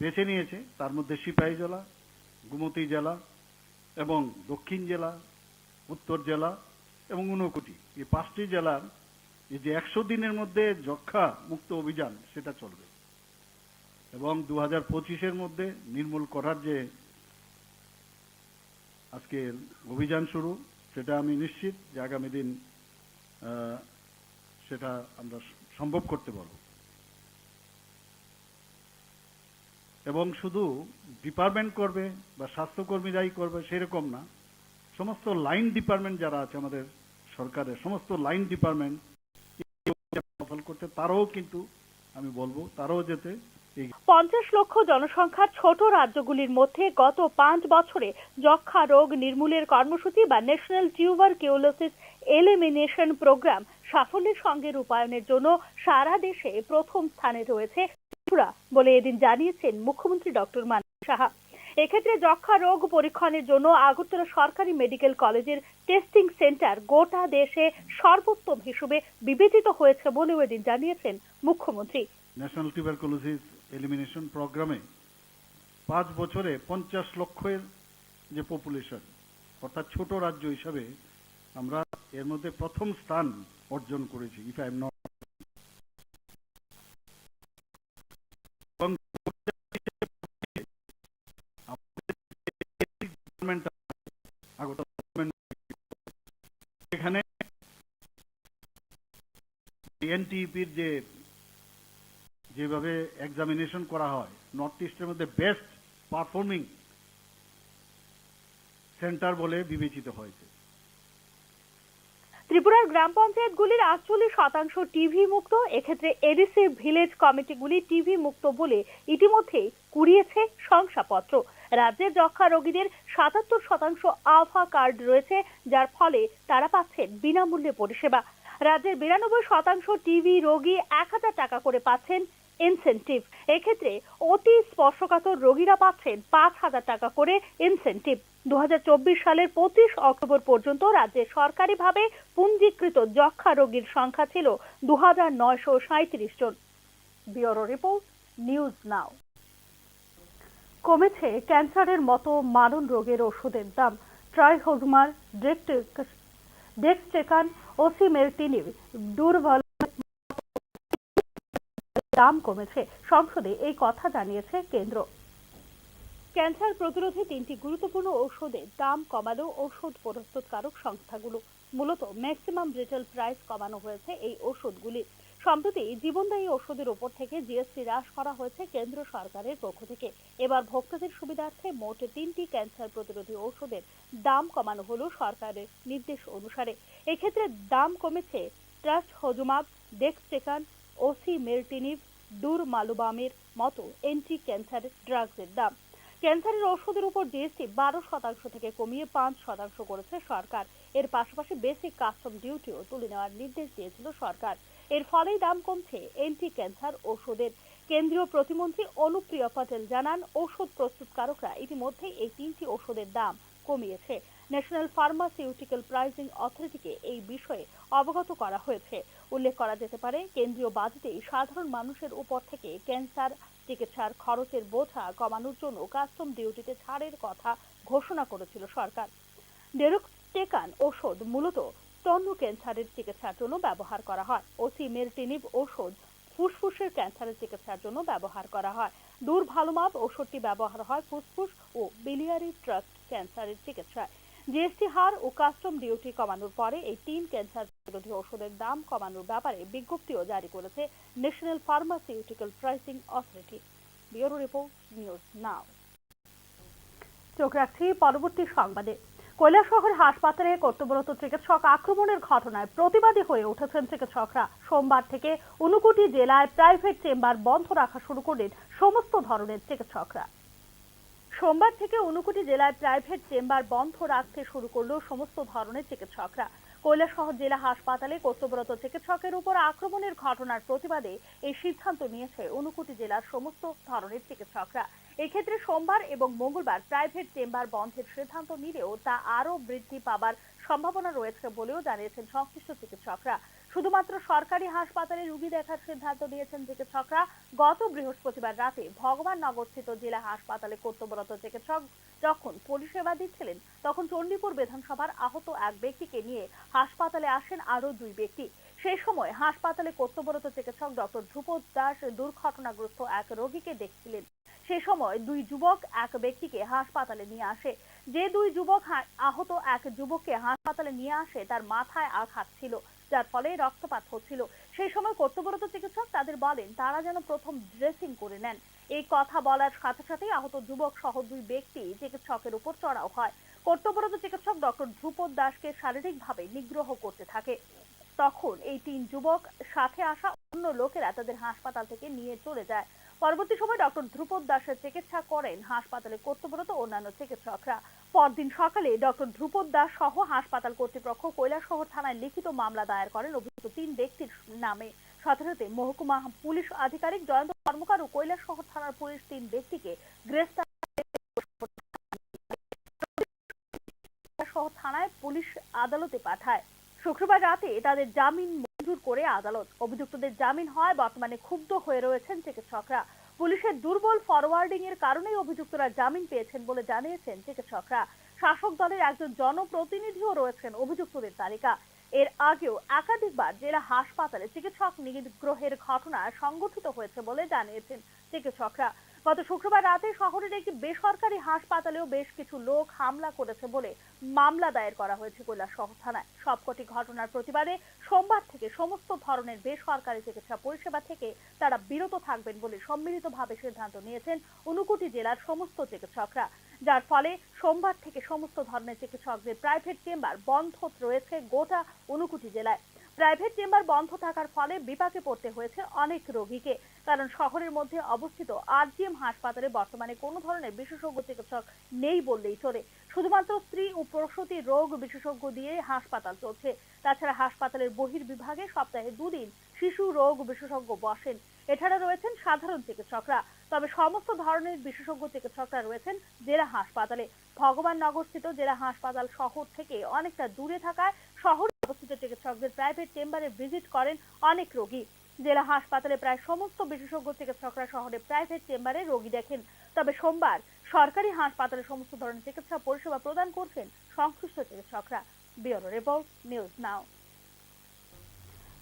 বেছে নিয়েছে, তার মধ্যে সিপাহীজলা, গোমতী জেলা এবং দক্ষিণ জেলা, উত্তর জেলা এবং ঊনকোটি। এই 5টি জেলার এই যে 100 দিনের মধ্যে যক্ষ্মা মুক্ত অভিযান সেটা চলবে এবং 2025-এর মধ্যে নির্মূল করার যে আজকে অভিযান শুরু, সেটা আমি নিশ্চিত যে আগামী দিন সেটা আমরা সম্ভব করতে পারব। এবং শুধু ডিপার্টমেন্ট করবে বা স্বাস্থ্যকর্মীরাই করবে সেরকম না, সমস্ত লাইন ডিপার্টমেন্ট যারা আছে আমাদের সরকারের, সমস্ত লাইন ডিপার্টমেন্ট সফল করতে, তারাও কিন্তু আমি বলবো তারাও যেতে 50 লক্ষ জনসংখ্যার ছোট রাজ্যগুলির মধ্যে গত 5 বছরে যক্ষ্মা রোগ নির্মূলের কর্মসূচি বা ন্যাশনাল টিউবারকিউলোসিস এলিমিনেশন প্রোগ্রাম সাফল্যের সঙ্গে রূপায়ণের জন্য সারা দেশে প্রথম স্থানে রয়েছে ত্রিপুরা বলে এদিন জানিয়েছেন মুখ্যমন্ত্রী ডক্টর মানিক সাহা। এক্ষেত্রে যক্ষ্মা রোগ পরীক্ষণের জন্য আগরতলা সরকারি মেডিকেল কলেজের টেস্টিং সেন্টার গোটা দেশে সর্বোত্তম হিসেবে বিবেচিত হয়েছে বলেও এদিন জানিয়েছেন মুখ্যমন্ত্রী। ন্যাশনাল টিউবারকুলোসিস এলিমিনেশন প্রোগ্রামে 5 বছরে 50 লক্ষের যে পপুলেশন, অর্থাৎ ছোট রাজ্য হিসাবে আমরা এর মধ্যে প্রথম স্থান অর্জন করেছি। ইফ আই এম নট এখানে এনটিপির যেভাবে এক্সামিনেশন করা হয়, নর্থ ইস্টের মধ্যে বেস্ট পারফর্মিং সেন্টার বলে বিবেচিত হয়েছে। ত্রিপুরার গ্রাম পঞ্চায়েতগুলির 48% টিভি মুক্ত। এক্ষেত্রে এডিসি ভিলেজ কমিটিগুলি টিভি মুক্ত বলে ইতিমধ্যেই কুড়িয়েছে শংসাপত্র। রাজ্যের যক্ষ্মা রোগীদের 77% আভা কার্ড রয়েছে, যার ফলে তারা পাচ্ছেন বিনামূল্যে পরিষেবা। রাজ্যের 92% টিভি রোগী 1000 টাকা করে পাচ্ছেন ইনসেন্টিভ। এক্ষেত্রে অতি স্পর্শকাতর রোগীরা পাচ্ছেন 5000 টাকা করে ইনসেন্টিভ। 2024 সালের 25 অক্টোবর পর্যন্ত রাজ্যে সরকারিভাবে পঞ্জীকৃত যক্ষ্মা রোগীর সংখ্যা ছিল 2937 জন। Bureau report, news now. কমেছে ক্যান্সারের মতো মারণ রোগের ওষুধের দাম। ট্রাইহোজমার, ডেক্সটেকান, ওসিমেরটিনিভ, ডুরভাল দাম কমেছে। সংসদে এই কথা জানিয়েছে কেন্দ্র। ক্যান্সার প্রতিরোধে 3টি গুরুত্বপূর্ণ ঔষধের দাম কমালো ঔষধ প্রস্তুতকারক সংস্থাগুলো। মূলত ম্যাক্সিমাম রিটেল প্রাইস কমানো হয়েছে এই ওষুধগুলি। সম্প্রতি জীবনদায়ী ওষুধের উপর থেকে জিএসটি হ্রাস করা হয়েছে কেন্দ্র সরকারের পক্ষ থেকে। এবার ভোক্তাদের সুবিধার্থে মোট 3টি ক্যান্সার প্রতিরোধী ঔষধের দাম কমানো হলো সরকারের নির্দেশ অনুসারে। এক্ষেত্রে দাম কমেছে ট্রাস্টহোজুমাব, ডেক্সটেকান, ওসিমেরটিনিভ, ডুরমালুবামের মতো এন্টি ক্যান্সার ড্রাগসের দাম। ক্যান্সারের ওষুধের উপর জিএসটি 12% থেকে কমিয়ে 5% করেছে সরকার। এর পাশাপাশি বেসিক কাস্টম ডিউটিও তুলে নেওয়ার নির্দেশ দিয়েছিল সরকার। এর ফলেই দাম কমছে এন্টি ক্যান্সার ওষুধের। কেন্দ্রীয় প্রতিমন্ত্রী অনুপ্রিয়া পটেল জানান, ওষুধ প্রস্তুতকারকরা ইতিমধ্যেই এই 3টি ওষুধের দাম কমিয়েছে। ন্যাশনাল ফার্মাসিউটিক্যাল প্রাইসিং অথরিটিকে এই বিষয়ে অবগত করা হয়েছে। উল্লেখ করা যেতে পারে, কেন্দ্রীয় বাজেটেই সাধারণ মানুষের উপর থেকে ক্যান্সার চিকিৎসার খরচের বোঝা কমানোর জন্য কাস্টম ডিউটিতে ছাড়ের কথা ঘোষণা করেছিল সরকার। ডেরোক্সটেকান ওষুধ মূলত স্তন ক্যান্সারের চিকিৎসার জন্য ব্যবহার করা হয়। ওসিমেরটিনিব ওষুধ ফুসফুসের ক্যান্সারের চিকিৎসার জন্য ব্যবহার করা হয়। দুরভালুমাব ওষুধটি ব্যবহার হয় ফুসফুস ও বিলিয়ারি ট্রাক্ট ক্যান্সারের চিকিৎসায়। জিএসটি হার ও কাস্টম ডিউটি কমানোর পরে এই 3 ক্যান্সার বিরোধী ওষুধের দাম কমানোর ব্যাপারে বিজ্ঞপ্তিও জারি করেছে national pharmaceutical pricing authority. Bureau report, news নাও। চোখ রাখছি পরবর্তী সংবাদে। কৈলাসহর হাসপাতালে কর্তব্যরত চিকিৎসক আক্রমণের ঘটনায় প্রতিবাদী হয়ে উঠেছেন চিকিৎসকরা। সোমবার থেকে 59 জেলায় প্রাইভেট চেম্বার বন্ধ রাখা শুরু করলেন সমস্ত ধরনের চিকিৎসকরা। সোমবার থেকে 59 জেলায় প্রাইভেট চেম্বার বন্ধ রাখতে শুরু করল সমস্ত ধরনের চিকিৎসকরা। কৈলাসহর জেলা হাসপাতালে কর্তব্যরত চিকিৎসকের উপর আক্রমণের ঘটনার প্রতিবাদে এই সিদ্ধান্ত নিয়েছে 59 জেলার সমস্ত ধরনের চিকিৎসকরা। এক্ষেত্রে সোমবার এবং মঙ্গলবার প্রাইভেট চেম্বার বন্ধের সিদ্ধান্ত নিলেও তা আরও বৃদ্ধি পাবার সম্ভাবনা রয়েছে বলেও জানিয়েছেন সংশ্লিষ্ট চিকিৎসকরা। শুধুমাত্র সরকারি হাসপাতালে রোগী দেখার সিদ্ধান্ত নিয়েছেন চিকিৎসকরা। গত বৃহস্পতিবার রাতে ভগবাননগরস্থিত জেলা হাসপাতালে কর্তব্যরত চিকিৎসক যখন পরিষেবা দিচ্ছিলেন, তখন চণ্ডীপুর বিধানসভার আহত এক ব্যক্তিকে নিয়ে হাসপাতালে আসেন আরও 2 ব্যক্তি। সেই সময় হাসপাতালে কর্তব্যরত চিকিৎসক ডক্টর ধ্রুপদ দাস দুর্ঘটনাগ্রস্ত এক রোগীকে দেখছিলেন। সেই সময় 2 যুবক এক ব্যক্তিকে হাসপাতালে নিয়ে আসে। যে 2 যুবক আহত এক যুবককে হাসপাতালে নিয়ে আসে তার মাথায় আঘাত ছিল, যার ফলে রক্তপাত হচ্ছিল। সেই সময় কর্তব্যরত চিকিৎসক তাদের বলেন তারা যেন প্রথম ড্রেসিং করে নেন। এই কথা বলার সাথে সাথেই আহত যুবক সহ 2 ব্যক্তি চিকিৎসকের উপর চড়াও হয়। কর্তব্যরত চিকিৎসক ডক্টর ধ্রুপদ দাসকে শারীরিকভাবে নিগ্রহ করতে থাকে। তখন এই 3 যুবক সাথে আসা অন্য লোকেরা তাদের হাসপাতাল থেকে নিয়ে চলে যায়। পরবর্তী সময় ডক্টর ধ্রুপদ দাসের চিকিৎসা করেন হাসপাতালে কর্তব্যরত অন্যান্য চিকিৎসকরা। পরদিন সকালে ডক্টর ধ্রুপদ দাস সহ হাসপাতাল কর্তৃপক্ষ কৈলাসহর থানায় লিখিত মামলা দায়ের করেন অভিযুক্ত 3 ব্যক্তির নামে। সাথে মহকুমা পুলিশ আধিকারিক জয়ন্ত কর্মকার ও কৈলাসহর থানার পুলিশ 3 ব্যক্তিকে গ্রেফতার থানায় পুলিশ আদালতে পাঠায়। শুক্রবার রাতে তাদের জামিন মঞ্জুর করে আদালত। অভিযুক্তদের জামিন হয়। বর্তমানে ক্ষুব্ধ হয়ে রয়েছেন চিকিৎসকরা। পুলিশের দুর্বল ফরওয়ার্ডিং এর কারণেই অভিযুক্তরা জামিন পেয়েছেন বলে জানিয়েছেন চিকিৎসকরা। শাসক দলের একজন জনপ্রতিনিধিও রয়েছেন অভিযুক্তদের তালিকা। এর আগেও একাধিকবার জেলা হাসপাতালে চিকিৎসক নিগ্রহের ঘটনা সংঘটিত হয়েছে বলে জানিয়েছেন চিকিৎসকরা। গত শুক্রবার রাতে শহরের একটি বেসরকারি হাসপাতালেও বেশ কিছু লোক হামলা করেছে বলে মামলা দায়ের করা হয়েছে কৈলাসহর থানায়। সবকটি ঘটনার প্রতিবাদে সোমবার থেকে সমস্ত ধরনের বেসরকারি চিকিৎসা পরিষেবা থেকে তারা বিরত থাকবেন বলে সম্মিলিতভাবে সিদ্ধান্ত নিয়েছেন 59 জেলার সমস্ত চিকিৎসকরা, যার ফলে সোমবার থেকে সমস্ত ধরনের চিকিৎসকদের প্রাইভেট চেম্বার বন্ধ রয়েছে গোটা 59 জেলায়। প্রাইভেট চেম্বার বন্ধ থাকার ফলে বিপাকে পড়তে হয়েছে অনেক রোগীকে, কারণ শহরের মধ্যে অবস্থিত আরজিএম হাসপাতালে বর্তমানে কোনো ধরনের বিশেষজ্ঞ চিকিৎসক নেই বললেই চলে। শুধুমাত্র স্ত্রী ও প্রসূতি রোগ বিশেষজ্ঞ দিয়ে হাসপাতাল চলছে। তাছাড়া হাসপাতালের বহির্বিভাগে সপ্তাহে 2 দিন শিশু রোগ বিশেষজ্ঞ বসেন। এছাড়া রয়েছেন সাধারণ চিকিৎসকরা। তবে সমস্ত ধরনের বিশেষজ্ঞ চিকিৎসকরা রয়েছেন জেলা হাসপাতালে। ভগবাননগরস্থিত জেলা হাসপাতাল শহর থেকে অনেকটা দূরে থাকায় শহরে অবস্থিত চিকিৎসকদের প্রাইভেট চেম্বারে ভিজিট করেন অনেক রোগী। জেলা হাসপাতালে প্রায় সমস্ত বিশেষজ্ঞ চিকিৎসকরা শহরে প্রাইভেট চেম্বারে রোগী দেখেন। তবে সোমবার সরকারি হাসপাতালে সমস্ত ধরনের চিকিৎসা পরিষেবা প্রদান করছেন সংশ্লিষ্ট চিকিৎসকরা। ব্যুরো রিপোর্ট, নিউজ নাও।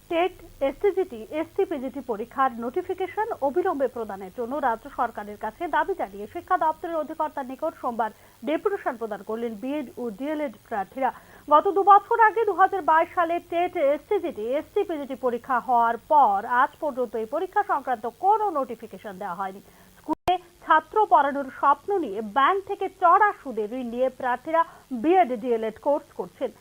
টেট, এসটিজিটি, এসটিপিজিটি পরীক্ষার নোটিফিকেশন অবিলম্বে প্রদানের জন্য রাজ্য সরকারের কাছে দাবি জানিয়ে শিক্ষা দপ্তরের অধিকর্তার নিকট সোমবার ডেপুটেশন প্রদান করলেন বিএড ও ডিএলএড প্রার্থীরা। গত 2 বছর আগে 2022 সালে টেট, এসটিজিটি, এসটিপিজিটি পরীক্ষা হওয়ার পর আজ পর্যন্ত এই পরীক্ষা সংক্রান্ত কোনো নোটিফিকেশন দেওয়া হয়নি। স্কুলে ছাত্র পড়ানোর স্বপ্ন নিয়ে ব্যাংক থেকে চড়া সুদে ঋণ নিয়ে প্রার্থীরা বিএড, ডিএলএড কোর্স করছেন।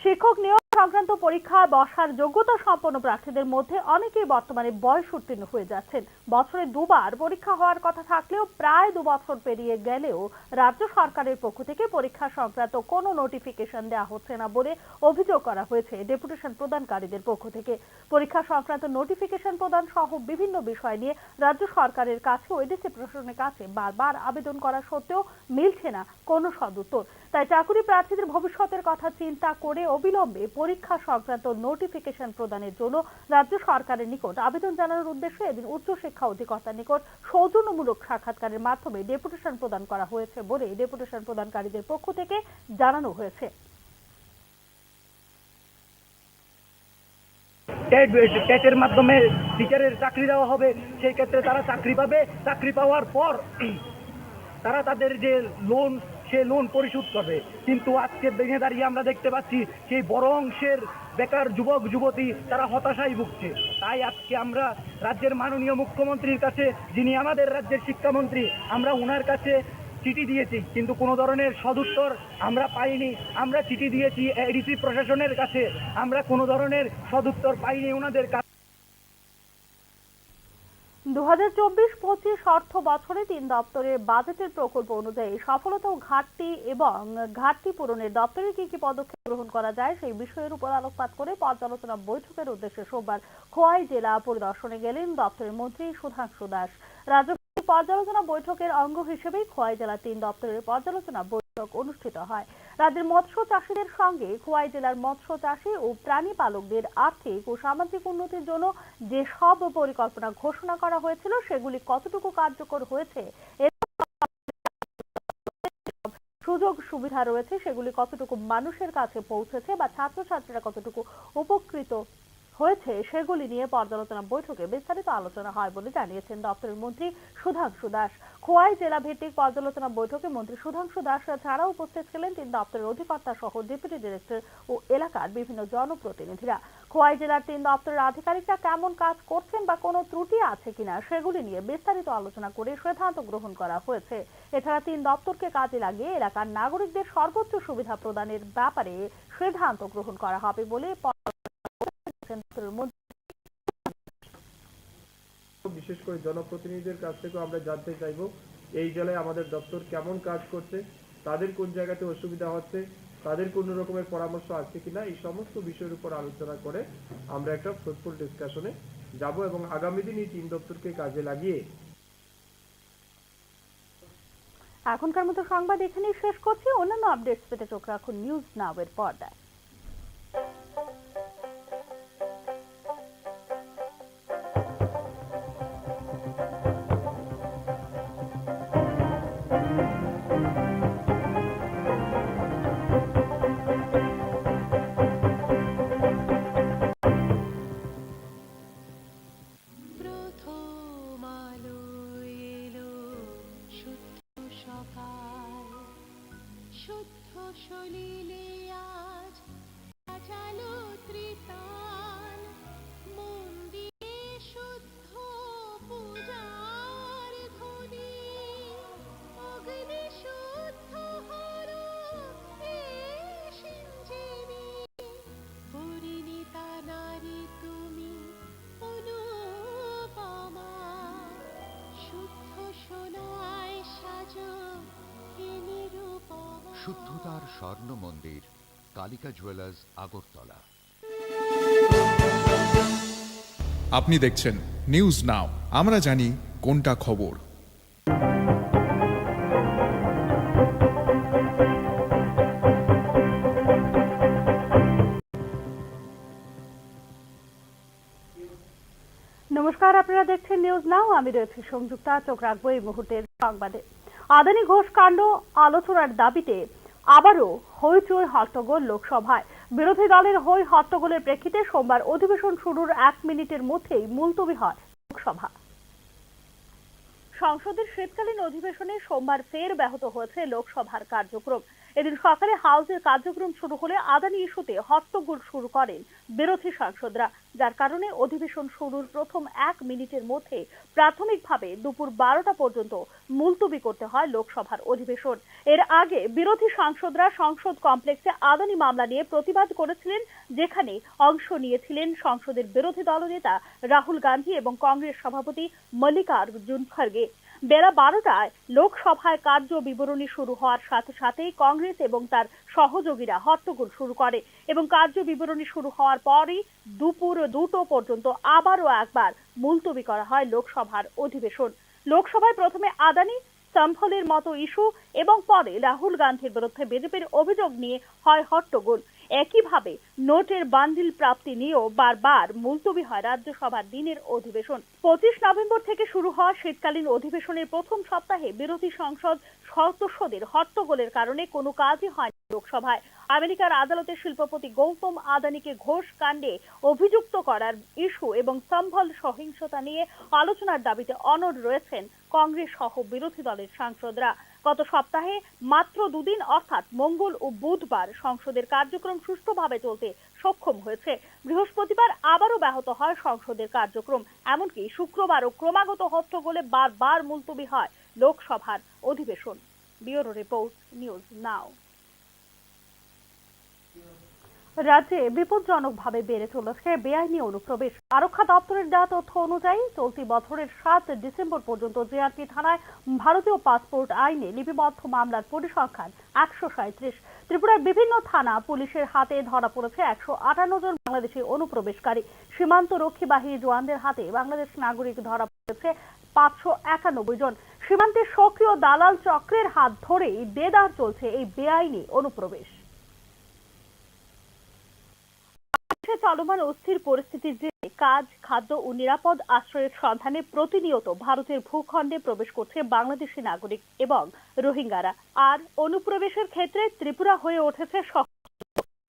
শিক্ষক নিয়োগ সংক্রান্ত পরীক্ষায় বসার যোগ্যতা সম্পন্ন প্রার্থীদের মধ্যে অনেকেই বর্তমানে বয়স উত্তীর্ণ হয়ে যাচ্ছেন। বছরে দুবার পরীক্ষা হওয়ার কথা থাকলেও প্রায় 2 বছর পেরিয়ে গেলেও রাজ্য সরকারের পক্ষ থেকে পরীক্ষা সংক্রান্ত কোনো নোটিফিকেশন দেওয়া হচ্ছে না বলে অভিযোগ করা হয়েছে ডেপুটেশন প্রদানকারীদের পক্ষ থেকে। পরীক্ষা সংক্রান্ত নোটিফিকেশন প্রদান সহ বিভিন্ন বিষয় নিয়ে রাজ্য সরকারের কাছে ও এডিসি প্রশাসনের কাছে বারবার আবেদন করা সত্ত্বেও মিলছে না কোনো সদুত্তর। তাই চাকুরি প্রার্থীদের ভবিষ্যতের কথা চিন্তা করে অবিলম্বে পরীক্ষা সংক্রান্ত নোটিফিকেশন প্রদানের জন্য রাজ্য সরকারের নিকট আবেদন জানানোর উদ্দেশ্যে এদিন উচ্চশিক্ষা অধিকর্তার নিকট সৌজন্যমূলক সাক্ষাৎকারের মাধ্যমে ডেপুটেশন প্রদান করা হয়েছে বলে ডেপুটেশন প্রদানকারীদের পক্ষ থেকে জানানো হয়েছে। টেটের মাধ্যমে টিচারের চাকরি দেওয়া হবে, সেই ক্ষেত্রে তারা চাকরি পাবে। চাকরি পাওয়ার পর তারা তাদের যে লোন সে লোন পরিশোধ করবে। কিন্তু আজকে দিনে দাঁড়িয়ে আমরা দেখতে পাচ্ছি সেই বড় অংশের বেকার যুবক যুবতী তারা হতাশায় ভুগছে। তাই আজকে আমরা রাজ্যের মাননীয় মুখ্যমন্ত্রীর কাছে, যিনি আমাদের রাজ্যের শিক্ষামন্ত্রী, আমরা ওনার কাছে চিঠি দিয়েছি, কিন্তু কোনো ধরনের সদুত্তর আমরা পাইনি। আমরা চিঠি দিয়েছি এডিসি প্রশাসনের কাছে, আমরা কোনো ধরনের সদুত্তর পাইনি ওনাদের কাছে। 2024-25 অর্থ বছরে 3 দপ্তরের বাজেটের প্রকল্প অনুযায়ী সফলতা ও ঘাটতি পূরণের দপ্তরে কি কি পদক্ষেপ গ্রহণ করা যায় সেই বিষয়ের উপর আলোকপাত করে পর্যালোচনা বৈঠকের উদ্দেশ্যে সোমবার খোয়াই জেলা পরিদর্শনে গেলেন দপ্তরের মন্ত্রী সুধাংশু দাস। রাজ্য পর্যালোচনা বৈঠকের অঙ্গ হিসেবে খোয়াই জেলা 3 দপ্তরের পর্যালোচনা বৈঠক অনুষ্ঠিত হয়। রাজ্যের মৎস্য চাষীদের সঙ্গে খোয়াই জেলার মৎস্য চাষী ও প্রাণী পালকদের আর্থিক ও সামাজিক উন্নতির জন্য যে সব পরিকল্পনা ঘোষণা করা হয়েছিল সেগুলি কতটুকু কার্যকর হয়েছে, সুযোগ সুবিধা রয়েছে সেগুলি কতটুকু মানুষের কাছে পৌঁছেছে বা ছাত্রছাত্রীরা কতটুকু উপকৃত হয়েছে সেগুলি নিয়ে পর্যালোচনা বৈঠকে বিস্তারিত আলোচনা হয় বলে জানিয়েছেন দপ্তরের মন্ত্রী সুধাংশু দাস। খোয়াই জেলা ভিত্তিক পর্যালোচনা বৈঠকে মন্ত্রী সুধাংশু দাস ছাড়াও উপস্থিত ছিলেন 3 দপ্তরের অধিকর্তা সহ ডেপুটি ডিরেক্টর ও এলাকার বিভিন্ন জনপ্রতিনিধিরা। খোয়াই জেলার 3 দপ্তরের আধিকারিকরা কেমন কাজ করছেন বা কোনো ত্রুটি আছে কিনা সেগুলি নিয়ে বিস্তারিত আলোচনা করে সিদ্ধান্ত গ্রহণ করা হয়েছে। এছাড়া 3 দপ্তরকে কাজে লাগিয়ে এলাকার নাগরিকদের সর্বোচ্চ সুবিধা প্রদানের ব্যাপারে সিদ্ধান্ত গ্রহণ করা হবে বলে বিশেষ করে জনপ্রতিনিধিদের কাছ থেকে আমরা জানতে চাইব এই জেলায় আমাদের দপ্তর কেমন কাজ করছে, তাদের কোন জায়গাতে অসুবিধা হচ্ছে, তাদের কোন রকমের পরামর্শ আছে কিনা, এই সমস্ত বিষয়ের উপর আলোচনা করে আমরা একটা ফ্রুটফুল ডিসকাশনে যাব এবং আগামী দিন এই 3 দপ্তরকে কাজে লাগিয়ে। এখনকার মতো সংবাদ এখানেই শেষ করছি। অন্যান্য আপডেটস পেতে চোখ রাখুন নিউজ নাও এর পর্দায়। শুদ্ধ সলিলে আজ সাজালো ত্রিতাল, মন্দিরে শুদ্ধ পূজার ধ্বনি, অগ্নি শুদ্ধ হলো সিঞ্জিনী, পরিণীতা নারী তুমি অনুপমা, শুদ্ধ সোনায় সাজো শুদ্ধতার স্বর্ণ মন্দির, কালিকা জুয়েলার্স, আগরতলা। আপনি দেখছেন নিউজ নাও, আমরা জানি কোনটা খবর। নমস্কার, আপনারা দেখছেন নিউজ নাও, আমি রয়েছি সংযুক্তা। চোখ রাখবো এই মুহূর্তের সংবাদে। আদানি ঘোষ কাণ্ড আলোচনার দাবিতে আবারও হইচই হট্টগোল লোকসভায়। বিরোধী দলের হই হট্টগোলের প্রেক্ষিতে সোমবার অধিবেশন শুরুর 1 মিনিটের মধ্যেই মুলতবি হয় লোকসভা। সংসদের শীতকালীন অধিবেশনে সোমবার ফের ব্যাহত হয়েছে লোকসভার কার্যক্রম। এদিন সকালে হাউসের কার্যক্রম শুরু হলে আদানি ইস্যুতে হট্টগোল শুরু করেন বিরোধী সাংসদরা, যার কারণে অধিবেশন শুরুর প্রথম 1 মিনিটের মধ্যে প্রাথমিকভাবে দুপুর 12টা পর্যন্ত মুলতবি করতে হয় লোকসভার অধিবেশন। এর আগে বিরোধী সাংসদরা সংসদ কমপ্লেক্সে আদানি মামলা নিয়ে প্রতিবাদ করেছিলেন, যেখানে অংশ নিয়েছিলেন সংসদের বিরোধী দলনেতা রাহুল গান্ধী এবং কংগ্রেস সভাপতি মল্লিকার্জুন খড়গে। বেলা 12টায় লোকসভায় কার্য বিবরণী শুরু হওয়ার সাথে সাথেই কংগ্রেস এবং তার সহযোগীরা হট্টগোল শুরু করে এবং কার্য বিবরণী শুরু হওয়ার পরই দুপুর 2টো পর্যন্ত আবারও একবার মুলতবি করা হয় লোকসভার অধিবেশন। লোকসভায় প্রথমে আদানি সম্ভলের মতো ইস্যু এবং পরে রাহুল গান্ধীর বিরুদ্ধে বিজেপির অভিযোগ নিয়ে হয় হট্টগোল। একইভাবে নোটের বান্ডিল প্রাপ্তি নিয়েও বারবার মুলতবি হয় রাজ্যসভার দিনের অধিবেশন। 25 নভেম্বর থেকে শুরু হওয়া শীতকালীন অধিবেশনের প্রথম সপ্তাহে বিরোধী সংসদ সদস্যদের হট্টগোলের কারণে কোনো কাজই হয়নি লোকসভায়। আমেরিকার আদালতে শিল্পপতি গৌতম আদানিকে ঘোষ কাণ্ডে অভিযুক্ত করার ইস্যু এবং সম্ভল সহিংসতা নিয়ে আলোচনার দাবিতে অনড় রয়েছেন কংগ্রেস সহ বিরোধী দলের সাংসদরা। গত সপ্তাহে মাত্র 2 দিন অর্থাৎ মঙ্গল ও বুধবার সংসদের কার্যক্রম সুষ্ঠুভাবে চলতে সক্ষম হয়েছে। বৃহস্পতিবার আবারও ব্যাহত হয় সংসদের কার্যক্রম। এমনকি শুক্রবারও ক্রমাগত হট্টগোলে বারবার মুলতবি হয় লোকসভার অধিবেশন। ব্যুরো রিপোর্ট, নিউজ নাও। রাজ্যে বিপজ্জনকভাবে বেড়ে চলেছে বেআইনি অনুপ্রবেশ। আরক্ষা দপ্তরের দেওয়া তথ্য অনুযায়ী চলতি বছরের 7 ডিসেম্বর পর্যন্ত জিআরপি থানায় ভারতীয় পাসপোর্ট আইনে লিপিবদ্ধ মামলার পরিসংখ্যান 137। ত্রিপুরার বিভিন্ন থানা পুলিশের হাতে ধরা পড়েছে 158 জন বাংলাদেশি অনুপ্রবেশকারী। সীমান্ত রক্ষী বাহিনী জওয়ানদের হাতে বাংলাদেশ নাগরিক ধরা পড়েছে 591 জন। সীমান্তের সক্রিয় দালাল চক্রের হাত ধরেই দেদার চলছে এই বেআইনি অনুপ্রবেশ। চলমান অস্থির পরিস্থিতির জেরে কাজ, খাদ্য ও নিরাপদ আশ্রয়ের সন্ধানে প্রতিনিয়ত ভারতের ভূখণ্ডে প্রবেশ করছে বাংলাদেশি নাগরিক এবং রোহিঙ্গারা। আর অনুপ্রবেশের ক্ষেত্রে ত্রিপুরা হয়ে উঠেছে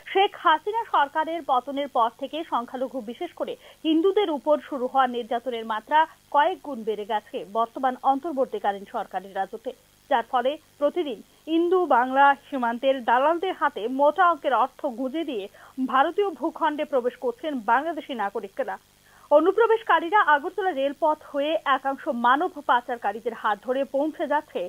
শেখ হাসিনা সরকারের পতনের পর থেকে সংখ্যালঘু বিশেষ করে হিন্দুদের উপর শুরু হওয়া নির্যাতনের মাত্রা কয়েক গুণ বেড়ে গেছে বর্তমান অন্তর্বর্তীকালীন সরকারের রাজত্বে, যার ফলে প্রতিদিন ইন্দু বাংলা সীমান্তের দালালদের হাতে মোটা অঙ্কের অর্থ গুঁজে দিয়ে ভারতীয় ভূখণ্ডে প্রবেশ করছেন বাংলাদেশি নাগরিকরা। অনুপ্রবেশকারীরা আগরতলা রেলপথ হয়ে একাংশ মানব পাচারকারীদের হাত ধরে পৌঁছে যাচ্ছে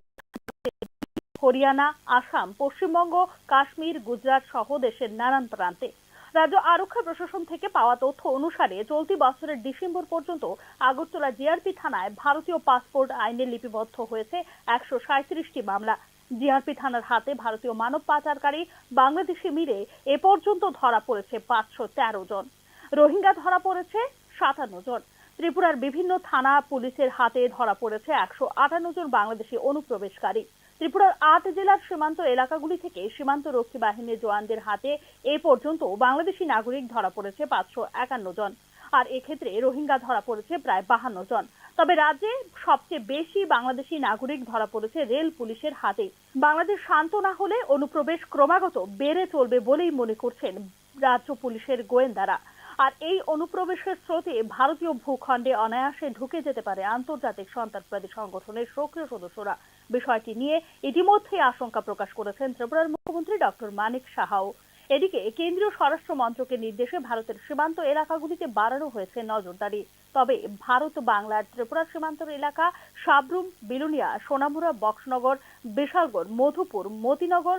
হরিয়ানা, আসাম, পশ্চিমবঙ্গ, কাশ্মীর, গুজরাট সহ দেশের নানান প্রান্তে। রাজ্য আরক্ষা প্রশাসন থেকে পাওয়া তথ্য অনুসারে চলতি বছরের ডিসেম্বর পর্যন্ত আগরতলা জিআরপি থানায় ভারতীয় পাসপোর্ট আইনে লিপিবদ্ধ হয়েছে 137টি মামলা। জিআরপি থানার হাতে ভারতীয় মানব পাচারকারী বাংলাদেশি মিলে এ পর্যন্ত ধরা পড়েছে 513 জন। রোহিঙ্গা ধরা পড়েছে 57 জন। ত্রিপুরার বিভিন্ন থানা পুলিশের হাতে ধরা পড়েছে 158 জন বাংলাদেশি অনুপ্রবেশকারী। ত্রিপুরার 8 জেলার সীমান্ত এলাকাগুলি থেকে সীমান্ত রক্ষী বাহিনীর জওয়ানদের হাতে এ পর্যন্ত বাংলাদেশি নাগরিক ধরা পড়েছে 551 জন। আর এক্ষেত্রে রোহিঙ্গা ধরা পড়েছে প্রায় 52 জন। তবে রাজ্যে সবচেয়ে বেশি বাংলাদেশি নাগরিক ধরা পড়েছে রেল পুলিশের হাতে। বাংলাদেশ শান্ত না হলে অনুপ্রবেশ ক্রমাগত বেড়ে চলবে বলেই মনে করছেন রাজ্য পুলিশের গোয়েন্দারা। আর এই অনুপ্রবেশের স্রোতে ভারতীয় ভূখণ্ডে অনায়াসে ঢুকে যেতে পারে আন্তর্জাতিক সন্ত্রাসবাদী সংগঠনের সক্রিয় সদস্যরা। বিষয়টি নিয়ে ইতিমধ্যে আশঙ্কা প্রকাশ করেছেন ত্রিপুরার মুখ্যমন্ত্রী ডক্টর মানিক সাহাও। এদিকে কেন্দ্রীয় স্বরাষ্ট্র মন্ত্রকের নির্দেশে ভারতের সীমান্ত এলাকাগুলিতে বাড়ানো হয়েছে নজরদারি। তবে ভারত বাংলার ত্রিপুরা সীমান্তের এলাকা Sabroom, Belonia, Sonamura, Boxanagar, Bishalgarh, Madhupur, Motinagar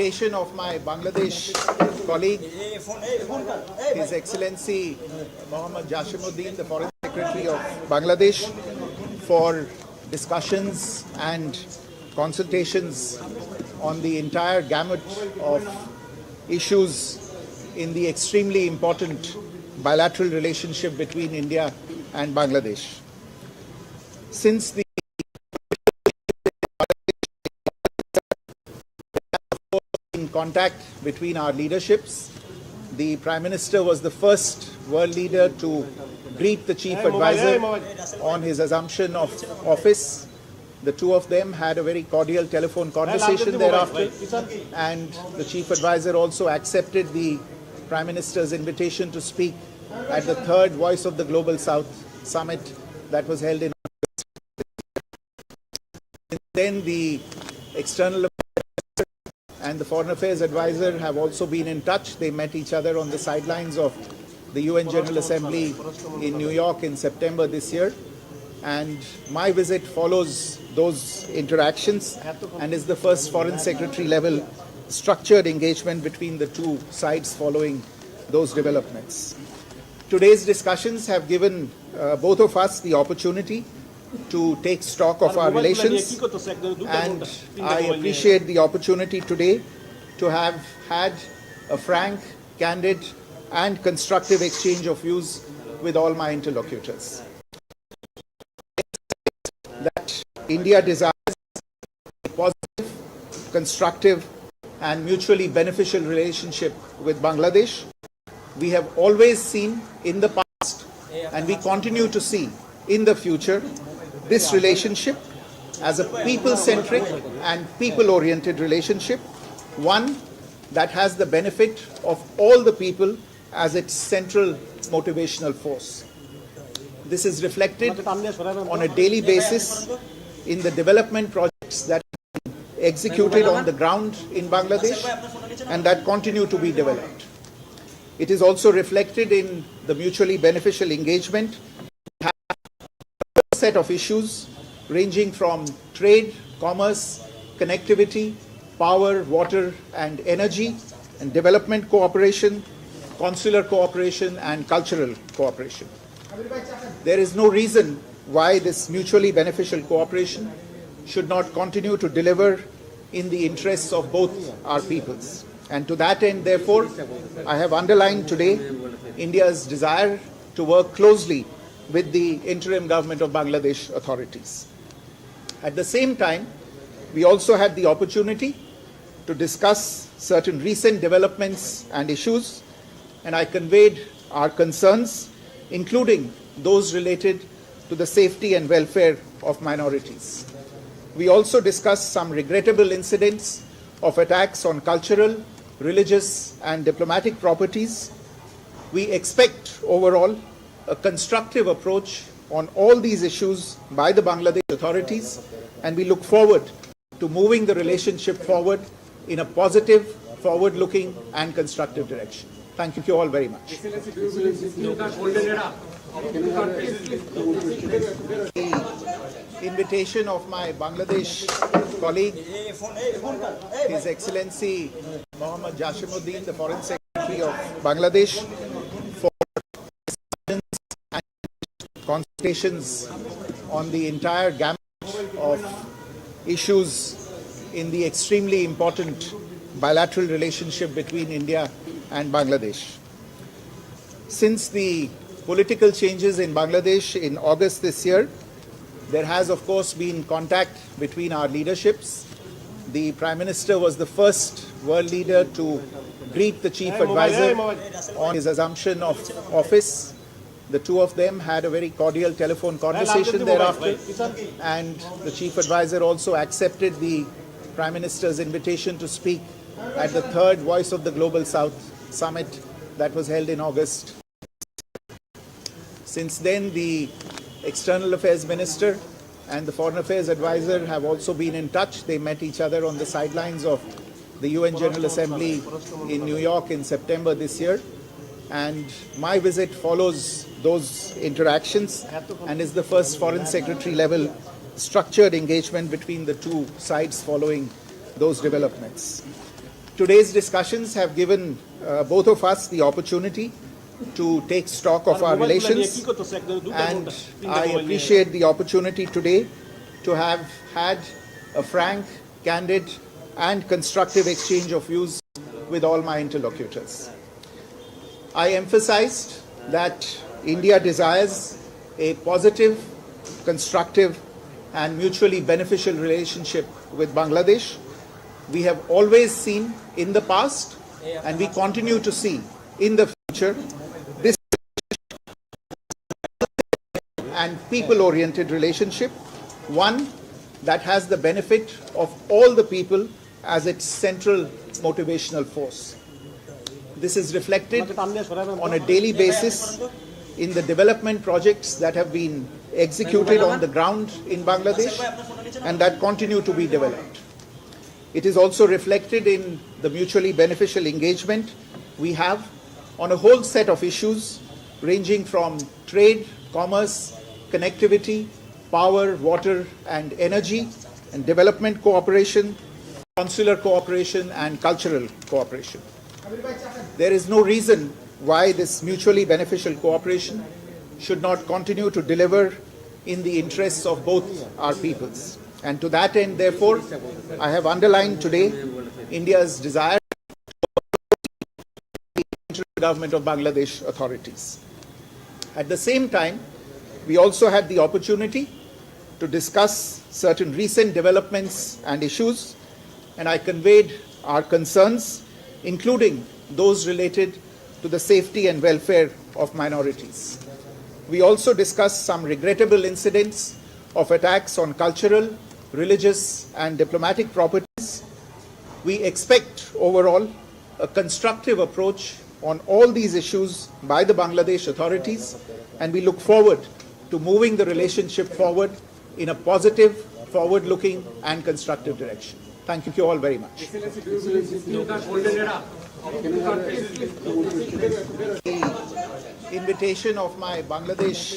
invitation of my Bangladesh colleague, His Excellency Mohammad Jashimuddin, the Foreign Secretary of Bangladesh, for discussions and consultations on the entire gamut of issues in the extremely important bilateral relationship between India and Bangladesh. Since the in contact between our leaderships, the Prime Minister was the first world leader to greet the Chief Advisor on his assumption of office. The two of them had a very cordial telephone conversation thereafter, and the Chief Advisor also accepted the Prime Minister's invitation to speak at the third Voice of the Global South summit that was held in August. Then the External Affairs and the Foreign Affairs Advisor have also been in touch. They met each other on the sidelines of the UN General Assembly in New York in September this year. And my visit follows those interactions and is the first Foreign Secretary level structured engagement between the two sides following those developments. Today's discussions have given both of us the opportunity to take stock of our relations, and I appreciate the opportunity today to have had a frank, candid and constructive exchange of views with all my interlocutors. That India desires a positive, constructive and mutually beneficial relationship with Bangladesh. We have always seen in the past, and we continue to see in the future, this relationship as a people-centric and people-oriented relationship, one that has the benefit of all the people as its central motivational force. This is reflected on a daily basis in the development projects that are executed on the ground in Bangladesh and that continue to be developed. It is also reflected in the mutually beneficial engagement, a set of issues ranging from trade, commerce, connectivity, power, water and energy, and development cooperation, consular cooperation and cultural cooperation. There is no reason why this mutually beneficial cooperation should not continue to deliver in the interests of both our peoples. And to that end, therefore, I have underlined today India's desire to work closely with the interim government of Bangladesh authorities. At the same time, we also had the opportunity to discuss certain recent developments and issues, and I conveyed our concerns, including those related to the safety and welfare of minorities. We also discussed some regrettable incidents of attacks on cultural, religious and diplomatic properties. We expect overall a constructive approach on all these issues by the Bangladesh authorities, and we look forward to moving the relationship forward in a positive, forward-looking and constructive direction. Thank you all very much. The invitation of my Bangladesh colleague, His Excellency Mohammad Jashimuddin, the Foreign Secretary of Bangladesh, for discussions and consultations on the entire gamut of issues in the extremely important bilateral relationship between India and Bangladesh. Since the political changes in Bangladesh in August this year, there has of course been contact between our leaderships. The Prime Minister was the first world leader to greet the Chief Advisor on his assumption of office. The two of them had a very cordial telephone conversation thereafter, and the Chief Advisor also accepted the Prime Minister's invitation to speak at the third Voice of the Global South summit that was held in August. Since then, the External Affairs Minister and the Foreign Affairs Advisor have also been in touch. They met each other on the sidelines of the UN General Assembly in New York in September this year. And my visit follows those interactions and is the first Foreign Secretary level structured engagement between the two sides following those developments. today's discussions have given both of us the opportunity to take stock of our relations, and I appreciate the opportunity today to have had a frank, candid, and constructive exchange of views with all my interlocutors. I emphasized that India desires a positive, constructive, and mutually beneficial relationship with Bangladesh. We have always seen in the past, and we continue to see in the future, this and people-oriented relationship, one that has the benefit of all the people as its central motivational force. This is reflected on a daily basis in the development projects that have been executed on the ground in Bangladesh and that continue to be developed. It is also reflected in the mutually beneficial engagement we have on a whole set of issues ranging from trade, commerce, connectivity, power, water and energy, and development cooperation, consular cooperation and cultural cooperation. There is no reason why this mutually beneficial cooperation should not continue to deliver in the interests of both our peoples. And to that end, therefore, I have underlined today India's desire to the government of Bangladesh authorities. At the same time, we also had the opportunity to discuss certain recent developments and issues, and I conveyed our concerns, including those related to the safety and welfare of minorities. We also discussed some regrettable incidents of attacks on cultural, religious and diplomatic properties. We expect overall a constructive approach on all these issues by the Bangladesh authorities, and we look forward to moving the relationship forward in a positive, forward-looking and constructive direction. Thank you all very much. The invitation of my Bangladesh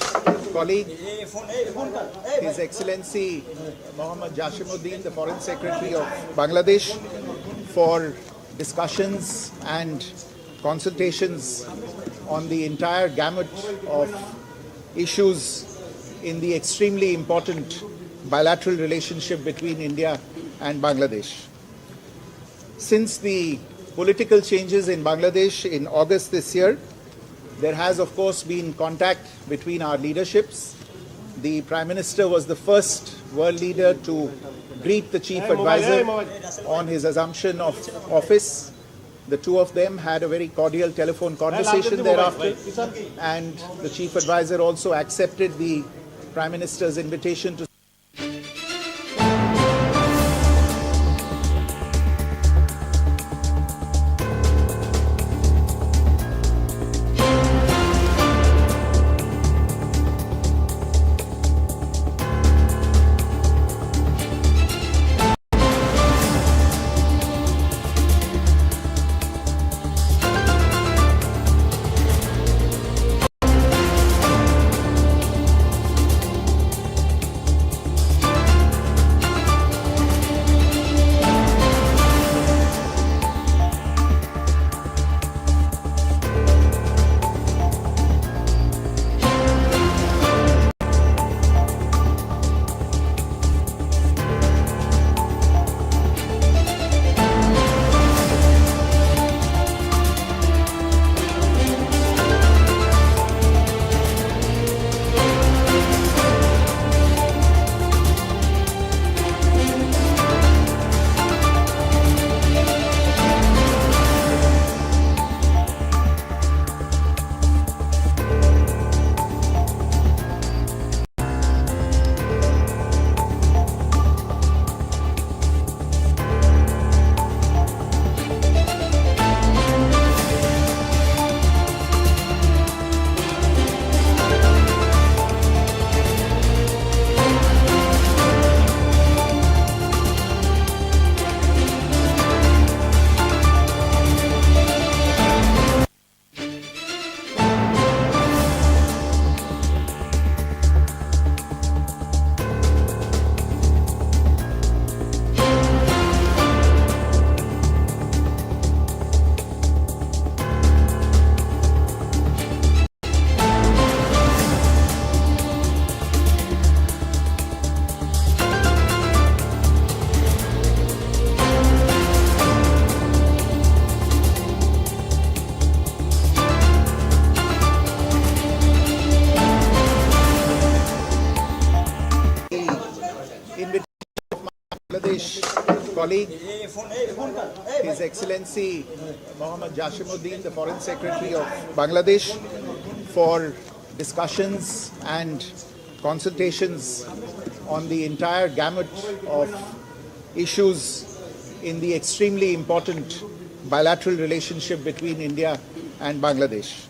colleague, His Excellency Mohammad Jashimuddin, the Foreign Secretary of Bangladesh, for discussions and consultations on the entire gamut of issues in the extremely important bilateral relationship between India and Bangladesh. Since the political changes in Bangladesh in August this year, there has of course been contact between our leaderships. The Prime Minister was the first world leader to greet the Chief Advisor on his assumption of office. The two of them had a very cordial telephone conversation thereafter, and the Chief Advisor also accepted the Prime Minister's invitation to colleague, His Excellency Mohammad Jashimuddin, the Foreign Secretary of Bangladesh, for discussions and consultations on the entire gamut of issues in the extremely important bilateral relationship between India and Bangladesh.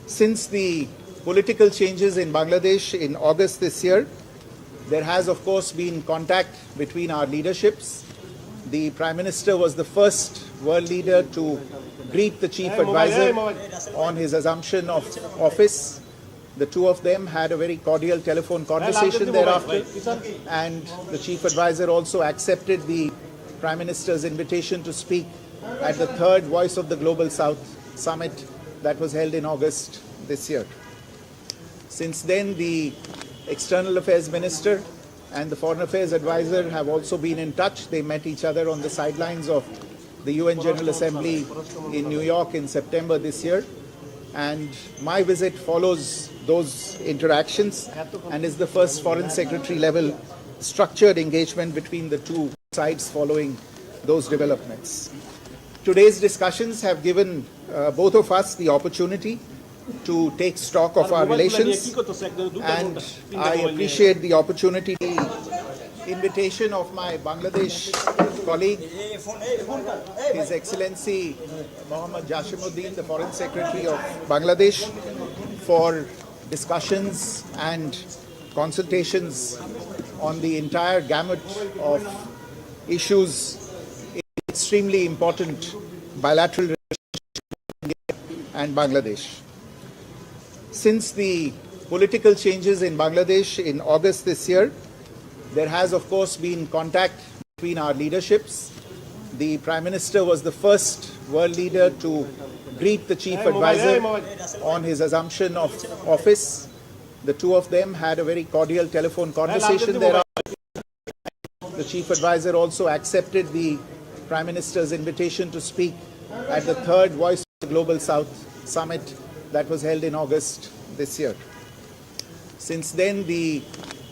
Since the political changes in Bangladesh in August this year, there has of course been contact between our leaderships. The Prime Minister was the first world leader to greet the Chief Advisor on his assumption of office. The two of them had a very cordial telephone conversation thereafter, and the Chief Advisor also accepted the Prime Minister's invitation to speak at the third Voice of the Global South summit that was held in August this year. Since then, the External Affairs Minister and the Foreign Affairs Advisor have also been in touch. They met each other on the sidelines of the UN General Assembly in New York in September this year. And my visit follows those interactions and is the first Foreign Secretary level structured engagement between the two sides following those developments. Today's discussions have given both of us the opportunity to take stock of our relations, and I appreciate the opportunity, the invitation of my Bangladesh colleague, His Excellency Mohammad Jashimuddin, the Foreign Secretary of Bangladesh, for discussions and consultations on the entire gamut of issues in extremely important bilateral relationship between India and Bangladesh. Since the political changes in Bangladesh in August this year, there has of course been contact between our leaderships. The Prime Minister was the first world leader to greet the Chief Advisor on his assumption of office. The two of them had a very cordial telephone conversation thereafter. The Chief Advisor also accepted the Prime Minister's invitation to speak at the third Voice of the Global South summit that was held in August this year. Since then, the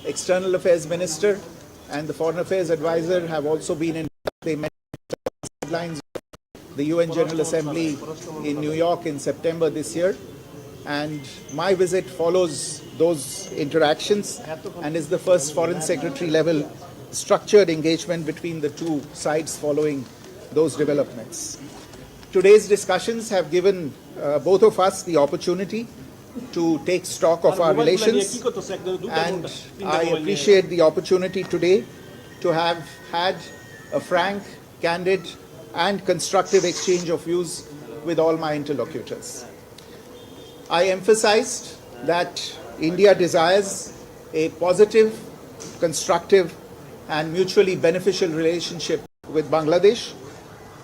External Affairs Minister and the Foreign Affairs Advisor have also been in touch. They met on the sidelines of the UN General Assembly in New York in September this year. And my visit follows those interactions and is the first Foreign Secretary level structured engagement between the two sides following those developments. Today's discussions have given both of us the opportunity to take stock of our relations, and I appreciate the opportunity today to have had a frank, candid and constructive exchange of views with all my interlocutors. I emphasized that India desires a positive, constructive and mutually beneficial relationship with Bangladesh.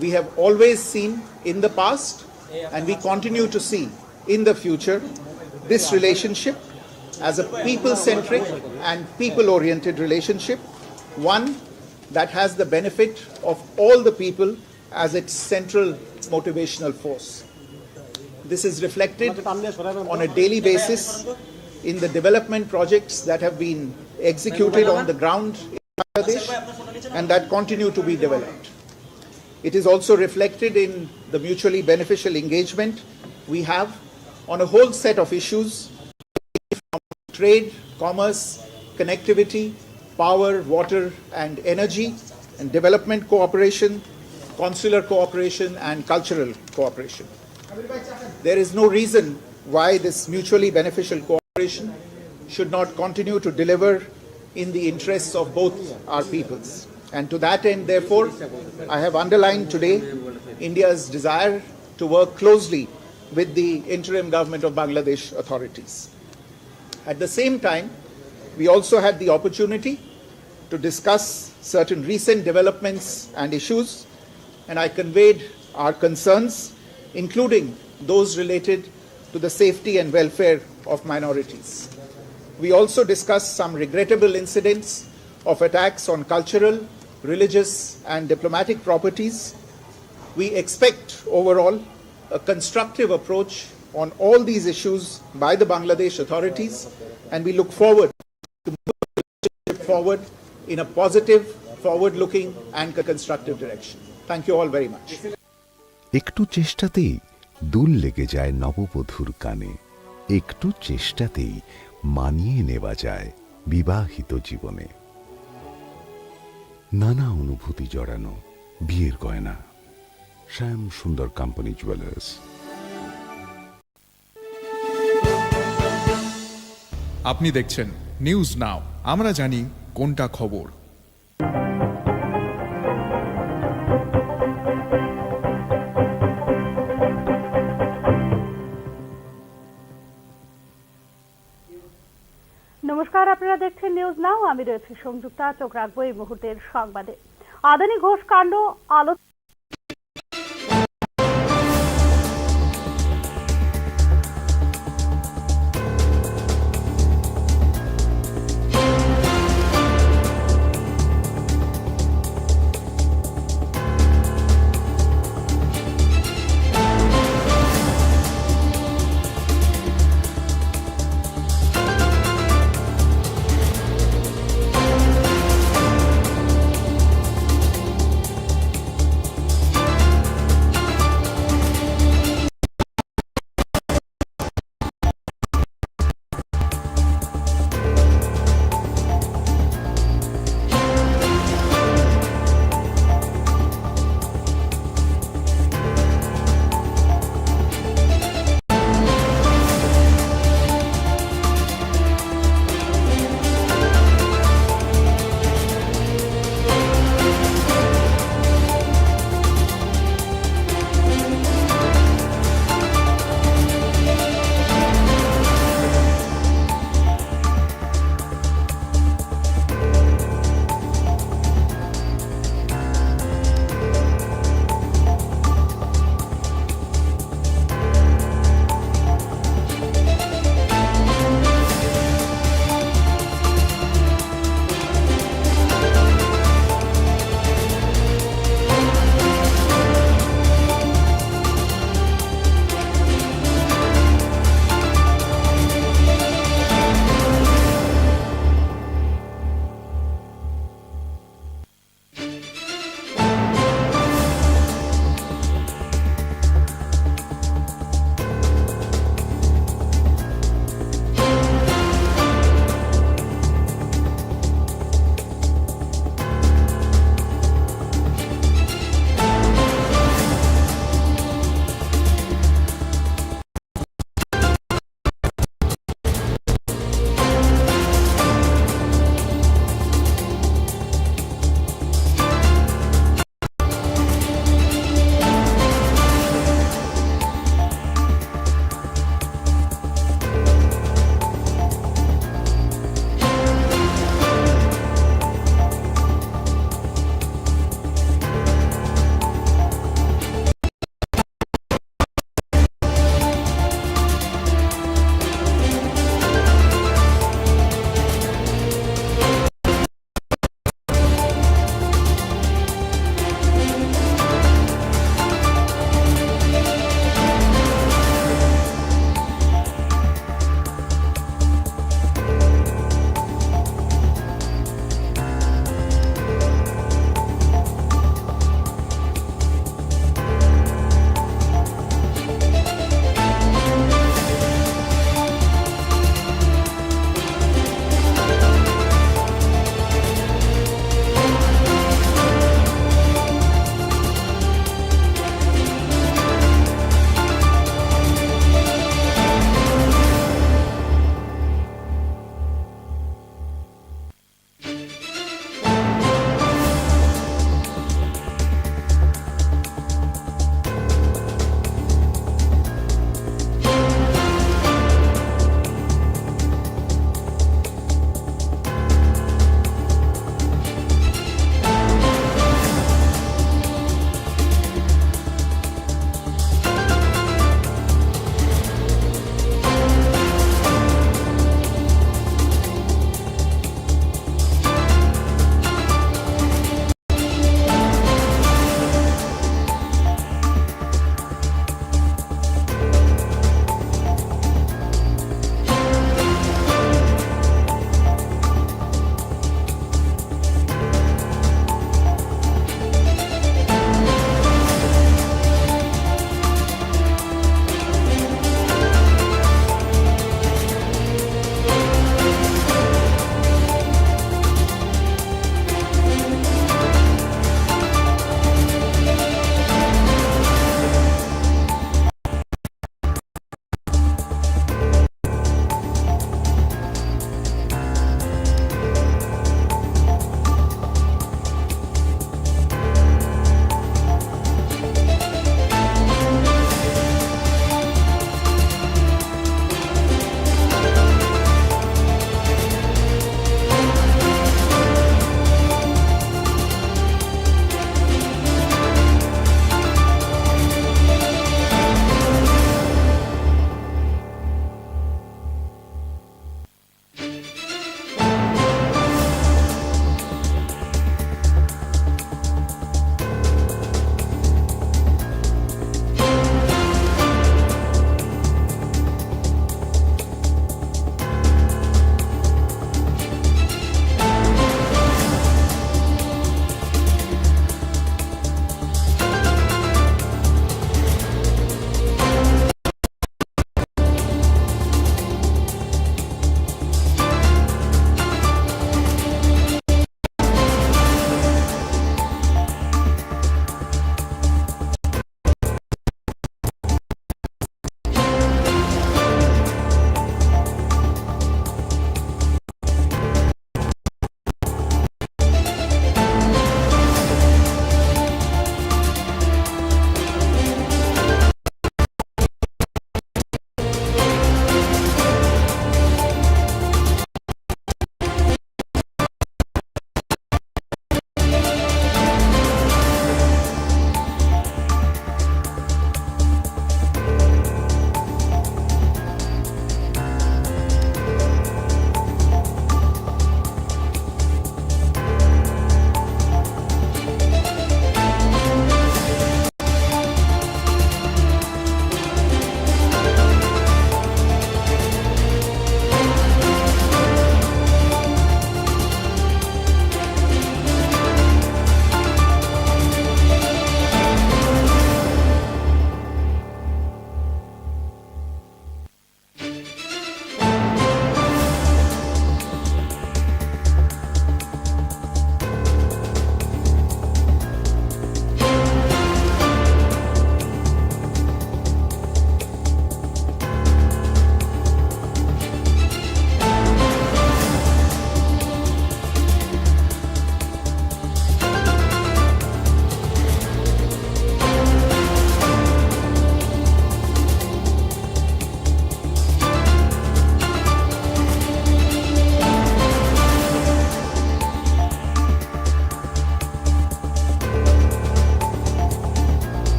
We have always seen in the past, and we continue to see in the future, this relationship as a people-centric and people-oriented relationship, one that has the benefit of all the people as its central motivational force. This is reflected on a daily basis in the development projects that have been executed on the ground in Bangladesh and that continue to be developed. It is also reflected in the mutually beneficial engagement we have on a whole set of issues from trade, commerce, connectivity, power, water and energy, and development cooperation, consular cooperation and cultural cooperation. There is no reason why this mutually beneficial cooperation should not continue to deliver in the interests of both our peoples. And to that end, therefore, I have underlined today India's desire to work closely with the interim government of Bangladesh authorities. At the same time, we also had the opportunity to discuss certain recent developments and issues, and I conveyed our concerns, including those related to the safety and welfare of minorities. We also discussed some regrettable incidents of attacks on cultural, religious and diplomatic properties. We expect overall a constructive approach on all these issues by the Bangladesh authorities, and we look forward to moving forward in a positive, forward-looking and constructive direction. Thank you all very much. একটু চেষ্টাতেই দুল লেগে যায় নববধূর কানে, একটু চেষ্টাতেই মানিয়ে নেওয়া যায় বিবাহিত জীবনে। নানা অনুভূতি জড়ানো বিয়ের গয়না, শ্যাম সুন্দর কোম্পানি জুয়েলার্স। আপনি দেখছেন নিউজ নাও, আমরা জানি কোনটা খবর। নমস্কার, আপনারা দেখছেন নিউজ নাও। আমি রয়েছি সংযুক্তা। চোখ রাখবো এই মুহূর্তের সংবাদে। আদানি ঘোষ কাণ্ড আলোচনা।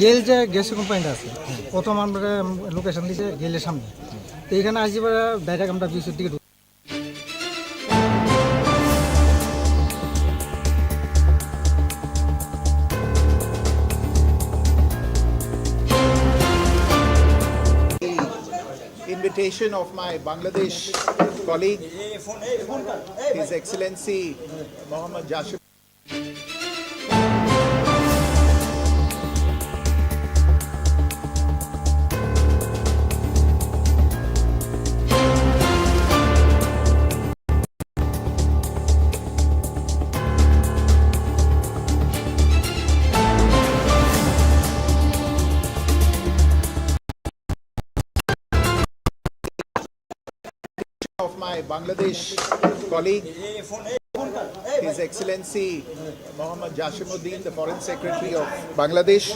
গেল যে গ্যাস কোম্পানিটা আছে প্রথম আমরা লোকেশন দিয়েছে গেলের সামনে, তো এখানে আসি পরে ডাইরেক্ট আমরা বিচের দিকে ঢুকি। Invitation of my Bangladesh colleague, His Excellency Mohammad Jashim. Of my Bangladesh colleague, His Excellency Mohammad Jashimuddin, the Foreign Secretary of Bangladesh,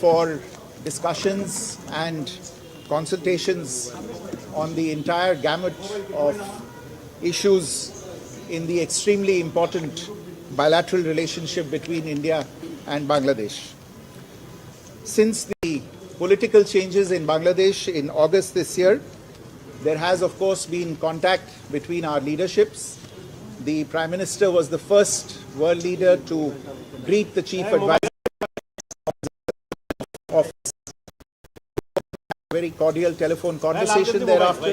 for discussions and consultations on the entire gamut of issues in the extremely important bilateral relationship between India and Bangladesh. Since the political changes in Bangladesh in August this year, there has, of course, been contact between our leaderships. The Prime Minister was the first world leader to greet the Chief Advisor of a very cordial telephone conversation thereafter,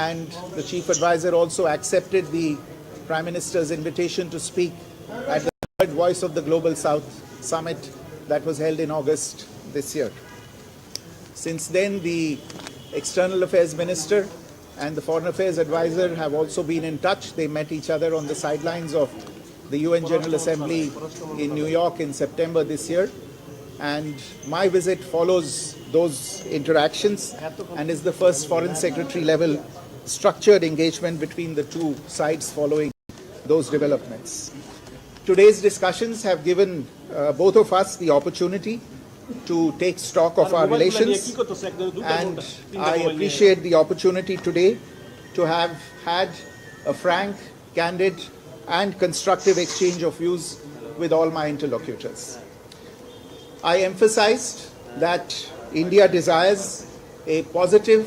and the Chief Advisor also accepted the Prime Minister's invitation to speak at the third Voice of the Global South Summit that was held in August this year. Since then, the External Affairs Minister and the Foreign Affairs Advisor have also been in touch. They met each other on the sidelines of the UN General Assembly in New York in September this year. And my visit follows those interactions and is the first Foreign Secretary level structured engagement between the two sides following those developments. Today's discussions have given both of us the opportunity to take stock of our relations, and I appreciate the opportunity today to have had a frank, candid and constructive exchange of views with all my interlocutors. I emphasized that India desires a positive,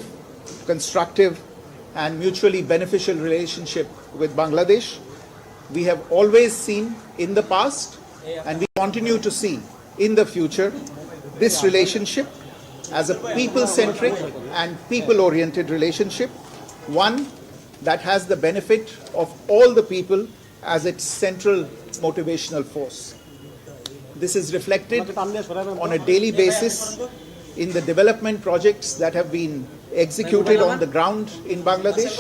constructive and mutually beneficial relationship with Bangladesh. We have always seen in the past, and we continue to see in the future, this relationship as a people-centric and people-oriented relationship, one that has the benefit of all the people as its central motivational force. This is reflected on a daily basis in the development projects that have been executed on the ground in Bangladesh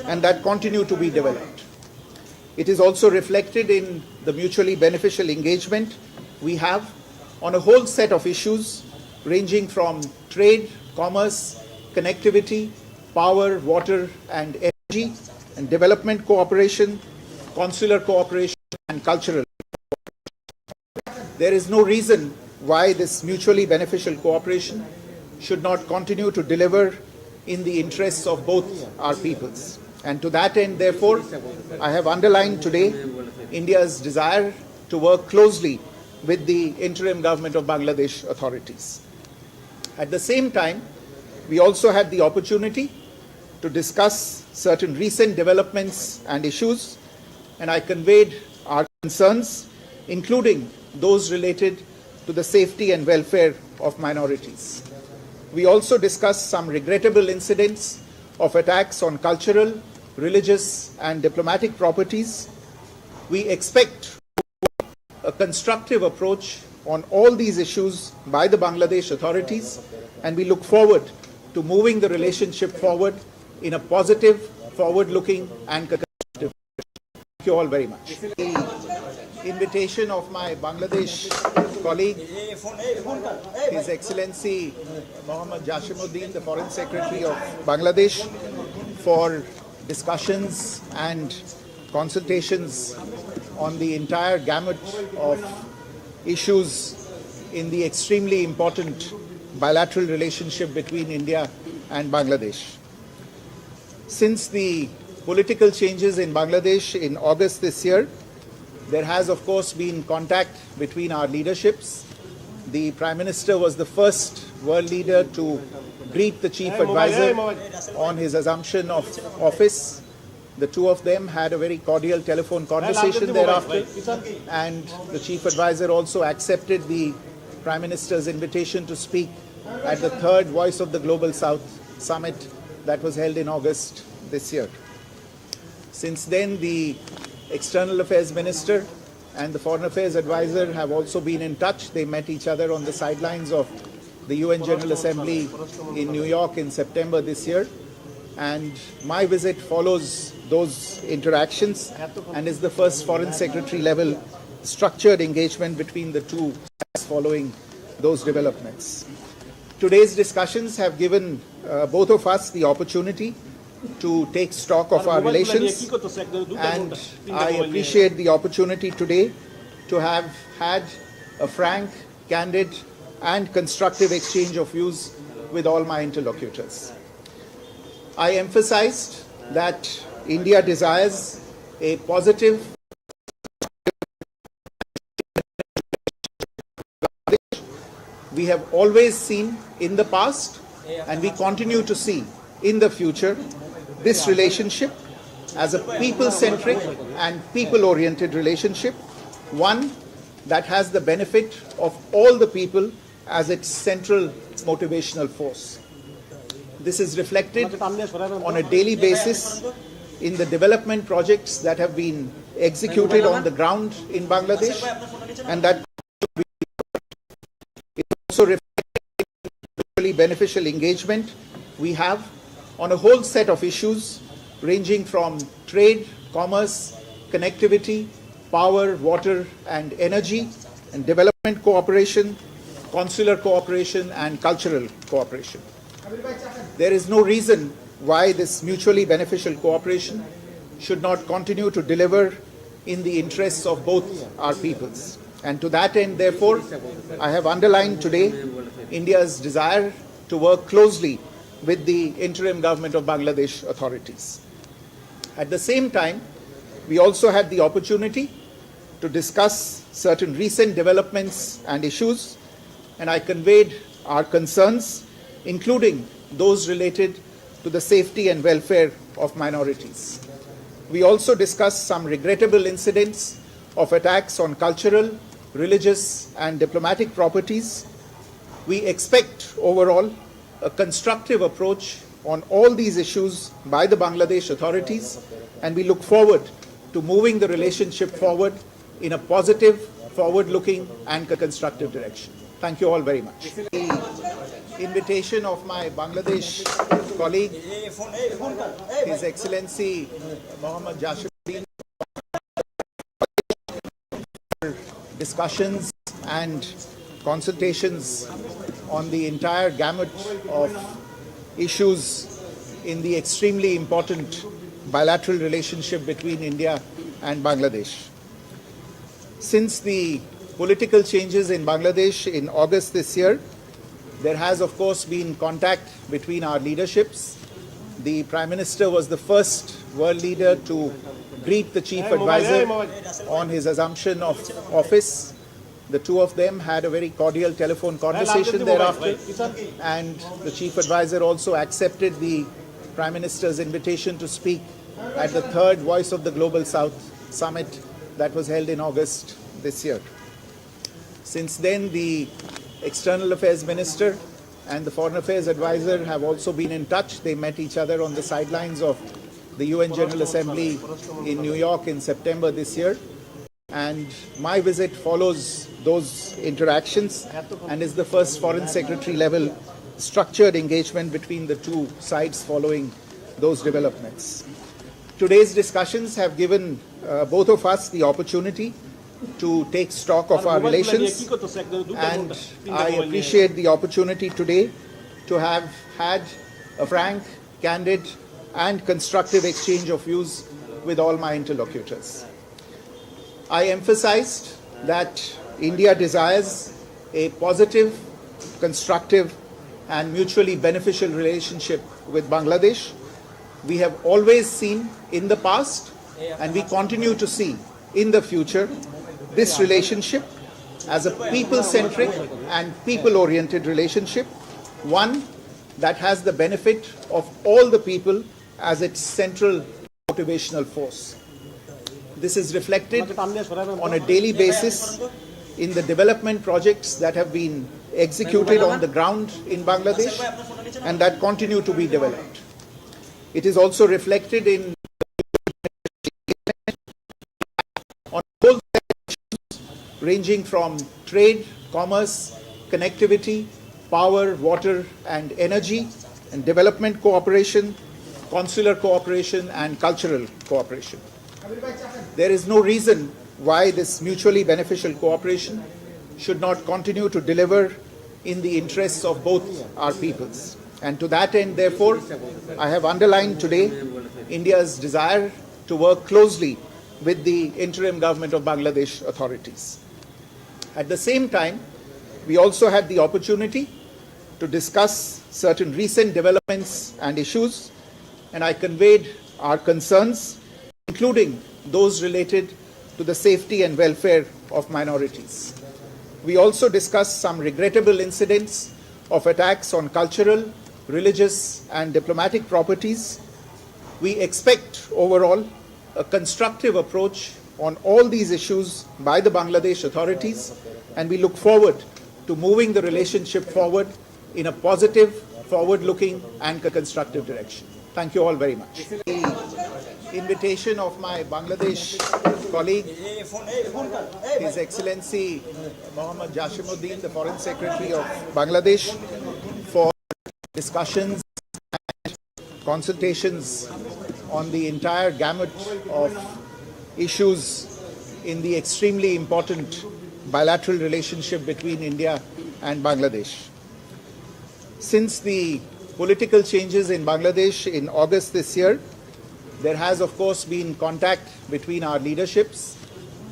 and that continue to be developed. It is also reflected in the mutually beneficial engagement we have on a whole set of issues ranging from trade, commerce, connectivity, power, water and energy, and development cooperation, consular cooperation and cultural. There is no reason why this mutually beneficial cooperation should not continue to deliver in the interests of both our peoples. And to that end, therefore, I have underlined today India's desire to work closely with the interim government of Bangladesh authorities. At the same time, we also had the opportunity to discuss certain recent developments and issues, and I conveyed our concerns, including those related to the safety and welfare of minorities. We also discussed some regrettable incidents of attacks on cultural, religious and diplomatic properties. We expect a constructive approach on all these issues by the Bangladesh authorities, and we look forward to moving the relationship forward in a positive, forward-looking and constructive way. Thank you all very much. The invitation of my Bangladesh colleague, His Excellency Mohammad Jashimuddin, the Foreign Secretary of Bangladesh, for discussions and consultations on the entire gamut of issues in the extremely important bilateral relationship between India and Bangladesh. Since the political changes in Bangladesh in August this year, there has, of course, been contact between our leaderships. the Prime Minister was the first world leader to greet the Chief Advisor on his assumption of office. The two of them had a very cordial telephone conversation thereafter, and the Chief Advisor also accepted the Prime Minister's invitation to speak at the third Voice of the Global South summit that was held in August this year. Since then, the External Affairs Minister and the Foreign Affairs Advisor have also been in touch. They met each other on the sidelines of the UN General Assembly in New York in September this year. And my visit follows those interactions and is the first Foreign Secretary level structured engagement between the two sides following those developments. Today's discussions have given both of us the opportunity to take stock of our relations, and I appreciate the opportunity today to have had a frank, candid and constructive exchange of views with all my interlocutors. I emphasized that India desires a positive we have always seen in the past and we continue to see in the future this relationship as a people-centric and people-oriented relationship, one that has the benefit of all the people as its central motivational force. This is reflected on a daily basis in the development projects that have been executed on the ground in Bangladesh, and that is also reflected in mutually beneficial engagement we have on a whole set of issues ranging from trade, commerce, connectivity, power, water and energy, and development cooperation, consular cooperation and cultural cooperation. There is no reason why this mutually beneficial cooperation should not continue to deliver in the interests of both our peoples. And to that end, therefore, I have underlined today India's desire to work closely with the interim government of Bangladesh authorities. At the same time, we also had the opportunity to discuss certain recent developments and issues, and I conveyed our concerns, including those related to the safety and welfare of minorities. We also discussed some regrettable incidents of attacks on cultural, religious and diplomatic properties. We expect overall a constructive approach on all these issues by the Bangladesh authorities, and we look forward to moving the relationship forward in a positive, forward-looking and constructive direction. Thank you all very much. The invitation of my Bangladesh colleague, His Excellency Mohammad Jashuddin, discussions and consultations on the entire gamut of issues in the extremely important bilateral relationship between India and Bangladesh. Since the political changes in Bangladesh in August this year, there has of course been contact between our leaderships. The Prime Minister was the first world leader to greet the Chief Advisor on his assumption of office. The two of them had a very cordial telephone conversation thereafter, and the Chief Advisor also accepted the Prime Minister's invitation to speak at the third Voice of the Global South summit that was held in August this year. Since then, the External Affairs Minister and the Foreign Affairs Advisor have also been in touch. They met each other on the sidelines of the UN General Assembly in New York in September this year. And my visit follows those interactions and is the first Foreign Secretary level structured engagement between the two sides following those developments. Today's discussions have given both of us the opportunity to take stock of our relations, and I appreciate the opportunity today to have had a frank, candid and constructive exchange of views with all my interlocutors. I emphasized that India desires a positive, constructive and mutually beneficial relationship with Bangladesh. We have always seen in the past and we continue to see in the future this relationship as a people-centric and people-oriented relationship, one that has the benefit of all the people as its central motivational force. This is reflected on a daily basis in the development projects that have been executed on the ground in Bangladesh and that continue to be developed. It is also reflected in on whole issues ranging from trade, commerce, connectivity, power, water and energy, and development cooperation, consular cooperation and cultural cooperation. There is no reason why this mutually beneficial cooperation should not continue to deliver in the interests of both our peoples. And to that end, therefore, I have underlined today India's desire to work closely with the interim government of Bangladesh authorities. At the same time, we also had the opportunity to discuss certain recent developments and issues, and I conveyed our concerns, including those related to the safety and welfare of minorities. We also discussed some regrettable incidents of attacks on cultural, religious and diplomatic properties. We expect overall a constructive approach on all these issues by the Bangladesh authorities, and we look forward to moving the relationship forward in a positive, forward-looking and constructive direction. Thank you all very much. The invitation of my Bangladesh colleague, His Excellency Mohammad Jashimuddin, the Foreign Secretary of Bangladesh, for discussions and consultations on the entire gamut of issues in the extremely important bilateral relationship between India and Bangladesh. Since the political changes in Bangladesh in August this year, there has of course been contact between our leaderships.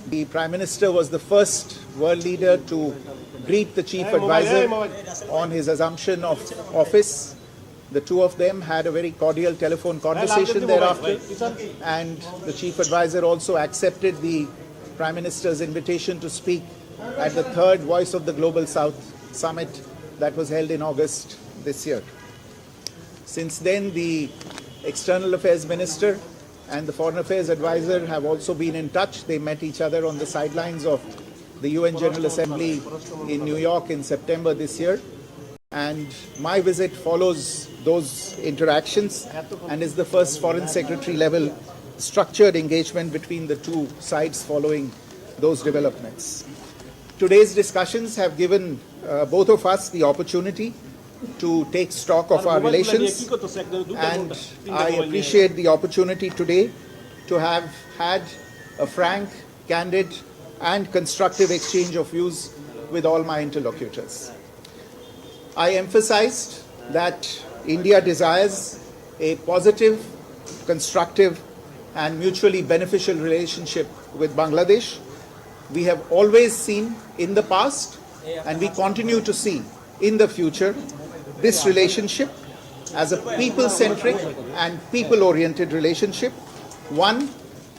The Prime Minister was the first world leader to greet the Chief Advisor on his assumption of office. The two of them had a very cordial telephone conversation thereafter, and the Chief Advisor also accepted the Prime Minister's invitation to speak at the third Voice of the Global South Summit that was held in August this year. Since then, the External Affairs Minister and the Foreign Affairs Advisor have also been in touch. They met each other on the sidelines of the UN General Assembly in New York in September this year. And my visit follows those interactions and is the first Foreign Secretary level structured engagement between the two sides following those developments. Today's discussions have given both of us the opportunity to take stock of our relations, and I appreciate the opportunity today to have had a frank, candid and constructive exchange of views with all my interlocutors. I emphasized that India desires a positive, constructive and mutually beneficial relationship with Bangladesh. We have always seen in the past, and we continue to see in the future, this relationship as a people-centric and people-oriented relationship, one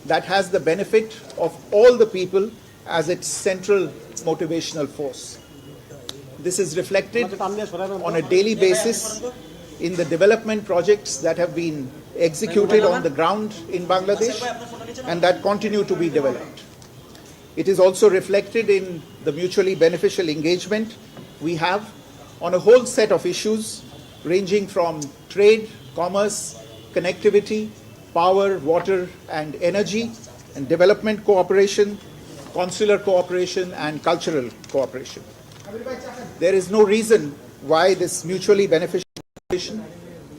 that has the benefit of all the people as its central motivational force. This is reflected on a daily basis in the development projects that have been executed on the ground in Bangladesh and that continue to be developed. It is also reflected in the mutually beneficial engagement we have on a whole set of issues ranging from trade, commerce, connectivity, power, water and energy, and development cooperation, consular cooperation and cultural cooperation. There is no reason why this mutually beneficial cooperation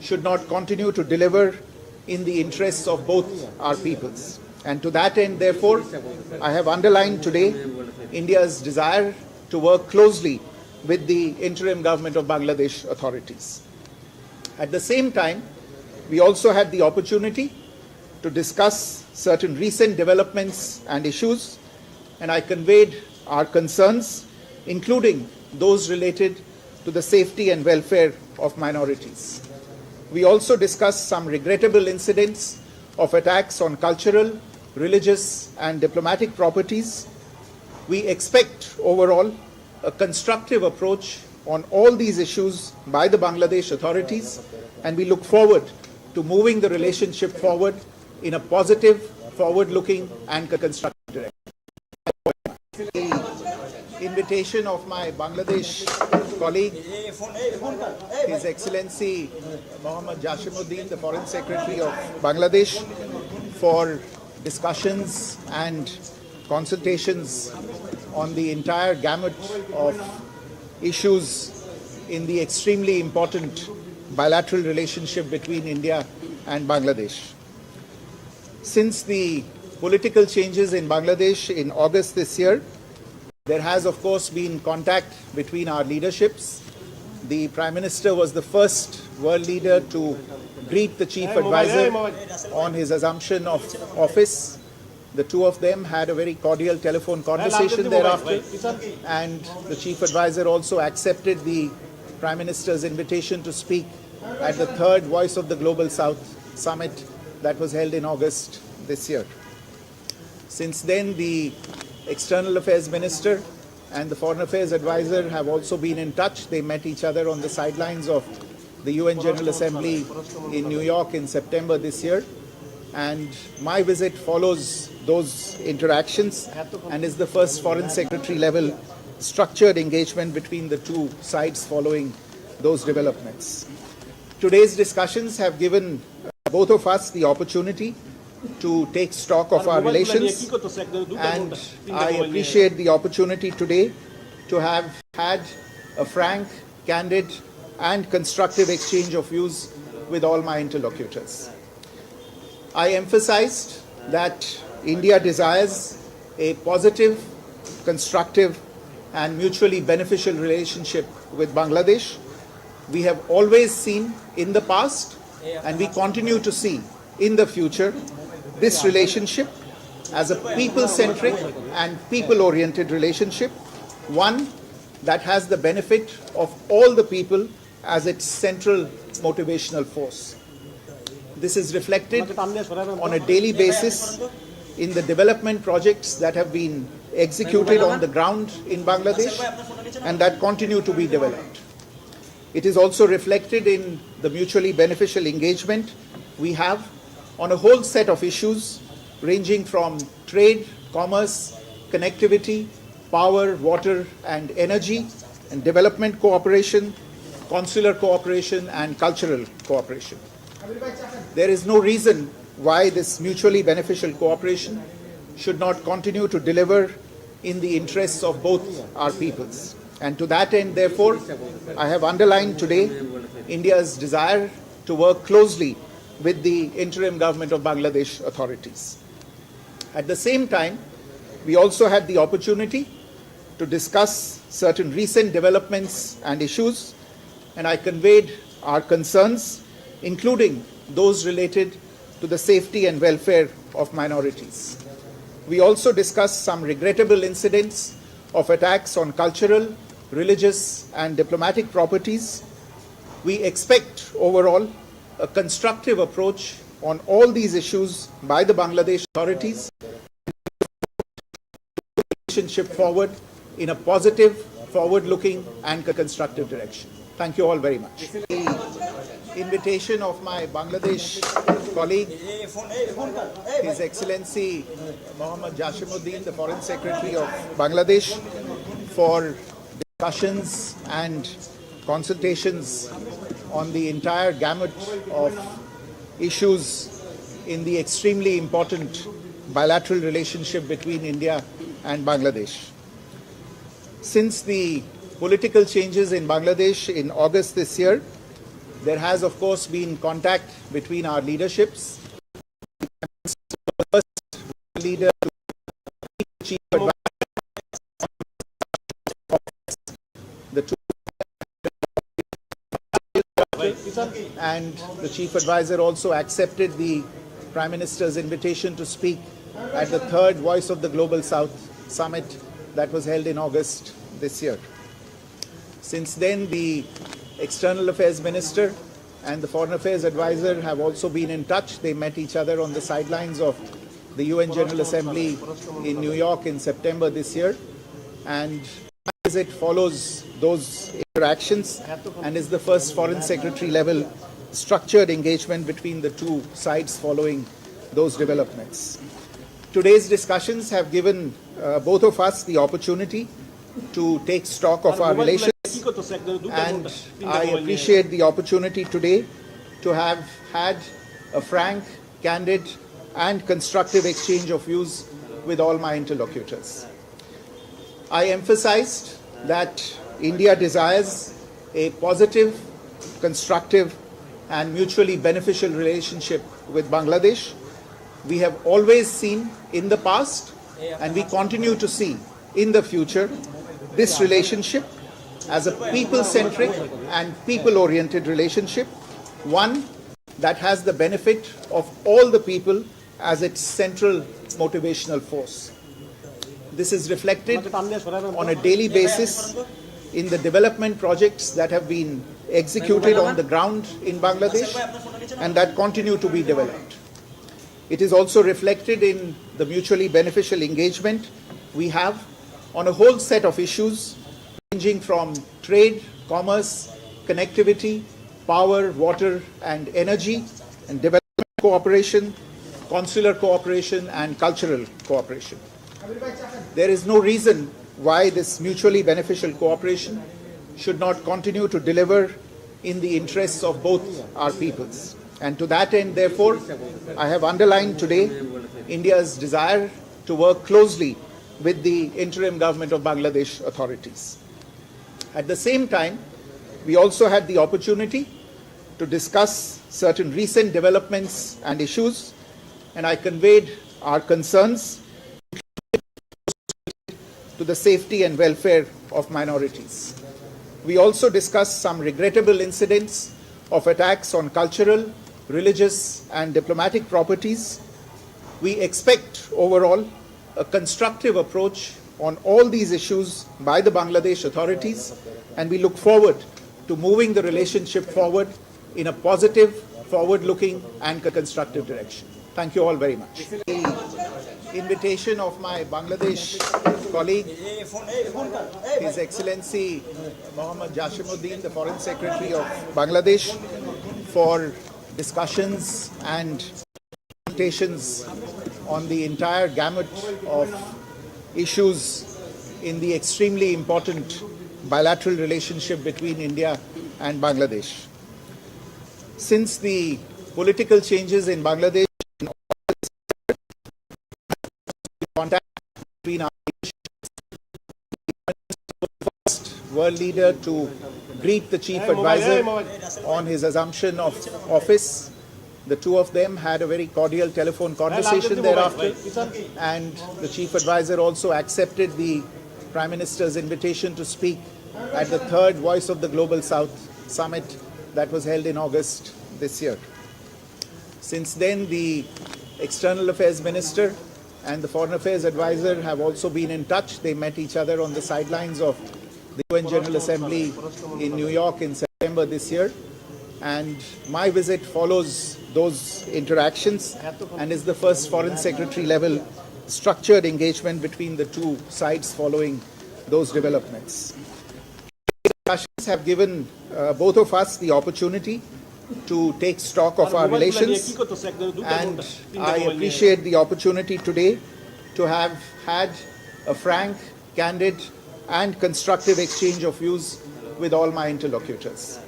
should not continue to deliver in the interests of both our peoples. And to that end, therefore, I have underlined today India's desire to work closely with the interim government of Bangladesh authorities. At the same time, we also had the opportunity to discuss certain recent developments and issues, and I conveyed our concerns, including those related to the safety and welfare of minorities. We also discussed some regrettable incidents of attacks on cultural, religious and diplomatic properties. We expect overall a constructive approach on all these issues by the Bangladesh authorities, and we look forward to moving the relationship forward in a positive, forward-looking and constructive direction. The invitation of my Bangladesh colleague, His Excellency Mohammad Jashimuddin, the Foreign Secretary of Bangladesh, for discussions and consultations on the entire gamut of issues in the extremely important bilateral relationship between India and Bangladesh. Since the political changes in Bangladesh in August this year, there has of course been contact between our leaderships. The Prime Minister was the first world leader to greet the Chief Advisor on his assumption of office. The two of them had a very cordial telephone conversation thereafter, and the Chief Advisor also accepted the Prime Minister's invitation to speak at the third Voice of the Global South summit that was held in August this year. Since then, the External Affairs Minister and the Foreign Affairs Advisor have also been in touch. They met each other on the sidelines of the UN General Assembly in New York in September this year. And my visit follows those interactions and is the first Foreign Secretary level structured engagement between the two sides following those developments. Today's discussions have given both of us the opportunity to take stock of our relations, and I appreciate the opportunity today to have had a frank, candid and constructive exchange of views with all my interlocutors. I emphasized that India desires a positive, constructive and mutually beneficial relationship with Bangladesh. We have always seen in the past, and we continue to see in the future, this relationship as a people-centric and people-oriented relationship, one that has the benefit of all the people as its central motivational force. This is reflected on a daily basis in the development projects that have been executed on the ground in Bangladesh and that continue to be developed. It is also reflected in the mutually beneficial engagement we have on a whole set of issues ranging from trade, commerce, connectivity, power, water and energy, and development cooperation, consular cooperation and cultural cooperation. There is no reason why this mutually beneficial cooperation should not continue to deliver in the interests of both our peoples. And to that end, therefore, I have underlined today India's desire to work closely with the interim government of Bangladesh authorities. At the same time, we also had the opportunity to discuss certain recent developments and issues, and I conveyed our concerns, including those related to the safety and welfare of minorities. We also discussed some regrettable incidents of attacks on cultural, religious and diplomatic properties. We expect overall a constructive approach on all these issues by the Bangladesh authorities, relationship forward in a positive, forward-looking and constructive direction. Thank you all very much. The invitation of my Bangladesh colleague, His Excellency Mohammad Jashimuddin, the Foreign Secretary of Bangladesh, for discussions and consultations on the entire gamut of issues in the extremely important bilateral relationship between India and Bangladesh. Since the political changes in Bangladesh in August this year, there has of course been contact between our leaderships. The first leader to Chief Advisor, the two, and the Chief Advisor also accepted the Prime Minister's invitation to speak at the third Voice of the Global South summit that was held in August this year. Since then, the External Affairs Minister and the Foreign Affairs Advisor have also been in touch. They met each other on the sidelines of the UN General Assembly in New York in September this year. and my visit follows those interactions and is the first Foreign Secretary level structured engagement between the two sides following those developments. Today's discussions have given both of us the opportunity to take stock of our relations, and I appreciate the opportunity today to have had a frank, candid and constructive exchange of views with all my interlocutors. I emphasized that India desires a positive, constructive and mutually beneficial relationship with Bangladesh. We have always seen in the past, and we continue to see in the future, this relationship as a people-centric and people-oriented relationship, one that has the benefit of all the people as its central motivational force. This is reflected on a daily basis in the development projects that have been executed on the ground in Bangladesh and that continue to be developed. It is also reflected in the mutually beneficial engagement we have on a whole set of issues ranging from trade, commerce, connectivity, power, water and energy, and development cooperation, consular cooperation and cultural cooperation. There is no reason why this mutually beneficial cooperation should not continue to deliver in the interests of both our peoples. And to that end, therefore, I have underlined today India's desire to work closely with the interim government of Bangladesh authorities. At the same time, we also had the opportunity to discuss certain recent developments and issues, and I conveyed our concerns to the safety and welfare of minorities. We also discussed some regrettable incidents of attacks on cultural, religious and diplomatic properties. We expect overall a constructive approach on all these issues by the Bangladesh authorities, and we look forward to moving the relationship forward in a positive, forward-looking and constructive direction. Thank you all very much. The invitation of my Bangladesh colleague, His Excellency Mohammad Jashimuddin, the Foreign Secretary of Bangladesh, for discussions and presentations on the entire gamut of issues in the extremely important bilateral relationship between India and Bangladesh. Since the political changes in Bangladesh, contact between our first world leader to greet the chief advisor on his assumption of office. The two of them had a very cordial telephone conversation thereafter, and the chief advisor also accepted the Prime Minister's invitation to speak at the third Voice of the Global South summit that was held in August this year. Since then, the External Affairs Minister and the Foreign Affairs Advisor have also been in touch. They met each other on the sidelines of the UN General Assembly in New York in September this year. And my visit follows those interactions and is the first Foreign Secretary level structured engagement between the two sides following those developments. Discussions have given both of us the opportunity to take stock of our relations, and I appreciate the opportunity today to have had a frank, candid and constructive exchange of views with all my interlocutors.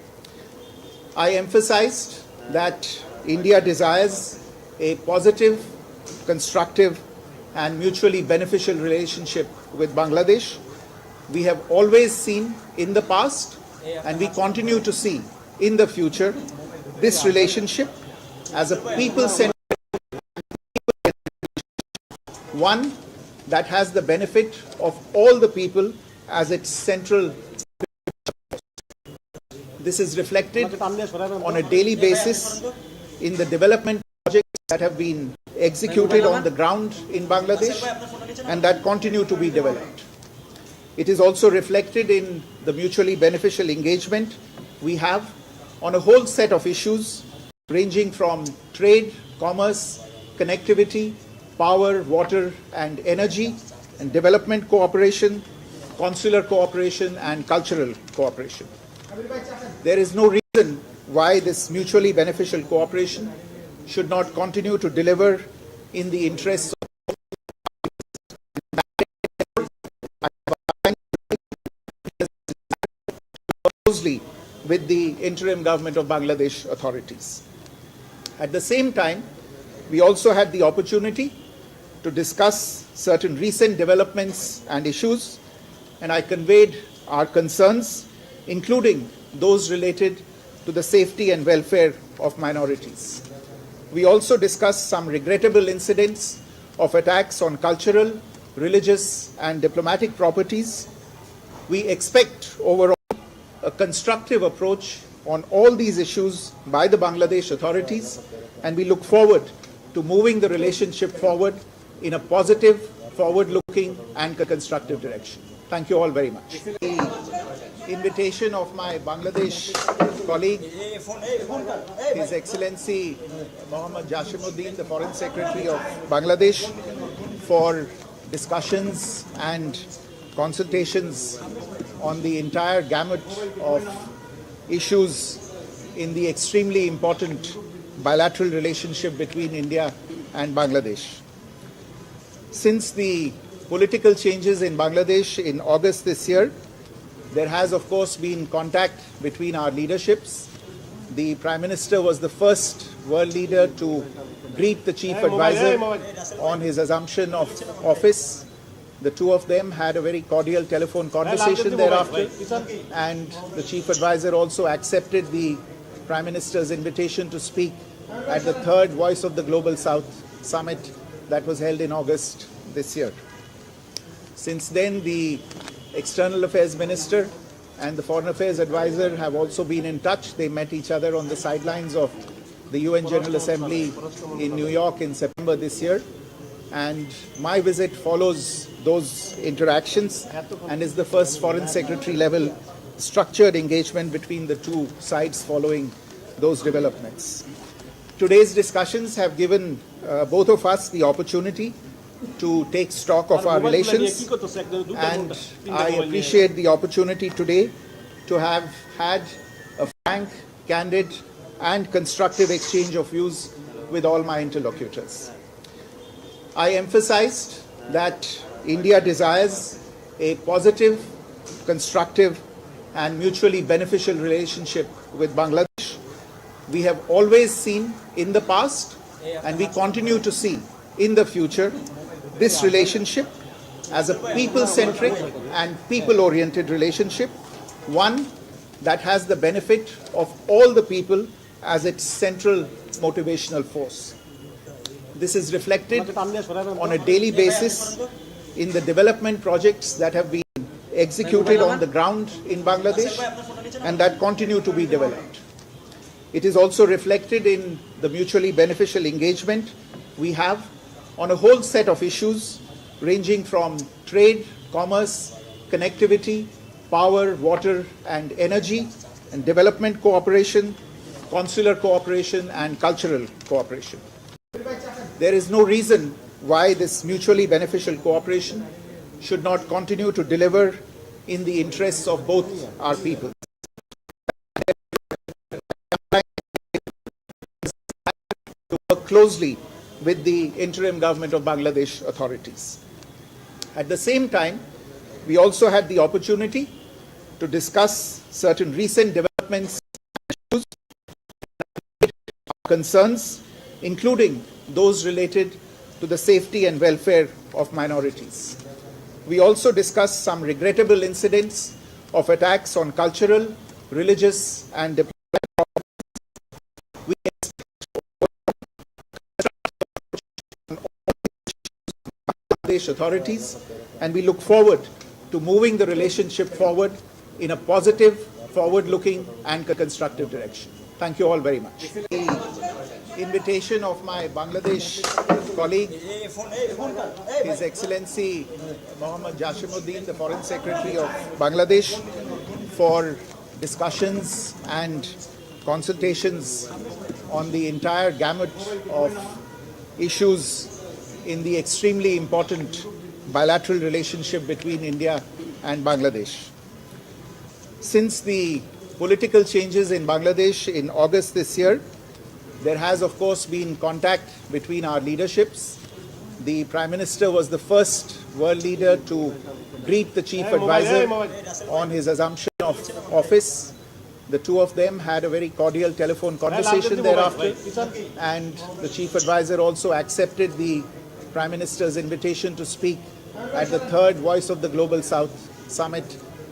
I emphasized that India desires a positive, constructive and mutually beneficial relationship with Bangladesh. We have always seen in the past, and we continue to see in the future, this relationship as a people-centered, one that has the benefit of all the people as its central. This is reflected on a daily basis in the development projects that have been executed on the ground in Bangladesh and that continue to be developed. It is also reflected in the mutually beneficial engagement we have on a whole set of issues ranging from trade, commerce, connectivity, power, water and energy, and development cooperation, consular cooperation and cultural cooperation. There is no reason why this mutually beneficial cooperation should not continue to deliver in the interests of closely with the interim government of Bangladesh authorities. At the same time, we also had the opportunity to discuss certain recent developments and issues, and I conveyed our concerns, including those related to the safety and welfare of minorities. We also discussed some regrettable incidents of attacks on cultural, religious, and diplomatic properties. We expect overall a constructive approach on all these issues by the Bangladesh authorities, and we look forward to moving the relationship forward in a positive, forward-looking, and constructive direction. Thank you all very much. The invitation of my Bangladesh colleague, His Excellency Mohammad Jashimuddin, the Foreign Secretary of Bangladesh, for discussions and consultations on the entire gamut of issues in the extremely important bilateral relationship between India and Bangladesh. Since the political changes in Bangladesh in August this year, there has of course been contact between our leaderships. The Prime Minister was the first world leader to greet the Chief Advisor on his assumption of office. The two of them had a very cordial telephone conversation thereafter, and the Chief Advisor also accepted the Prime Minister's invitation to speak at the third Voice of the Global South summit that was held in August this year. Since then, the External Affairs Minister and the Foreign Affairs Advisor have also been in touch. They met each other on the sidelines of the UN General Assembly in New York in September this year. And my visit follows those interactions and is the first Foreign Secretary level structured engagement between the two sides following those developments. Today's discussions have given both of us the opportunity to take stock of our relations, and I appreciate the opportunity today to have had a frank, candid, and constructive exchange of views with all my interlocutors. I emphasized that India desires a positive, constructive, and mutually beneficial relationship with Bangladesh. We have always seen in the past, and we continue to see in the future, this relationship as a people-centric and people-oriented relationship, one that has the benefit of all the people as its central motivational force. This is reflected on a daily basis in the development projects that have been executed on the ground in Bangladesh and that continue to be developed. It is also reflected in the mutually beneficial engagement we have on a whole set of issues ranging from trade, commerce, connectivity, power, water and energy, and development cooperation, consular cooperation and cultural cooperation. There is no reason why this mutually beneficial cooperation should not continue to deliver in the interests of both our people. To work closely with the interim government of Bangladesh authorities. At the same time, we also had the opportunity to discuss certain recent developments and issues, concerns, including those related to the safety and welfare of minorities. We also discussed some regrettable incidents of attacks on cultural, religious, and diplomatic properties. We Bangladesh authorities, and we look forward to moving the relationship forward in a positive, forward-looking, and constructive direction. Thank you all very much. The invitation of my Bangladesh colleague, His Excellency Mohammad Jashimuddin, the Foreign Secretary of Bangladesh, for discussions and consultations on the entire gamut of issues in the extremely important bilateral relationship between India and Bangladesh. Since the political changes in Bangladesh in August this year, there has of course been contact between our leaderships. The Prime Minister was the first world leader to greet the Chief Advisor on his assumption of office. The two of them had a very cordial telephone conversation thereafter, and the Chief Advisor also accepted the Prime Minister's invitation to speak at the third Voice of the Global South summit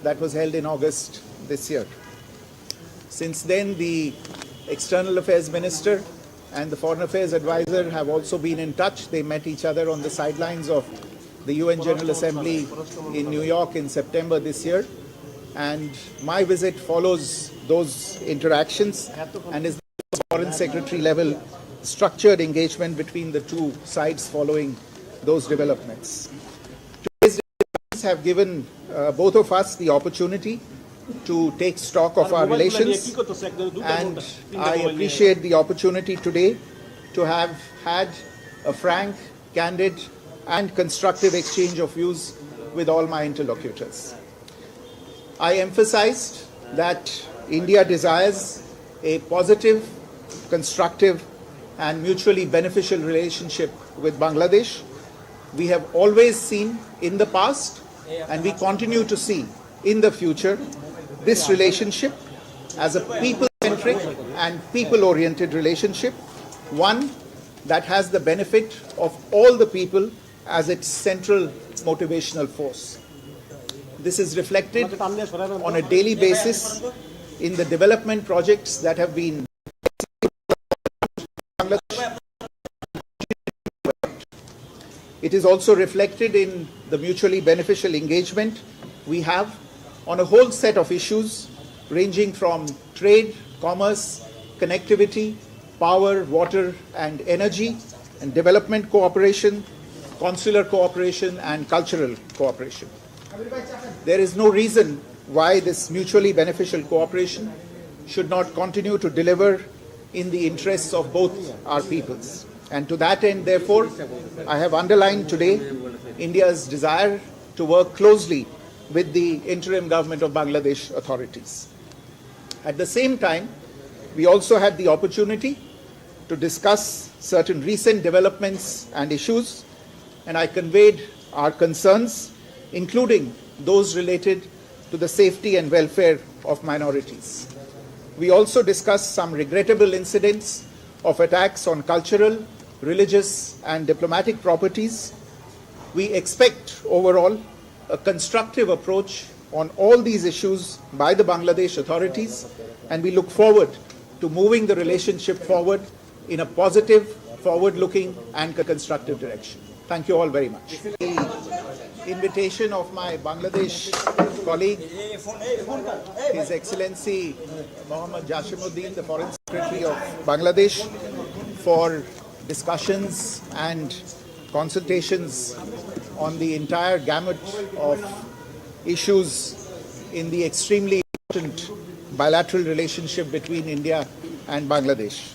that was held in August this year. Since then, the External Affairs Minister and the Foreign Affairs Advisor have also been in touch. They met each other on the sidelines of the UN General Assembly in New York in September this year. And my visit follows those interactions and is the Foreign Secretary level structured engagement between the two sides following those developments. Today's discussions have given both of us the opportunity to take stock of our relations, and I appreciate the opportunity today to have had a frank, candid and constructive exchange of views with all my interlocutors. I emphasized that India desires a positive, constructive and mutually beneficial relationship with Bangladesh. We have always seen in the past, and we continue to see in the future, this relationship as a people-centric and people-oriented relationship, one that has the benefit of all the people as its central motivational force. This is reflected on a daily basis in the development projects that have been It is also reflected in the mutually beneficial engagement we have on a whole set of issues ranging from trade, commerce, connectivity, power, water and energy, and development cooperation, consular cooperation and cultural cooperation. There is no reason why this mutually beneficial cooperation should not continue to deliver in the interests of both our peoples. And to that end, therefore, I have underlined today India's desire to work closely with the interim government of Bangladesh authorities. At the same time, we also had the opportunity to discuss certain recent developments and issues, and I conveyed our concerns, including those related to the safety and welfare of minorities. We also discussed some regrettable incidents of attacks on cultural, religious and diplomatic properties. We expect overall a constructive approach on all these issues by the Bangladesh authorities, and we look forward to moving the relationship forward in a positive, forward-looking and constructive direction. Thank you all very much. The invitation of my Bangladesh colleague, His Excellency Mohammad Jashimuddin, the Foreign Secretary of Bangladesh, for discussions and consultations on the entire gamut of issues in the extremely important bilateral relationship between India and Bangladesh.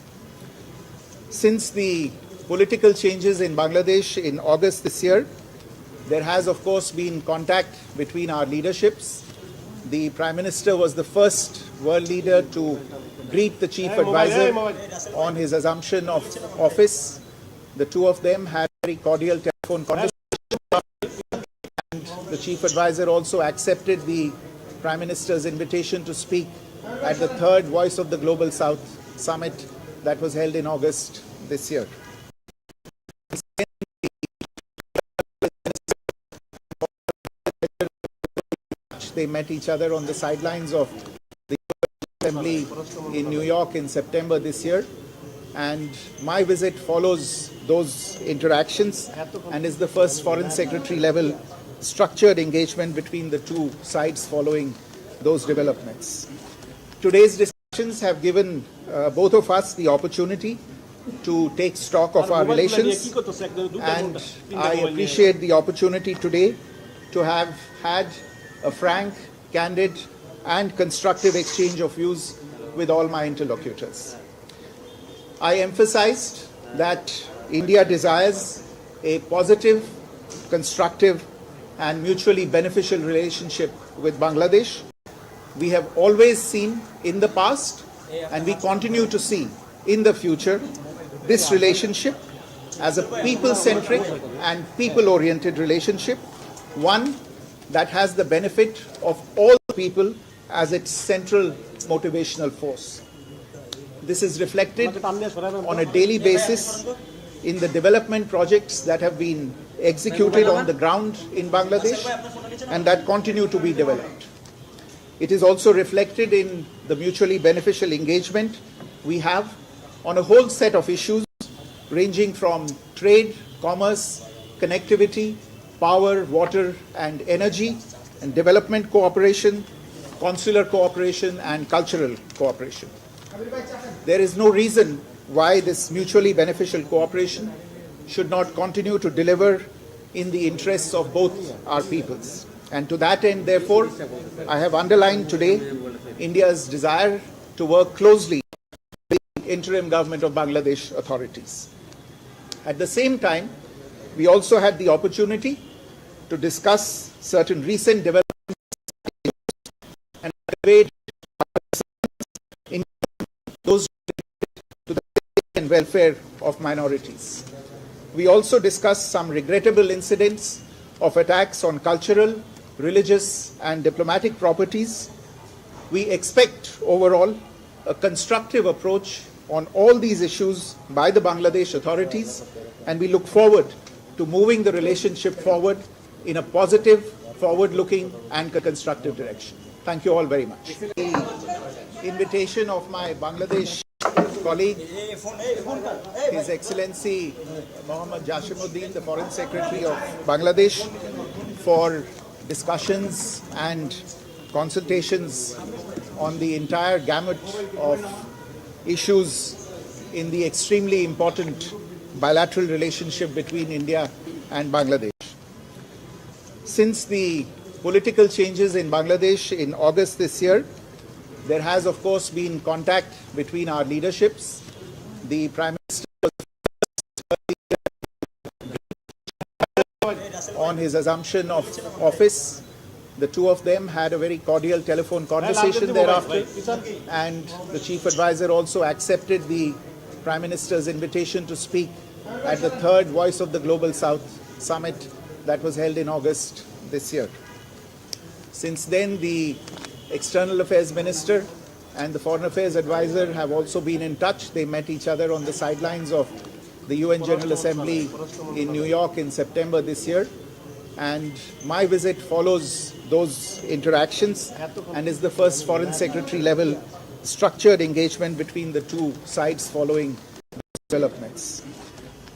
Since the political changes in Bangladesh in August this year, there has of course been contact between our leaderships. The Prime Minister was the first world leader to greet the Chief Advisor on his assumption of office. The two of them had a very cordial telephone conversation, and the Chief Advisor also accepted the Prime Minister's invitation to speak at the third Voice of the Global South summit that was held in August this year. They met each other on the sidelines of the Assembly in New York in September this year, and my visit follows those interactions and is the first Foreign Secretary level structured engagement between the two sides following those developments. Today's discussions have given both of us the opportunity to take stock of our relations, and I appreciate the opportunity today to have had a frank, candid and constructive exchange of views with all my interlocutors. I emphasized that India desires a positive, constructive and mutually beneficial relationship with Bangladesh. We have always seen in the past, and we continue to see in the future, this relationship as a people-centric and people-oriented relationship, one that has the benefit of all people as its central motivational force. This is reflected on a daily basis in the development projects that have been executed on the ground in Bangladesh and that continue to be developed. It is also reflected in the mutually beneficial engagement we have on a whole set of issues ranging from trade, commerce, connectivity, power, water and energy, and development cooperation, consular cooperation and cultural cooperation. There is no reason why this mutually beneficial cooperation should not continue to deliver in the interests of both our peoples. And to that end, therefore, I have underlined today India's desire to work closely with the interim government of Bangladesh authorities. At the same time, we also had the opportunity to discuss certain recent developments and debate in those to the safety and welfare of minorities. We also discussed some regrettable incidents of attacks on cultural, religious and diplomatic properties. We expect overall a constructive approach on all these issues by the Bangladesh authorities, and we look forward to moving the relationship forward in a positive, forward-looking and constructive direction. Thank you all very much. The invitation of my Bangladesh colleague, His Excellency Mohammad Jashimuddin, the Foreign Secretary of Bangladesh, for discussions and consultations on the entire gamut of issues in the extremely important bilateral relationship between India and Bangladesh. Since the political changes in Bangladesh in August this year, there has of course been contact between our leaderships. The Prime Minister was on his assumption of office. The two of them had a very cordial telephone conversation thereafter, and the Chief Advisor also accepted the Prime Minister's invitation to speak at the third Voice of the Global South summit that was held in August this year. Since then, the External Affairs Minister and the Foreign Affairs Advisor have also been in touch. They met each other on the sidelines of the UN General Assembly in New York in September this year. And my visit follows those interactions and is the first Foreign Secretary level structured engagement between the two sides following developments.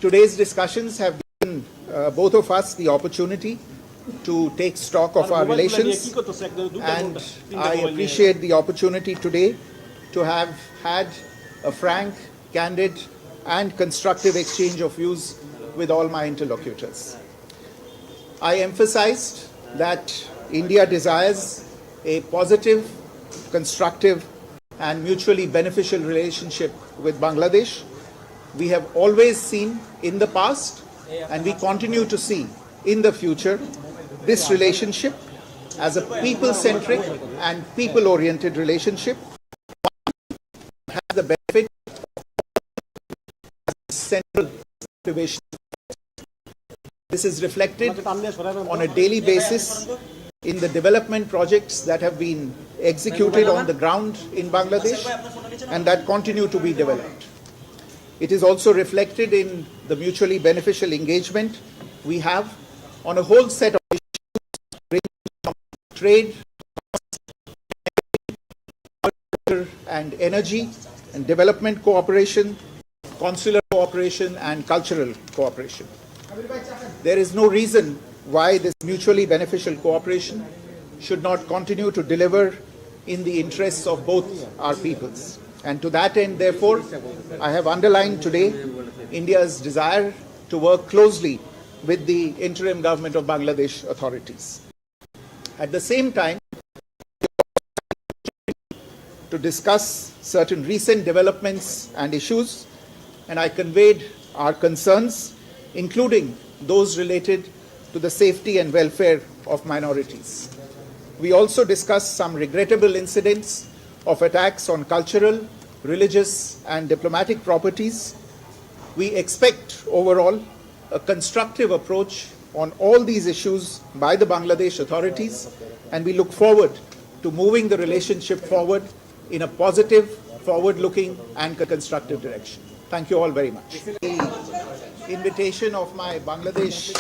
Today's discussions have given both of us the opportunity to take stock of our relations, and I appreciate the opportunity today to have had a frank, candid and constructive exchange of views with all my interlocutors. I emphasized that India desires a positive, constructive and mutually beneficial relationship with Bangladesh. We have always seen in the past, and we continue to see in the future, this relationship as a people-centric and people-oriented relationship that has the benefit of central motivation. This is reflected on a daily basis in the development projects that have been executed on the ground in Bangladesh and that continue to be developed. It is also reflected in the mutually beneficial engagement we have on a whole set of issues ranging from trade, and energy and development cooperation, consular cooperation and cultural cooperation. There is no reason why this mutually beneficial cooperation should not continue to deliver in the interests of both our peoples. And to that end, therefore, I have underlined today India's desire to work closely with the interim government of Bangladesh authorities. At the same time, to discuss certain recent developments and issues, and I conveyed our concerns, including those related to the safety and welfare of minorities. We also discussed some regrettable incidents of attacks on cultural, religious, and diplomatic properties. We expect overall a constructive approach on all these issues by the Bangladesh authorities, and we look forward to moving the relationship forward in a positive, forward-looking, and constructive direction. Thank you all very much. The invitation of my Bangladesh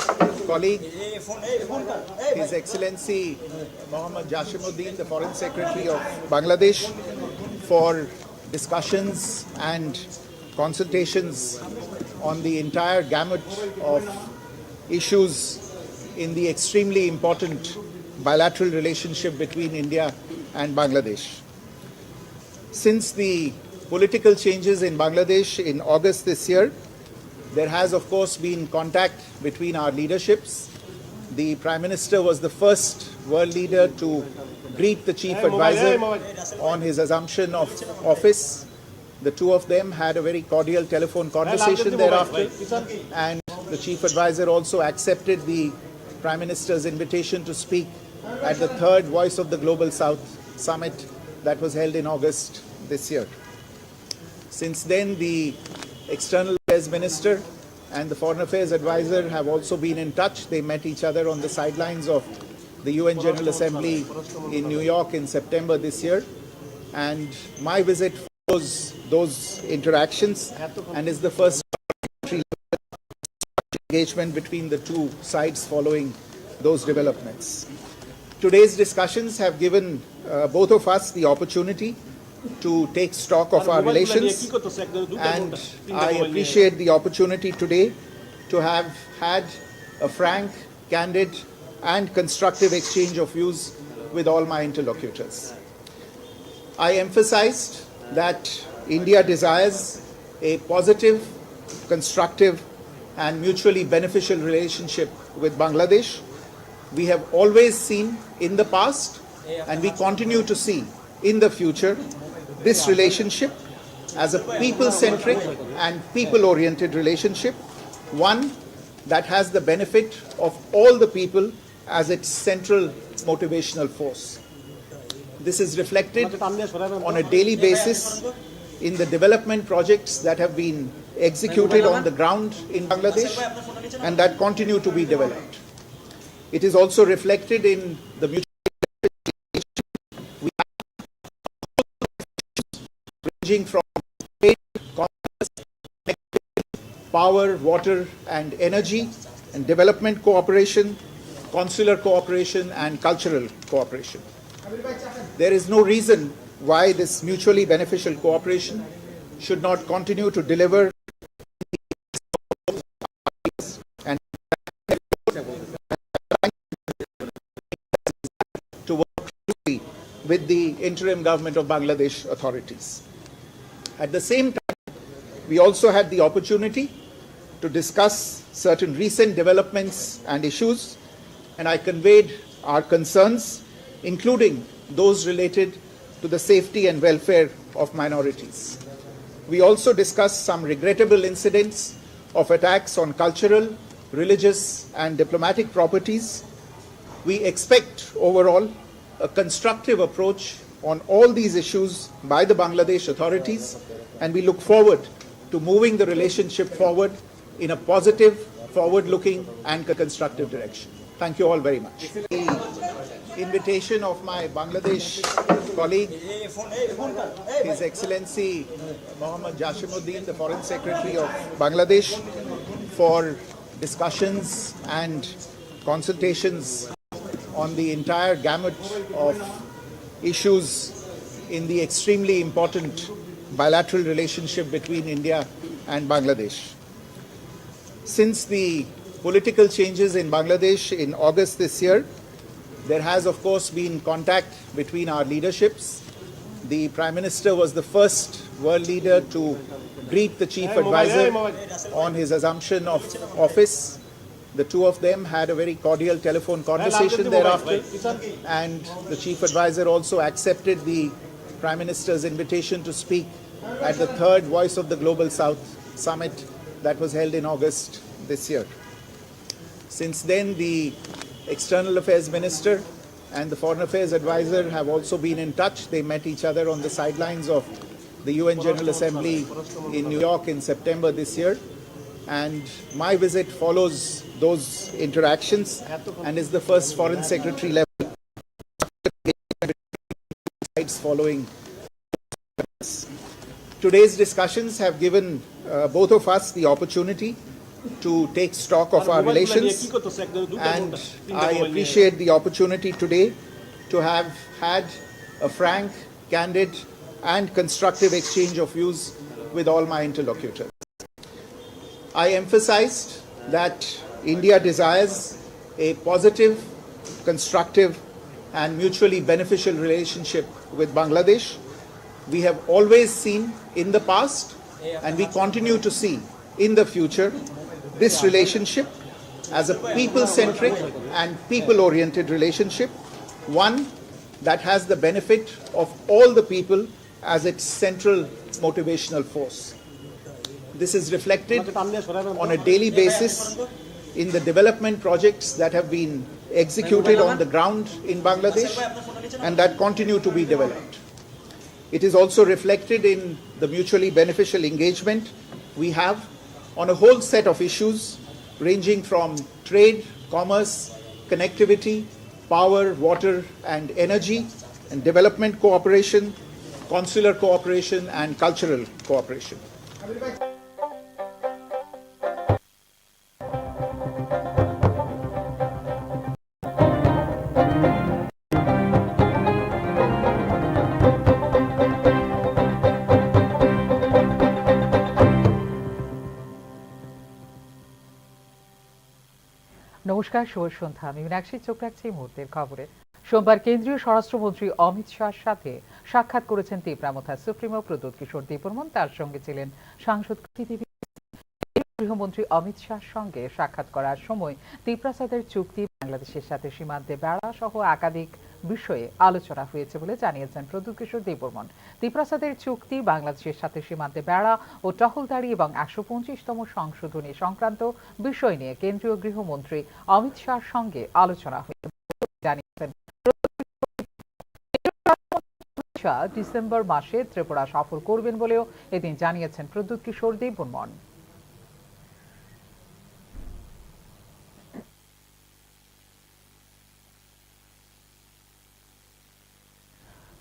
colleague, His Excellency Mohammad Jashimuddin, the Foreign Secretary of Bangladesh, for discussions and consultations on the entire gamut of issues in the extremely important bilateral relationship between India and Bangladesh. Since the political changes in Bangladesh in August this year, there has of course been contact between our leaderships. The Prime Minister was the first world leader to greet the Chief Advisor on his assumption of office. The two of them had a very cordial telephone conversation thereafter, and the Chief Advisor also accepted the Prime Minister's invitation to speak at the third Voice of the Global South summit that was held in August this year. Since then, the External Affairs Minister and the Foreign Affairs Advisor have also been in touch. They met each other on the sidelines of the UN General Assembly in New York in September this year, and my visit follows those interactions and is the first engagement between the two sides following those developments. Today's discussions have given both of us the opportunity to take stock of our relations, and I appreciate the opportunity today to have had a frank, candid, and constructive exchange of views with all my interlocutors. I emphasized that India desires a positive, constructive, and mutually beneficial relationship with Bangladesh. We have always seen in the past, and we continue to see in the future, this relationship as a people-centric and people-oriented relationship, one that has the benefit of all the people as its central motivational force. This is reflected on a daily basis in the development projects that have been executed on the ground in Bangladesh and that continue to be developed. It is also reflected in the mutual ranging from trade, commerce, power, water and energy, and development cooperation, consular cooperation and cultural cooperation. There is no reason why this mutually beneficial cooperation should not continue to deliver and to work closely with the interim government of Bangladesh authorities. At the same time, we also had the opportunity to discuss certain recent developments and issues, and I conveyed our concerns, including those related to the safety and welfare of minorities. We also discussed some regrettable incidents of attacks on cultural, religious, and diplomatic properties. We expect overall a constructive approach on all these issues by the Bangladesh authorities, and we look forward to moving the relationship forward in a positive, forward-looking, and constructive direction. Thank you all very much. The invitation of my Bangladesh colleague, His Excellency Mohammad Jashimuddin, the Foreign Secretary of Bangladesh, for discussions and consultations on the entire gamut of issues in the extremely important bilateral relationship between India and Bangladesh. Since the political changes in Bangladesh in August this year, there has of course been contact between our leaderships. The Prime Minister was the first world leader to greet the Chief Advisor on his assumption of office. The two of them had a very cordial telephone conversation thereafter, and the Chief Advisor also accepted the Prime Minister's invitation to speak at the third Voice of the Global South summit that was held in August this year. Since then, the External Affairs Minister and the Foreign Affairs Advisor have also been in touch. They met each other on the sidelines of the UN General Assembly in New York in September this year. And my visit follows those interactions and is the first Foreign Secretary level following. Today's discussions have given both of us the opportunity to take stock of our relations, and I appreciate the opportunity today to have had a frank, candid and constructive exchange of views with all my interlocutors. I emphasized that India desires a positive, constructive and mutually beneficial relationship with Bangladesh. We have always seen in the past, and we continue to see in the future, this relationship as a people-centric and people-oriented relationship, one that has the benefit of all the people as its central motivational force. This is reflected on a daily basis in the development projects that have been executed on the ground in Bangladesh and that continue to be developed. It is also reflected in the mutually beneficial engagement we have on a whole set of issues ranging from trade, commerce, connectivity, power, water and energy, and development cooperation, consular cooperation and cultural cooperation. নমস্কার, শুভ সন্ধ্যা। আমি মীনাক্ষী, চোখ রাখছি এই মুহূর্তের খবরে। সোমবার কেন্দ্রীয় স্বরাষ্ট্রমন্ত্রী অমিত শাহর সাথে সাক্ষাৎ করেছেন তীব্রামথা সুপ্রিমো প্রদ্যোৎ কিশোর দেববর্মন। তার সঙ্গে ছিলেন সাংসদ কৃতি দেবী। গৃহমন্ত্রী অমিত শাহর সঙ্গে সাক্ষাৎ করার সময় ত্রিপ্রাসাদের চুক্তি, বাংলাদেশের সাথে সীমান্তে বেড়া সহ একাধিক বিষয়ে আলোচনা হয়েছে বলে জানিয়েছেন প্রদ্যোৎ কিশোর দেববর্মন। ত্রিপ্রাসাদের চুক্তি, বাংলাদেশের সাথে সীমান্তে বেড়া ও টহলদারি এবং ১২৫তম সংশোধনী সংক্রান্ত বিষয় নিয়ে কেন্দ্রীয় গৃহমন্ত্রী অমিত শাহর সঙ্গে আলোচনা হয়েছে জানিয়েছেন। ডিসেম্বর মাসে ত্রিপুরা সফর করবেন বলেও এদিন জানিয়েছেন প্রদ্যোৎ কিশোর দেববর্মন।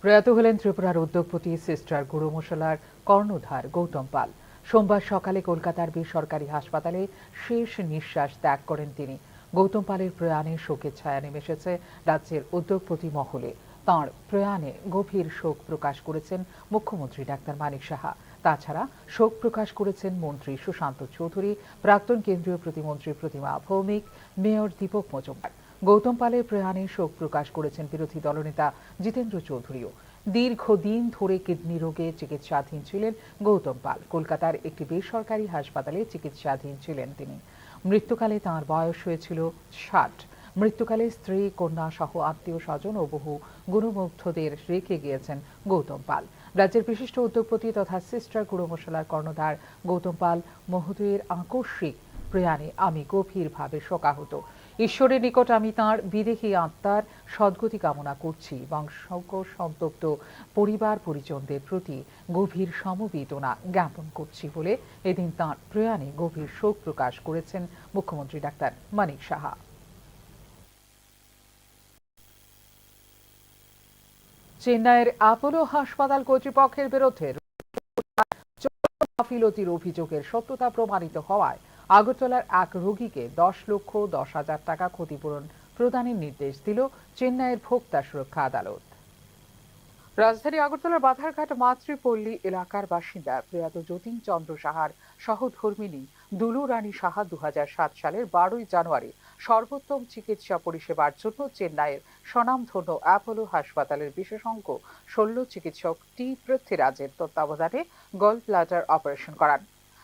প্রয়াত হলেন ত্রিপুরার উদ্যোগপতি সিস্টার গুরু মশলার কর্ণধার গৌতম পাল। সোমবার সকালে কলকাতার বেসরকারি হাসপাতালে শেষ নিঃশ্বাস ত্যাগ করেন তিনি। গৌতম পালের প্রয়াণে শোকের ছায়া নেমে এসেছে রাজ্যের উদ্যোগপতি মহলে। তাঁর প্রয়াণে গভীর শোক প্রকাশ করেছেন মুখ্যমন্ত্রী ডাক্তার মানিক সাহা। তাছাড়া শোক প্রকাশ করেছেন মন্ত্রী সুশান্ত চৌধুরী, প্রাক্তন কেন্দ্রীয় প্রতিমন্ত্রী প্রতিমা ভৌমিক, মেয়র দীপক মজুমদার। গৌতম পালের প্রয়াণে শোক প্রকাশ করেছেন বিরোধী দলনেতা জিতেন্দ্র চৌধুরীও। দীর্ঘদিন ধরে কিডনি রোগে চিকিৎসাধীন ছিলেন গৌতম পাল। কলকাতার একটি বেসরকারি হাসপাতালে চিকিৎসাধীন ছিলেন তিনি। মৃত্যুকালে তাঁর বয়স হয়েছিল ৬০। মৃত্যুকালে স্ত্রী, কন্যা সহ আত্মীয় স্বজন ও বহু গুণমুগ্ধদের রেখে গিয়েছেন গৌতম পাল। রাজ্যের বিশিষ্ট উদ্যোগপতি তথা সিস্টার গুরু মশলার কর্ণধার গৌতম পাল মহোদয়ের আকস্মিক প্রয়াণে আমি গভীরভাবে শোকাহত। ঈশ্বরের নিকট আমি তাঁর বিদেহী আত্মার সদ্গতি কামনা করছি এবং শোক সন্তপ্ত পরিবার পরিজনদের প্রতি গভীর সমবেদনা জ্ঞাপন করছি বলে এদিন তাঁর প্রয়াণে গভীর শোক প্রকাশ করেছেন মুখ্যমন্ত্রী ডাক্তার মানিক সাহা। চেন্নাইয়ের অ্যাপোলো হাসপাতাল কর্তৃপক্ষের বিরুদ্ধে গাফিলতির অভিযোগের সত্যতা প্রমাণিত হওয়ায় আগরতলার এক রোগীকে ১০,১০,০০০ টাকা ক্ষতিপূরণ প্রদানের নির্দেশ দিল চেন্নাইয়ের ভোক্তা সুরক্ষা আদালত। রাজধানী আগরতলার বাধারঘাট মাতৃপল্লী এলাকার বাসিন্দা প্রয়াত যতীন চন্দ্র সাহার সহধর্মিণী দুলু রানী সাহা ২০০৭ সালের ১২ই জানুয়ারি সর্বোত্তম চিকিৎসা পরিষেবার জন্য চেন্নাইয়ের স্বনামধন্য অ্যাপোলো হাসপাতালের বিশেষজ্ঞ শল্য চিকিৎসক টি পৃথ্বীরাজের তত্ত্বাবধানে গল ব্লাডার অপারেশন করান।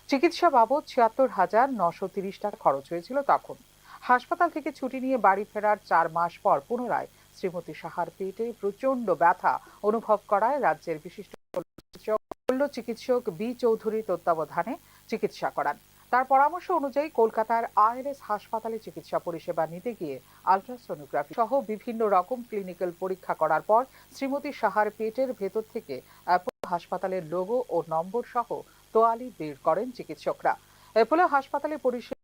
চিকিৎসা বাবদ ৭৬,৯৩০ টাকা খরচ হয়েছিল তখন। হাসপাতাল থেকে ছুটি নিয়ে বাড়ি ফেরার ৪ মাস পর পুনরায় শ্রীমতী সাহার পেটে প্রচন্ড ব্যথা অনুভব করায় রাজ্যের বিশিষ্ট শল্য চিকিৎসক বি চৌধুরীর তত্ত্বাবধানে চিকিৎসা করান। তার পরামর্শ অনুযায়ী কলকাতার আইএলএস হাসপাতালে চিকিৎসা পরিষেবা নিতে গিয়ে আলট্রাসোনোগ্রাফি সহ বিভিন্ন রকম ক্লিনিক্যাল পরীক্ষা করার পর শ্রীমতী সাহার পেটের ভেতর থেকে অ্যাপোলো হাসপাতালের লোগো ও নম্বর সহ তোয়ালি বের করেন চিকিৎসকরা। অ্যাপোলো হাসপাতালে পরিষেবা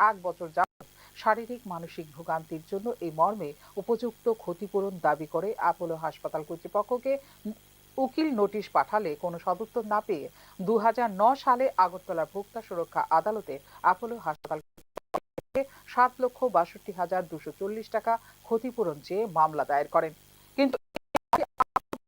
1 বছর যাবত শারীরিক মানসিক ভোগান্তির জন্য এই মর্মে উপযুক্ত ক্ষতিপূরণ দাবি করে অ্যাপোলো হাসপাতাল কর্তৃপক্ষকে উকিল নোটিশ পাঠালে কোনো সদুত্তর না পেয়ে 2009 সালে আগরতলা ভোক্তা সুরক্ষা আদালতে অ্যাপোলো হাসপাতাল 7,62,240 টাকা ক্ষতিপূরণ চেয়ে মামলা দায়ের করেন। কিন্তু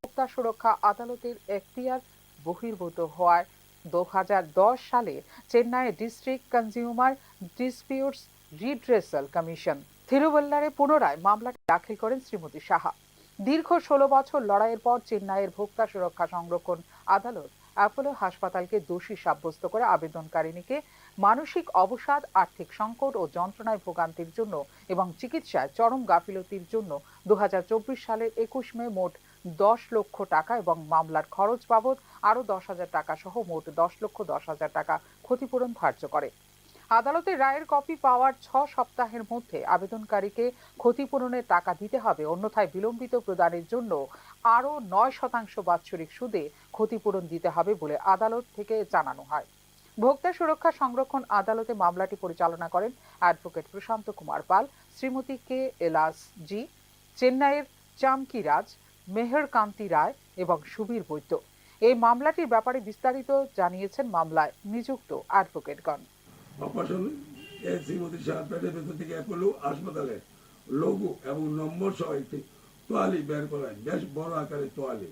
ভোক্তা সুরক্ষা আদালতের এখতিয়ার বহির্ভূত হওয়ায় 2010 সালে Chennai district consumer disputes redressal commission থিরুবল্লারে পুনরায় মামলাটি দাখিল করেন শ্রীমতী সাহা। দীর্ঘ 16 বছর লড়াইয়ের পর চেন্নাইয়ের ভোক্তা সুরক্ষা সংরক্ষণ আদালত অ্যাপোলো হাসপাতালকে দোষী সাব্যস্ত করে আবেদনকারিণীকে মানসিক অবসাদ, আর্থিক সংকট ও যন্ত্রণায় ভোগান্তির জন্য এবং চিকিৎসায় চরম গাফিলতির জন্য 2024 সালের 21 মে মোট 10 লক্ষ টাকা এবং মামলার খরচ বাবদ আরও 10,000 টাকা সহ মোট 10,10,000 টাকা ক্ষতিপূরণ ধার্য করে। আদালতের রায়ের কপি পাওয়ার 6 সপ্তাহের মধ্যে আবেদনকারীকে ক্ষতিপূরণের টাকা দিতে হবে, অন্যথায় বিলম্বিত প্রদানের জন্য আরও 9% বাৎসরিক সুদে ক্ষতিপূরণ দিতে হবে বলে আদালত থেকে জানানো হয়। ভোক্তা সুরক্ষা সংরক্ষণ আদালতে মামলাটি পরিচালনা করেন অ্যাডভোকেট প্রশান্ত কুমার পাল, শ্রীমতী কে এলাস জি, চেন্নাইয়ের চামকি রাজ, মেহর কান্তি রায় এবং সুবীর বৈদ্য। এই মামলাটির ব্যাপারে বিস্তারিত জানিয়েছেন মামলায় নিযুক্ত অ্যাডভোকেটগণ। অপারেশন শ্রীমতী সাহার পেটের ভেতর থেকে অ্যাপোলো হাসপাতালে লোগো এবং নম্বর সহ একটি তোয়ালি বের করেন, বেশ বড় আকারের তোয়ালি।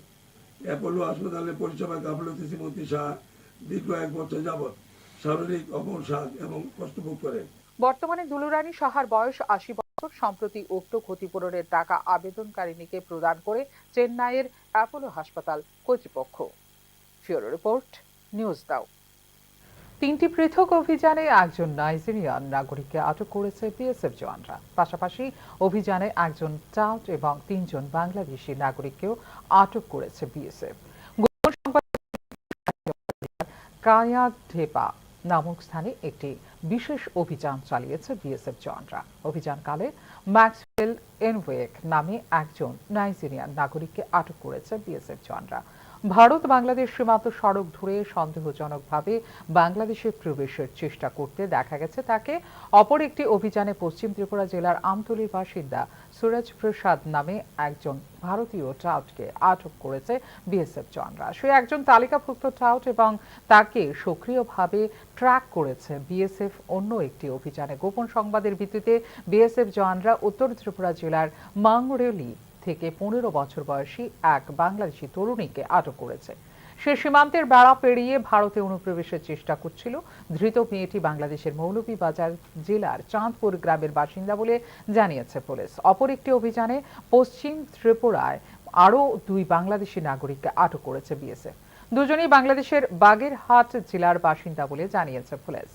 অ্যাপোলো হাসপাতালে পরিষেবা গাফিলতি শ্রীমতী সাহা দীর্ঘ 1 বছর যাবৎ শারীরিক অবসাদ এবং কষ্ট ভোগ করেন। বর্তমানে দুলুরানী সাহার বয়স 80 বছর। সম্প্রতি উক্ত ক্ষতিপূরণের টাকা আবেদনকারিণীকে প্রদান করে চেন্নাইয়ের অ্যাপোলো হাসপাতাল কর্তৃপক্ষ। ফিওরো রিপোর্ট, নিউজ দাও। 3টি পৃথক অভিযানে একজন নাইজেরিয়ান নাগরিককে আটক করেছে বিএসএফ জওয়ানরা। পাশাপাশি অভিযানে একজন টাউট এবং 3 জন বাংলাদেশি নাগরিককেও আটক করেছে বিএসএফ। কায়াঢেপা নামক স্থানে একটি বিশেষ অভিযান চালিয়েছে বিএসএফ জওয়ানরা। অভিযানকালে ম্যাক্সওয়েল এনওয়েক নামে একজন নাইজেরিয়ান নাগরিককে আটক করেছে বিএসএফ জওয়ানরা। ভারত বাংলাদেশ সীমান্ত সড়ক ধরে সন্দেহজনকভাবে বাংলাদেশে প্রবেশের চেষ্টা করতে দেখা গেছে তাকে। অপর একটি অভিযানে পশ্চিম ত্রিপুরা জেলার আমতলীর বাসিন্দা সুরজ প্রসাদ নামে একজন ভারতীয় টাউটকে আটক করেছে বিএসএফ জওয়ানরা। সে একজন তালিকাভুক্ত টাউট এবং তাকে সক্রিয়ভাবে ট্র্যাক করেছে বিএসএফ। অন্য একটি অভিযানে গোপন সংবাদের ভিত্তিতে বিএসএফ জওয়ানরা উত্তর ত্রিপুরা জেলার মাংরেলি থেকে 15 বছর বয়সী এক বাংলাদেশি তরুণীকে আটক করেছে। সে সীমান্তের বেড়া পেরিয়ে ভারতে অনুপ্রবেশের চেষ্টা করছিল। ধৃত মেয়েটি বাংলাদেশের মৌলভীবাজার জেলার চাঁদপুর গ্রামের বাসিন্দা বলে জানিয়েছে পুলিশ। অপর একটি অভিযানে পশ্চিম ত্রিপুরায় আরও 2 বাংলাদেশি নাগরিককে আটক করেছে বিএসএফ। দুজনেই বাংলাদেশের বাগেরহাট জেলার বাসিন্দা বলে জানিয়েছে পুলিশ।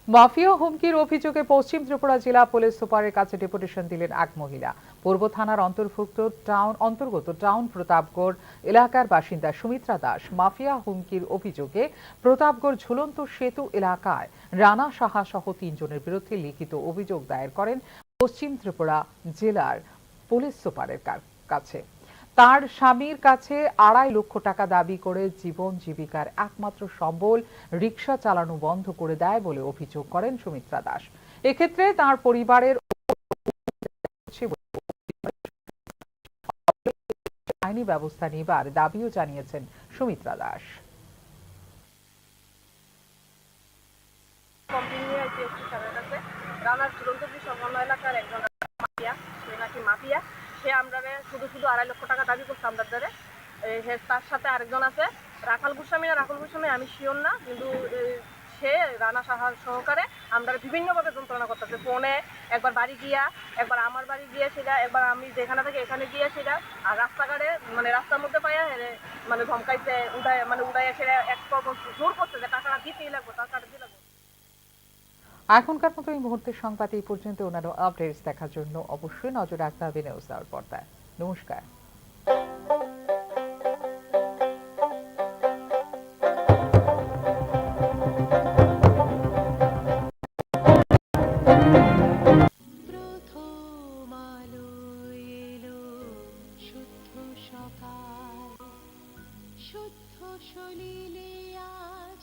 মাফিয়া হুমকির অভিযোগে পশ্চিম ত্রিপুরা জেলা পুলিশ সুপারের কাছে ডেপুটেশন দিলেন এক মহিলা। পূর্ব থানার অন্তর্গত টাউন প্রতাপগড় এলাকার বাসিন্দা সুমিত্রা দাস মাফিয়া হুমকির অভিযোগে প্রতাপগড় ঝুলন্ত সেতু এলাকায় রানা সাহা সহ 3 জনের বিরুদ্ধে লিখিত অভিযোগ দায়ের করেন পশ্চিম ত্রিপুরা জেলার পুলিশ সুপারের কাছে। তার স্বামীর কাছে 2.5 লক্ষ টাকা দাবি করে জীবন জীবিকার একমাত্র সম্বল রিকশা চালানো বন্ধ করে দেয় বলে অভিযোগ করেন সুমিত্রা দাস। এক্ষেত্রে তার পরিবারের আইনি ব্যবস্থা নেবার দাবিও জানিয়েছেন সুমিত্রা দাস। রানার ঝুলন্ত সংলগ্ন এলাকার একজন মাফিয়া, সে নাকি মাফিয়া। সে আমরা শুধু 2.5 লক্ষ টাকা দাবি করছে আমরা ধরে। তার সাথে আরেকজন আছে রাখাল গোস্বামী আমি শিওর না, কিন্তু সে রানা সাহার সহকারে আমরা বিভিন্নভাবে যন্ত্রণা করতেছে। ফোনে একবার বাড়ি গিয়া, একবার আমার বাড়ি গিয়ে সেটা, একবার আমি যেখানে থাকি এখানে গিয়ে সেটা, আর রাস্তাঘাটে রাস্তার মধ্যে পাইয়া ধমকাইছে, উড়াইয়া সেটা এক জোর করছে যে টাকাটা দিতেই লাগবে, টাকাটা দিয়ে লাগবে। এখনকার মতো এই মুহূর্তের সংবাদ এই পর্যন্ত। অন্যান্য আপডেটস দেখার জন্য অবশ্যই নজর রাখতে হবে নিউজ আওয়ার পর্দায়। নমস্কার। সকাল শুদ্ধ সলিলে আজ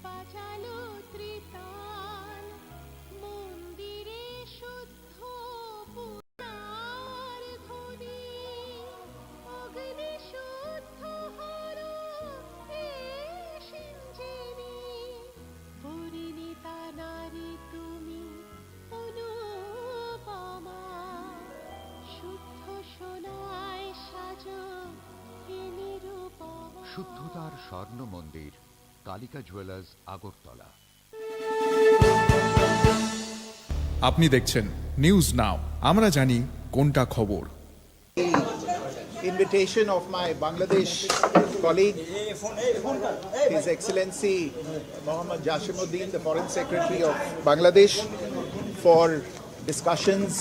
বাজালো ত্রিতাল মন্দিরে শুদ্ধ পুরার ধ্বনি অগ্নি শুদ্ধ হলো এ সিঞ্জিনী পরিণীতা নারী তুমি অনুপমা শুদ্ধ সোনায় সাজো হে নিরুপমা শুদ্ধতার স্বর্ণ মন্দির কালিকা জুয়েলার্স আগরতলা। আপনি দেখছেন নিউজ নাও, আমরা জানি কোনটা খবর। Invitation of my Bangladesh colleague, His Excellency Mohammad Jashimuddin, the Foreign Secretary of Bangladesh, for discussions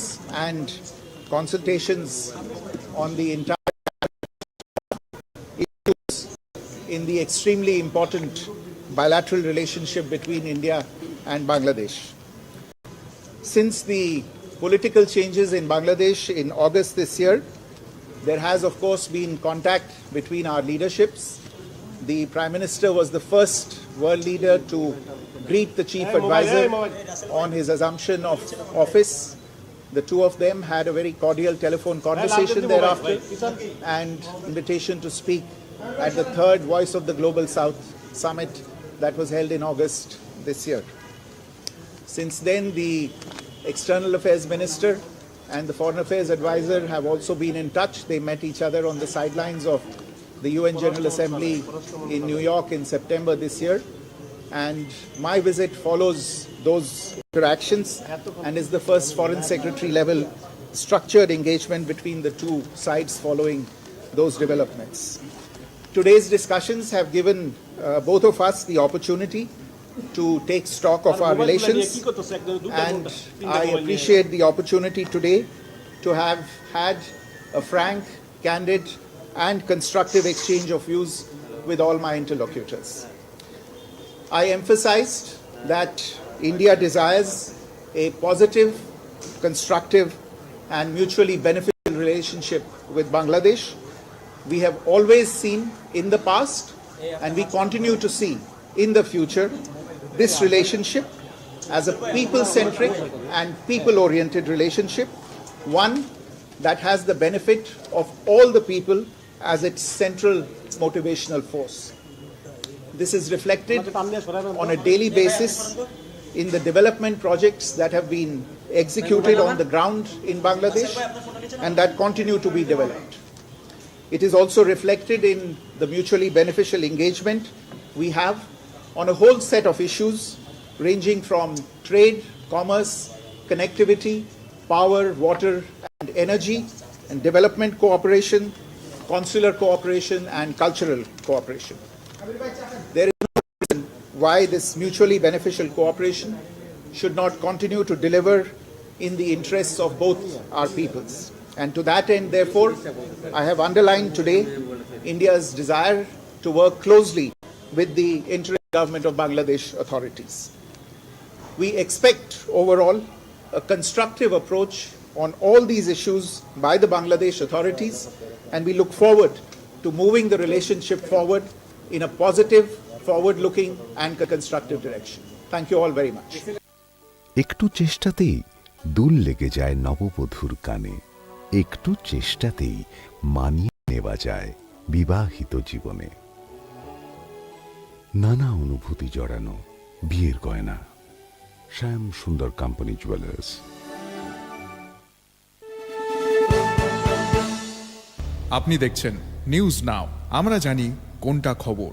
and consultations on the entire issues in the extremely important bilateral relationship between India and Bangladesh. Since the political changes in Bangladesh in August this year, there has, of course, been contact between our leaderships. The Prime Minister was the first world leader to greet the Chief Advisor on his assumption of office. The two of them had a very cordial telephone conversation thereafter and invitation to speak at the third Voice of the Global South summit that was held in August this year. Since then, the External Affairs Minister and the Foreign Affairs Advisor have also been in touch. They met each other on the sidelines of the UN General Assembly in New York in September this year. And my visit follows those interactions and is the first Foreign Secretary level structured engagement between the two sides following those developments. Today's discussions have given both of us the opportunity to take stock of our relations, and I appreciate the opportunity today to have had a frank, candid and constructive exchange of views with all my interlocutors. I emphasized that India desires a positive, constructive and mutually beneficial relationship with Bangladesh. We have always seen in the past and we continue to see in the future this relationship as a people-centric and people-oriented relationship, one that has the benefit of all the people as its central motivational force. This is reflected on a daily basis in the development projects that have been executed on the ground in Bangladesh and that continue to be developed. It is also reflected in the mutually beneficial engagement we have on a whole set of issues ranging from trade, commerce, connectivity, power, water and energy, and development cooperation, consular cooperation and cultural cooperation. There is no reason why this mutually beneficial cooperation should not continue to deliver in the interests of both our peoples. And to that end, therefore, I have underlined today India's desire to work closely with the interim government of Bangladesh authorities. We expect overall a constructive approach on all these issues by the Bangladesh authorities, and we look forward to moving the relationship forward in a positive, forward-looking and constructive direction. Thank you all very much. একটু চেষ্টাতেই দুল লেগে যায় নববধূর কানে, একটু চেষ্টাতেই মানিয়ে নেওয়া যায় বিবাহিত জীবনে। নানা অনুভূতি জড়ানো বিয়ের গয়না, শ্যাম সুন্দর কোম্পানি জুয়েলার্স। আপনি দেখছেন নিউজ নাও, আমরা জানি কোনটা খবর।